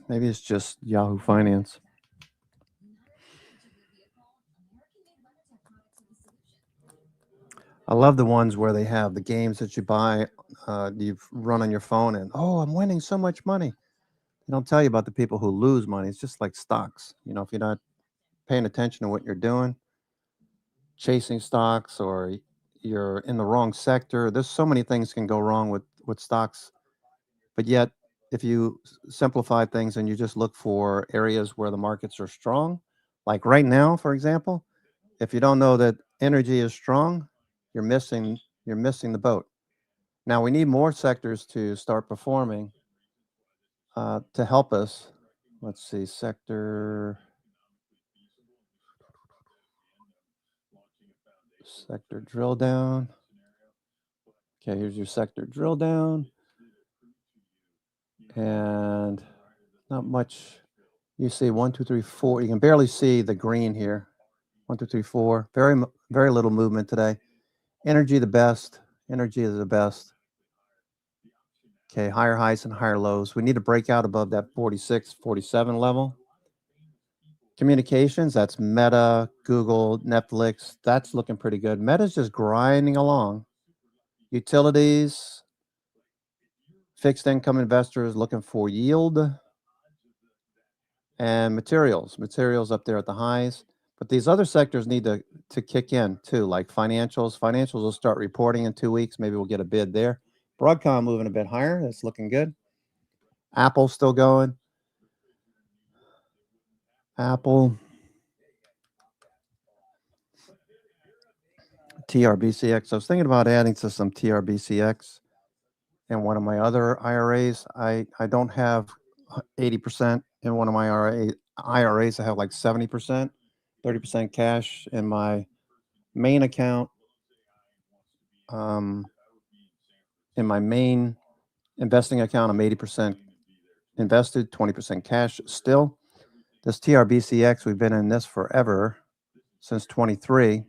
Maybe it's just Yahoo Finance. I love the ones where they have the games that you buy, you run on your phone, and oh, I'm winning so much money. They don't tell you about the people who lose money. It's just like stocks. If you're not paying attention to what you're doing, chasing stocks, or you're in the wrong sector, there's so many things can go wrong with stocks. But yet, if you simplify things and you just look for areas where the markets are strong, like right now, for example, if you don't know that energy is strong, you're missing the boat. Now we need more sectors to start performing to help us. Let's see, sector drill down. Okay, here's your sector drill down, and not much. You see 1, 2, 3, 4. You can barely see the green here. 1, 2, 3, 4. Very little movement today. Energy the best. Energy is the best. Okay, higher highs and higher lows. We need to break out above that 46, 47 level. Communications, that's Meta, Google, Netflix. That's looking pretty good. Meta's just grinding along. Utilities, fixed income investors looking for yield, and materials up there at the highs. But these other sectors need to kick in too, like financials. Financials will start reporting in 2 weeks. Maybe we'll get a bid there. Broadcom moving a bit higher. That's looking good. Apple's still going. Apple. TRBCX. I was thinking about adding to some TRBCX in one of my other IRAs. I don't have 80% in one of my IRAs. I have like 70%, 30% cash in my main account. In my main investing account, I'm 80% invested, 20% cash still. This TRBCX, we've been in this forever, since 23.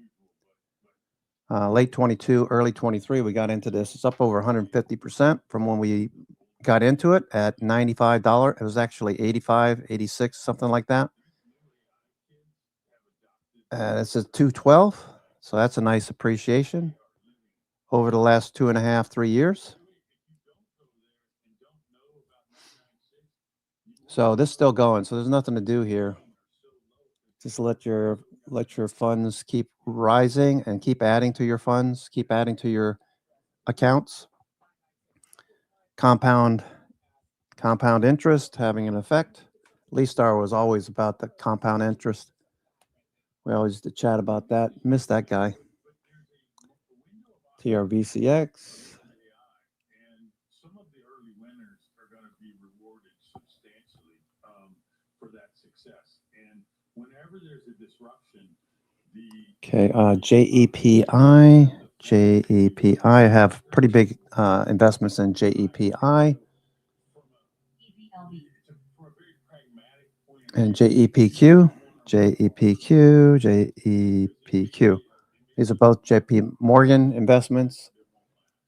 Late 22, early 23, we got into this. It's up over 150% from when we got into it at $95. It was actually 85, 86, something like that. This is 212, so that's a nice appreciation over the last 2.5, 3 years. So this is still going. So there's nothing to do here. Just let your funds keep rising and keep adding to your funds, keep adding to your accounts. Compound interest having an effect. Leastar was always about the compound interest. We always used to chat about that. Miss that guy. TRVCX. Some of the early winners are going to be rewarded substantially for that success. And whenever there's a disruption, Okay, JEPI. I have pretty big investments in JEPI. And JEPQ. These are both JP Morgan investments,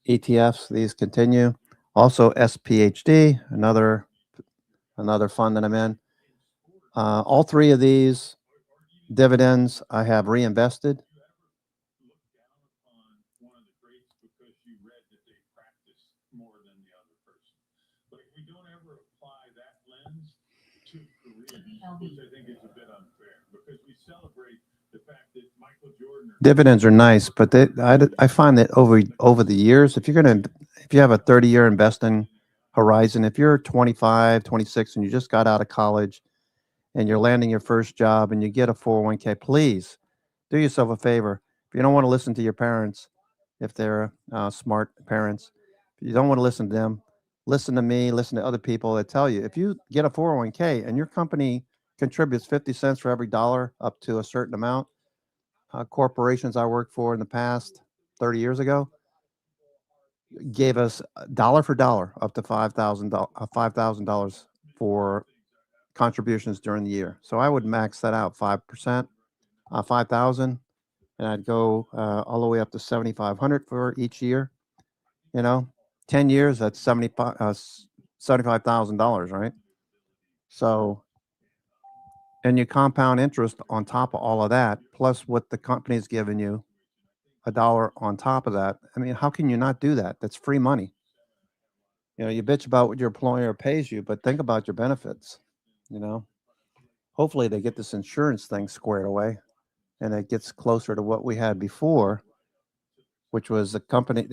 ETFs. These continue. Also SPHD, another fund that I'm in. All three of these dividends I have reinvested. Which I think is a bit unfair because we celebrate the fact that Michael Jordan. Dividends are nice, but I find that over the years, if you have a 30-year investing horizon, if you're 25, 26, and you just got out of college and you're landing your first job and you get a 401k, please do yourself a favor. If you don't want to listen to your parents, if they're smart parents, if you don't want to listen to them, listen to me, listen to other people that tell you, if you get a 401k and your company contributes 50 cents for every dollar up to a certain amount. Corporations I worked for in the past 30 years ago gave us dollar for dollar up to $5,000 for contributions during the year. So I would max that out 5%, 5,000, and I'd go all the way up to 7,500 for each year. 10 years, that's $75,000, right? So, and you compound interest on top of all of that, plus what the company's giving you, a dollar on top of that. I mean, how can you not do that? That's free money. You bitch about what your employer pays you, but think about your benefits. Hopefully they get this insurance thing squared away and it gets closer to what we had before, which was the company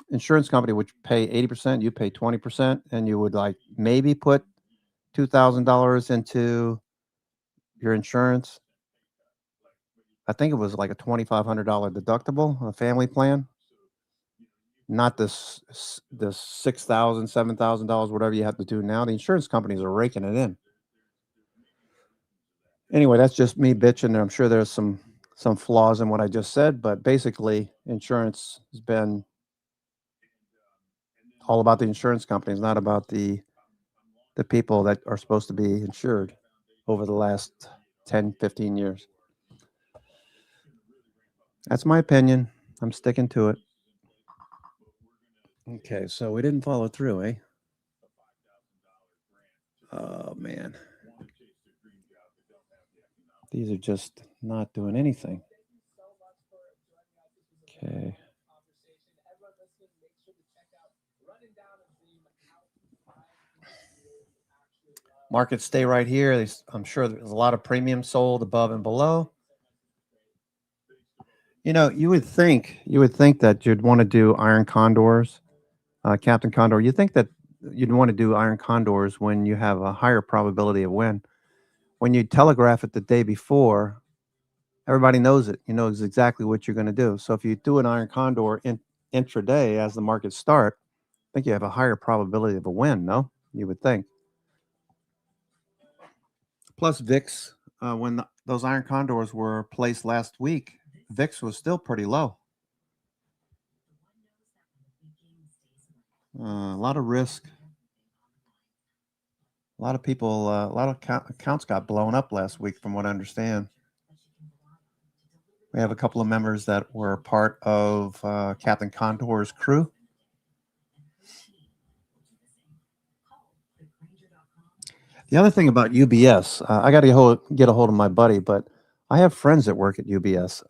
insurance company which pay 80%, you pay 20%, and you would like maybe put $2,000 into your insurance. I think it was like a $2,500 deductible, a family plan. Not this $6,000, $7,000, whatever you have to do now. The insurance companies are raking it in. Anyway, that's just me bitching. I'm sure there's some flaws in what I just said, but basically, insurance has been all about the insurance companies, not about the people that are supposed to be insured over the last 10, 15 years. That's my opinion. I'm sticking to it. Okay, so we didn't follow through, eh? Oh, man. These are just not doing anything. Okay. Markets stay right here. I'm sure there's a lot of premium sold above and below. You would think that you'd want to do iron condors, Captain Condor. You think that you'd want to do iron condors when you have a higher probability of win. When you telegraph it the day before, everybody knows it. You know exactly what you're going to do. So if you do an iron condor intraday as the markets start, I think you have a higher probability of a win. No, you would think. Plus VIX, when those iron condors were placed last week, VIX was still pretty low. A lot of risk. A lot of people, a lot of accounts got blown up last week, from what I understand. We have a couple of members that were part of Captain Condor's crew. The other thing about UBS, I got to get a hold of my buddy, but I have friends that work at UBS.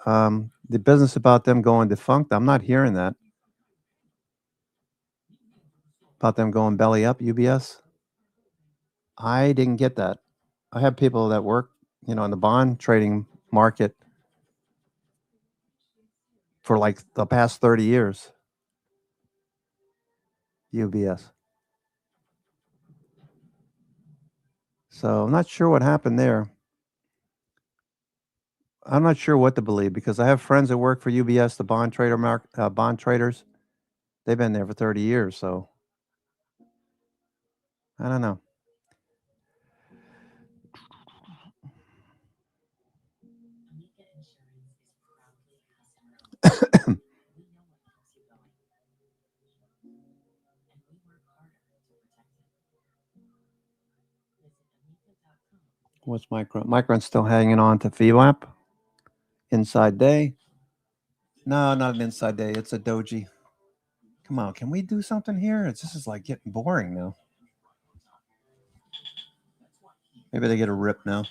The business about them going defunct, I'm not hearing that. About them going belly up, UBS. I didn't get that. I have people that work, in the bond trading market for like the past 30 years. UBS. So I'm not sure what happened there. I'm not sure what to believe because I have friends that work for UBS, the bond traders. They've been there for 30 years, so I don't know. What's Micron? Micron's still hanging on to VWAP. Inside day. No, not an inside day. It's a doji. Come on, can we do something here? This is like getting boring now. Maybe they get a rip now.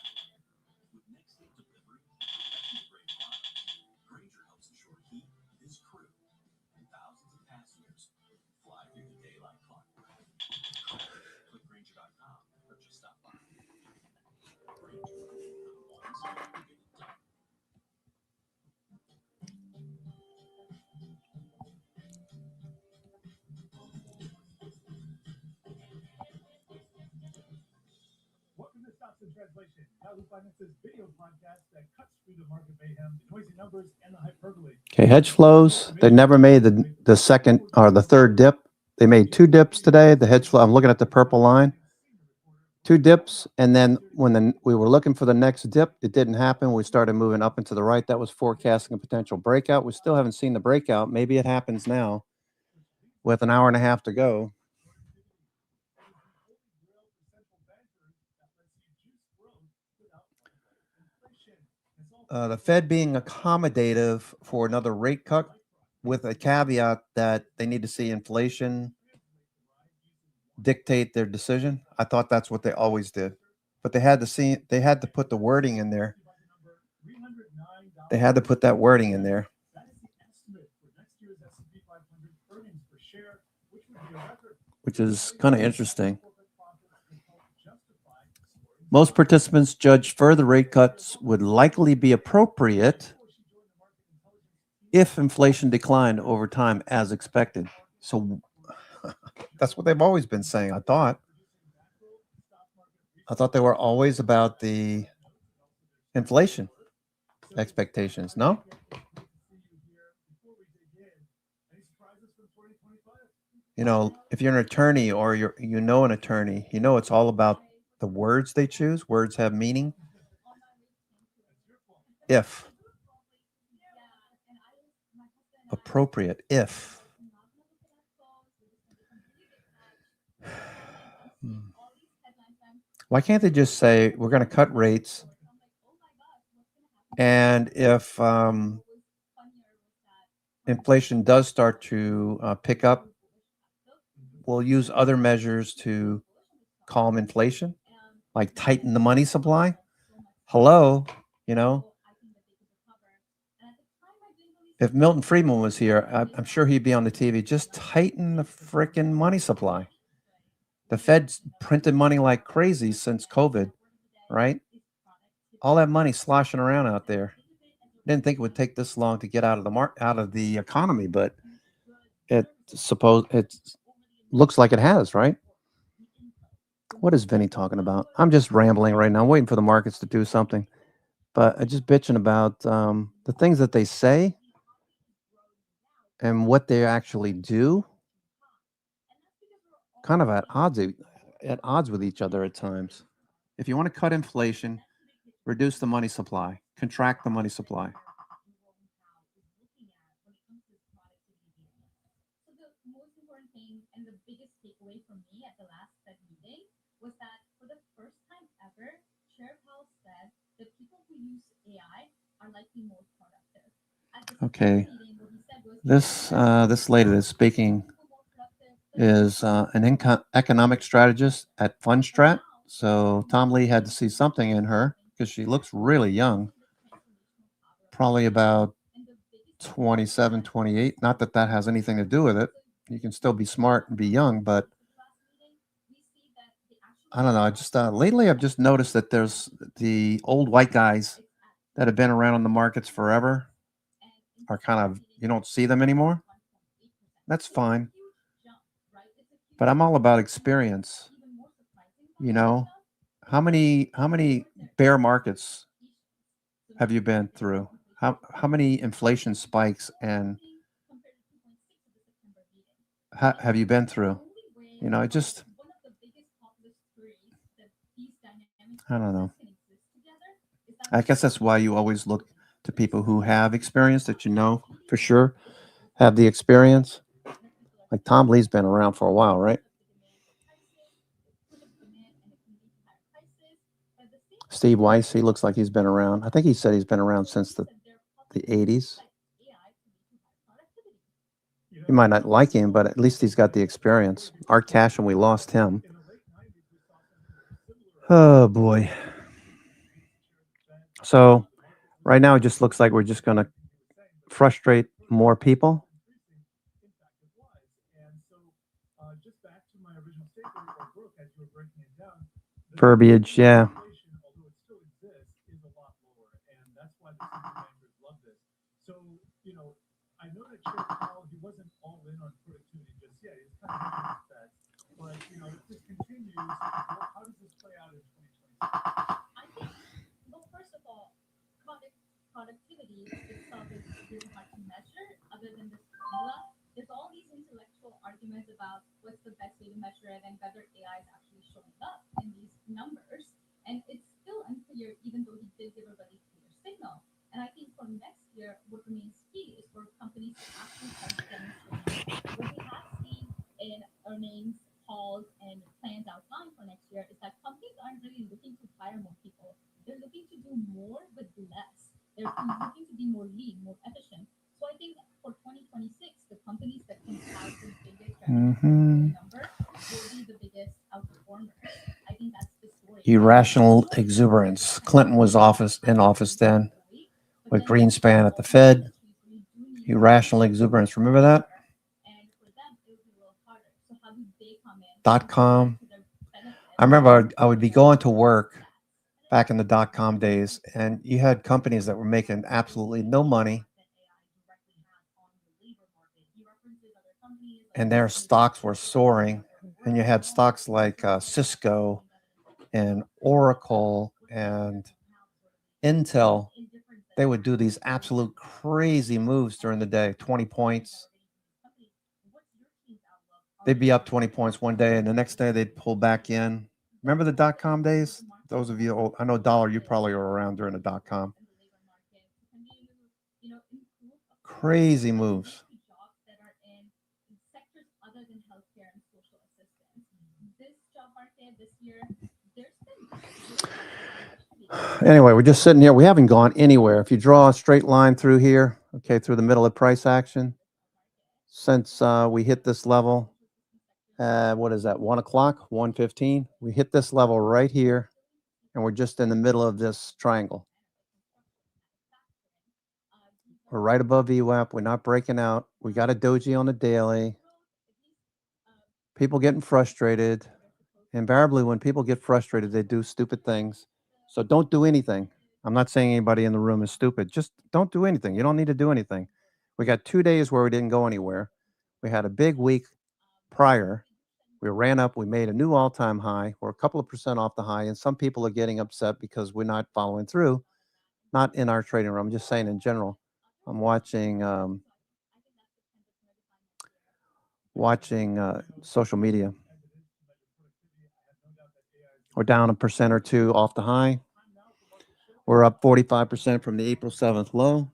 Welcome to Stocks in Translation, Yahoo Finance's video podcast that cuts through the market mayhem, the noisy numbers, and the hyperbole. Okay, hedge flows. They never made the second or the third dip. They made two dips today. The hedge flow. I'm looking at the purple line. 2 dips, and then when we were looking for the next dip, it didn't happen. We started moving up and to the right. That was forecasting a potential breakout. We still haven't seen the breakout. Maybe it happens now with an hour and a half to go. The Fed being accommodative for another rate cut with a caveat that they need to see inflation dictate their decision. I thought that's what they always did. But they had to put the wording in there. They had to put that wording in there. Which is kind of interesting. Most participants judge further rate cuts would likely be appropriate if inflation declined over time as expected. So that's what they've always been saying, I thought. They were always about the inflation expectations, no? You know, if you're an attorney or you know an attorney, you know it's all about the words they choose. Words have meaning. If. Appropriate. If. Why can't they just say we're going to cut rates, and if inflation does start to pick up, we'll use other measures to calm inflation, like tighten the money supply? Hello, you know? If Milton Friedman was here, I'm sure he'd be on the TV. Just tighten the freaking money supply. The Fed's printed money like crazy since COVID, right? All that money sloshing around out there. Didn't think it would take this long to get out of the economy, but it looks like it has, right? What is Vinny talking about? I'm just rambling right now, waiting for the markets to do something. But I'm just bitching about the things that they say and what they actually do. Kind of at odds with each other at times. If you want to cut inflation, reduce the money supply, contract the money supply. So the most important thing and the biggest takeaway for me at the last Fed meeting was that for the first time ever, Chair Powell said that people who use AI are likely more productive. Okay. This lady that's speaking is an economic strategist at Fundstrat. So Tom Lee had to see something in her because she looks really young, probably about 27, 28. Not that that has anything to do with it. You can still be smart and be young, but I don't know. I just lately I've just noticed that there's the old white guys that have been around in the markets forever are kind of, you don't see them anymore. That's fine. But I'm all about experience. You know, how many bear markets have you been through? How many inflation spikes and have you been through? You know, I don't know. I guess that's why you always look to people who have experience that you know for sure have the experience. Like Tom Lee's been around for a while, right? Steve Weiss, he looks like he's been around. I think he said he's been around since the 80s. You might not like him, but at least he's got the experience. Art Cash, and we lost him. Oh, boy. So right now it just looks like we're just going to frustrate more people. Verbiage, yeah. So, you know, I know that Chair Powell, he wasn't all in on productivity just yet. He's kind of that. But, you know, if this continues, how does this play out in 2026? I think, well, first of all, productivity itself is really hard to measure other than this formula. There's all these intellectual arguments about what's the best way to measure it and whether AI is actually showing up in these numbers. And it's still unclear, even though he did give a really clear signal. And I think for next year, what remains key is for companies to actually start demonstrating. What we have seen in earnings calls and plans outlined for next year is that companies aren't really looking to hire more people. They're looking to do more with less. They're looking to be more lean, more efficient. So I think for 2026, the companies that can have the biggest revenue number will be the biggest outperformers. I think that's the story. Irrational exuberance. Clinton was in office then with Greenspan at the Fed. Irrational exuberance. Remember that? .com. I remember I would be going to work back in the .com days, and you had companies that were making absolutely no money, and their stocks were soaring. And you had stocks like Cisco and Oracle and Intel. They would do these absolute crazy moves during the day, 20 points. They'd be up 20 points one day, and the next day they'd pull back in. Remember the .com days? Those of you old, I know Dollar, you probably were around during the .com. Crazy moves. Anyway, we're just sitting here. We haven't gone anywhere. If you draw a straight line through here, okay, through the middle of price action, since we hit this level, what is that, 1 o'clock, 1:15? We hit this level right here, and we're just in the middle of this triangle. We're right above VWAP. We're not breaking out. We got a doji on the daily. People getting frustrated. Invariably, when people get frustrated, they do stupid things. So don't do anything. I'm not saying anybody in the room is stupid. Just don't do anything. You don't need to do anything. We got 2 days where we didn't go anywhere. We had a big week prior. We ran up. We made a new all-time high. We're a couple of percent off the high. And some people are getting upset because we're not following through. Not in our trading room. I'm just saying in general. I'm watching social media. We're down 1% or 2% off the high. We're up 45% from the April 7th low.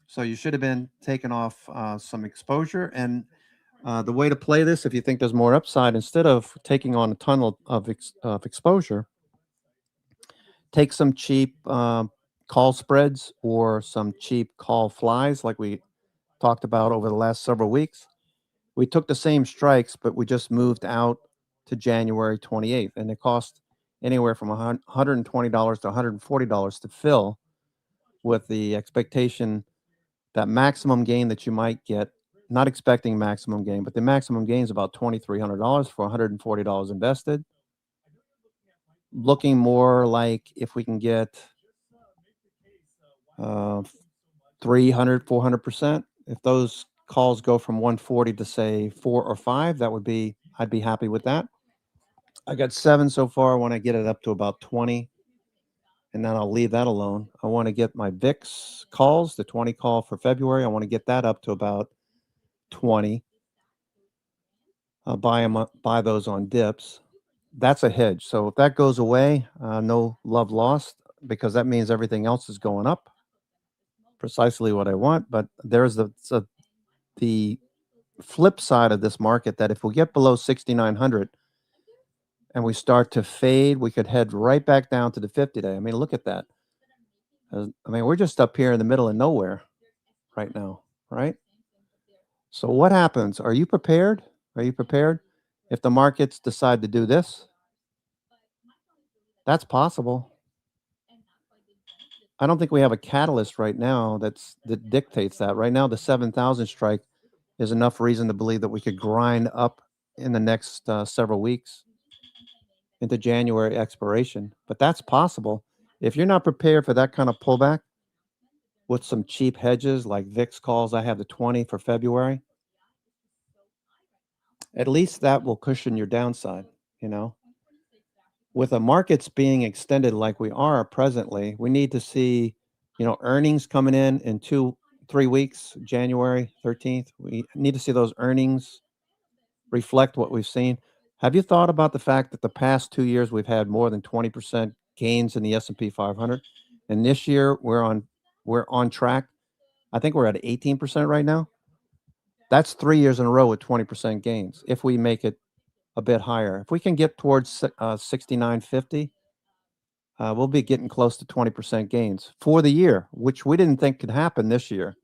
So you should have been taking off some exposure. And the way to play this, if you think there's more upside, instead of taking on a ton of exposure, take some cheap call spreads or some cheap call flies like we talked about over the last several weeks. We took the same strikes, but we just moved out to January 28th, and it cost anywhere from $120 to $140 to fill, with the expectation that maximum gain that you might get, not expecting maximum gain, but the maximum gain is about $2,300 for $140 invested. Looking more like if we can get 300, 400%, if those calls go from 140 to say 4 or 5, that would be, I'd be happy with that. I got 7 so far. I want to get it up to about 20, and then I'll leave that alone. I want to get my VIX calls, the 20 call for February. I want to get that up to about 20. I'll buy those on dips. That's a hedge. So if that goes away, no love lost, because that means everything else is going up. Precisely what I want. But there's the flip side of this market, that if we get below 6,900 and we start to fade, we could head right back down to the 50-day. I mean, look at that. I mean, we're just up here in the middle of nowhere right now, right? So what happens? Are you prepared? Are you prepared if the markets decide to do this? That's possible. I don't think we have a catalyst right now that dictates that. Right now, the 7,000 strike is enough reason to believe that we could grind up in the next several weeks into January expiration. But that's possible. If you're not prepared for that kind of pullback with some cheap hedges like VIX calls, I have the 20 for February, at least that will cushion your downside, you know. With the markets being extended like we are presently, we need to see, earnings coming in 2-3 weeks, January 13th. We need to see those earnings reflect what we've seen. Have you thought about the fact that the past 2 years we've had more than 20% gains in the S&P 500, and this year we're on track. I think we're at 18% right now. That's 3 years in a row with 20% gains. If we make it a bit higher, if we can get towards 69.50, we'll be getting close to 20% gains for the year, which we didn't think could happen this year.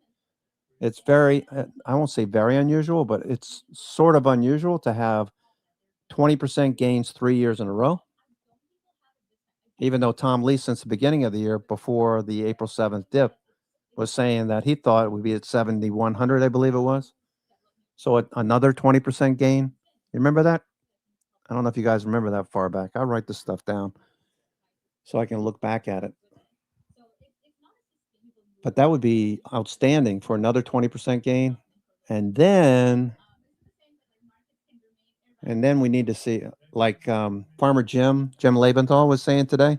It's very, I won't say very unusual, but it's sort of unusual to have 20% gains 3 years in a row. Even though Tom Lee, since the beginning of the year, before the April 7th dip, was saying that he thought it would be at 7,100, I believe it was. So another 20% gain. You remember that? I don't know if you guys remember that far back. I'll write this stuff down so I can look back at it. But that would be outstanding for another 20% gain. And then we need to see, like Farmer Jim Lebenthal was saying today,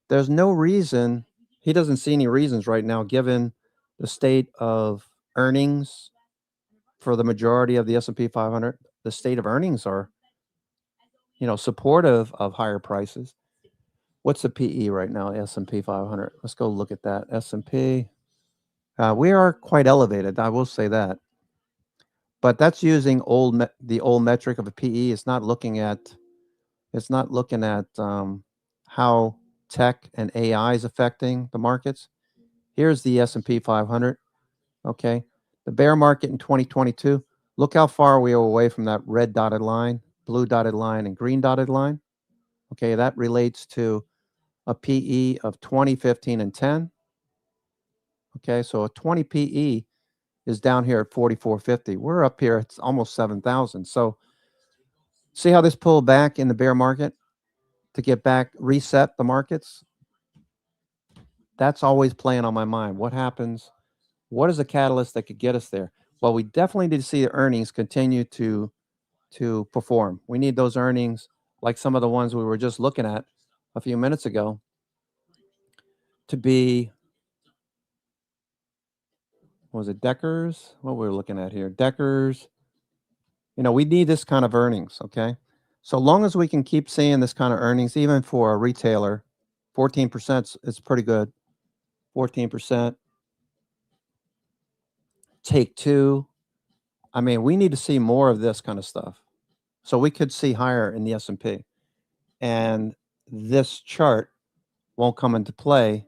there's no reason, he doesn't see any reasons right now, given the state of earnings for the majority of the S&P 500. The state of earnings are, supportive of higher prices. What's the PE right now, S&P 500? Let's go look at that. S&P. We are quite elevated, I will say that. But that's using the old metric of a PE. It's not looking at how tech and AI is affecting the markets. Here's the S&P 500. Okay, the bear market in 2022. Look how far we are away from that red dotted line, blue dotted line, and green dotted line. Okay, that relates to a PE of 20, 15, and 10. Okay, so a 20 PE is down here at 44.50. We're up here, it's almost 7,000. So see how this pulled back in the bear market to get back, reset the markets? That's always playing on my mind. What happens? What is the catalyst that could get us there? Well, we definitely need to see the earnings continue to perform. We need those earnings, like some of the ones we were just looking at a few minutes ago, to be, was it Deckers? What we were looking at here, Deckers. We need this kind of earnings, okay? So long as we can keep seeing this kind of earnings, even for a retailer, 14% is pretty good. 14%. Take two. I mean, we need to see more of this kind of stuff. So we could see higher in the S&P. And this chart won't come into play,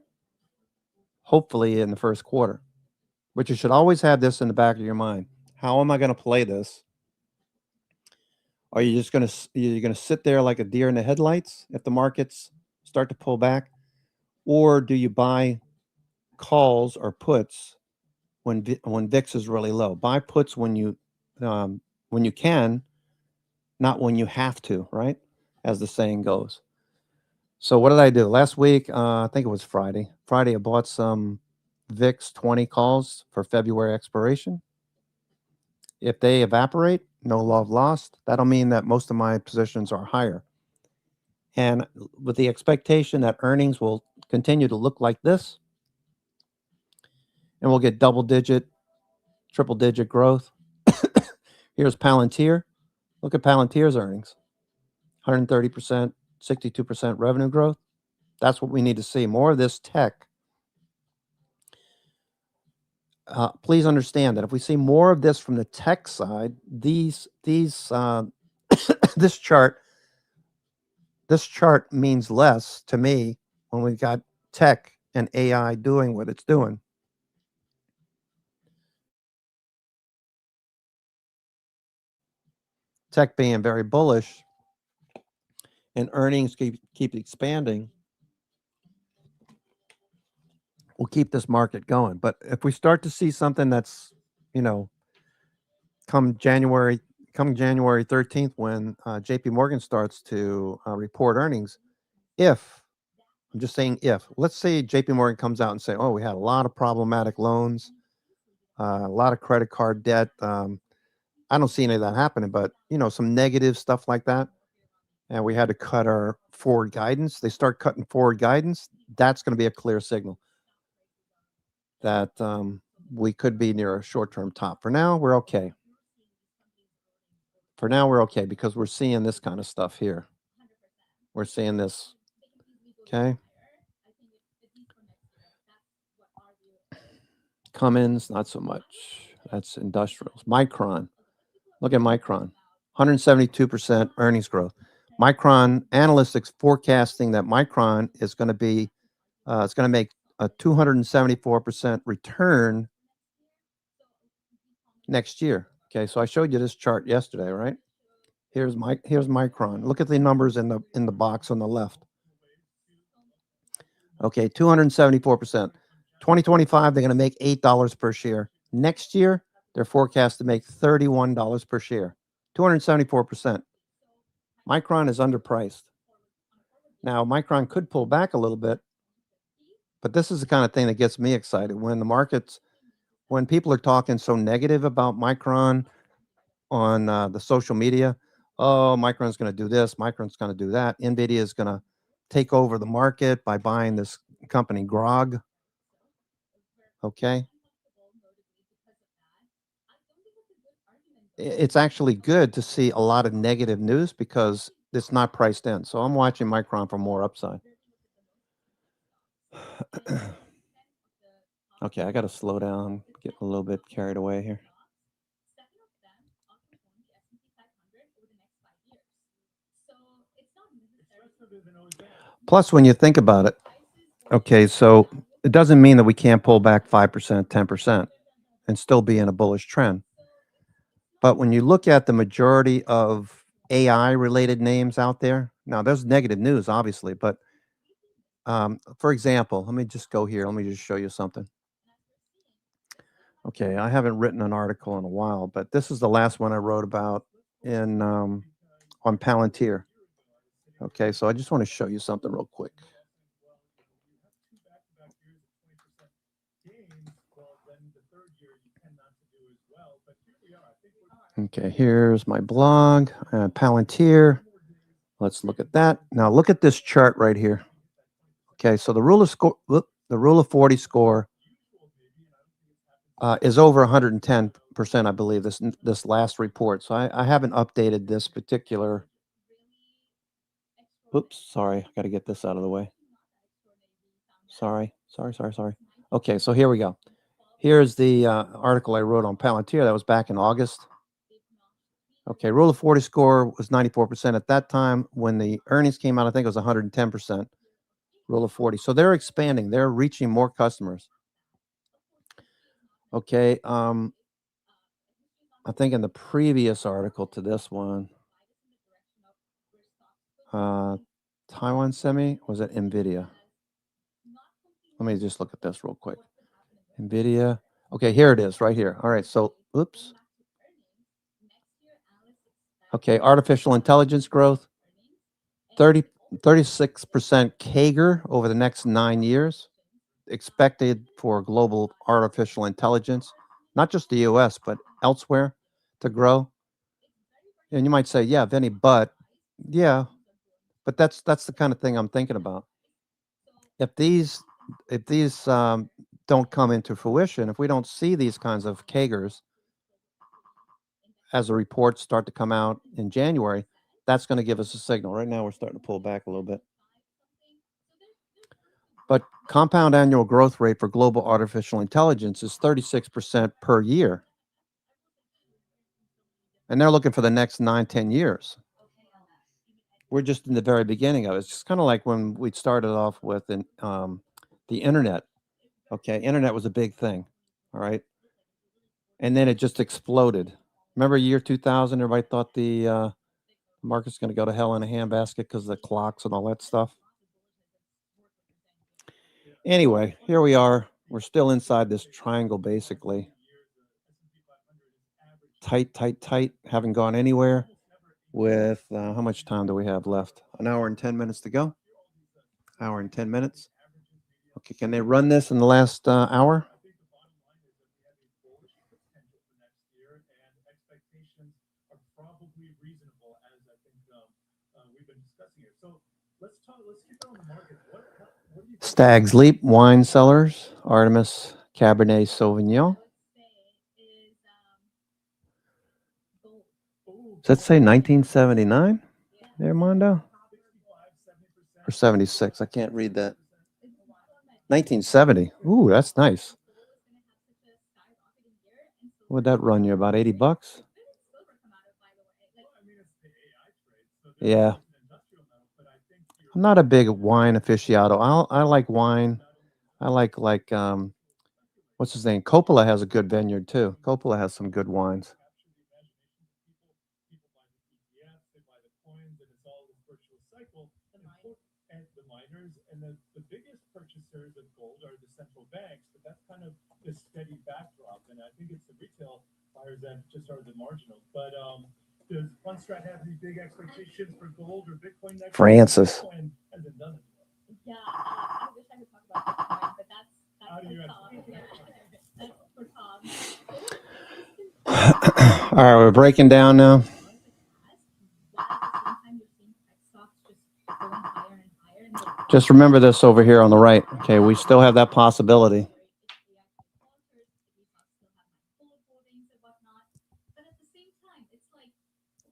hopefully, in the first quarter. But you should always have this in the back of your mind. How am I going to play this? Are you just going to sit there like a deer in the headlights if the markets start to pull back? Or do you buy calls or puts when VIX is really low? Buy puts when you can, not when you have to, right? As the saying goes. So what did I do last week? I think it was Friday. I bought some VIX 20 calls for February expiration. If they evaporate, no love lost. That'll mean that most of my positions are higher. And with the expectation that earnings will continue to look like this, and we'll get double-digit, triple-digit growth. Here's Palantir. Look at Palantir's earnings. 130%, 62% revenue growth. That's what we need to see. More of this tech. Please understand that if we see more of this from the tech side, this chart means less to me when we've got tech and AI doing what it's doing. Tech being very bullish and earnings keep expanding, will keep this market going. But if we start to see something that's, come January 13th, when JP Morgan starts to report earnings, I'm just saying let's say JP Morgan comes out and say, oh, we had a lot of problematic loans, a lot of credit card debt. I don't see any of that happening, but some negative stuff like that. And we had to cut our forward guidance. They start cutting forward guidance. That's going to be a clear signal that we could be near a short-term top. For now, we're okay. For now, we're okay because we're seeing this kind of stuff here. We're seeing this. Okay. Cummins, not so much. That's industrials. Micron. Look at Micron. 172% earnings growth. Micron analysts forecasting that Micron is going to be, it's going to make a 274% return next year. Okay, so I showed you this chart yesterday, right? Here's Micron. Look at the numbers in the box on the left. Okay, 274%. 2025, they're going to make $8 per share. Next year, they're forecast to make $31 per share. 274%. Micron is underpriced. Now, Micron could pull back a little bit, but this is the kind of thing that gets me excited when when people are talking so negative about Micron on the social media. Oh, Micron's going to do this. Micron's going to do that. NVIDIA is going to take over the market by buying this company, Grog. Okay. It's actually good to see a lot of negative news because it's not priced in. So I'm watching Micron for more upside. Okay, I got to slow down, get a little bit carried away here. Plus, when you think about it, okay, so it doesn't mean that we can't pull back 5%, 10% and still be in a bullish trend. But when you look at the majority of AI related names out there, now there's negative news, obviously, but for example, let me just go here. Let me just show you something. Okay, I haven't written an article in a while, but this is the last one I wrote about in on Palantir. Okay, so I just want to show you something real quick. Okay, here's my blog, Palantir. Let's look at that. Now look at this chart right here. Okay, so the rule of 40 score is over 110%, I believe, this last report. So I haven't updated this particular. Oops, sorry, I got to get this out of the way. Sorry. Okay, so here we go. Here's the article I wrote on Palantir. That was back in August. Okay, rule of 40 score was 94% at that time. When the earnings came out, I think it was 110%. Rule of 40. So they're expanding. They're reaching more customers. Okay, I think in the previous article to this one, Taiwan Semi, was it NVIDIA? Let me just look at this real quick. NVIDIA. Okay, here it is right here. All right, so, oops. Okay, artificial intelligence growth, 36% CAGR over the next 9 years, expected for global artificial intelligence, not just the US, but elsewhere to grow. And you might say, yeah, Vinny, but that's the kind of thing I'm thinking about. If these don't come into fruition, if we don't see these kinds of CAGRs as the reports start to come out in January, that's going to give us a signal. Right now, we're starting to pull back a little bit. But compound annual growth rate for global artificial intelligence is 36% per year. And they're looking for the next 9-10 years. We're just in the very beginning of it. It's just kind of like when we started off with the internet. Okay, internet was a big thing. All right. And then it just exploded. Remember year 2000, everybody thought the market's going to go to hell in a handbasket because of the clocks and all that stuff. Anyway, here we are. We're still inside this triangle, basically. Tight. Haven't gone anywhere. With how much time do we have left? An hour and 10 minutes to go. Hour and 10 minutes. Okay, can they run this in the last hour? Stag's Leap Wine Cellars, Artemis Cabernet Sauvignon. Does that say 1979 there, Mondo? Or 76? I can't read that. 1970. Ooh, that's nice. Would that run you about $80? Yeah. I'm not a big wine aficionado. I like wine. I like what's his name? Coppola has a good vineyard too. Coppola has some good wines. And the miners and the biggest purchasers of gold are the central banks, but that's kind of the steady backdrop. And I think it's the retail buyers that just are the marginal. But does Fundstrat have any big expectations for gold or Bitcoin next year? Francis. Bitcoin hasn't done it. Yeah, I wish I could talk about Bitcoin, but that's How do you for Tom. That's for Tom. All right, we're breaking down now. Just remember this over here on the right. Okay, we still have that possibility. But at the same time, it's like,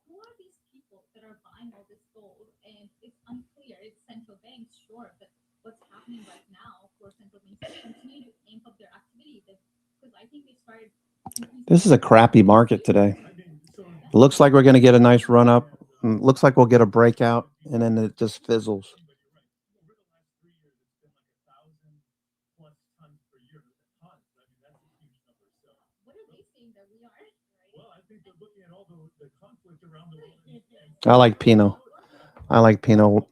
who are these people that are buying all this gold? And it's unclear. It's central banks, sure, but what's happening right now for central banks to continue to amp up their activity? Because I think they started. This is a crappy market today. It looks like we're going to get a nice run up. Looks like we'll get a breakout, and then it just fizzles. I like Pinot. I like Pinot.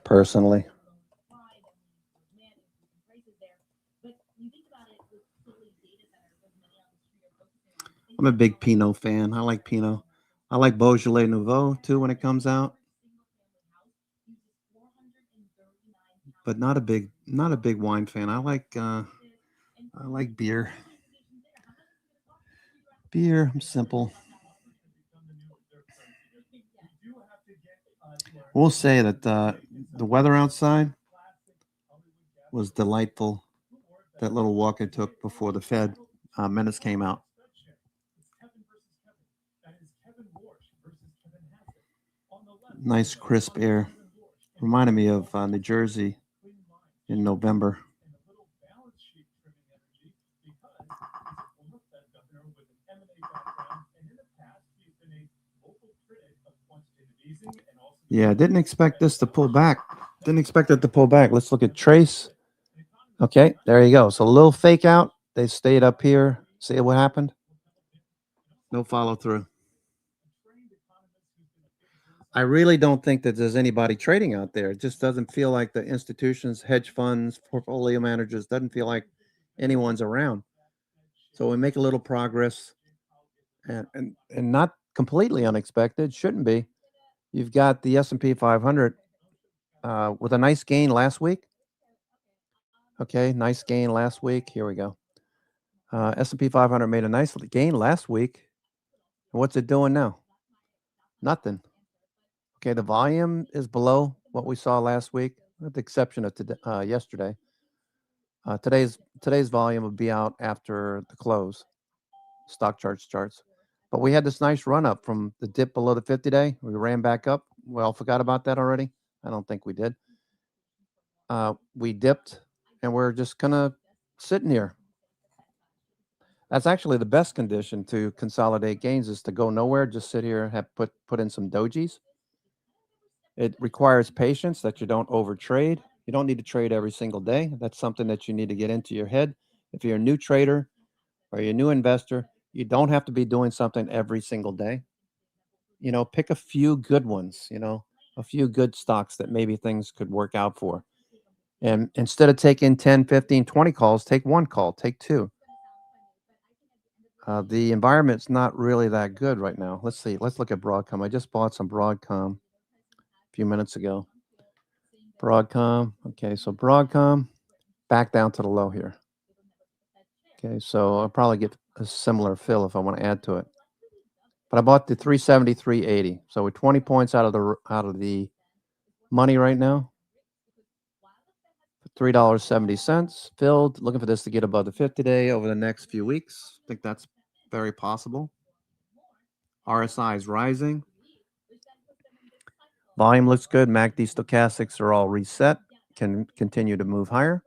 Personally. I'm a big Pinot fan. I like Pinot. I like Beaujolais Nouveau too when it comes out. But not a big wine fan. I like beer. Beer, I'm simple. We'll say that the weather outside was delightful. That little walk I took before the Fed minutes came out. Nice crisp air. Reminded me of New Jersey in November. Yeah, didn't expect this to pull back. Didn't expect it to pull back. Let's look at Trace. Okay, there you go. So a little fake out. They stayed up here. See what happened? No follow through. I really don't think that there's anybody trading out there. It just doesn't feel like the institutions, hedge funds, portfolio managers, doesn't feel like anyone's around. So we make a little progress and not completely unexpected. Shouldn't be. You've got the S&P 500 with a nice gain last week. Okay, nice gain last week. Here we go. S&P 500 made a nice gain last week. And what's it doing now? Nothing. Okay, the volume is below what we saw last week, with the exception of today, yesterday. Today's volume will be out after the close. Stock charts. But we had this nice run up from the dip below the 50-day. We ran back up. We all forgot about that already. I don't think we did. We dipped, and we're just kind of sitting here. That's actually the best condition to consolidate gains, is to go nowhere, just sit here and have put in some dojis. It requires patience, that you don't overtrade. You don't need to trade every single day. That's something that you need to get into your head. If you're a new trader or you're a new investor, you don't have to be doing something every single day. Pick a few good ones, a few good stocks that maybe things could work out for. And instead of taking 10, 15, 20 calls, take one call, take two. The environment's not really that good right now. Let's see. Let's look at Broadcom. I just bought some Broadcom a few minutes ago. Broadcom. Okay, so Broadcom back down to the low here. Okay, so I'll probably get a similar fill if I want to add to it. But I bought the 373.80. So we're 20 points out of the money right now. $3.70 filled. Looking for this to get above the 50-day over the next few weeks. I think that's very possible. RSI is rising. Volume looks good. MACD stochastics are all reset. Can continue to move higher.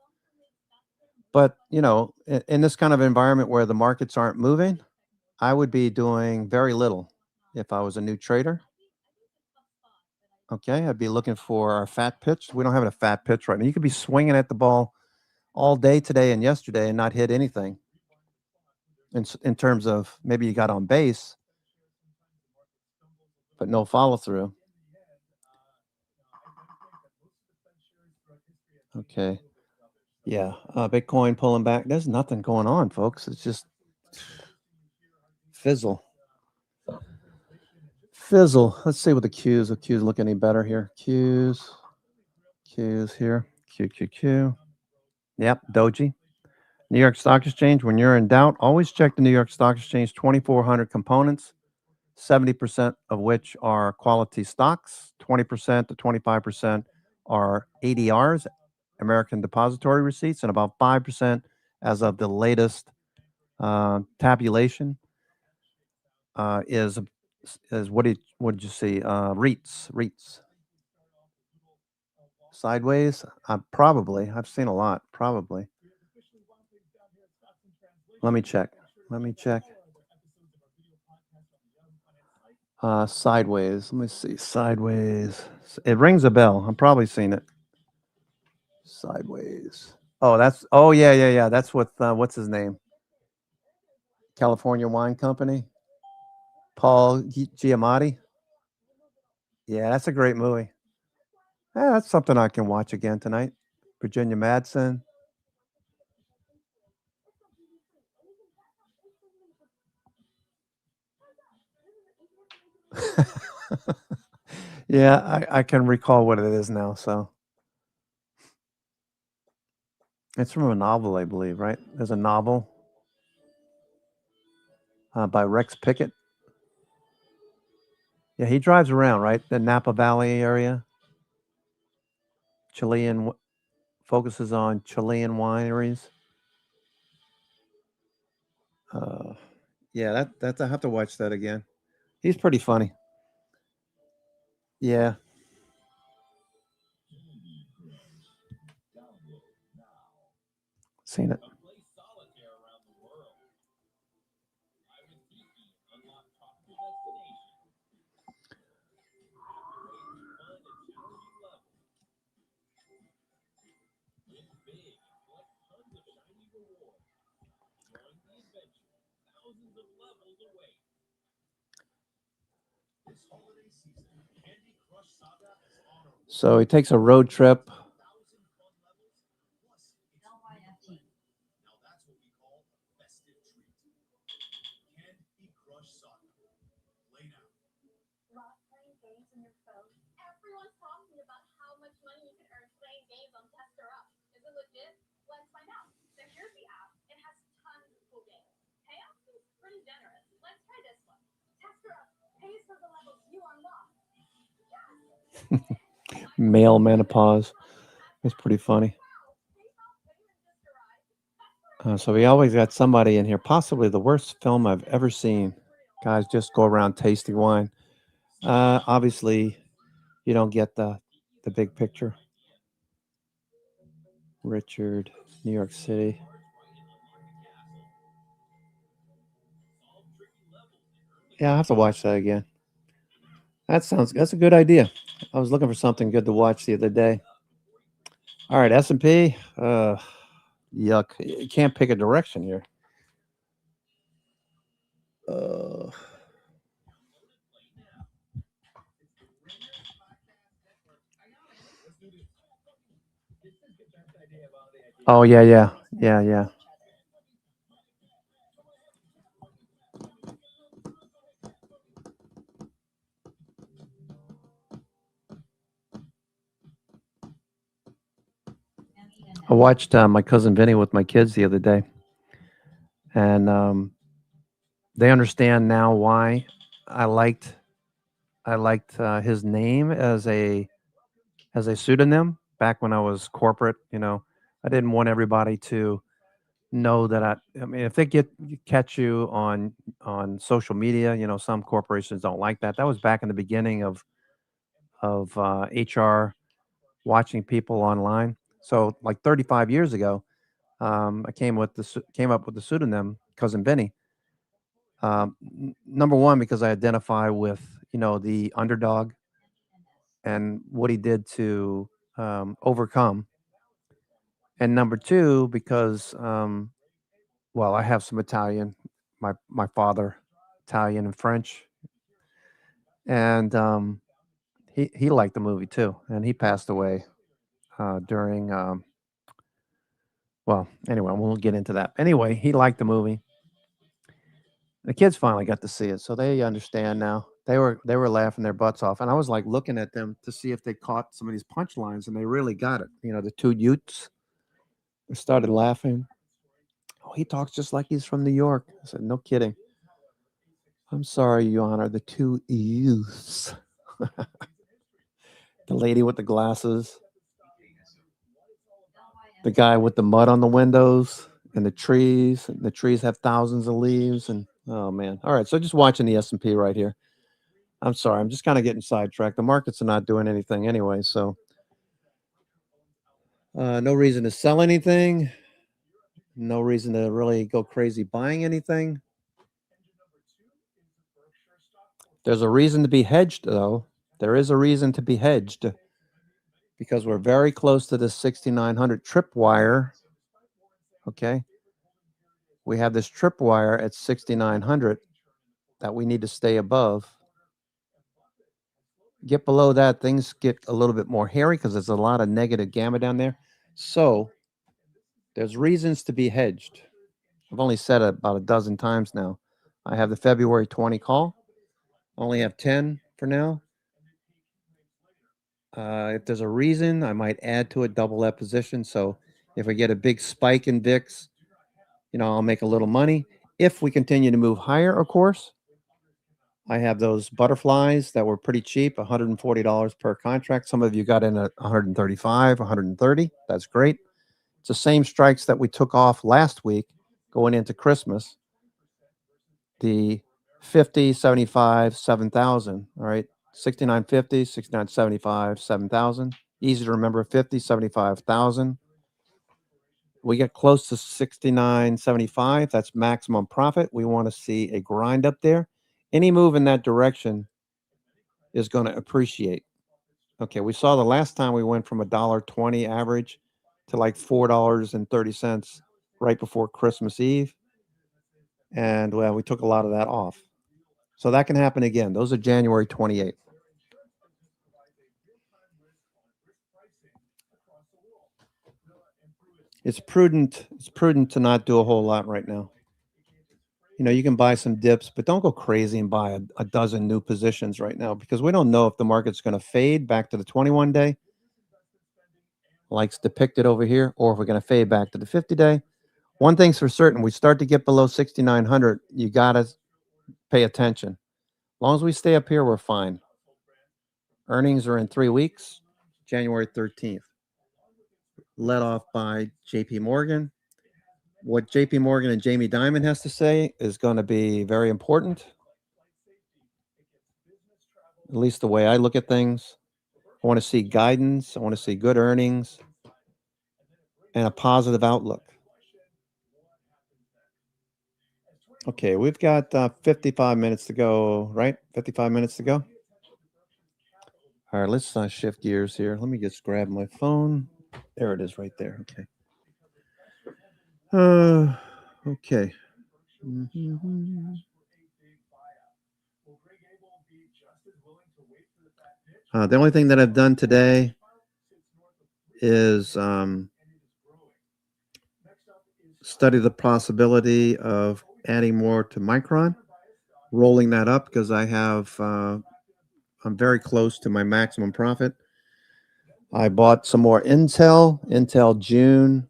But, in this kind of environment where the markets aren't moving, I would be doing very little if I was a new trader. Okay, I'd be looking for our fat pitch. We don't have a fat pitch right now. You could be swinging at the ball all day today and yesterday and not hit anything. In terms of maybe you got on base, but no follow through. Okay. Yeah. Bitcoin pulling back. There's nothing going on, folks. It's just fizzle. Fizzle. Let's see what the Qs. The Qs look any better here. Qs here. Q. Yep. Doji. New York Stock Exchange. When you're in doubt, always check the New York Stock Exchange. 2,400 components, 70% of which are quality stocks. 20% to 25% are ADRs, American Depository Receipts, and about 5% as of the latest tabulation is what did you see? REITs. Sideways? Probably. I've seen a lot. Probably. Let me check. Sideways. Let me see. Sideways. It rings a bell. I've probably seen it. Sideways. Oh, yeah. That's with, what's his name? California Wine Company. Paul Giamatti. Yeah, that's a great movie. Yeah, that's something I can watch again tonight. Virginia Madsen. Yeah, I can recall what it is now. So it's from a novel, I believe, right? There's a novel by Rex Pickett. Yeah, he drives around, right? The Napa Valley area. Chilean, focuses on Chilean wineries. Yeah, that's I have to watch that again. He's pretty funny. Yeah. Seen it. So he takes a road trip. Everyone's talking about how much money you can earn playing games on Tester Up. Is it legit? Let's find out. So here's the app. It has tons of cool games. Payout is pretty generous. Let's try this one. Tester Up pays for the levels you unlock. Male menopause. It's pretty funny. So we always got somebody in here. Possibly the worst film I've ever seen. Guys just go around tasting wine. Obviously, you don't get the big picture. Richard, New York City. Yeah, I have to watch that again. That's a good idea. I was looking for something good to watch the other day. All right, S&P. Yuck. You can't pick a direction here. Oh, yeah. I watched my cousin Vinny with my kids the other day, and they understand now why I liked his name as a pseudonym back when I was corporate. I didn't want everybody to know that I mean, if they catch you on social media, some corporations don't like that. That was back in the beginning of HR watching people online. So like 35 years ago, I came up with the pseudonym Cousin Benny. Number one, because I identify with the underdog and what he did to overcome, and number two, because well, I have some Italian. My father, Italian and French, and he liked the movie too, and he passed away during. Well, anyway, we'll get into that. Anyway, he liked the movie. The kids finally got to see it, so they understand now. They were laughing their butts off, and I was like looking at them to see if they caught some of these punchlines, and they really got it. The two Utes started laughing. Oh, he talks just like he's from New York. I said, no kidding. I'm sorry, Your Honor, the two youths. The lady with the glasses, the guy with the mud on the windows, and the trees. And the trees have thousands of leaves, and oh man. All right, so just watching the S&P right here. I'm sorry, I'm just kind of getting sidetracked. The markets are not doing anything anyway, so no reason to sell anything. No reason to really go crazy buying anything. There's a reason to be hedged, though. There is a reason to be hedged because we're very close to this 6,900 tripwire. Okay. We have this tripwire at 6,900 that we need to stay above. Get below that, things get a little bit more hairy because there's a lot of negative gamma down there. So there's reasons to be hedged. I've only said it about a dozen times now. I have the February 20 call. Only have 10 for now. If there's a reason, I might add to it, double that position. So if we get a big spike in VIX, I'll make a little money. If we continue to move higher, of course, I have those butterflies that were pretty cheap, $140 per contract. Some of you got in at 135, 130. That's great. It's the same strikes that we took off last week going into Christmas. The 50, 75, 7,000. All right. 69.50, 69.75, 7,000. Easy to remember, 50, 75,000. We get close to 69.75. That's maximum profit. We want to see a grind up there. Any move in that direction is going to appreciate. Okay, we saw the last time we went from $1.20 average to like $4.30 right before Christmas Eve. And well, we took a lot of that off. So that can happen again. Those are January 28th. It's prudent to not do a whole lot right now. You can buy some dips, but don't go crazy and buy a dozen new positions right now because we don't know if the market's going to fade back to the 21-day, like it's depicted over here, or if we're going to fade back to the 50-day. One thing's for certain, we start to get below 6,900, you got to pay attention. As long as we stay up here, we're fine. Earnings are in 3 weeks, January 13th. Led off by JP Morgan. What JP Morgan and Jamie Dimon has to say is going to be very important. At least the way I look at things. I want to see guidance. I want to see good earnings and a positive outlook. Okay, we've got 55 minutes to go, right? 55 minutes to go. All right, let's shift gears here. Let me just grab my phone. There it is right there. Okay. Okay. The only thing that I've done today is study the possibility of adding more to Micron, rolling that up because I'm very close to my maximum profit. I bought some more Intel June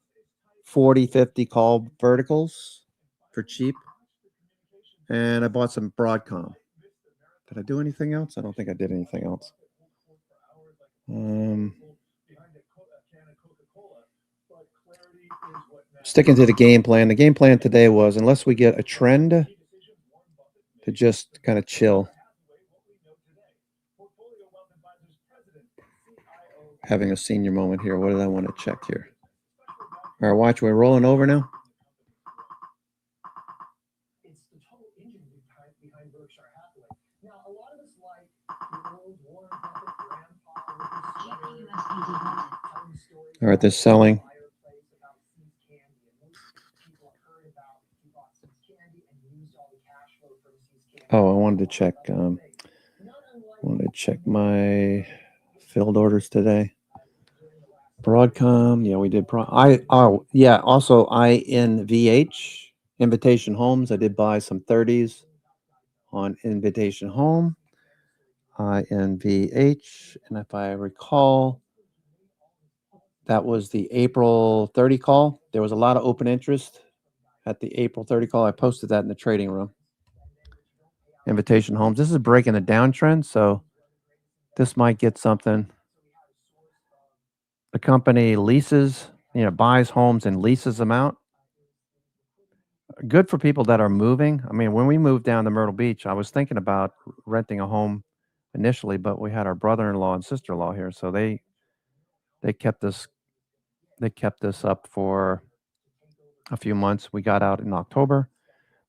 40, 50 call verticals for cheap. And I bought some Broadcom. Did I do anything else? I don't think I did anything else. sticking to the game plan. The game plan today was, unless we get a trend, to just kind of chill. Having a senior moment here. What did I want to check here? All right, watch. We're rolling over now. It's the total engine behind Berkshire Hathaway. Now, a lot of us like the old Warren Buffett grandpa with his sweater, telling stories All right, they're selling. about the fireplace, about See's Candy. And most people have heard about he bought See's Candy and used all the cash flow from See's Candy. Oh, I wanted to check. My filled orders today. Broadcom, yeah, we did. Also INVH, Invitation Homes. I did buy some 30s on Invitation Home, INVH, and if I recall, that was the April 30 call. There was a lot of open interest at the April 30 call. I posted that in the trading room. Invitation Homes. This is breaking a downtrend, so this might get something. The company leases, buys homes and leases them out. Good for people that are moving. I mean, when we moved down to Myrtle Beach, I was thinking about renting a home initially, but we had our brother-in-law and sister-in-law here, so they kept this up for a few months. We got out in October,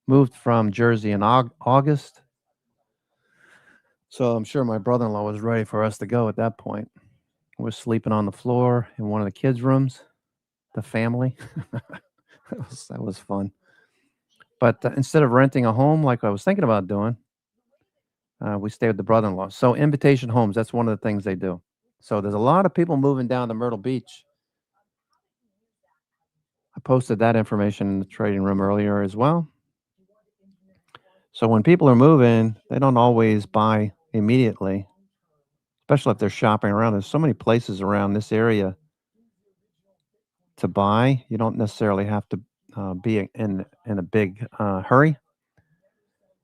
moved from Jersey in August. So I'm sure my brother-in-law was ready for us to go at that point. We're sleeping on the floor in one of the kids' rooms, the family. that was fun. But instead of renting a home like I was thinking about doing, we stayed with the brother-in-law. So Invitation Homes, that's one of the things they do. So there's a lot of people moving down to Myrtle Beach. I posted that information in the trading room earlier as well. So when people are moving, they don't always buy immediately, especially if they're shopping around. There's so many places around this area to buy. You don't necessarily have to be in a big hurry.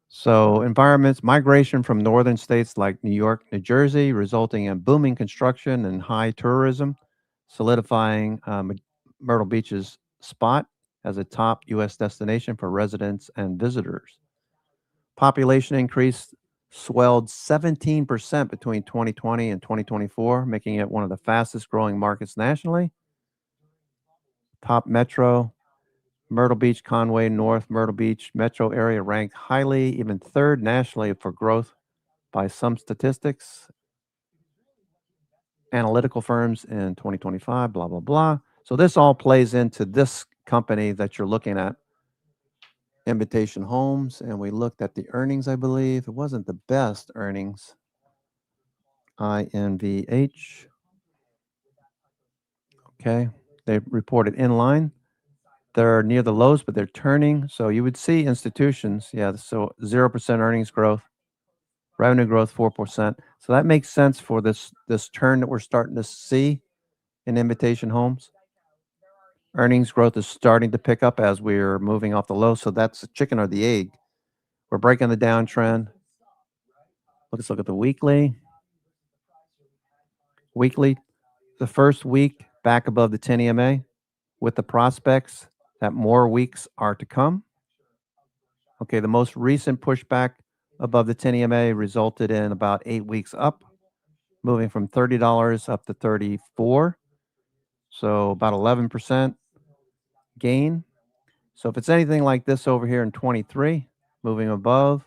So environments, migration from northern states like New York, New Jersey, resulting in booming construction and high tourism, solidifying Myrtle Beach's spot as a top U.S. destination for residents and visitors. Population increase swelled 17% between 2020 and 2024, making it one of the fastest growing markets nationally. Top metro, Myrtle Beach, Conway, North Myrtle Beach metro area ranked highly, even third nationally for growth by some statistics. Analytical firms in 2025, blah, blah, blah. So this all plays into this company that you're looking at, Invitation Homes, and we looked at the earnings, I believe. It wasn't the best earnings. INVH. Okay, they reported in line. They're near the lows, but they're turning. So you would see institutions, so 0% earnings growth, revenue growth 4%. So that makes sense for this turn that we're starting to see in Invitation Homes. Earnings growth is starting to pick up as we're moving off the low. So that's the chicken or the egg. We're breaking the downtrend. Let's look at the weekly. Weekly, the first week back above the 10 EMA with the prospects that more weeks are to come. Okay, the most recent pushback above the 10 EMA resulted in about 8 weeks up, moving from $30 up to $34. So about 11% gain. So if it's anything like this over here in 23, moving above,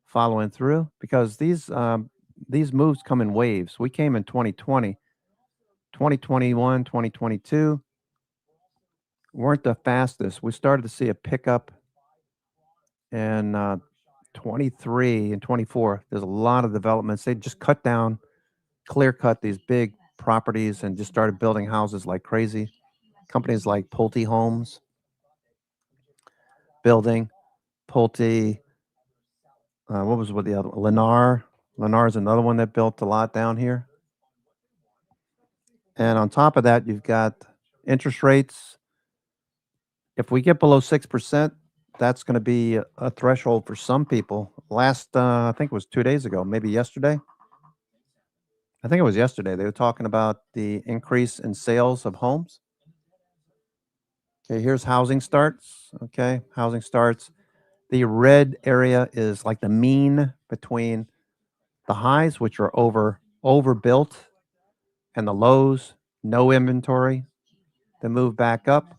following through, because these moves come in waves. We came in 2020, 2021, 2022 weren't the fastest. We started to see a pickup in 23 and 24. There's a lot of developments. They just clear cut these big properties and just started building houses like crazy. Companies like Pulte Homes building, Pulte, what was with the other one? Lennar. Lennar is another one that built a lot down here. And on top of that, you've got interest rates. If we get below 6%, that's going to be a threshold for some people. I think it was 2 days ago, maybe yesterday. I think it was yesterday. They were talking about the increase in sales of homes. Okay, here's housing starts. Okay, housing starts. The red area is like the mean between the highs, which are overbuilt, and the lows, no inventory. Then move back up.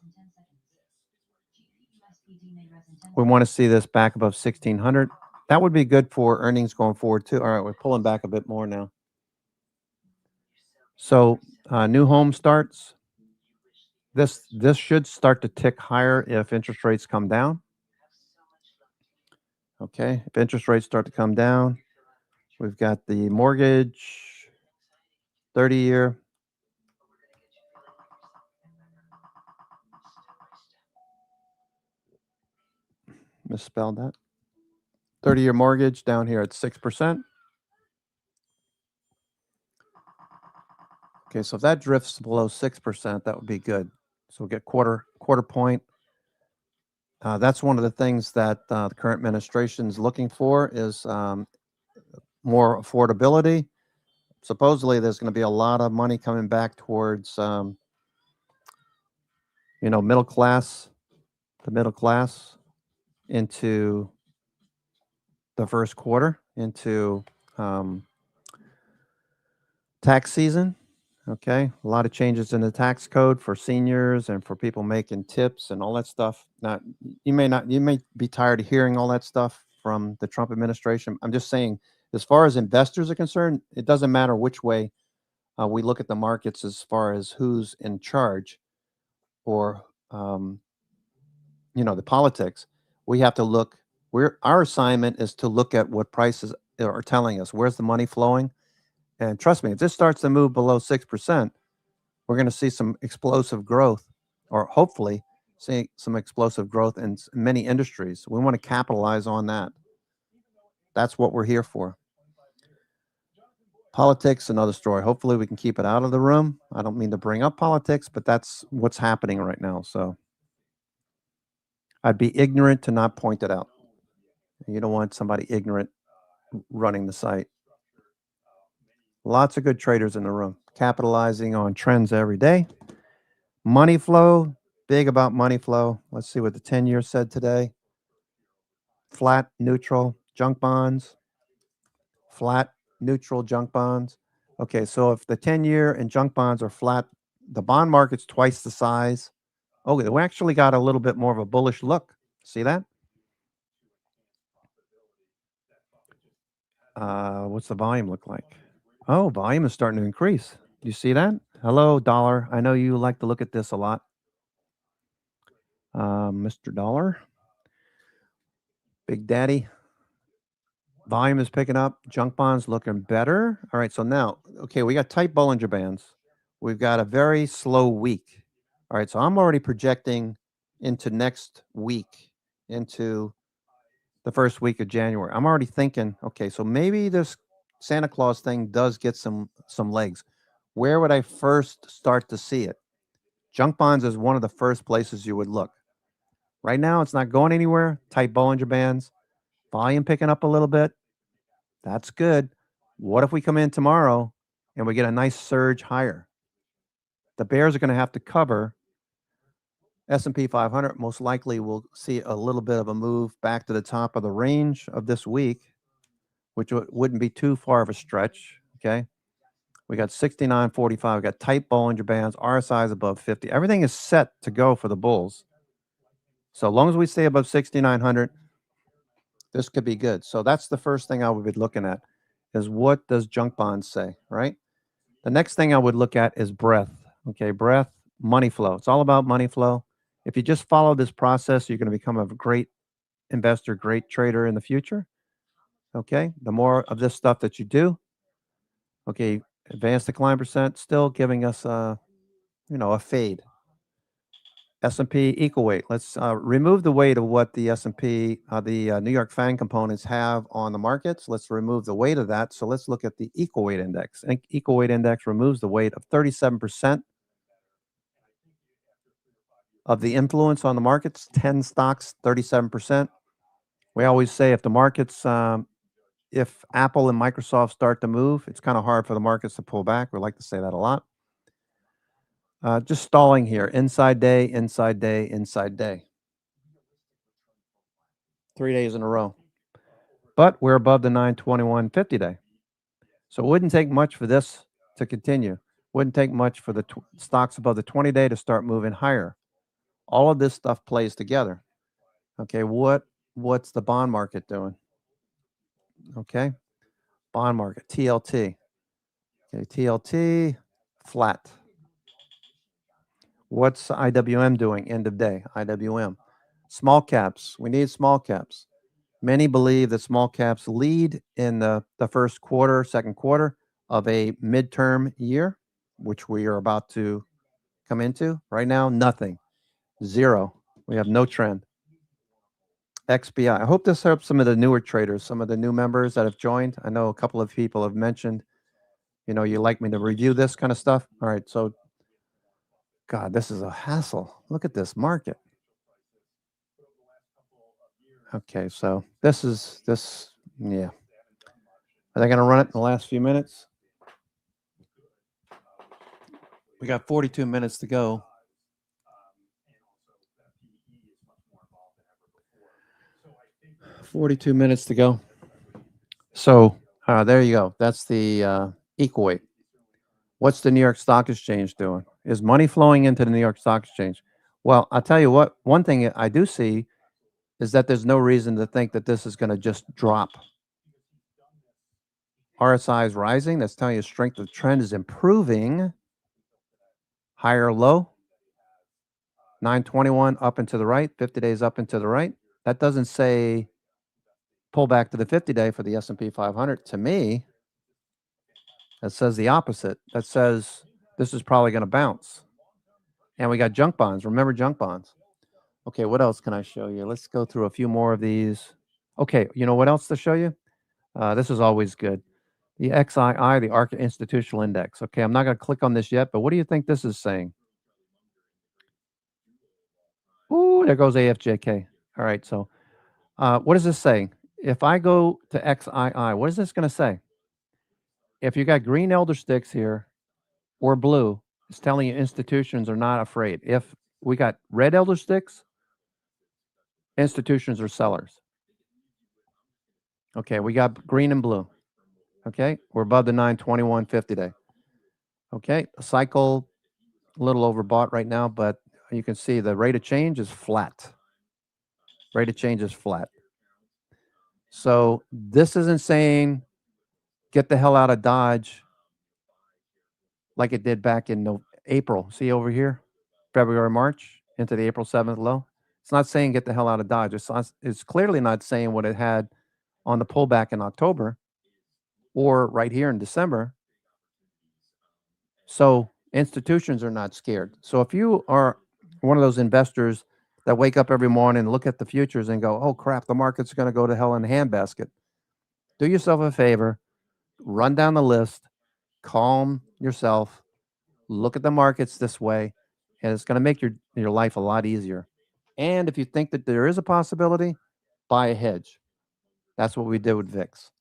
We want to see this back above 1600. That would be good for earnings going forward too. All right, we're pulling back a bit more now. So new home starts. This should start to tick higher if interest rates come down. Okay, if interest rates start to come down, we've got the mortgage, 30-year. Misspelled that. 30-year mortgage down here at 6%. Okay, so if that drifts below 6%, that would be good. So we'll get quarter point. That's one of the things that the current administration is looking for is more affordability. Supposedly, there's going to be a lot of money coming back towards, middle class, the middle class into the first quarter, into tax season. Okay, a lot of changes in the tax code for seniors and for people making tips and all that stuff. Now, you may be tired of hearing all that stuff from the Trump administration. I'm just saying, as far as investors are concerned, it doesn't matter which way we look at the markets as far as who's in charge or the politics. We have to look. Our assignment is to look at what prices are telling us. Where's the money flowing? And trust me, if this starts to move below 6%, we're going to see some explosive growth, or hopefully see some explosive growth in many industries. We want to capitalize on that. That's what we're here for. Politics, another story. Hopefully we can keep it out of the room. I don't mean to bring up politics, but that's what's happening right now. So I'd be ignorant to not point it out. You don't want somebody ignorant running the site. Lots of good traders in the room, capitalizing on trends every day. Money flow, big about money flow. Let's see what the 10-year said today. Flat, neutral, junk bonds. Flat, neutral, junk bonds. Okay, so if the 10-year and junk bonds are flat, the bond market's twice the size. Okay, we actually got a little bit more of a bullish look. See that? What's the volume look like? Oh, volume is starting to increase. Do you see that? Hello, dollar. I know you like to look at this a lot. Mr. Dollar. Big Daddy. Volume is picking up. Junk bonds looking better. All right, so now, okay, we got tight Bollinger Bands. We've got a very slow week. All right, so I'm already projecting into next week, into the first week of January. I'm already thinking, okay, so maybe this Santa Claus thing does get some legs. Where would I first start to see it? Junk bonds is one of the first places you would look. Right now, it's not going anywhere. Tight Bollinger Bands. Volume picking up a little bit. That's good. What if we come in tomorrow and we get a nice surge higher? The bears are going to have to cover. S&P 500 most likely will see a little bit of a move back to the top of the range of this week, which wouldn't be too far of a stretch. Okay. We got 69.45. We got tight Bollinger Bands. RSI is above 50. Everything is set to go for the bulls. So long as we stay above 6,900, this could be good. So that's the first thing I would be looking at is what does junk bonds say, right? The next thing I would look at is breadth. Okay, breadth, money flow. It's all about money flow. If you just follow this process, you're going to become a great investor, great trader in the future. Okay, the more of this stuff that you do. Okay, advanced decline percent still giving us a fade. S&P equal weight. Let's remove the weight of what the S&P, the New York FANG components have on the markets. Let's remove the weight of that. So let's look at the equal weight index. And equal weight index removes the weight of 37% of the influence on the markets. 10 stocks, 37%. We always say if the markets, if Apple and Microsoft start to move, it's kind of hard for the markets to pull back. We like to say that a lot. Just stalling here. Inside day, inside day, inside day. 3 days in a row. But we're above the 921.50 day. So it wouldn't take much for this to continue. Wouldn't take much for the stocks above the 20 day to start moving higher. All of this stuff plays together. Okay, what's the bond market doing? Okay, bond market, TLT. Okay, TLT, flat. What's IWM doing end of day? IWM. Small caps. We need small caps. Many believe that small caps lead in the first quarter, second quarter of a midterm year, which we are about to come into. Right now, nothing. Zero. We have no trend. XBI. I hope this helps some of the newer traders, some of the new members that have joined. I know a couple of people have mentioned, you know, you like me to review this kind of stuff. All right, so God, this is a hassle. Look at this market. Okay, so yeah. Are they going to run it in the last few minutes? We got 42 minutes to go. 42 minutes to go. So there you go. That's the equal weight. What's the New York Stock Exchange doing? Is money flowing into the New York Stock Exchange? Well, I'll tell you what, one thing I do see is that there's no reason to think that this is going to just drop. RSI is rising. That's telling you strength of trend is improving. Higher low. 921 up and to the right. 50 days up and to the right. That doesn't say pull back to the 50-day for the S&P 500. To me, that says the opposite. That says this is probably going to bounce. And we got junk bonds. Remember junk bonds. Okay, what else can I show you? Let's go through a few more of these. Okay, you know what else to show you? This is always good. The XII, the ARC Institutional Index. Okay, I'm not going to click on this yet, but what do you think this is saying? Ooh, there goes AFJK. All right, so what is this saying? If I go to XII, what is this going to say? If you got green elder sticks here or blue, it's telling you institutions are not afraid. If we got red elder sticks, institutions are sellers. Okay, we got green and blue. Okay, we're above the 921.50 day. Okay, cycle a little overbought right now, but you can see the rate of change is flat. Rate of change is flat. So this isn't saying get the hell out of Dodge like it did back in April. See over here, February, March, into the April 7th low. It's not saying get the hell out of Dodge. It's clearly not saying what it had on the pullback in October or right here in December. So institutions are not scared. So if you are one of those investors that wake up every morning and look at the futures and go, oh crap, the market's going to go to hell in a handbasket, do yourself a favor, run down the list, calm yourself, look at the markets this way, and it's going to make your life a lot easier. And if you think that there is a possibility, buy a hedge. That's what we did with VIX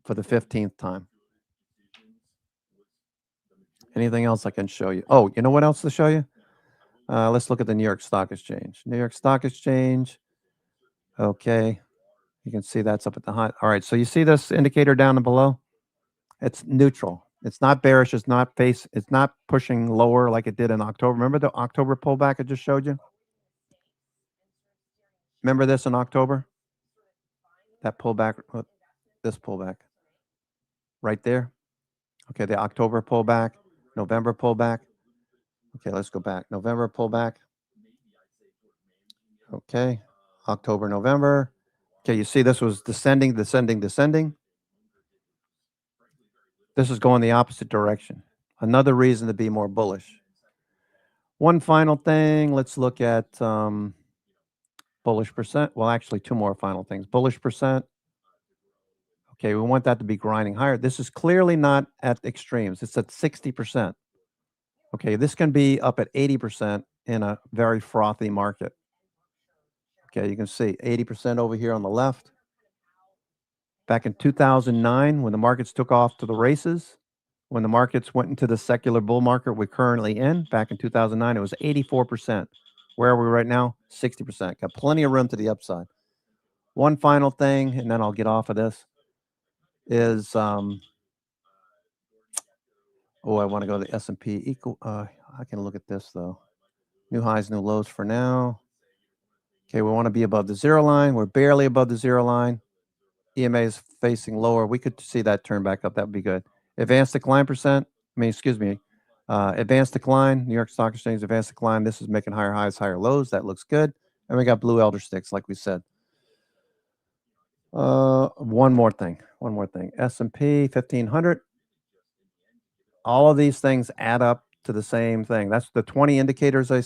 for the 15th time. Anything else I can show you? Oh, you know what else to show you? Let's look at the New York Stock Exchange. New York Stock Exchange. Okay. You can see that's up at the high. All right. So you see this indicator down below? It's neutral. It's not bearish. It's not pushing lower like it did in October. Remember the October pullback I just showed you? Remember this in October? That pullback, this pullback right there. Okay. The October pullback, November pullback. Okay. Let's go back. November pullback. Okay. October, November. Okay. You see this was descending, descending, descending. This is going the opposite direction. Another reason to be more bullish. One final thing. Let's look at bullish percent. Well, actually, two more final things. Bullish percent. Okay, we want that to be grinding higher. This is clearly not at extremes. It's at 60%. Okay, this can be up at 80% in a very frothy market. Okay, you can see 80% over here on the left. Back in 2009, when the markets took off to the races, When the markets went into the secular bull market we're currently in, back in 2009, it was 84%. Where are we right now? 60%. Got plenty of room to the upside. One final thing, and then I'll get off of this, is I want to go to the S&P equal. I can look at this though. New highs, new lows for now. Okay, we want to be above the zero line. We're barely above the zero line. EMA is facing lower. We could see that turn back up. That would be good. Advanced decline percent. Advanced decline. New York Stock Exchange advanced decline. This is making higher highs, higher lows. That looks good. And we got blue elder sticks, like we said. One more thing. S&P 1500. All of these things add up to the same thing. That's the 20 indicators I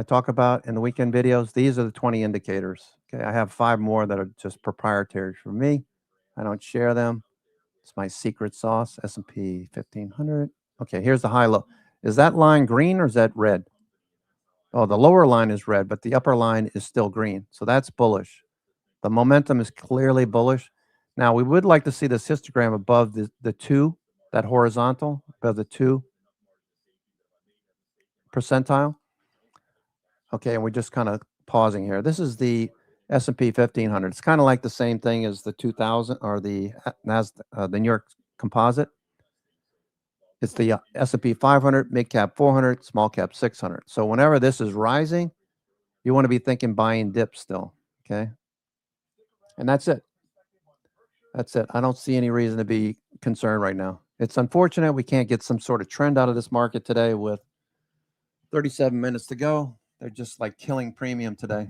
talk about in the weekend videos. These are the 20 indicators. Okay, I have 5 more that are just proprietary for me. I don't share them. It's my secret sauce, S&P 1500. Okay, here's the high low. Is that line green or is that red? Oh, the lower line is red, but the upper line is still green. So that's bullish. The momentum is clearly bullish. Now, we would like to see this histogram above the 2, that horizontal, above the 2 percentile. Okay, and we're just kind of pausing here. This is the S&P 1500. It's kind of like the same thing as the 2000 or the the New York Composite. It's the S&P 500, mid cap 400, small cap 600. So whenever this is rising, you want to be thinking buying dips still. Okay, and that's it. That's it. I don't see any reason to be concerned right now. It's unfortunate we can't get some sort of trend out of this market today with 37 minutes to go. They're just like killing premium today.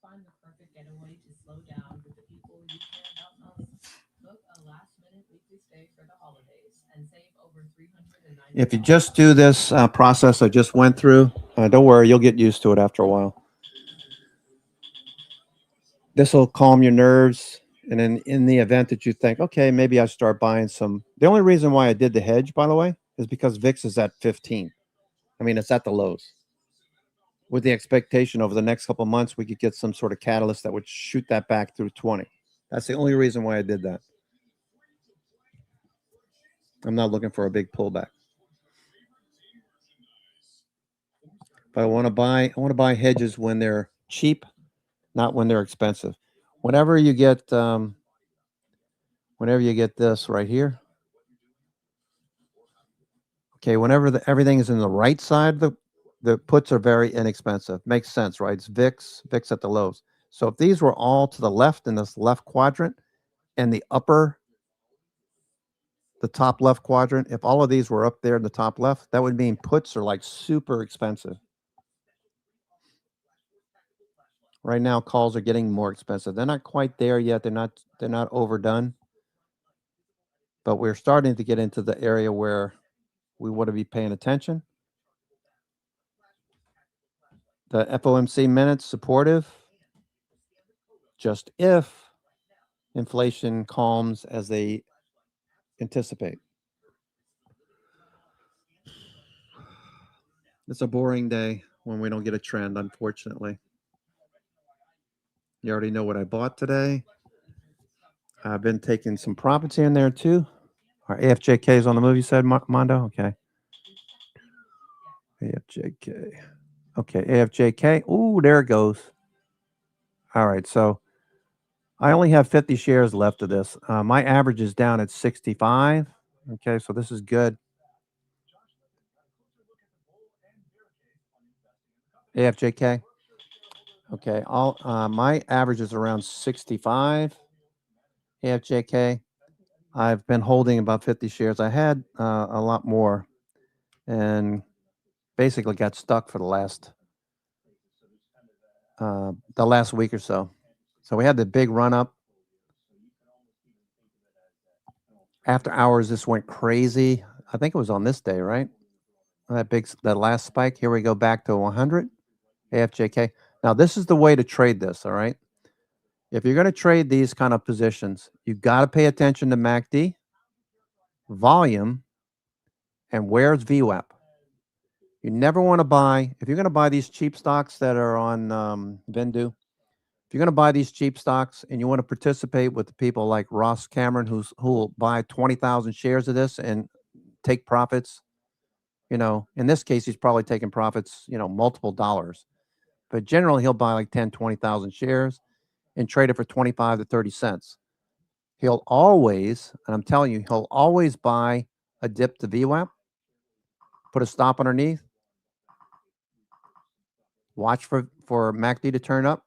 Find the perfect getaway to slow down with the people you care about most. Book a last-minute weekly stay for the holidays and save over $390. If you just do this process I just went through, don't worry, you'll get used to it after a while. This will calm your nerves. And then in the event that you think, okay, maybe I start buying some. The only reason why I did the hedge, by the way, is because VIX is at 15. I mean, it's at the lows. With the expectation over the next couple of months, we could get some sort of catalyst that would shoot that back through 20. That's the only reason why I did that. I'm not looking for a big pullback. But I want to buy hedges when they're cheap, not when they're expensive. Whenever you get this right here, okay, whenever everything is in the right side, the puts are very inexpensive. Makes sense, right? It's VIX at the lows. So if these were all to the left in this left quadrant and the top left quadrant, if all of these were up there in the top left, that would mean puts are like super expensive. Right now, calls are getting more expensive. They're not quite there yet. They're not overdone. But we're starting to get into the area where we want to be paying attention. The FOMC minutes supportive. Just if inflation calms as they anticipate. It's a boring day when we don't get a trend, unfortunately. You already know what I bought today. I've been taking some profits here and there too. Our AFJK is on the move, you said, Mondo? Okay. AFJK. Okay, AFJK. Ooh, there it goes. All right, so I only have 50 shares left of this. My average is down at 65. Okay, so this is good. AFJK. Okay, my average is around 65. AFJK. I've been holding about 50 shares. I had a lot more and basically got stuck for the last week or so. So we had the big run up. After hours, this went crazy. I think it was on this day, right? That last spike. Here we go back to 100. AFJK. Now, this is the way to trade this, all right? If you're going to trade these kind of positions, you've got to pay attention to MACD, volume, and where's VWAP. You never want to buy, if you're going to buy these cheap stocks that are on Vendu, if you're going to buy these cheap stocks and you want to participate with the people like Ross Cameron, who will buy 20,000 shares of this and take profits, in this case, he's probably taking profits, multiple dollars. But generally, he'll buy like 10, 20,000 shares and trade it for 25 to 30 cents. He'll always, and I'm telling you, he'll always buy a dip to VWAP, put a stop underneath, watch for MACD to turn up,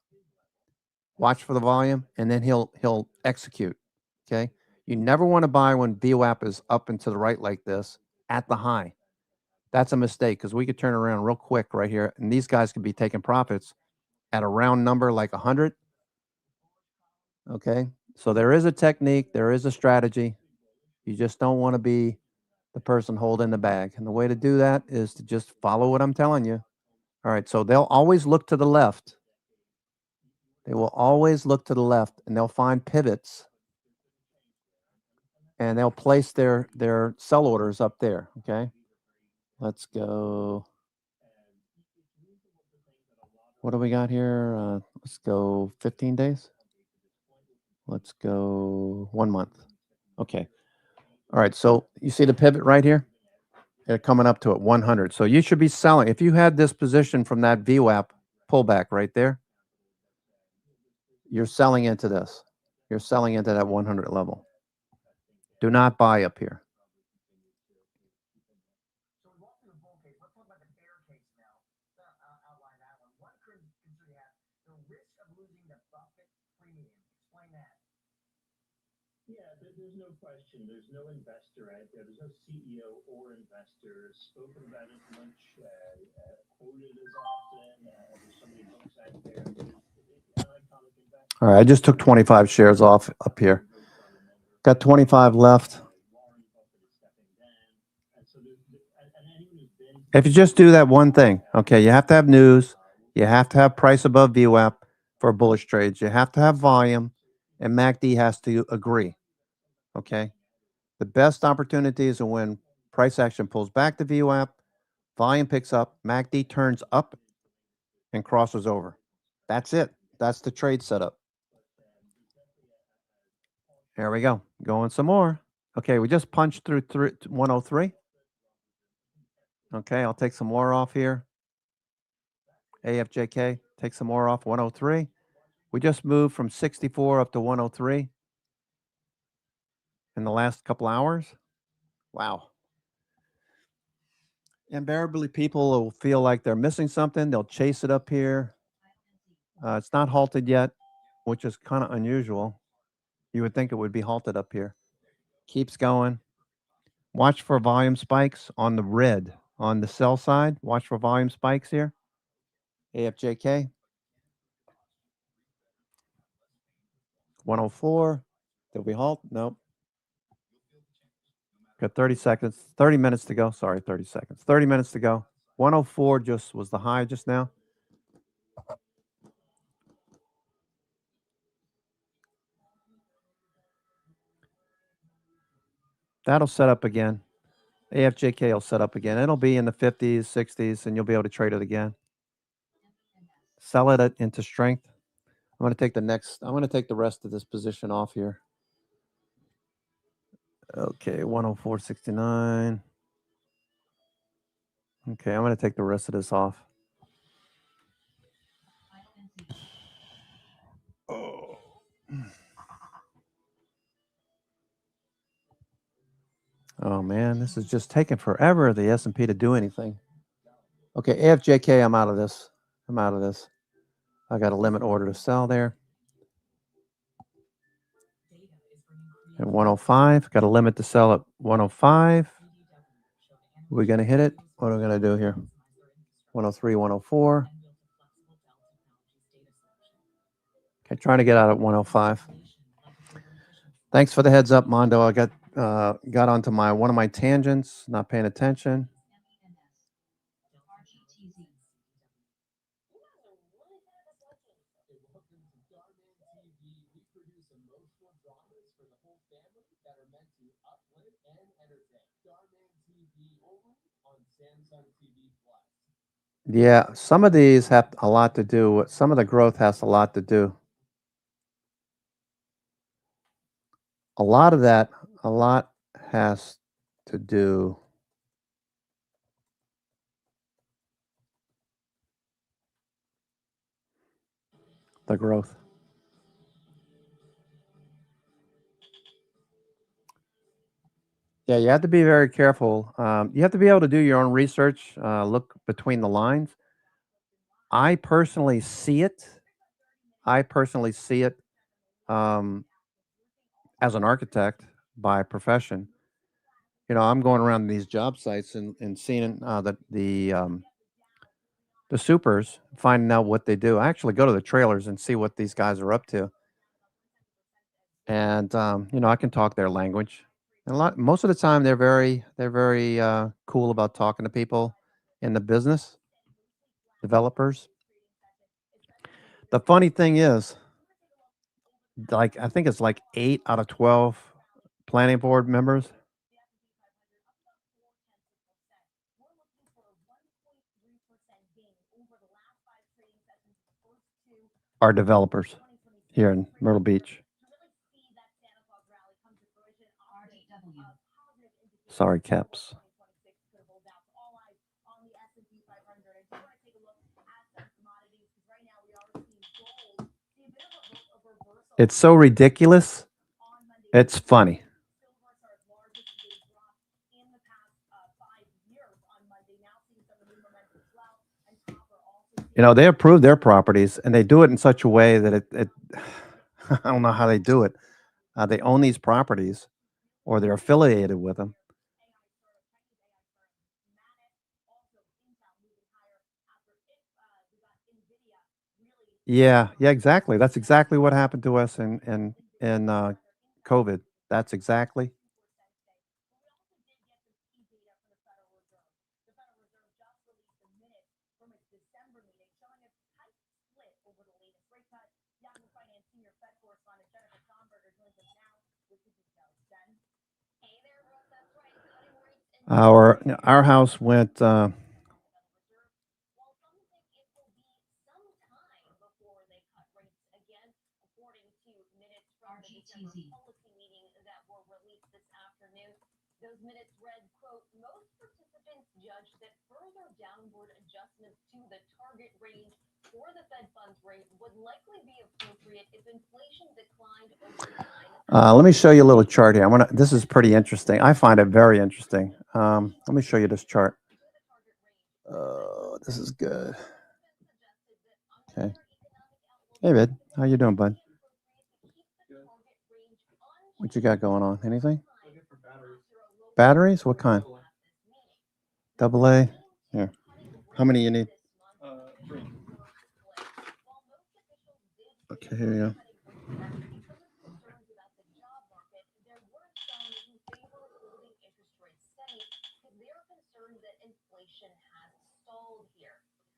watch for the volume, and then he'll execute. Okay. You never want to buy when VWAP is up and to the right like this at the high. That's a mistake because we could turn around real quick right here, and these guys could be taking profits at a round number like 100. Okay. So there is a technique, there is a strategy. You just don't want to be the person holding the bag. And the way to do that is to just follow what I'm telling you. All right. So they'll always look to the left. They will always look to the left, and they'll find pivots, and they'll place their sell orders up there. Okay. Let's go. What do we got here? Let's go 15 days. Let's go 1 month. Okay. All right. So you see the pivot right here? They're coming up to it 100. So you should be selling. If you had this position from that VWAP pullback right there, you're selling into this. You're selling into that 100 level. Do not buy up here. So we walked through the bull case. Let's talk about the bear case now. Outline that one. What could consider that the risk of losing the Buffett premium? Explain that. Yeah, there's no question. There's no investor out there. There's no CEO or investor spoken about as much, quoted as often. There's so many books out there. All right, I just took 25 shares off up here. Got 25 left. If you just do that one thing, okay, you have to have news. You have to have price above VWAP for bullish trades. You have to have volume, and MACD has to agree. Okay. The best opportunities are when price action pulls back to VWAP, volume picks up, MACD turns up, and crosses over. That's it. That's the trade setup. There we go. Going some more. Okay, we just punched through 103. Okay, I'll take some more off here. AFJK, take some more off 103. We just moved from 64 up to 103 in the last couple hours. Wow. Invariably, people will feel like they're missing something. They'll chase it up here. It's not halted yet, which is kind of unusual. You would think it would be halted up here. Keeps going. Watch for volume spikes on the red. On the sell side, watch for volume spikes here. AFJK. 104. Did we halt? Nope. Got 30 seconds. 30 minutes to go. Sorry, 30 seconds. 30 minutes to go. 104 just was the high just now. That'll set up again. AFJK will set up again. It'll be in the 50s, 60s, and you'll be able to trade it again. Sell it into strength. I'm going to take the rest of this position off here. Okay, 104.69. Okay, I'm going to take the rest of this off. Oh. Oh man, this is just taking forever, the S&P to do anything. Okay, AFJK, I'm out of this. I got a limit order to sell there. At 105, got a limit to sell at 105. We're going to hit it. What are we going to do here? 103, 104. Okay, trying to get out at 105. Thanks for the heads up, Mondo. I got onto one of my tangents, not paying attention. Yeah, some of these have a lot to do. Some of the growth has a lot to do. a lot of that, a lot has to do the growth. Yeah, you have to be very careful. You have to be able to do your own research, look between the lines. I personally see it. I personally see it um, as an architect by profession. I'm going around these job sites and seeing the supers, finding out what they do. I actually go to the trailers and see what these guys are up to, and I can talk their language. And most of the time, they're very cool about talking to people in the business, developers. The funny thing is, like I think it's like 8 out of 12 planning board members are developers here in Myrtle Beach. Sorry, Caps. It's so ridiculous. It's funny. They approve their properties and they do it in such a way that it I don't know how they do it. They own these properties or they're affiliated with them. Yeah, yeah, exactly. That's exactly what happened to us in COVID. That's exactly. Our house went. RGTZ. Those minutes read, quote, most participants judged that further downward adjustments to the target range for the Fed funds rate would likely be appropriate if inflation declined over time. Let me show you a little chart here. This is pretty interesting. I find it very interesting. Let me show you this chart. This is good. Okay. Hey, Vid. How you doing, bud? What you got going on? Anything? Batteries? What kind? Double A? Here. How many you need? Okay, here you go.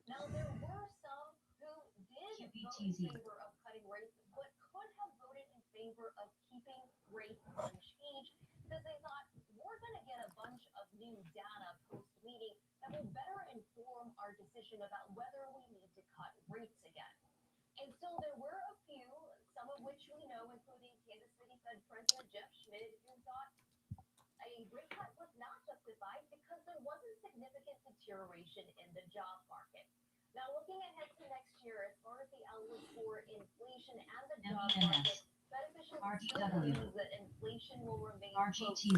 Now, there were some who did vote in favor of cutting rates, but could have voted in favor of keeping rates unchanged because they thought we're going to get a bunch of new data post-meeting that will better inform our decision about whether we need to cut rates again. And so there were a few, some of which we know, including Kansas City Fed President Jeff Schmidt, who thought a rate cut was not justified because there wasn't significant deterioration in the job market. Now, looking ahead to next year, as far as the outlook for inflation and the job market, Fed officials still believe that inflation will remain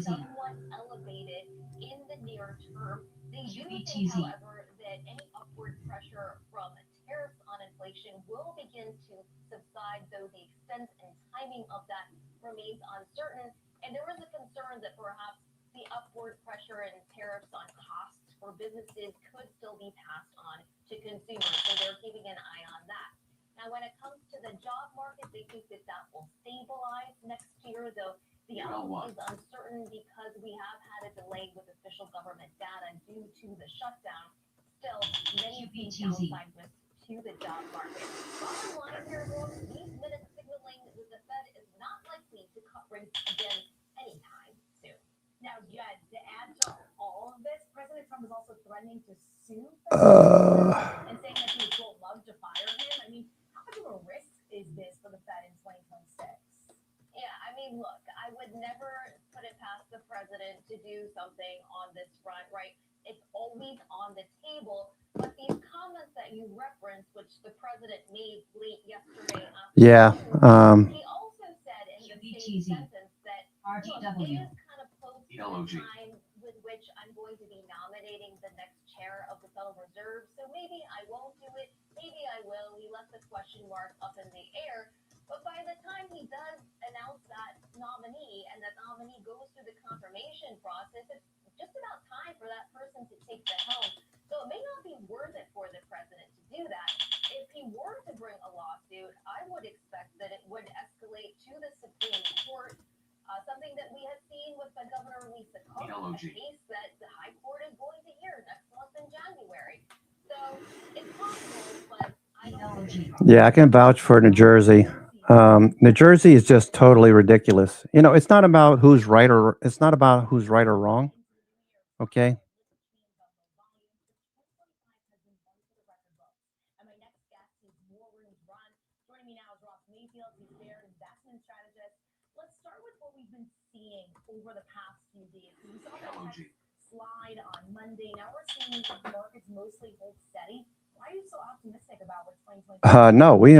somewhat elevated in the near term. They do think, however, that any upward pressure from tariffs on inflation will begin to subside, though the extent and timing of that remains uncertain. And there is a concern that perhaps the upward pressure and tariffs on costs for businesses could still be passed on to consumers. So they're keeping an eye on that. Now, when it comes to the job market, they think that that will stabilize next year, though the outlook is uncertain because we have had a delay with official government data due to the shutdown. Still, many see downside risks to the job market. Bottom line here, everyone, these minutes signaling that the Fed is not likely to cut rates again anytime soon. Now, Jed, to add to all of this, President Trump is also threatening to sue and saying that he would love to fire him. I mean, how much of a risk is this for the Fed in 2026? Yeah, I mean, mean, look, I would never put it past the president to do something on this front, right? It's always on the table. But these comments that you referenced, which the president made late yesterday Yeah. he also said in the same QBTZ. sentence that look, RTW. it is kind of close to the time with which I'm going to be nominating the next chair of the Federal Reserve. So maybe I won't do it. Maybe I will. He left the question mark up in the air. But by the time he does announce that nominee and that nominee goes through the confirmation process, it's just about time for that person to take the helm. So it may not be worth it for the president to do that. If he were to bring a lawsuit, I would expect that it would escalate to the Supreme Court, something that we have seen with the Governor Lisa Cook, a case that the High Court is going to hear next month in January. So it's possible, but I don't. Yeah, I can vouch for New Jersey. New Jersey is just totally ridiculous. You know, it's not about who's right or wrong. Okay. And my next guest is More Rooms Run. Joining me now is Ross Mayfield. He's their investment strategist. Let's start with what we've been seeing over the past few days. We saw the tech slide on Monday. Now we're seeing the markets mostly hold steady. Why are you so optimistic about what 2020? No, we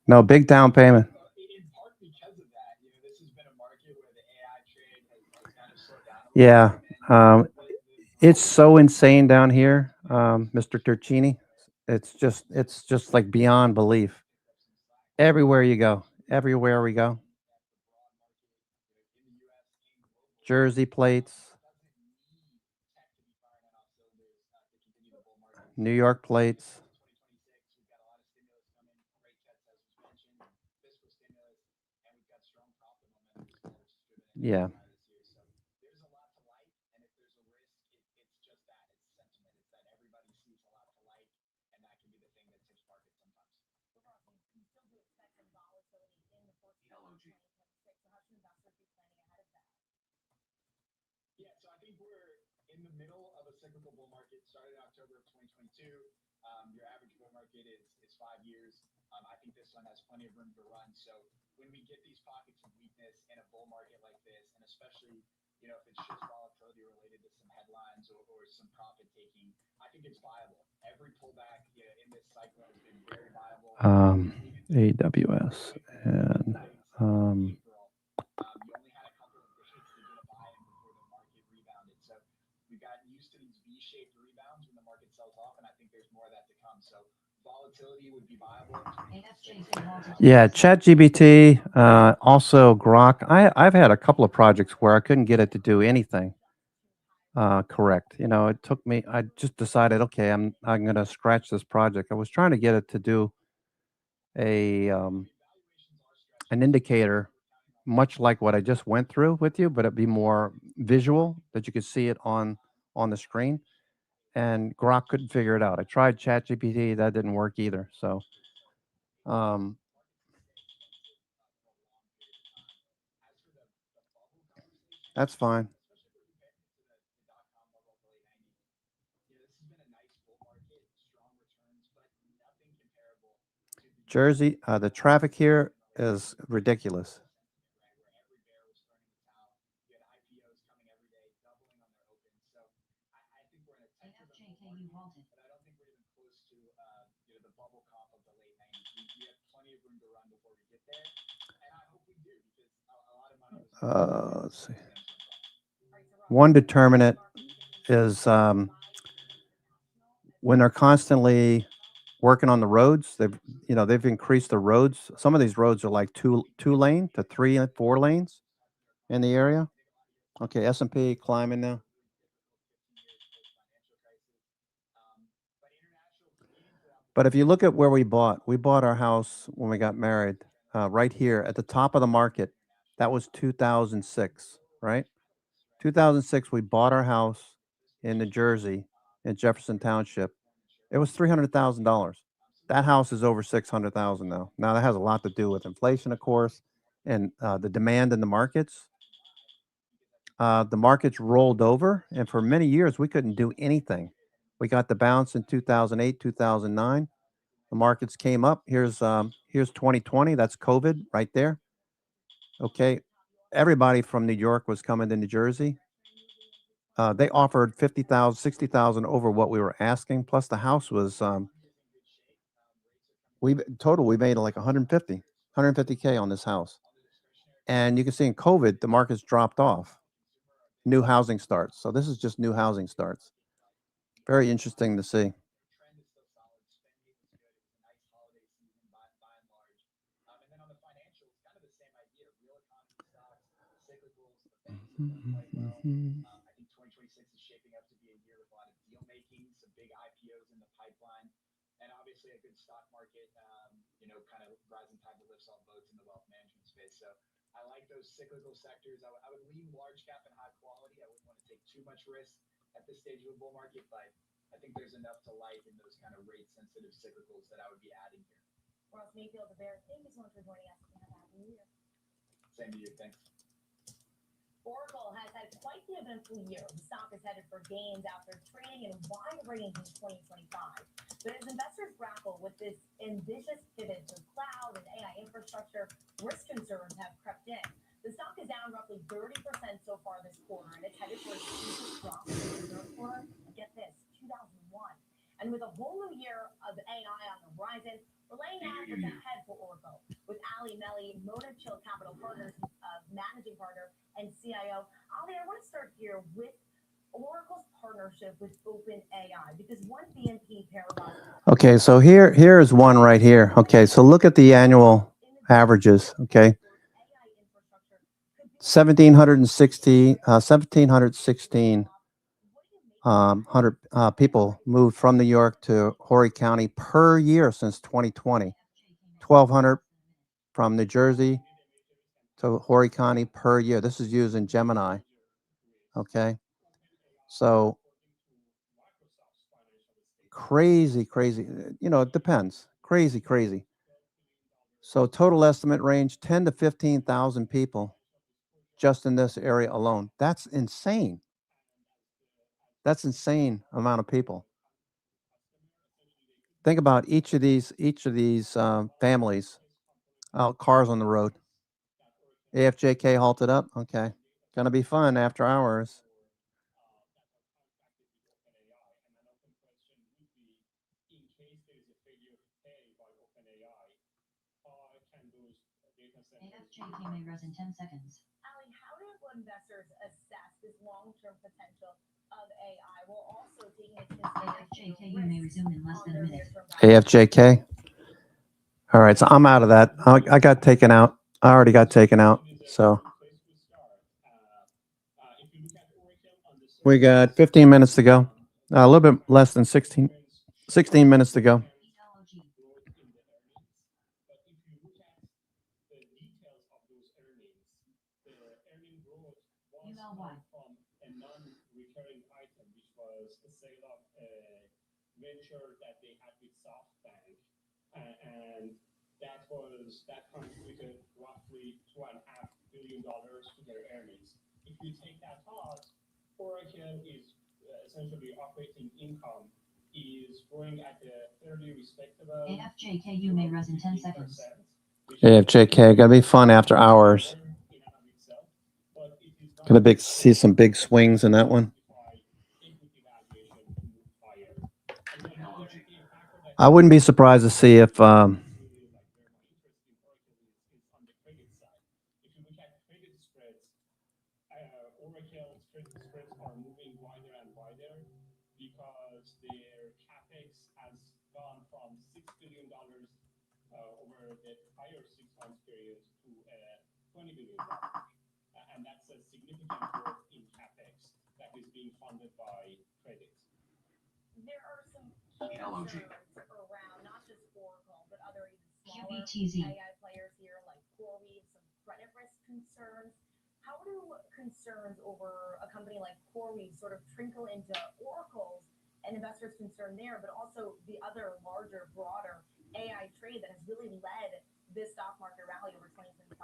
no big down payment. In part because of that, this has been a market where the AI trade has kind of slowed down. Yeah. It's so insane down here, Mr. Turcini. It's just like beyond belief. Everywhere you go, everywhere we go. Jersey plates, New York plates. Yeah. There's a lot to like, and if there's a risk, it's just that. It's sentiment. It's that everybody sees a lot to like, and that can be the thing that tips markets sometimes. You still do expect some volatility in the first quarter of 2026. So how should investors be planning ahead of that? Yeah, so I think we're in the middle of a cyclical bull market. Started in October of 2022. Your average bull market is 5 years. I think this one has plenty of room to run. So when we get these pockets of weakness in a bull market like this, and especially if it's just volatility related to some headlines or some profit taking, I think it's viable. Every pullback in this cycle has been very viable. AWS and You only had a couple of days to get a buy-in before the market rebounded. So we've gotten used to these V-shaped rebounds when the market sells off, and I think there's more of that to come. So volatility would be viable. yeah, ChatGPT, also Grok. I've had a couple of projects where I couldn't get it to do anything correct. It took me. I just decided, okay, I'm gonna scratch this project. I was trying to get it to do a an indicator, much like what I just went through with you, but it'd be more visual that you could see it on the screen. And Grok couldn't figure it out. I tried ChatGPT, that didn't work either. So, um, that's fine. Jersey, the traffic here is ridiculous. AFJKU vaulted. But I don't think we're even close to the bubble comp of the late 90s. We have plenty of room to run before we get there, and I hope we do because a lot of money was. Let's see. One determinant is when they're constantly working on the roads. They've increased the roads. Some of these roads are like two lane to 3 and 4 lanes in the area. Okay, S&P climbing now. But if you look at where we bought our house when we got married, right here at the top of the market. That was 2006, right? 2006, we bought our house in New Jersey, in Jefferson Township. It was $300,000. That house is over 600,000 now. Now that has a lot to do with inflation, of course, and the demand in the markets. The markets rolled over, and for many years we couldn't do anything. We got the bounce in 2008, 2009. The markets came up. Here's 2020. That's COVID right there. Okay, everybody from New York was coming to New Jersey. They offered 50,000, 60,000 over what we were asking. Plus the house was, we made like 150K on this house. And you can see in COVID, the market's dropped off. New housing starts. So this is just new housing starts. Very interesting to see. Trend is still solid. Spending was good. It was a nice holiday season by and large. And then on the financials, kind of the same idea. Real economy stocks, cyclicals, the banks have done quite well. I think 2026 is shaping up to be a year with a lot of deal making, some big IPOs in the pipeline, and obviously a good stock market. Kind of rising tide that lifts all boats in the wealth management space. So I like those cyclical sectors. I would lean large cap and high quality. I wouldn't want to take too much risk at this stage of a bull market, but I think there's enough to like in those kind of rate sensitive cyclicals that I would be adding here. Ross Mayfield, the Bear, thank you so much for joining us. Have a happy New Year. Same to you. Thanks. Oracle has had quite the eventful year. The stock is headed for gains after trading in a wide range in 2025. But as investors grapple with this ambitious pivot to cloud and AI infrastructure, risk concerns have crept in. The stock is down roughly 30% so far this quarter, and it's headed for its steepest drop in the third quarter. Get this, 2001. And with a whole new year of AI on the horizon, we're laying out what's ahead for Oracle. With Ali Melli, Motive Chill Capital Partners, managing partner and CIO. Ali, I want to start here with Oracle's partnership with OpenAI, because one BNP Paribas. Okay, so here's one right here. Okay, so look at the annual averages. Okay, 1,716 people moved from New York to Horry County per year since 2020. 1,200 from New Jersey to Horry County per year. This is using Gemini. Okay, so crazy. It depends. Crazy. So total estimate range 10 to 15,000 people just in this area alone. That's insane. That's insane amount of people. Think about each of these families. Cars on the road. AFJK halted up. Okay, gonna be fun after hours. AFJK may res in 10 seconds. Ali, how do investors assess this long-term potential of AI while also taking into consideration AFJK, you may resume in less than a minute. AFJK. All right, so I'm out of that. I got taken out. I already got taken out. So we got 15 minutes to go. A little bit less than 16 minutes to go. Venture that they had with SoftBank, and that contributed roughly $2.5 billion to their earnings. If you take that out, Oracle is essentially operating income is growing at a fairly respectable. AFJK, you may res in 10 seconds. AFJK, gonna be fun after hours. Gonna see some big swings in that one. I wouldn't be surprised to see if Oracle's credit spreads are moving wider and wider because their capex has gone from $6 billion over the prior 6 months period to $20 billion, and that's a significant growth in capex that is being funded by credit. There are some concerns around not just Oracle, but other even smaller QBTZ. AI players here like CoreWeave, some credit risk concerns. How do concerns over a company like CoreWeave sort of trickle into Oracle's and investors' concern there, but also the other larger, broader AI trade that has really led this stock market rally over 2025?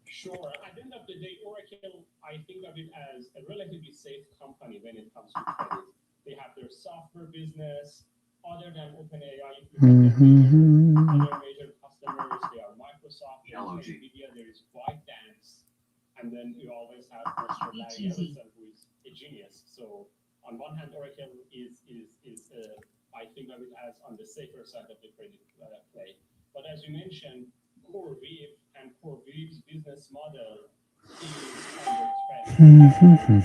Sure. At the end of the day, Oracle, I think of it as a relatively safe company when it comes to credit. They have their software business. Other than OpenAI, if you look at their other major customers, they are Microsoft, NVIDIA, there is Larry Ellison, who is a genius. So on one hand, Oracle is I think of it as on the safer side of the credit play. But as you mentioned, CoreWeave and CoreWeave's business model is under threat.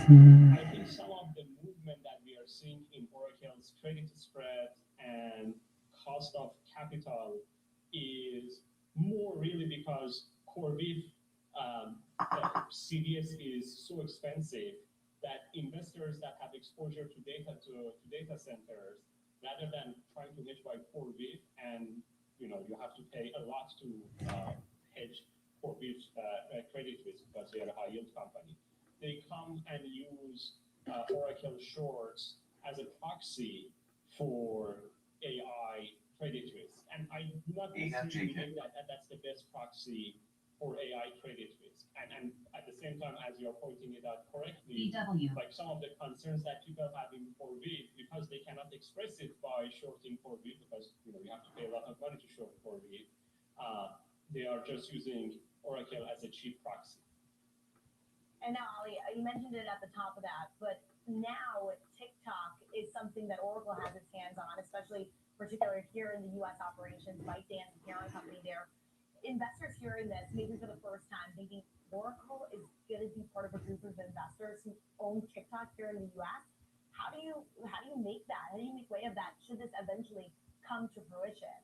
I think some of the movement that we are seeing in Oracle's credit spread and cost of capital is more really because CoreWeave CDS is so expensive that investors that have exposure to data centers, rather than trying to hedge by CoreWeave, and you have to pay a lot to hedge CoreWeave's credit risk because they are a high yield company. They come and use Oracle shorts as a proxy for AI credit risk, and I do not necessarily think that that's the best proxy for AI credit risk. And at the same time, as you're pointing it out correctly, like some of the concerns that people have in CoreWeave, because they cannot express it by shorting CoreWeave, because you have to pay a lot of money to short CoreWeave, they are just using Oracle as a cheap proxy. And now, Ali, you mentioned it at the top of that, but now TikTok is something that Oracle has its hands on, especially particularly here in the U.S. operations. ByteDance, the parent company there. Investors hearing this, maybe for the first time, thinking Oracle is going to be part of a group of investors who own TikTok here in the U.S. How do you make that? How do you make way of that? Should this eventually come to fruition?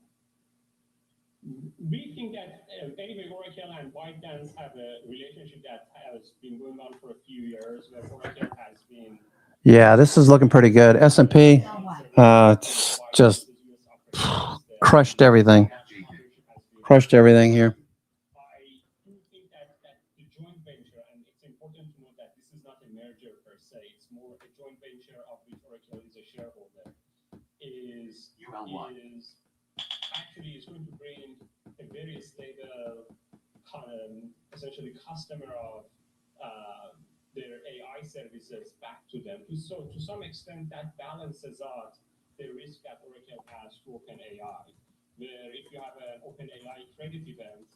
We think that anyway, Oracle and ByteDance have a relationship that has been going on for a few years, where Oracle has been. Yeah, this is looking pretty good. S&P just crushed everything. Crushed everything here. I do think that the joint venture, and it's important to note that this is not a merger per se, it's more a joint venture of which Oracle is a shareholder, is actually is going to bring a very stable, essentially customer of their AI services back to them. So to some extent, that balances out the risk that Oracle has to OpenAI. Where if you have an OpenAI credit event,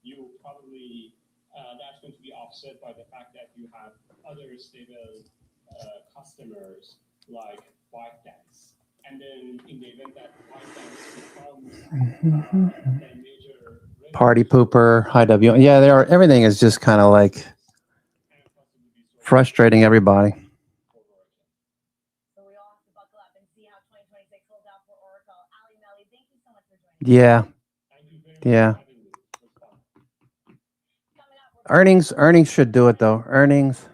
you probably that's going to be offset by the fact that you have other stable customers like ByteDance. And then in the event that ByteDance becomes a major Party pooper, high W. Yeah, they are. Everything is just kind of like frustrating everybody. So we all have to buckle up and see how 2026 holds out for Oracle. Ali, Melly, thank you so much for joining us. Yeah. Yeah. Earnings should do it though. Earnings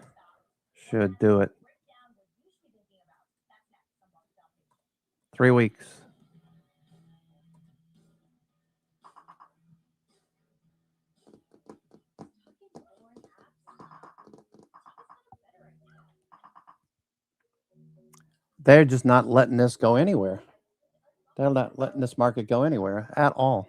should do it. 3 weeks. They're just not letting this go anywhere. They're not letting this market go anywhere at all.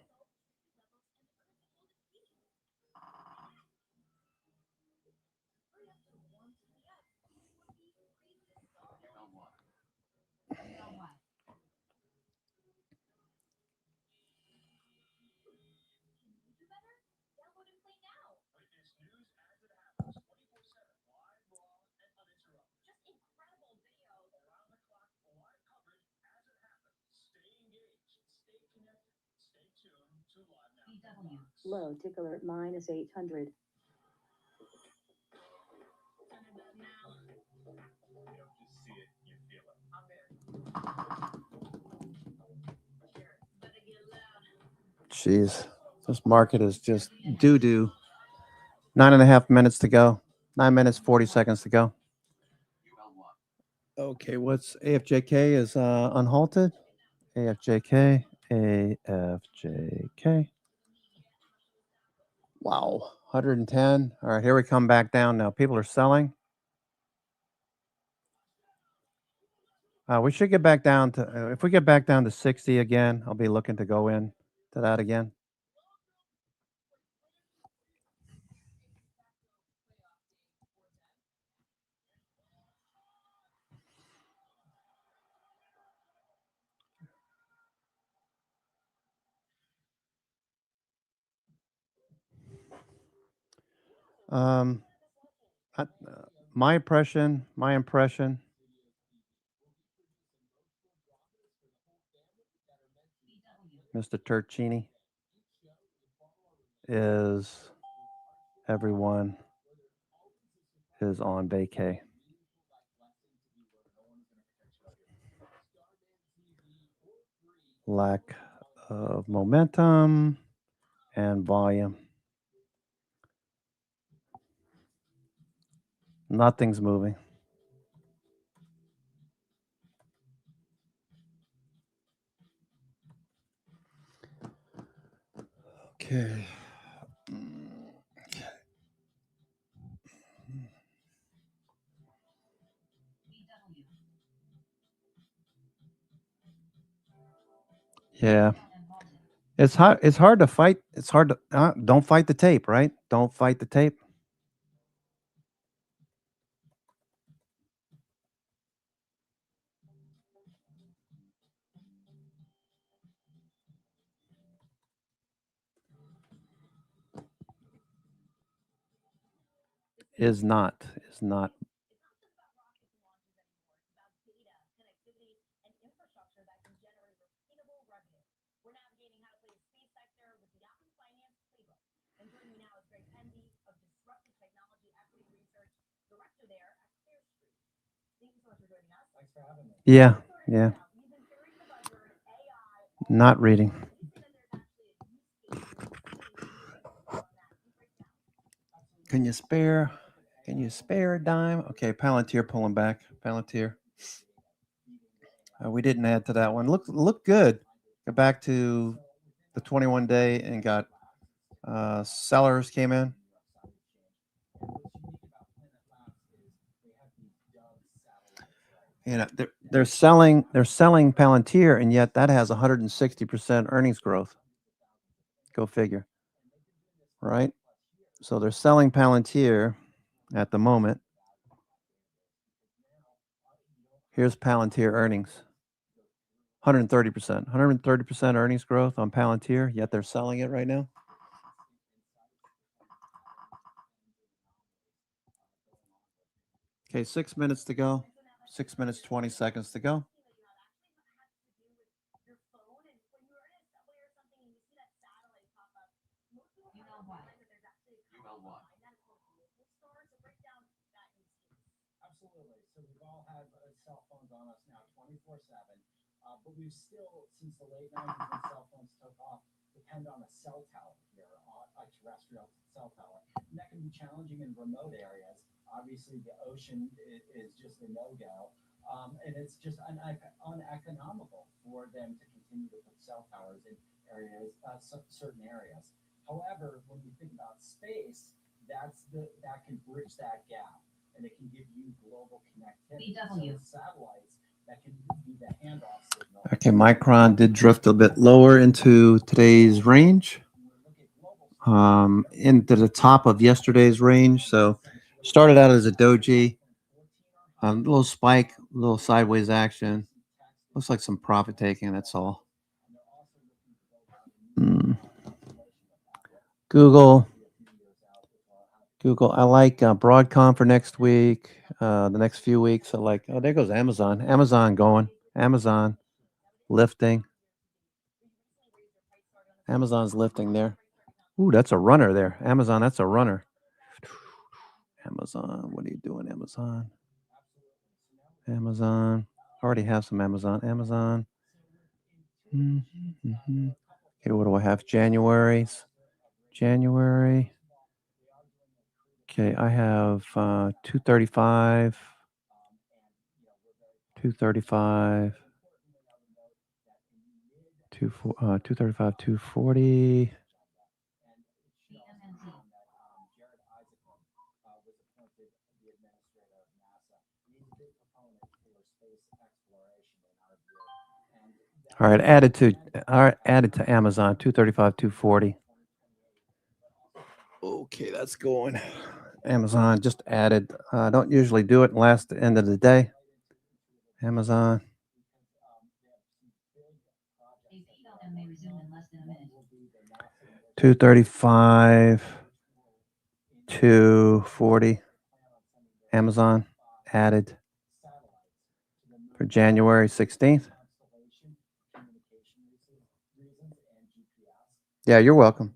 Low tick alert minus 800. Jeez, this market is just doo-doo. 9.5 minutes to go. 9 minutes, 40 seconds to go. Okay, what's AFJK is unhalted. AFJK, AFJK. Wow, 110. All right, here we come back down now. People are selling. We should get back down to, if we get back down to 60 again, I'll be looking to go in to that again. my impression, Mr. Turcini, is everyone is on vacay. Lack of momentum and volume. Nothing's moving. Okay. Yeah. It's hard. It's hard to fight. It's hard to don't fight the tape, right? Don't fight the tape. Is not. Is not. Yeah. Yeah. Not reading. Can you spare? Can you spare a dime? Okay, Palantir pulling back. Palantir. We didn't add to that one. Look good. Go back to the 21 day and got sellers came in. You know, they're selling Palantir, and yet that has 160% earnings growth. Go figure. Right? So they're selling Palantir at the moment. Here's Palantir earnings. 130%. 130% earnings growth on Palantir, yet they're selling it right now. Okay, 6 minutes to go. 6 minutes, 20 seconds to go. Absolutely. So we've all had cell phones on us now 24/7, but we've still, since the late 90s when cell phones took off, depend on a cell tower here, a terrestrial cell tower. And that can be challenging in remote areas. Obviously, the ocean is just a no-go, and it's just uneconomical for them to continue to put cell towers in areas, certain areas. However, when we think about space, that can bridge that gap, and it can give you global connectivity. So satellites that can be the handoff signal. Okay, Micron did drift a bit lower into today's range, into the top of yesterday's range. So started out as a doji, a little spike, a little sideways action. Looks like some profit taking. That's all. Google. I like Broadcom for next week. The next few weeks, I like. Oh, there goes Amazon. Amazon going. Amazon lifting. Amazon's lifting there. Ooh, that's a runner there. Amazon, that's a runner. Amazon, what are you doing, Amazon? Amazon. Already have some Amazon. Amazon. Okay, what do I have? January's. January. Okay, I have 235. 235. 235, 240. All right, added to Amazon, 235, 240. Okay, that's going. Amazon just added. Don't usually do it last end of the day. Amazon. May resume in less than a minute. 235, 240. Amazon added for January 16th. Yeah, you're welcome.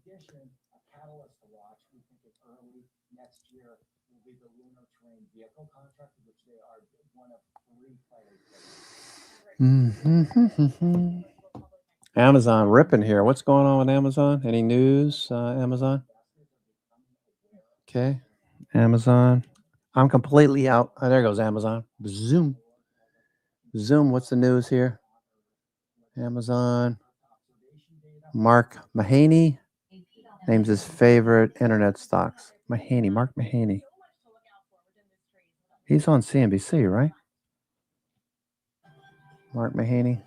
Amazon ripping here. What's going on with Amazon? Any news, Amazon? Okay, Amazon. I'm completely out. Oh, there goes Amazon. Zoom. Zoom, what's the news here? Amazon. Mark Mahaney names his favorite internet stocks. Mahaney, Mark Mahaney. He's on CNBC, right? Mark Mahaney.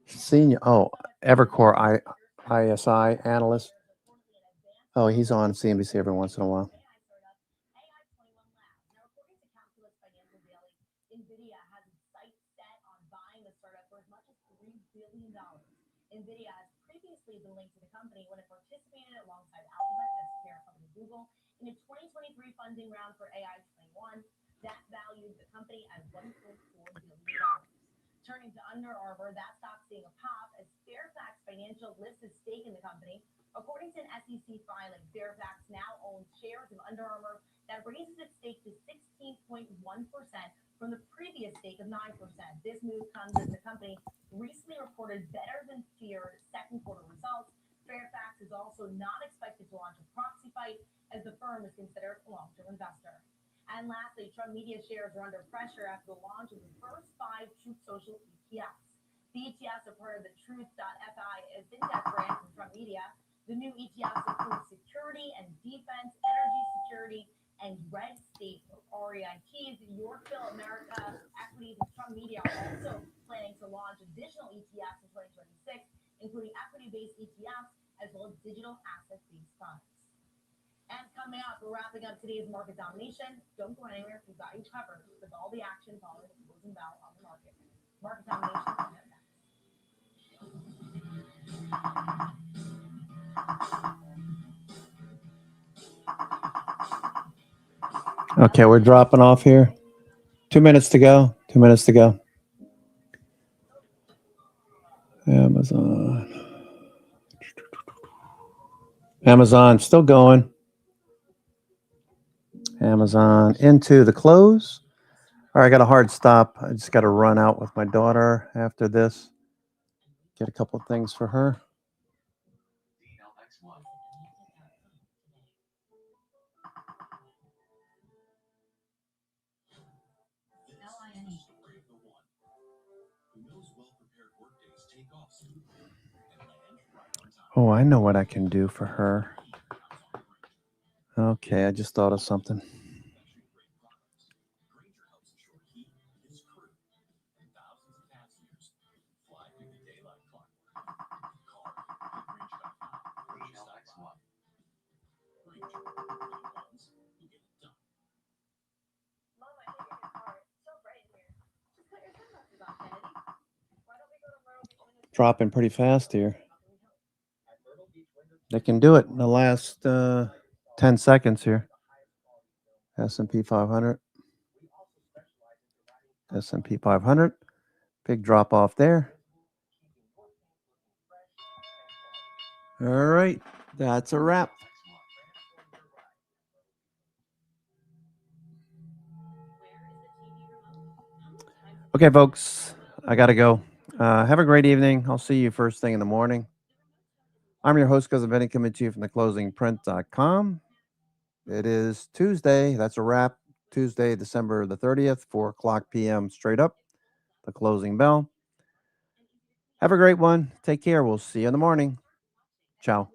Senior. Oh, Evercore ISI analyst. Oh, he's on CNBC every once in a while. NVIDIA has its sights set on buying the startup for as much as $3 billion. NVIDIA has previously been linked to the company when it participated alongside Alphabet, its parent company Google, in a 2023 funding round for AI 21 that valued the company at $1.4 billion. Turning to Under Armour, that stock seeing a pop as Fairfax Financial lists its stake in the company. According to an SEC filing, Fairfax now owns shares of Under Armour that raises its stake to 16.1% from the previous stake of 9%. This move comes as the company recently reported better than feared second quarter results. Fairfax is also not expected to launch a proxy fight as the firm is considered a long-term investor. And lastly, Trump Media shares are under pressure after the launch of the first 5 Truth Social ETFs. The ETFs are part of the Truth.fi fintech brand from Trump Media. The new ETFs include security and defense, energy security, and red state REITs. Yorkville America Equities and Trump Media are also planning to launch additional ETFs in 2026, including equity-based ETFs as well as digital asset-based funds. And coming up, we're wrapping up today's market domination. Don't go anywhere. We've got you covered with all the action following the closing bell on the market. Market domination coming up next. Okay, we're dropping off here. 2 minutes to go. 2 minutes to go. Amazon. Amazon still going. Amazon into the close. All right, I got a hard stop. I just got to run out with my daughter after this. Get a couple of things for her. Oh, I know what I can do for her. Okay, I just thought of something. Dropping pretty fast here. They can do it in the last 10 seconds here. S&P 500. S&P 500. Big drop off there. All right, that's a wrap. Okay, folks, I got to go. Have a great evening. I'll see you first thing in the morning. I'm your host, Cousin Benny, coming to you from theclosingprint.com. It is Tuesday. That's a wrap. Tuesday, December the 30th, 4 o'clock p.m. straight up. The closing bell. Have a great one. Take care. We'll see you in the morning. Ciao.